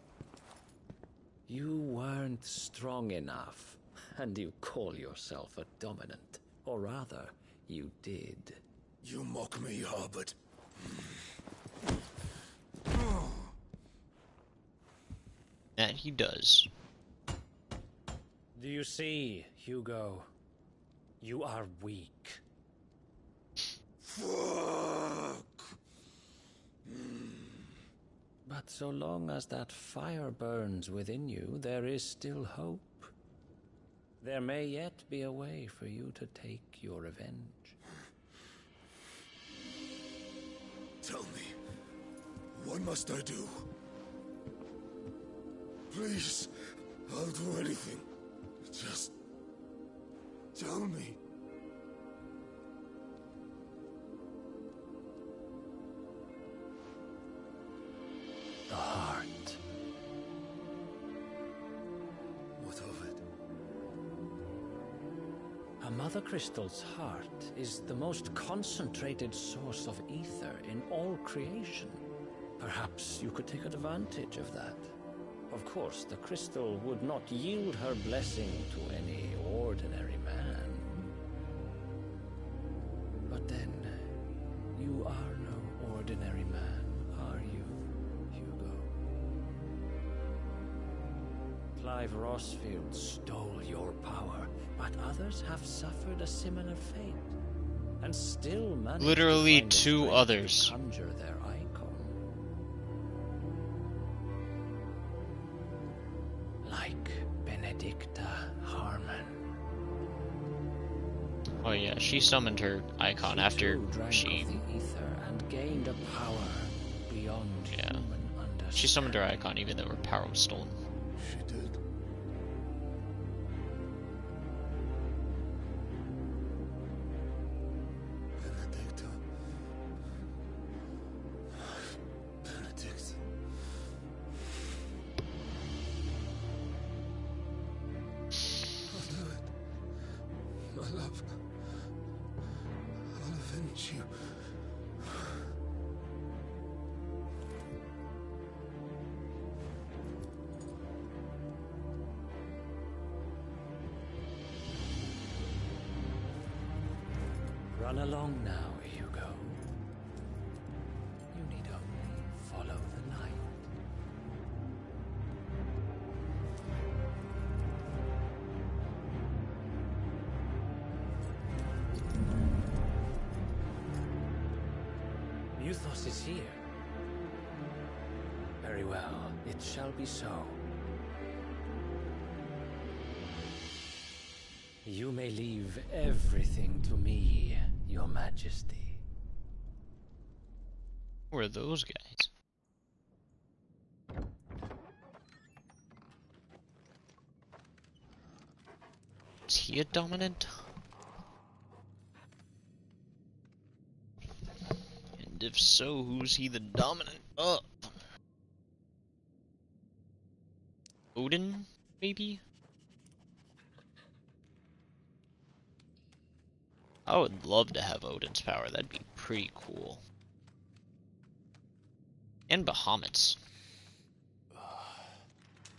You weren't strong enough, and you call yourself a dominant. Or rather, you did. You mock me, Harbert. That he does. Do you see, Hugo? You are weak. Fuck! But so long as that fire burns within you, there is still hope. There may yet be a way for you to take your revenge. Tell me, what must I do? Please, I'll do anything. Just tell me. The heart. What of it? A Mother Crystal's heart is the most concentrated source of ether in all creation. Perhaps you could take advantage of that. Of course, the crystal would not yield her blessing to any ordinary man. But then, you are no ordinary man, are you, Hugo? Clive Rossfield stole your power, but others have suffered a similar fate, and still managed Literally to find the two strength others. to conjure their icon. she summoned her icon after she... the ether and gained a power beyond human understanding. She summoned her icon even though her power was stolen. She did. Benedicta. Benedict. I'll do it. My love. I'll avenge you. Run along now, Hugo. You need only follow the light. Muthos is here. Very well, it shall be so. You may leave everything to me, Your Majesty. Who are those guys? Is he a dominant? And if so, who's he the dominant of? Odin, maybe? I would love to have Odin's power, that'd be pretty cool. And Bahamut's.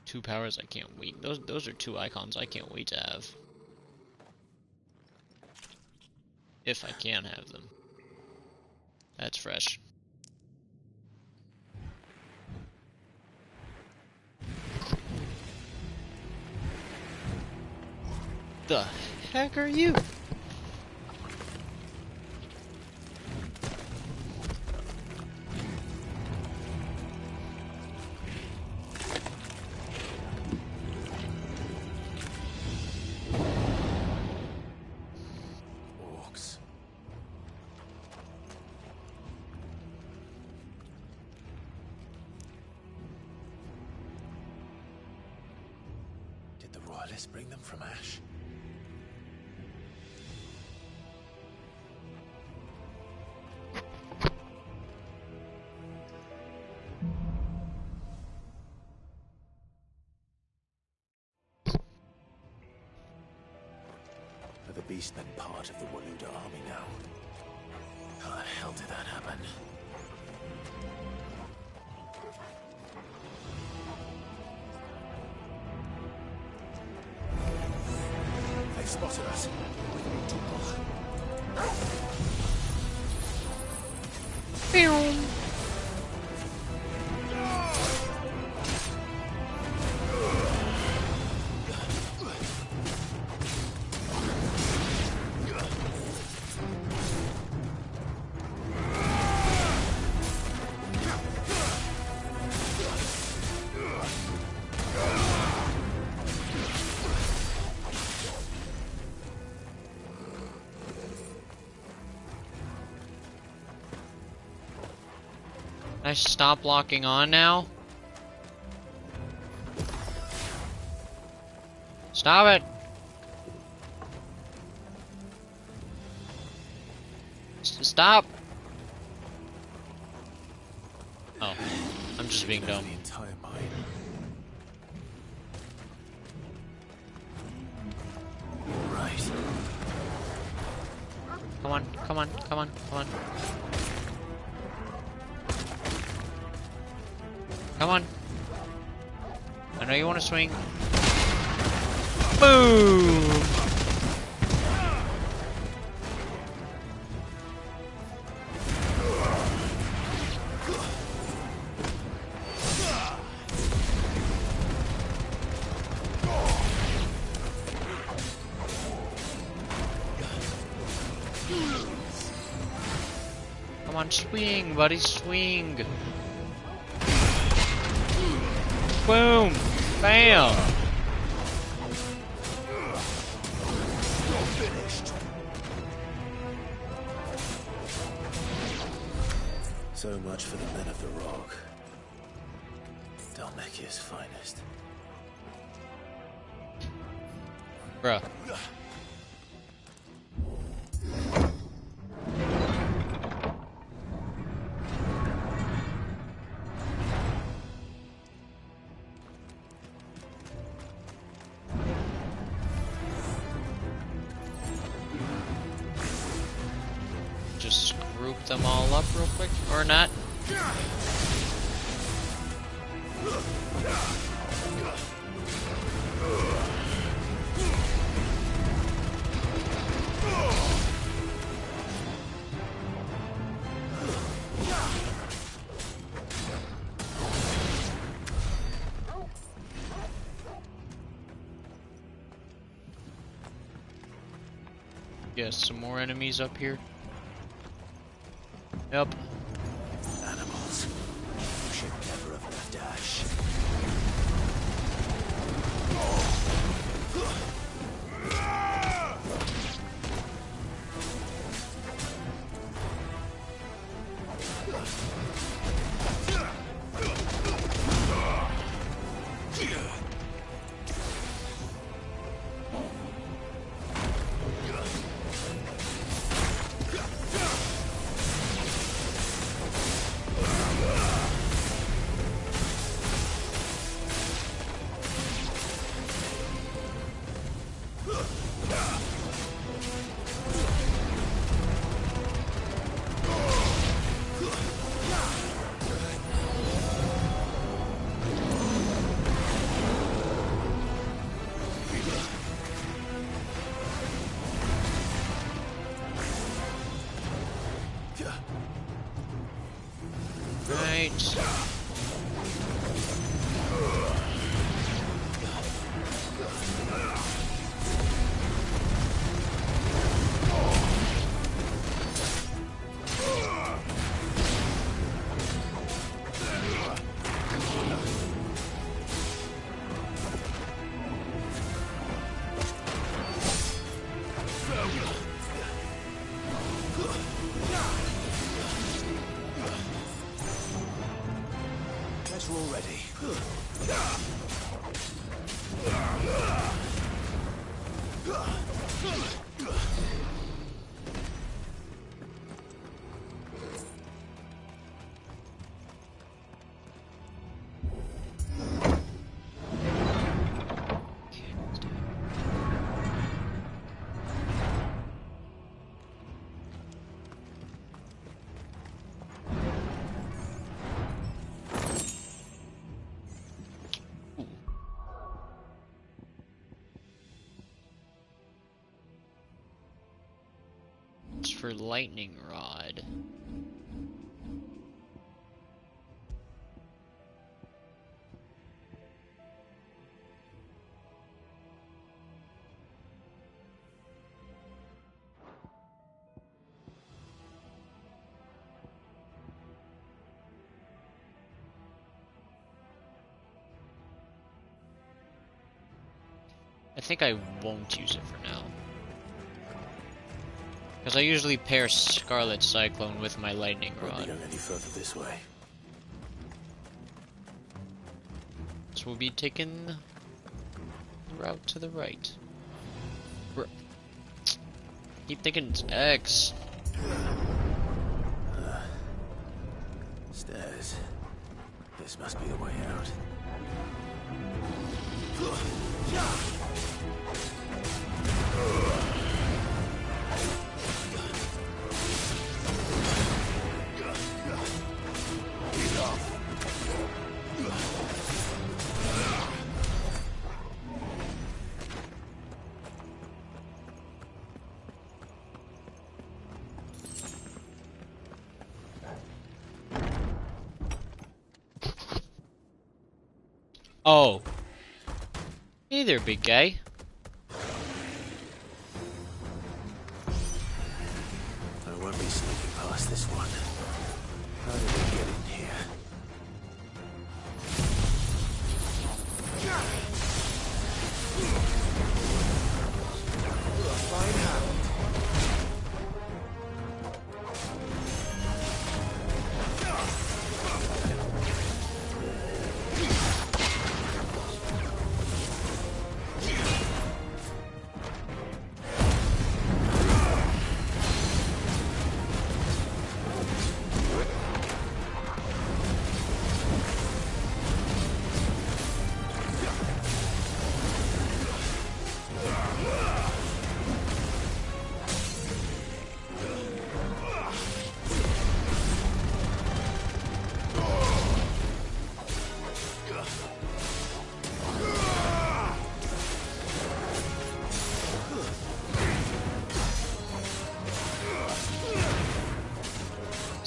Two powers I can't wait. Those are two icons I can't wait to have. If I can have them. That's fresh. The heck are you? Orcs. Did the royalists bring them from Ash? Are the beast then part of the Waluda army now? How the hell did that happen? They've spotted us. We need to I stop locking on now? Stop it! Stop! Oh, I'm just being dumb. The entire mine. Right. Come on, come on, come on, come on. Come on. I know you want to swing. Boom! Come on, swing, buddy, swing. Boom! Bam! So much for the men of the Rock. Dalmekia's finest. Bruh. Just group them all up real quick, or not. Yes, some more enemies up here. Yep. Animals. Should never have left Ash. Right. Guess we're all ready. It's for lightning rod. I think I won't use it for now. Because I usually pair Scarlet Cyclone with my lightning Won't rod. be going any further this way. So we'll be taking the route to the right. Keep thinking it's X. Stairs. This must be the way out. Oh. Hey there, big guy. I won't be sneaking past this one. How did we get in here? Fine hand.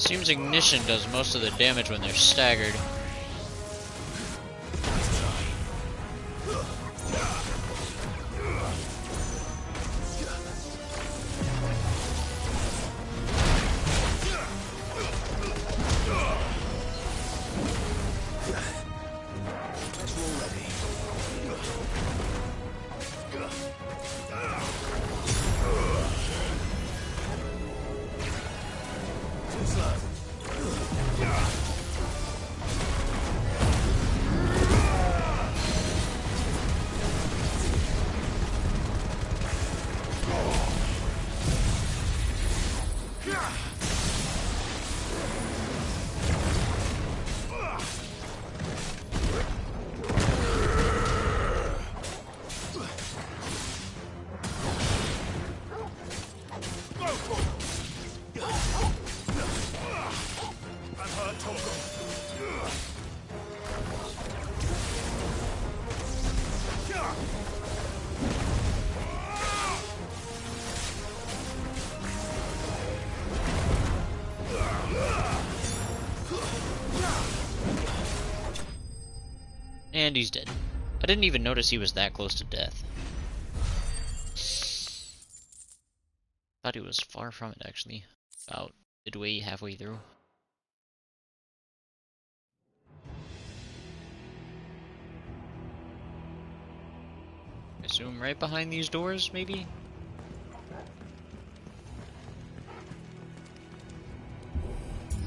Seems ignition does most of the damage when they're staggered. And he's dead. I didn't even notice he was that close to death. Thought he was far from it, actually. About midway, halfway through. I assume right behind these doors, maybe?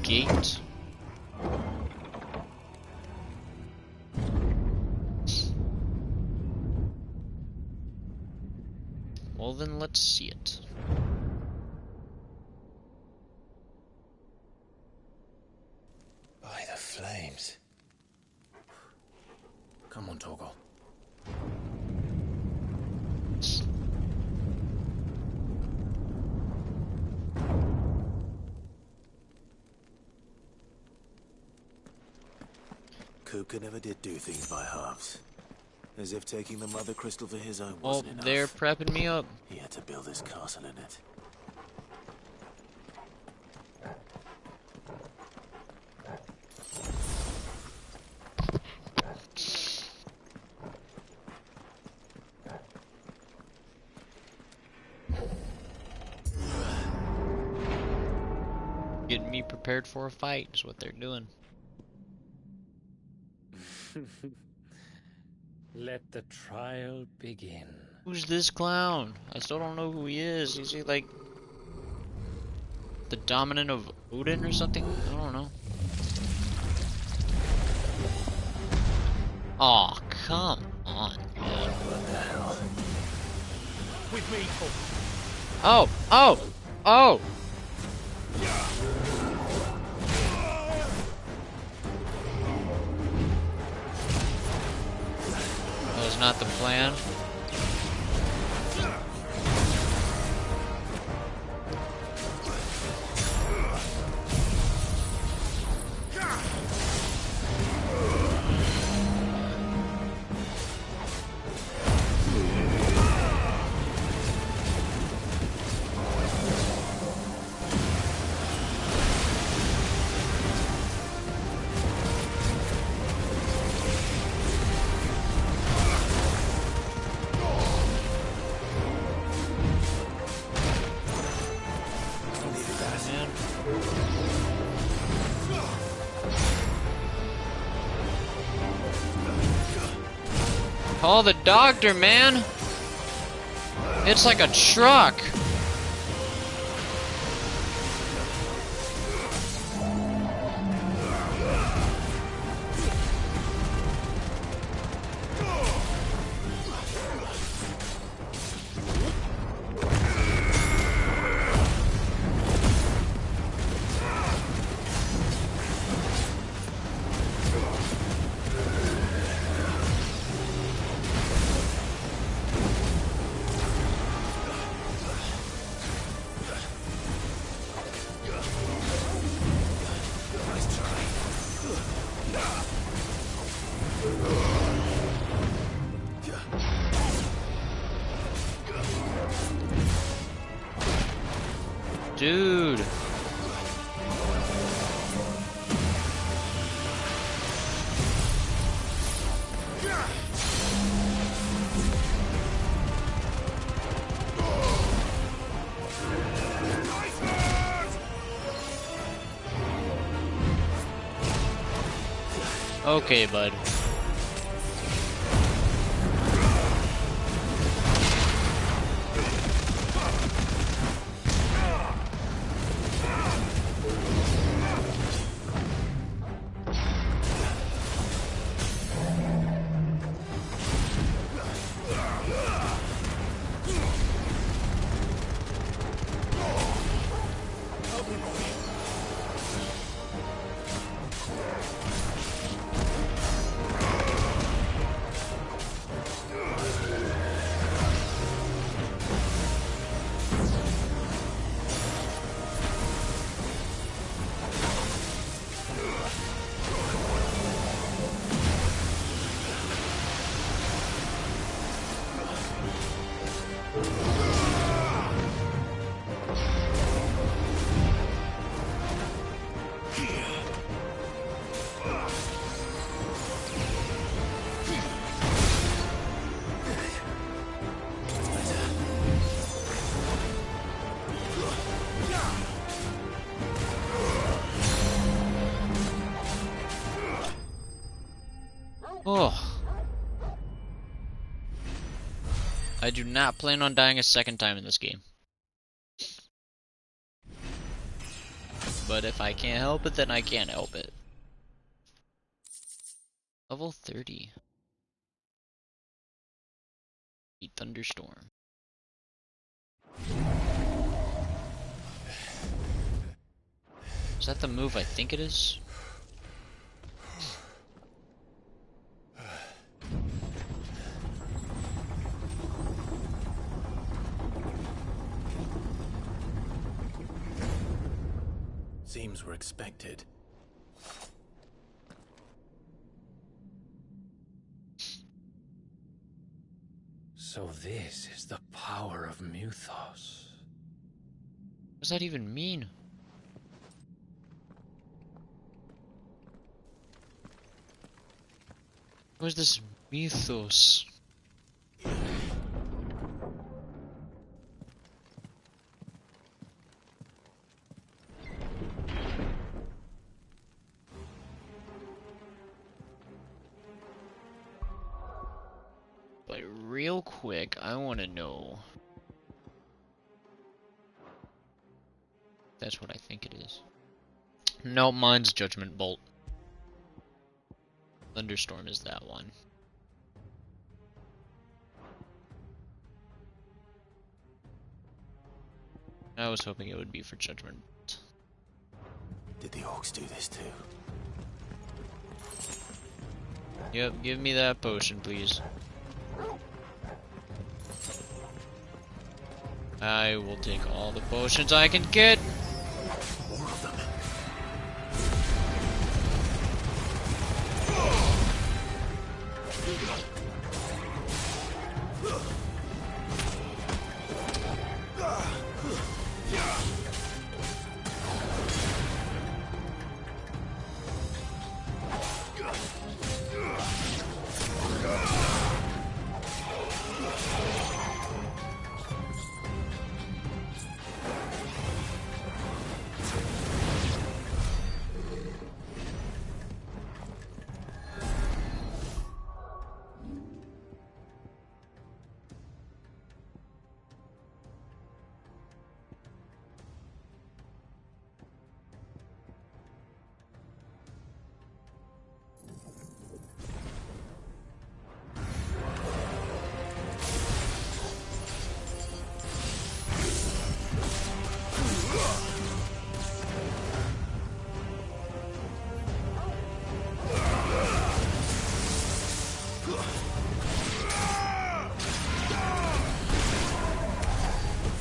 Gate. Well then, let's see it. By the flames. Come on, Torgal. Kuka never did do things by halves. As if taking the Mother Crystal for his own Oh, wasn't enough. they're prepping me up. He had to build his castle in it. Getting me prepared for a fight is what they're doing. Let the trial begin. Who's this clown? I still don't know who he is. Is he like the dominant of Odin or something? I don't know. Aw, oh, come on, man. What the hell? With me, Paul. Oh, oh, oh! That was not the plan. Call the doctor, man! It's like a truck! Dude. Okay, bud. Oh. I do not plan on dying a second time in this game. But if I can't help it, then I can't help it. Level 30. Eat Thunderstorm. Is that the move I think it is? Seems we're expected. So this is the power of Muthos. What does that even mean? What is this mythos? But real quick, I want to know. That's what I think it is. No, mine's Judgment Bolt. Thunderstorm is that one. I was hoping it would be for Judgment Bolt. Did the orcs do this too? Yep, give me that potion, please. I will take all the potions I can get. More of them.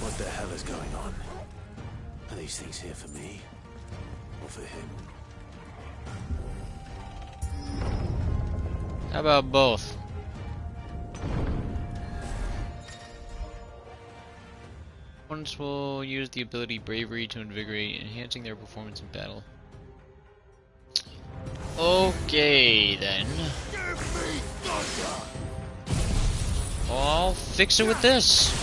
What the hell is going on? Are these things here for me? Or for him? How about both? Opponents will use the ability Bravery to invigorate, enhancing their performance in battle. Okay, then. I'll fix it with this.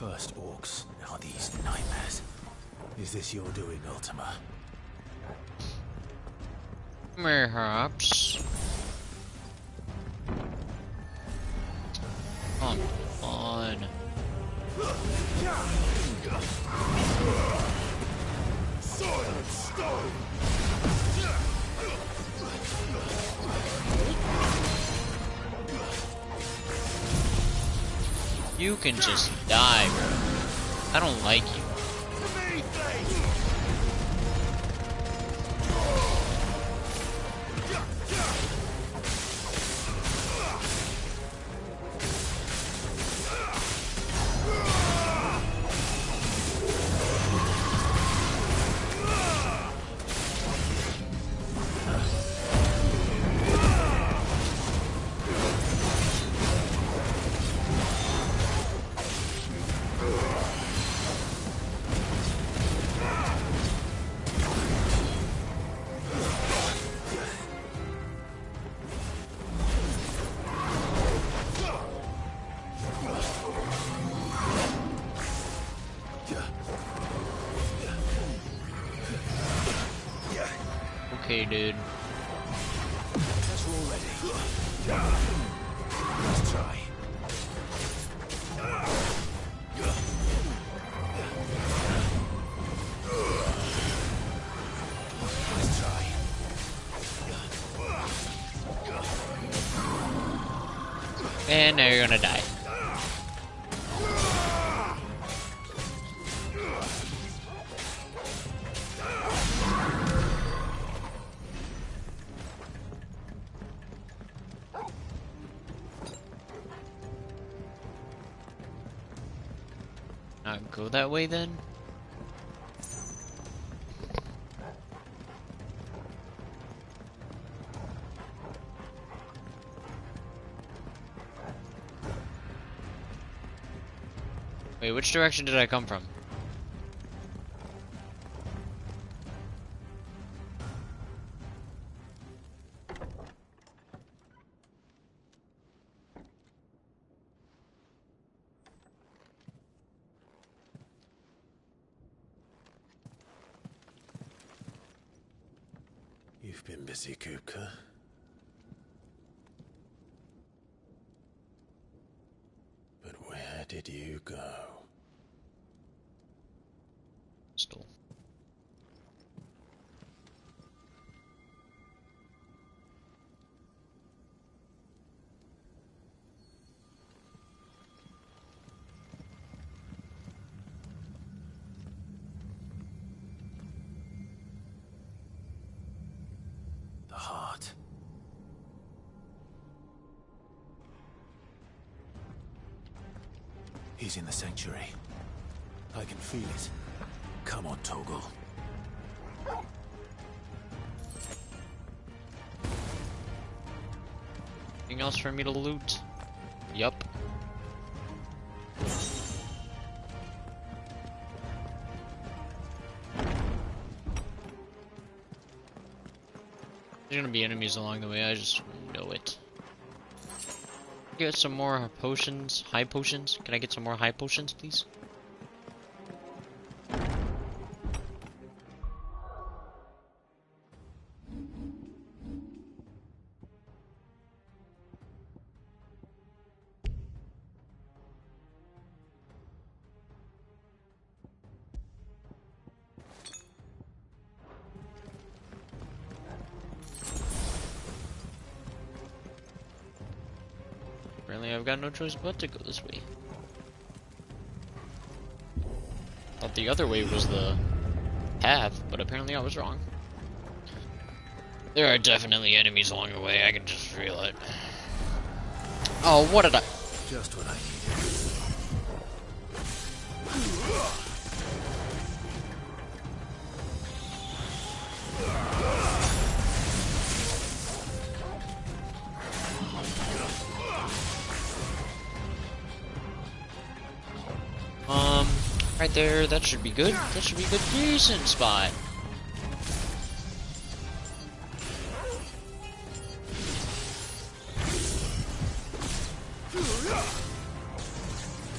First orcs, now these nightmares. Is this your doing, Ultima? Perhaps. Come on. Silent stone! You can just die, bro. I don't like you. Okay, dude. Guess we're all ready. Let's try. Let's try. And now you're gonna die. Not go that way then? Wait, which direction did I come from? You've been busy, Kupka. But where did you go? Stole. The heart. He's in the sanctuary. I can feel it. Come on, Toggle. Anything else for me to loot? Yup. There's gonna be enemies along the way, I just know it. Get some more potions, high potions. Can I get some more high potions, please? Apparently I've got no choice but to go this way. Thought the other way was the path, but apparently I was wrong. There are definitely enemies along the way, I can just feel it. Oh, what did I... Just what I needed. Right there, that should be good. That should be a good, decent spot.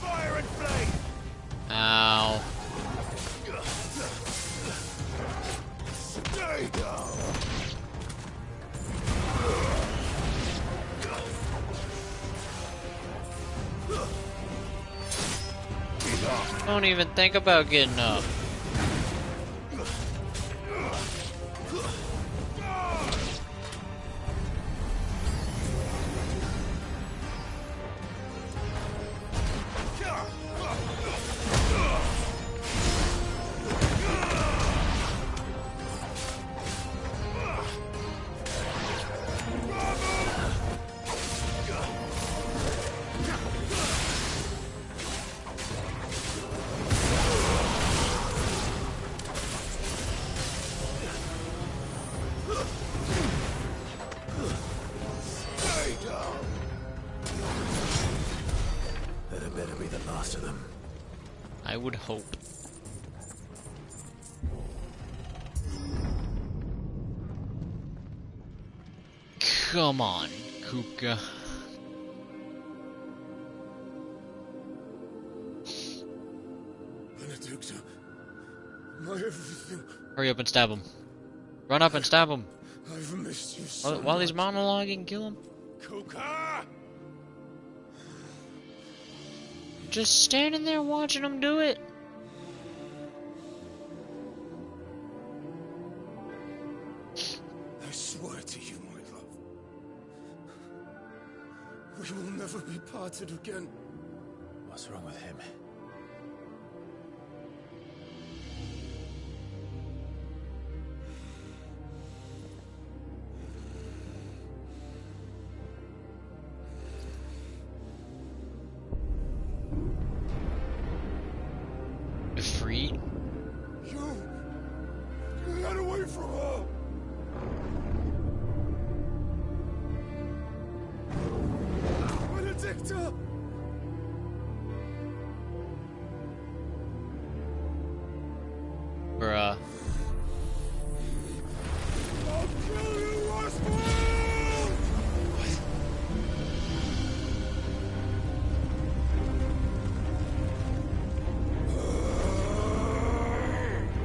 Fire and flame! Don't even think about getting up. That better be the last of them. I would hope. Come on, Kupka. Benedicta, my everything. Hurry up and stab him. Run up and stab him. I've missed you so While he's much. monologuing, kill him. Kuka! Just standing there watching him do it. I swear to you, my love, we will never be parted again. What's wrong with him? Free? You got away from her. Benedicta! Bruh. I'll kill you, Oswald!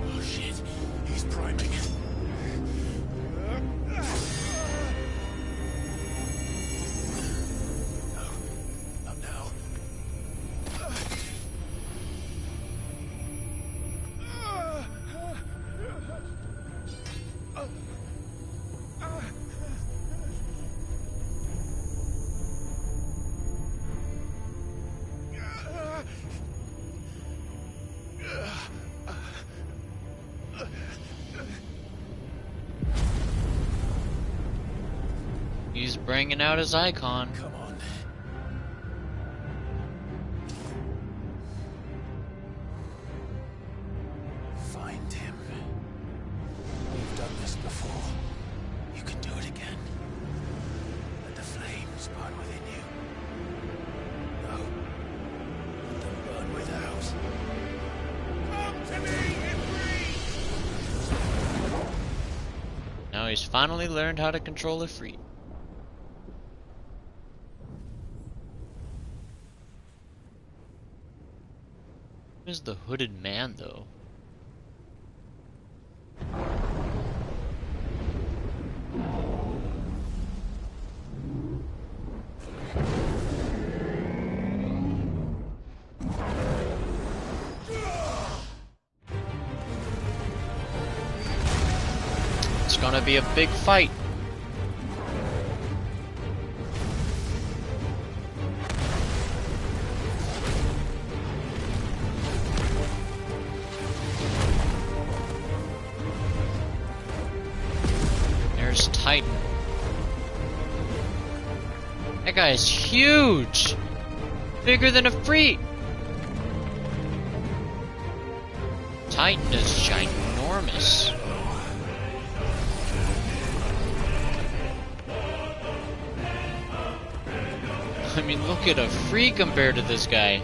Oh shit, he's priming. No, not now. He's bringing out his icon. Come on. Find him. You've done this before. You can do it again. Let the flames burn within you. No. Let them burn without. Come to me, Ifrit! Now he's finally learned how to control Ifrit. Who's the hooded man, though? It's gonna be a big fight. There's Titan. That guy is huge! Bigger than a Ifrit! Titan is ginormous. I mean, look at a Ifrit compared to this guy.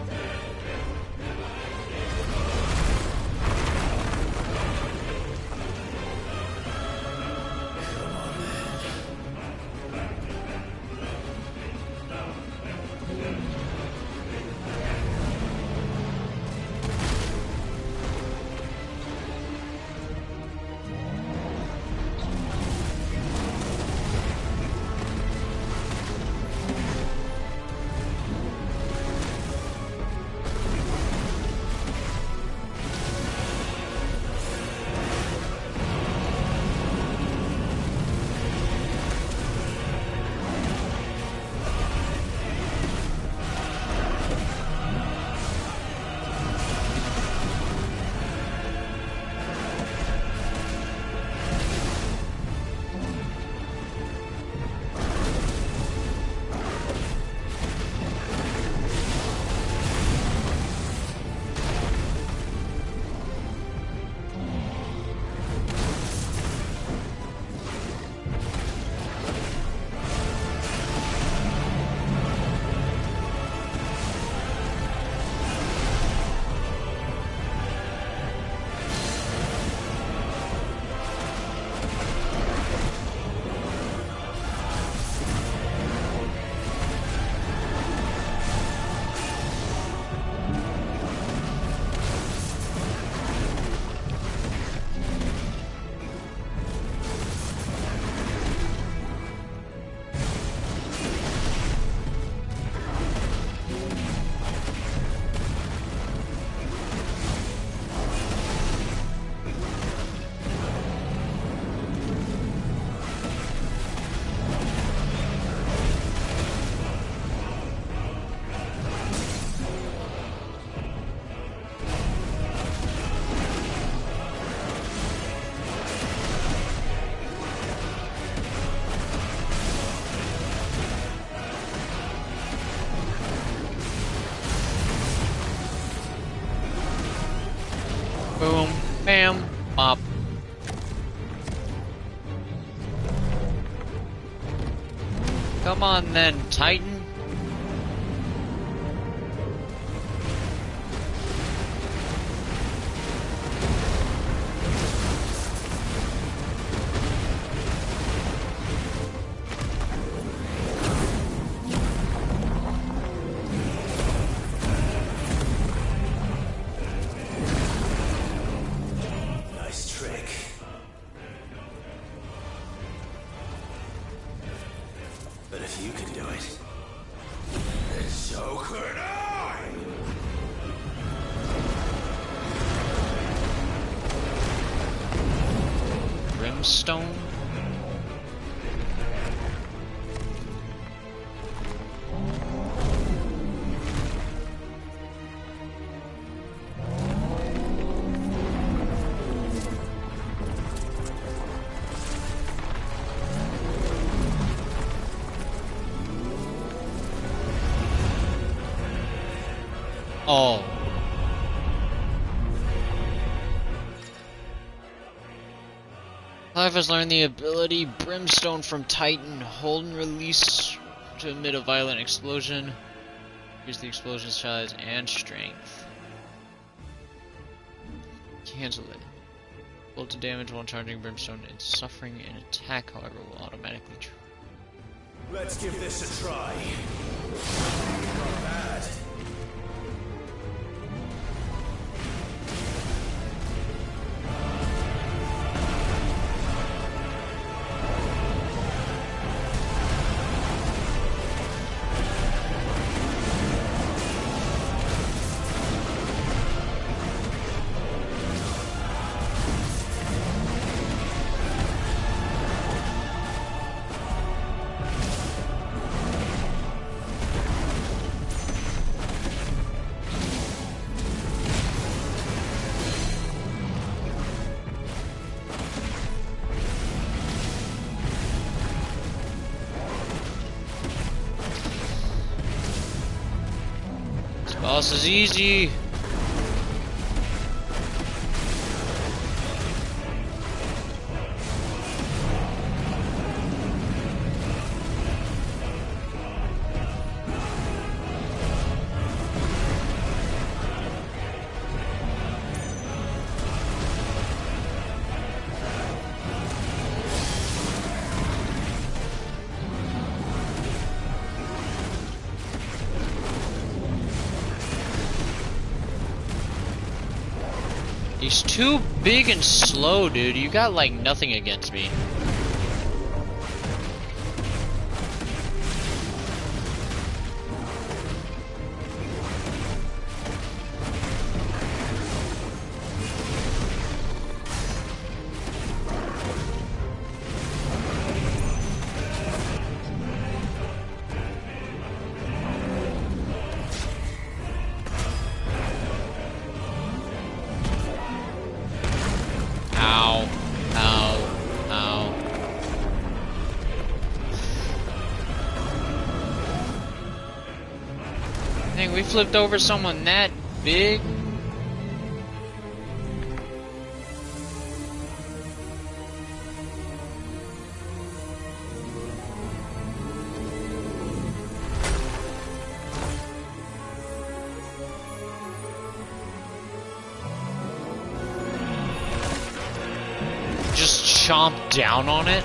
Come on then, Titan. Nice trick. But if you can do it, then so could I! Brimstone? Oh. Clive has learned the ability Brimstone from Titan. Hold and release to emit a violent explosion. Increase the explosion size and strength. Cancel it. Roll to damage while charging Brimstone and suffering an attack, however, will automatically Let's give this a try. Not bad. Boss is easy. He's too big and slow, dude. You got like nothing against me. Dang, we flipped over someone that big? Just chomp down on it?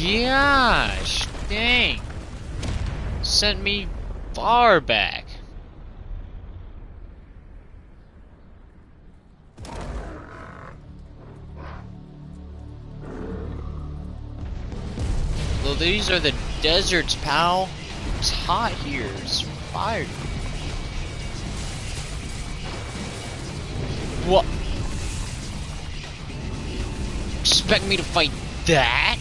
Gosh, dang. Sent me far back. Well, these are the deserts, pal. It's hot here. It's fire. What? expect me to fight that?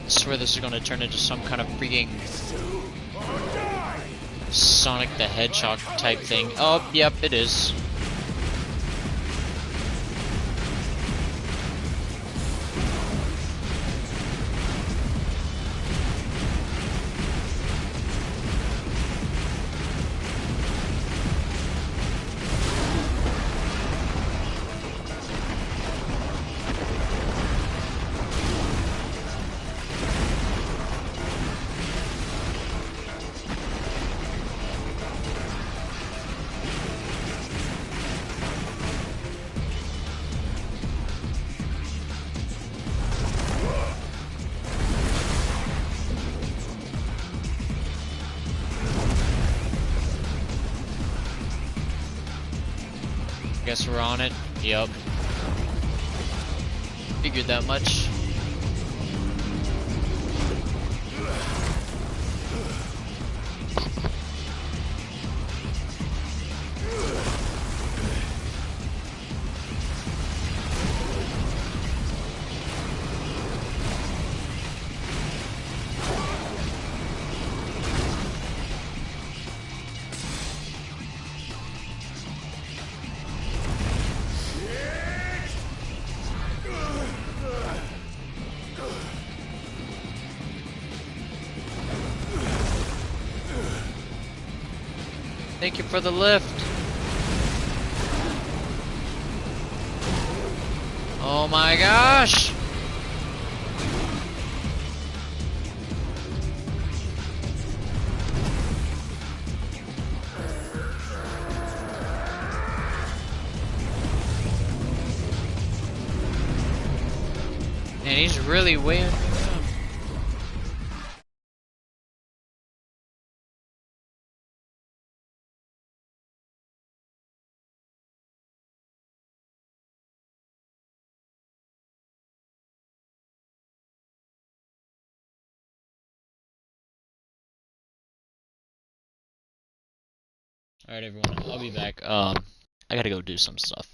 I swear this is gonna turn into some kind of freaking Sonic the Hedgehog type thing. Oh, yep, it is. Guess we're on it. Yup. Figured that much. Thank you for the lift. Oh my gosh! And he's really way Alright everyone, I'll be back. I gotta go do some stuff.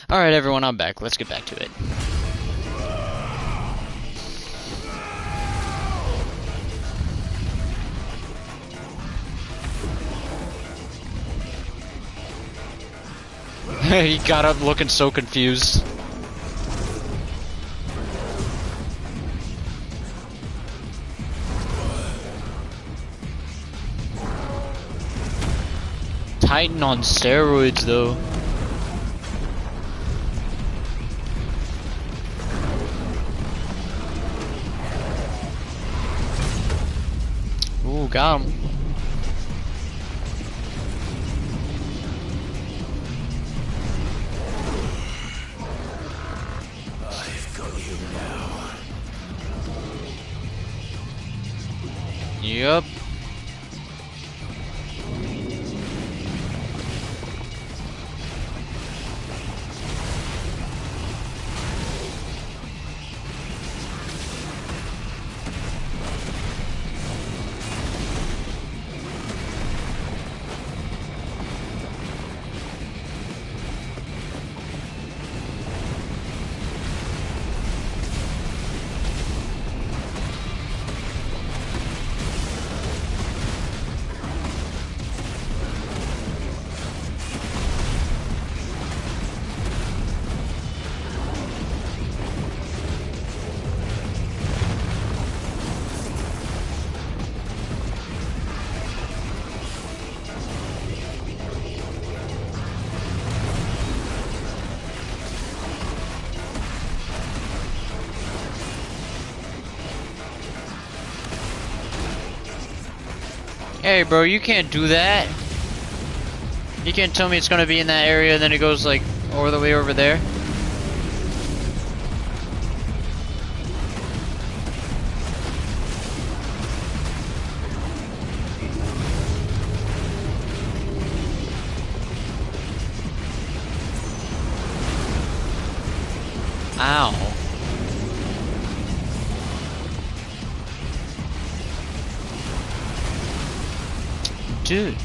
Alright, everyone, I'm back. Let's get back to it. He got up looking so confused. Titan on steroids, though. Ooh, got him. I've got you now. Yup. Hey, bro, you can't do that. You can't tell me it's gonna be in that area and then it goes like all the way over there. Ow. Dude.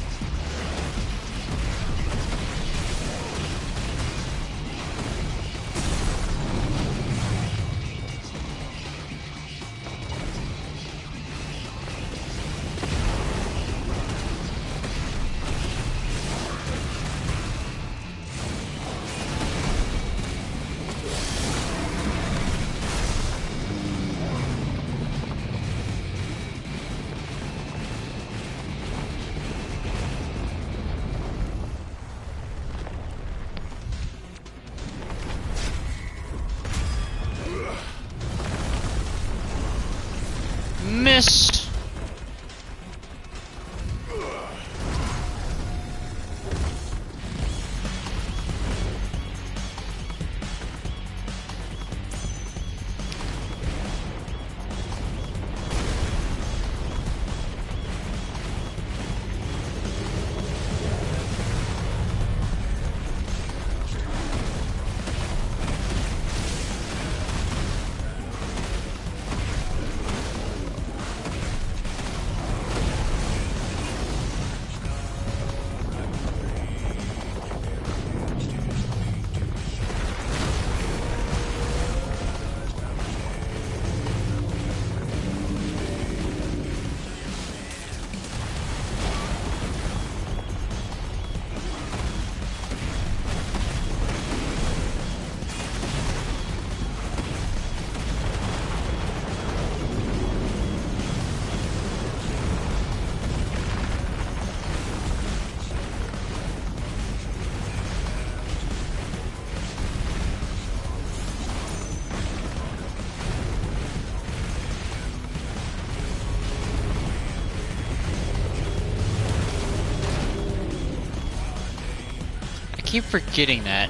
Missed. I keep forgetting that.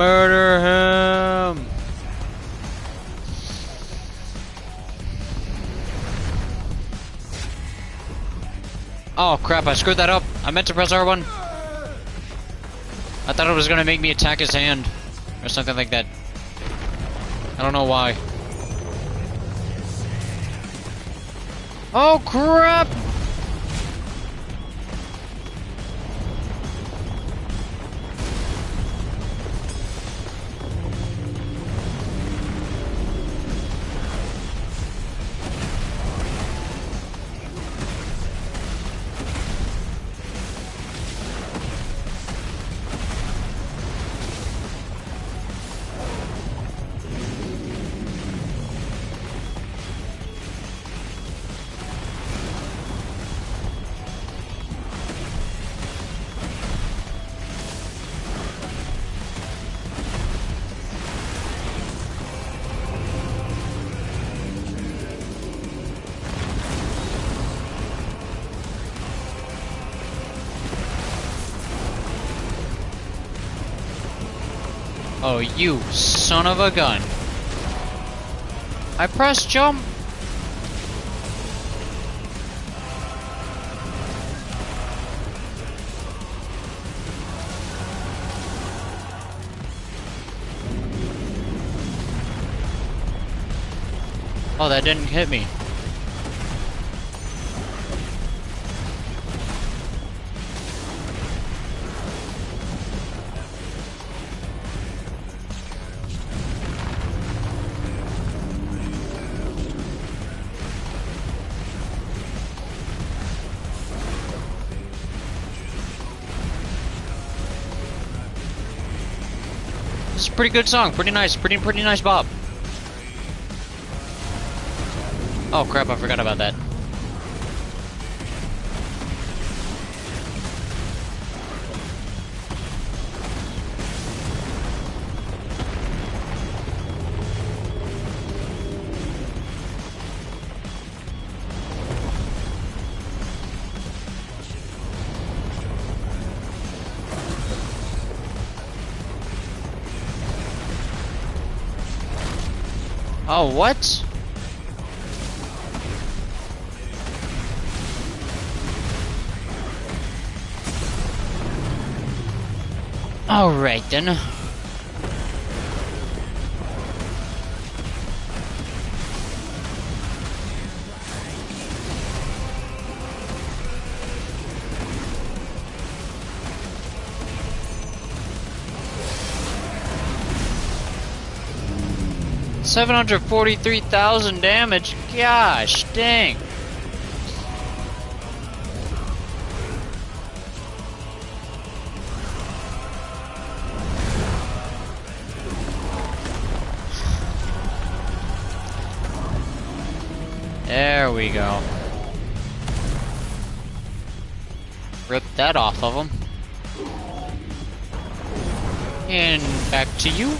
Murder him! Oh crap, I screwed that up. I meant to press R1. I thought it was gonna make me attack his hand. Or something like that. I don't know why. Oh crap! Oh, you son of a gun. I pressed jump. Oh, that didn't hit me. It's a pretty good song, pretty nice bop. Oh crap, I forgot about that. Oh, what? Alright then. $743,000 damage. Gosh, dang. There we go. Rip that off of him. And back to you.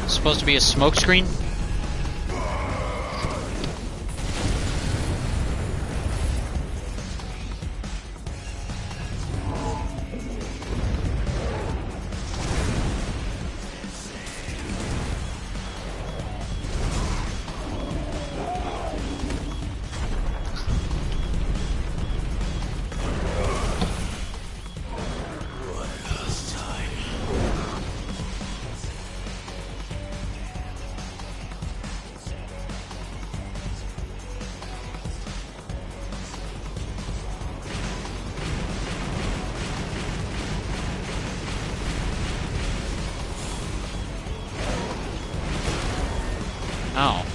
Supposed to be a smoke screen? Oh.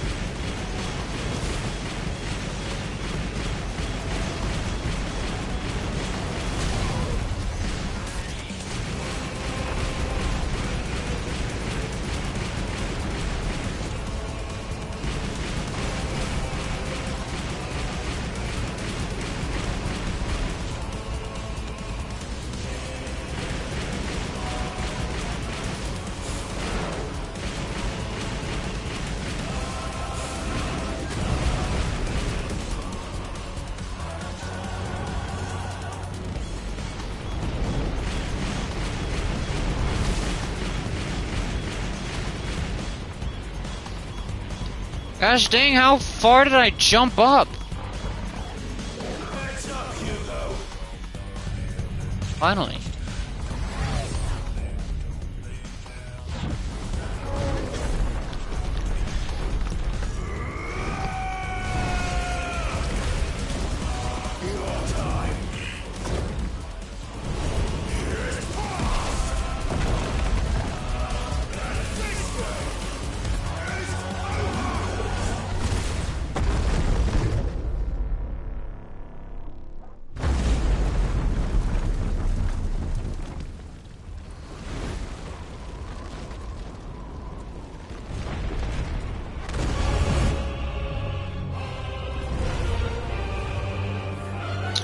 Gosh dang, how far did I jump up? Finally.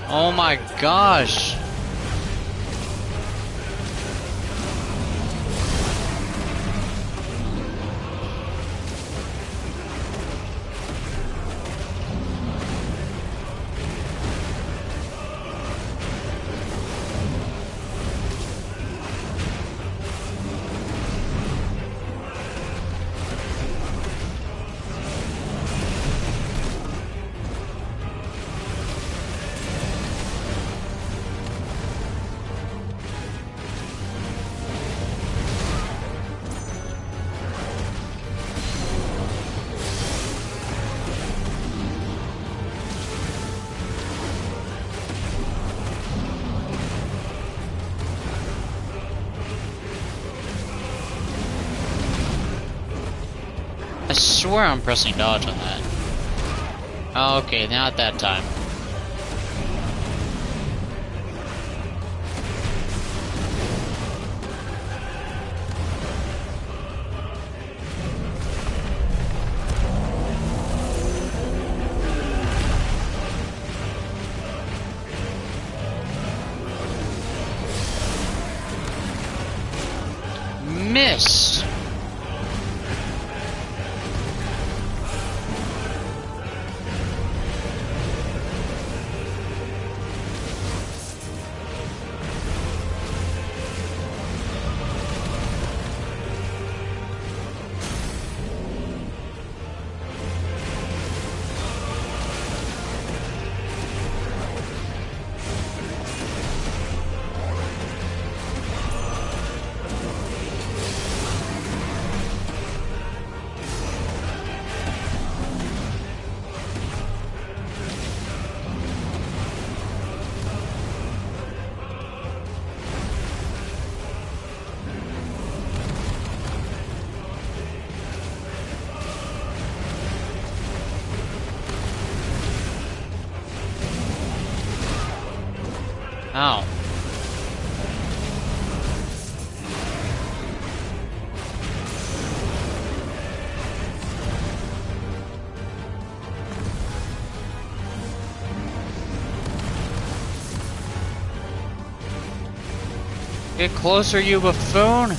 Oh my gosh. I swear I'm pressing dodge on that. Oh, okay, not that time. Missed! Ow. Get closer, you buffoon!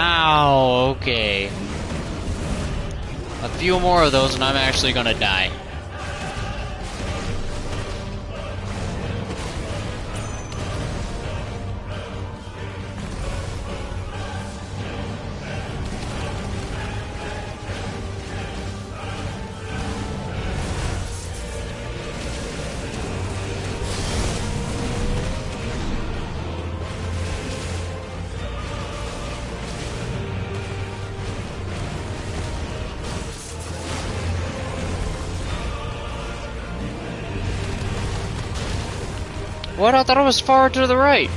Ow, okay. A few more of those and I'm actually gonna die. What? I thought it was far to the right.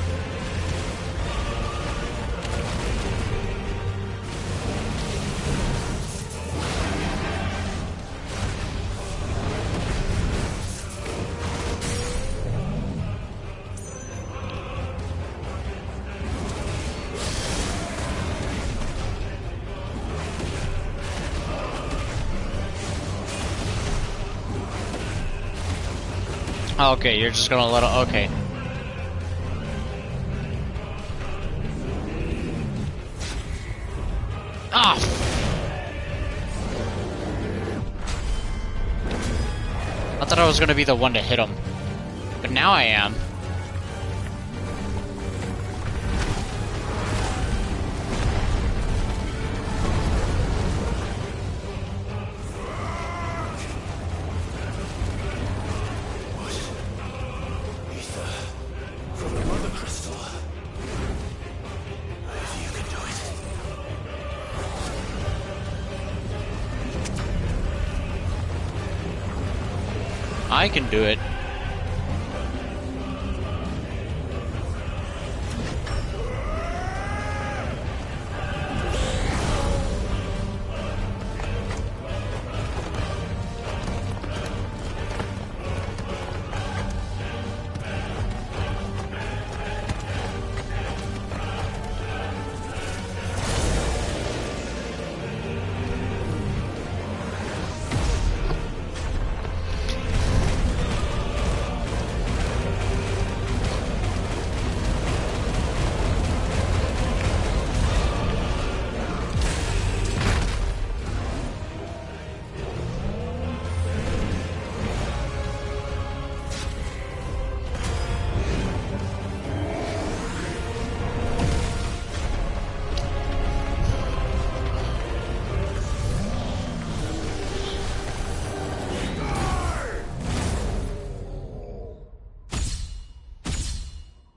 Okay, you're just gonna let it. Okay. was gonna be the one to hit him. But now I am. From the mother crystal. If you can do it. I can do it.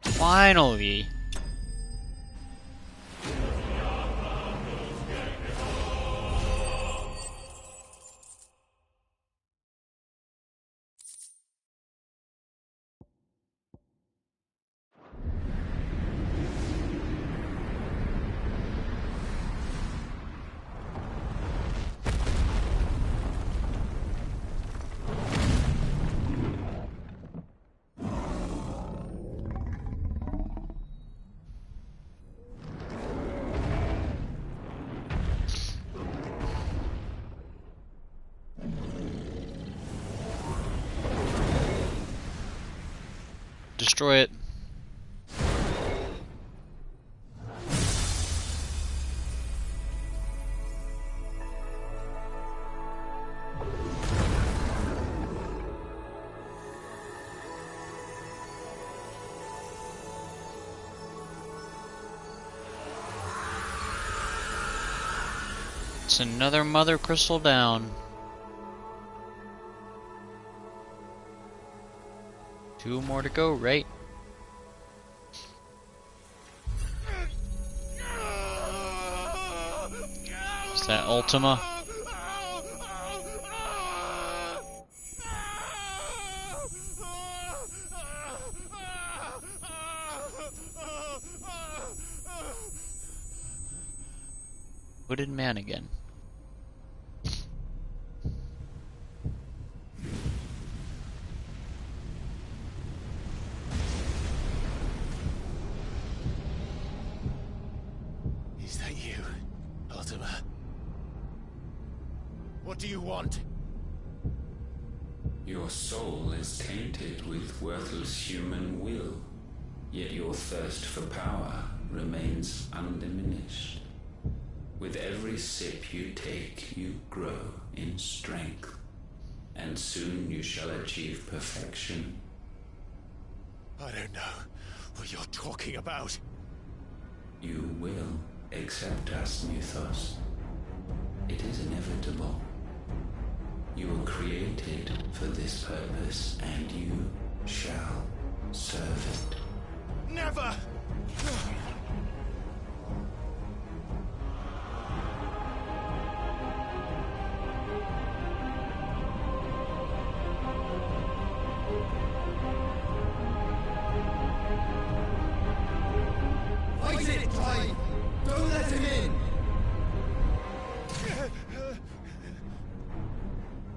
Finally. Destroy it. It's another mother crystal down. 2 more to go, right? Is that Ultima? Hooded man again. Is that you, Ultima? What do you want? Your soul is tainted with worthless human will, yet your thirst for power remains undiminished. With every sip you take, you grow in strength, and soon you shall achieve perfection. I don't know what you're talking about. You will accept us, Mythos. It is inevitable. You were created for this purpose, and you shall serve it. Never! Fight it, Clive! Don't let him in!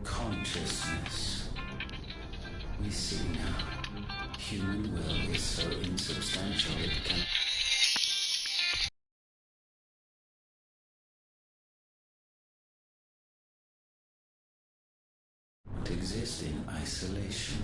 Consciousness. We see now. Human will is so insubstantial it can exist in isolation.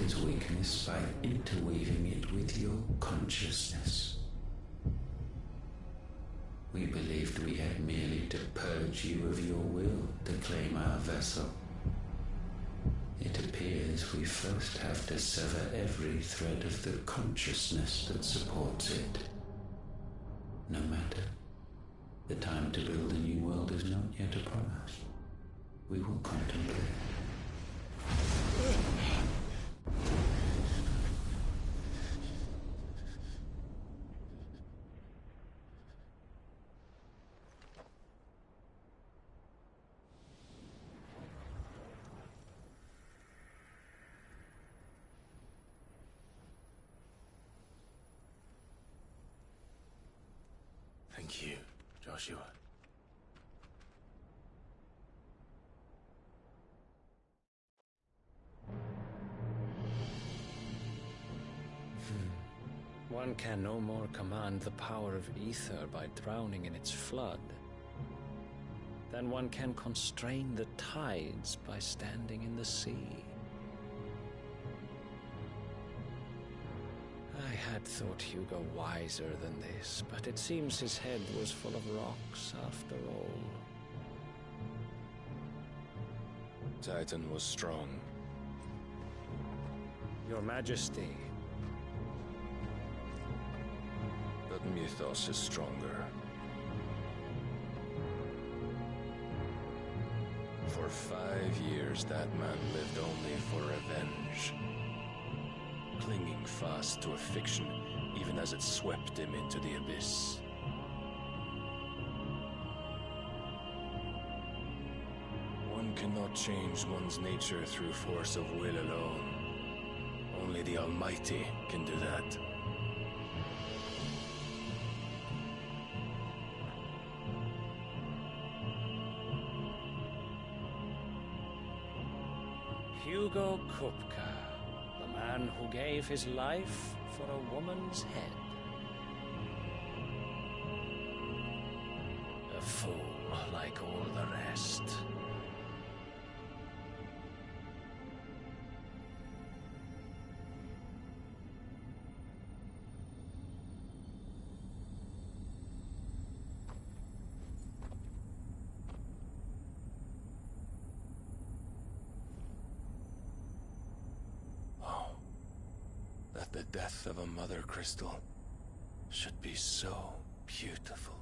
its weakness by interweaving it with your consciousness. We believed we had merely to purge you of your will to claim our vessel. It appears we first have to sever every thread of the consciousness that supports it. No matter. The time to build a new world is not yet upon us. We will contemplate. Thank you, Joshua. One can no more command the power of ether by drowning in its flood than one can constrain the tides by standing in the sea. I had thought Hugo wiser than this, but it seems his head was full of rocks after all. Titan was strong. Your Majesty. But Mythos is stronger. For 5 years, that man lived only for revenge. Clinging fast to a fiction, even as it swept him into the abyss. One cannot change one's nature through force of will alone. Only the Almighty can do that. Hugo Kupka, the man who gave his life for a woman's head. A fool like all the rest. The death of a mother crystal should be so beautiful.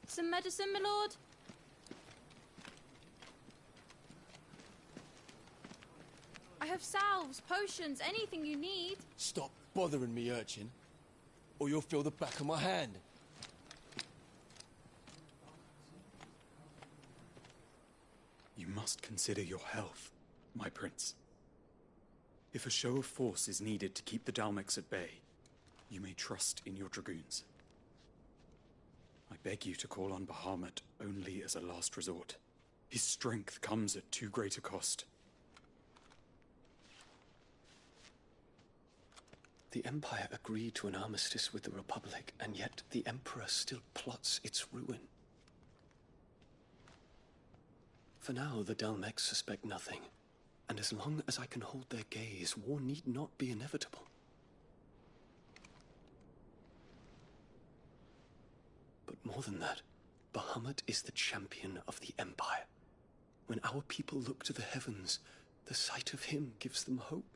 Some medicine, my lord? I have salves, potions, anything you need. Stop bothering me, urchin, or you'll feel the back of my hand. You must consider your health, my prince. If a show of force is needed to keep the Dalmex at bay, you may trust in your dragoons. I beg you to call on Bahamut only as a last resort. His strength comes at too great a cost. The Empire agreed to an armistice with the Republic, and yet the Emperor still plots its ruin. For now, the Dalmex suspect nothing, and as long as I can hold their gaze, war need not be inevitable. But more than that, Bahamut is the champion of the Empire. When our people look to the heavens, the sight of him gives them hope.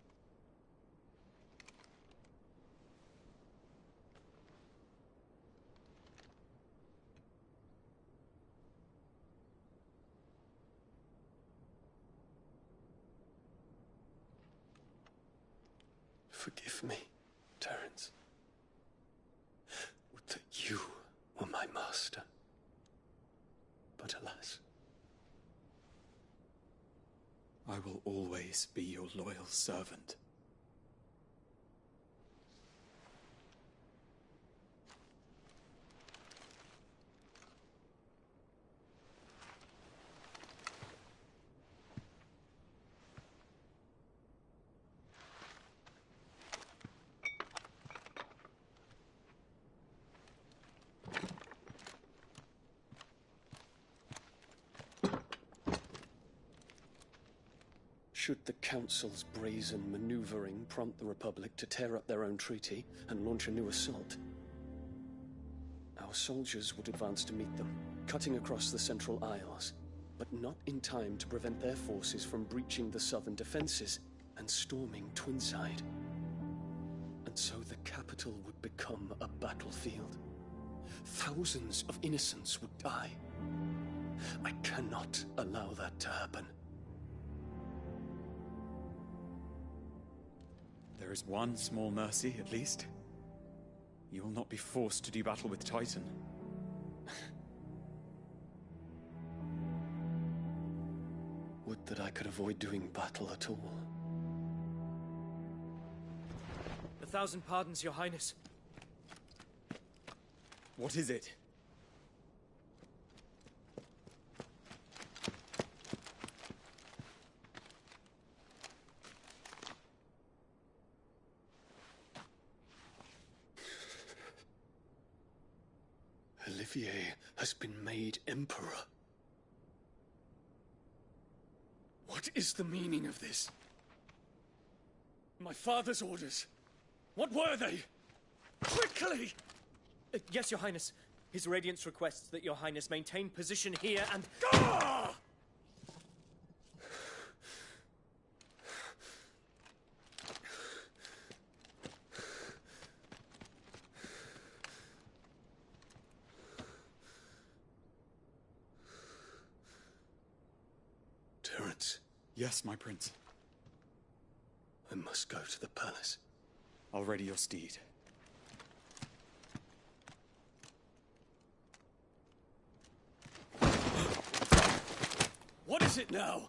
Forgive me, Terence. Would that you were my master. But alas. I will always be your loyal servant. Should the Council's brazen maneuvering prompt the Republic to tear up their own treaty and launch a new assault, our soldiers would advance to meet them, cutting across the Central Isles, but not in time to prevent their forces from breaching the southern defenses and storming Twinside. And so the capital would become a battlefield. Thousands of innocents would die. I cannot allow that to happen. There is one small mercy, at least. You will not be forced to do battle with Titan. Would that I could avoid doing battle at all. 1,000 pardons, Your Highness. What is it? Olivier has been made Emperor. What is the meaning of this? My father's orders. What were they? Quickly! Yes, Your Highness. His Radiance requests that Your Highness maintain position here and... Ah! Terence. Yes, my prince. I must go to the palace. I'll ready your steed. What is it now?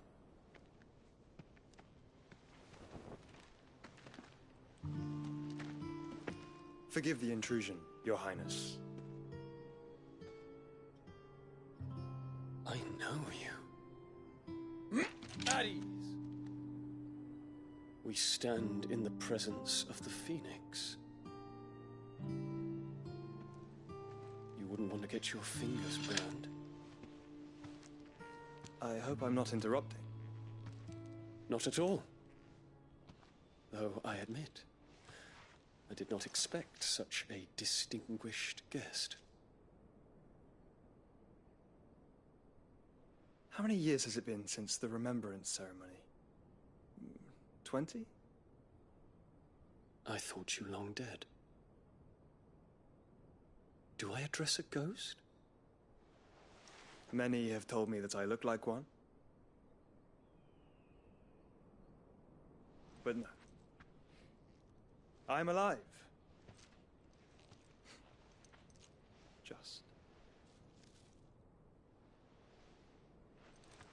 Forgive the intrusion, Your Highness. I know you. At ease. We stand in the presence of the Phoenix. You wouldn't want to get your fingers burned. I hope I'm not interrupting. Not at all. Though I admit, I did not expect such a distinguished guest. How many years has it been since the Remembrance ceremony? 20? I thought you long dead. Do I address a ghost? Many have told me that I look like one. But no. I'm alive. Just.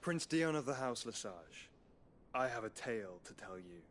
Prince Dion of the House Lesage, I have a tale to tell you.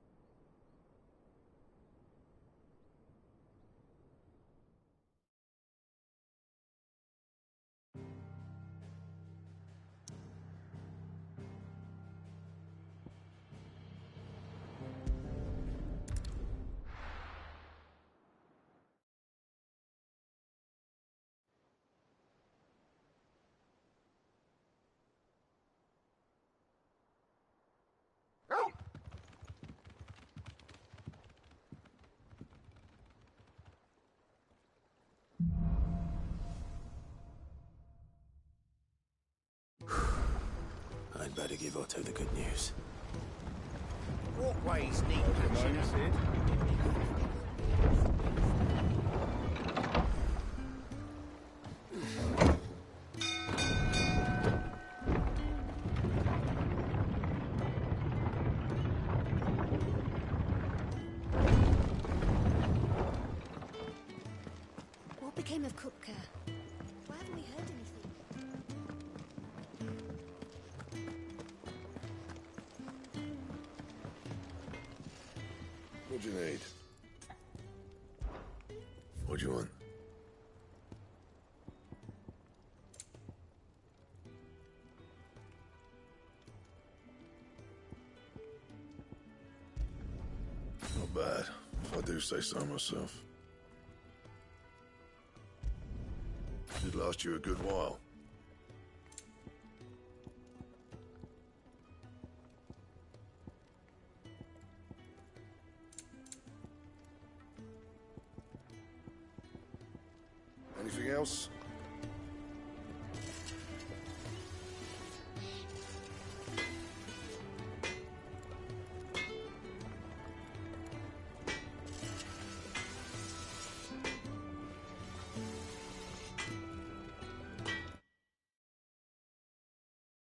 I'd better give Otto the good news. Walkways need patching up. What became of Kupka? Why haven't we heard anything? What do you need? What do you want? Not bad, if I do say so myself. Did last you a good while. Anything else?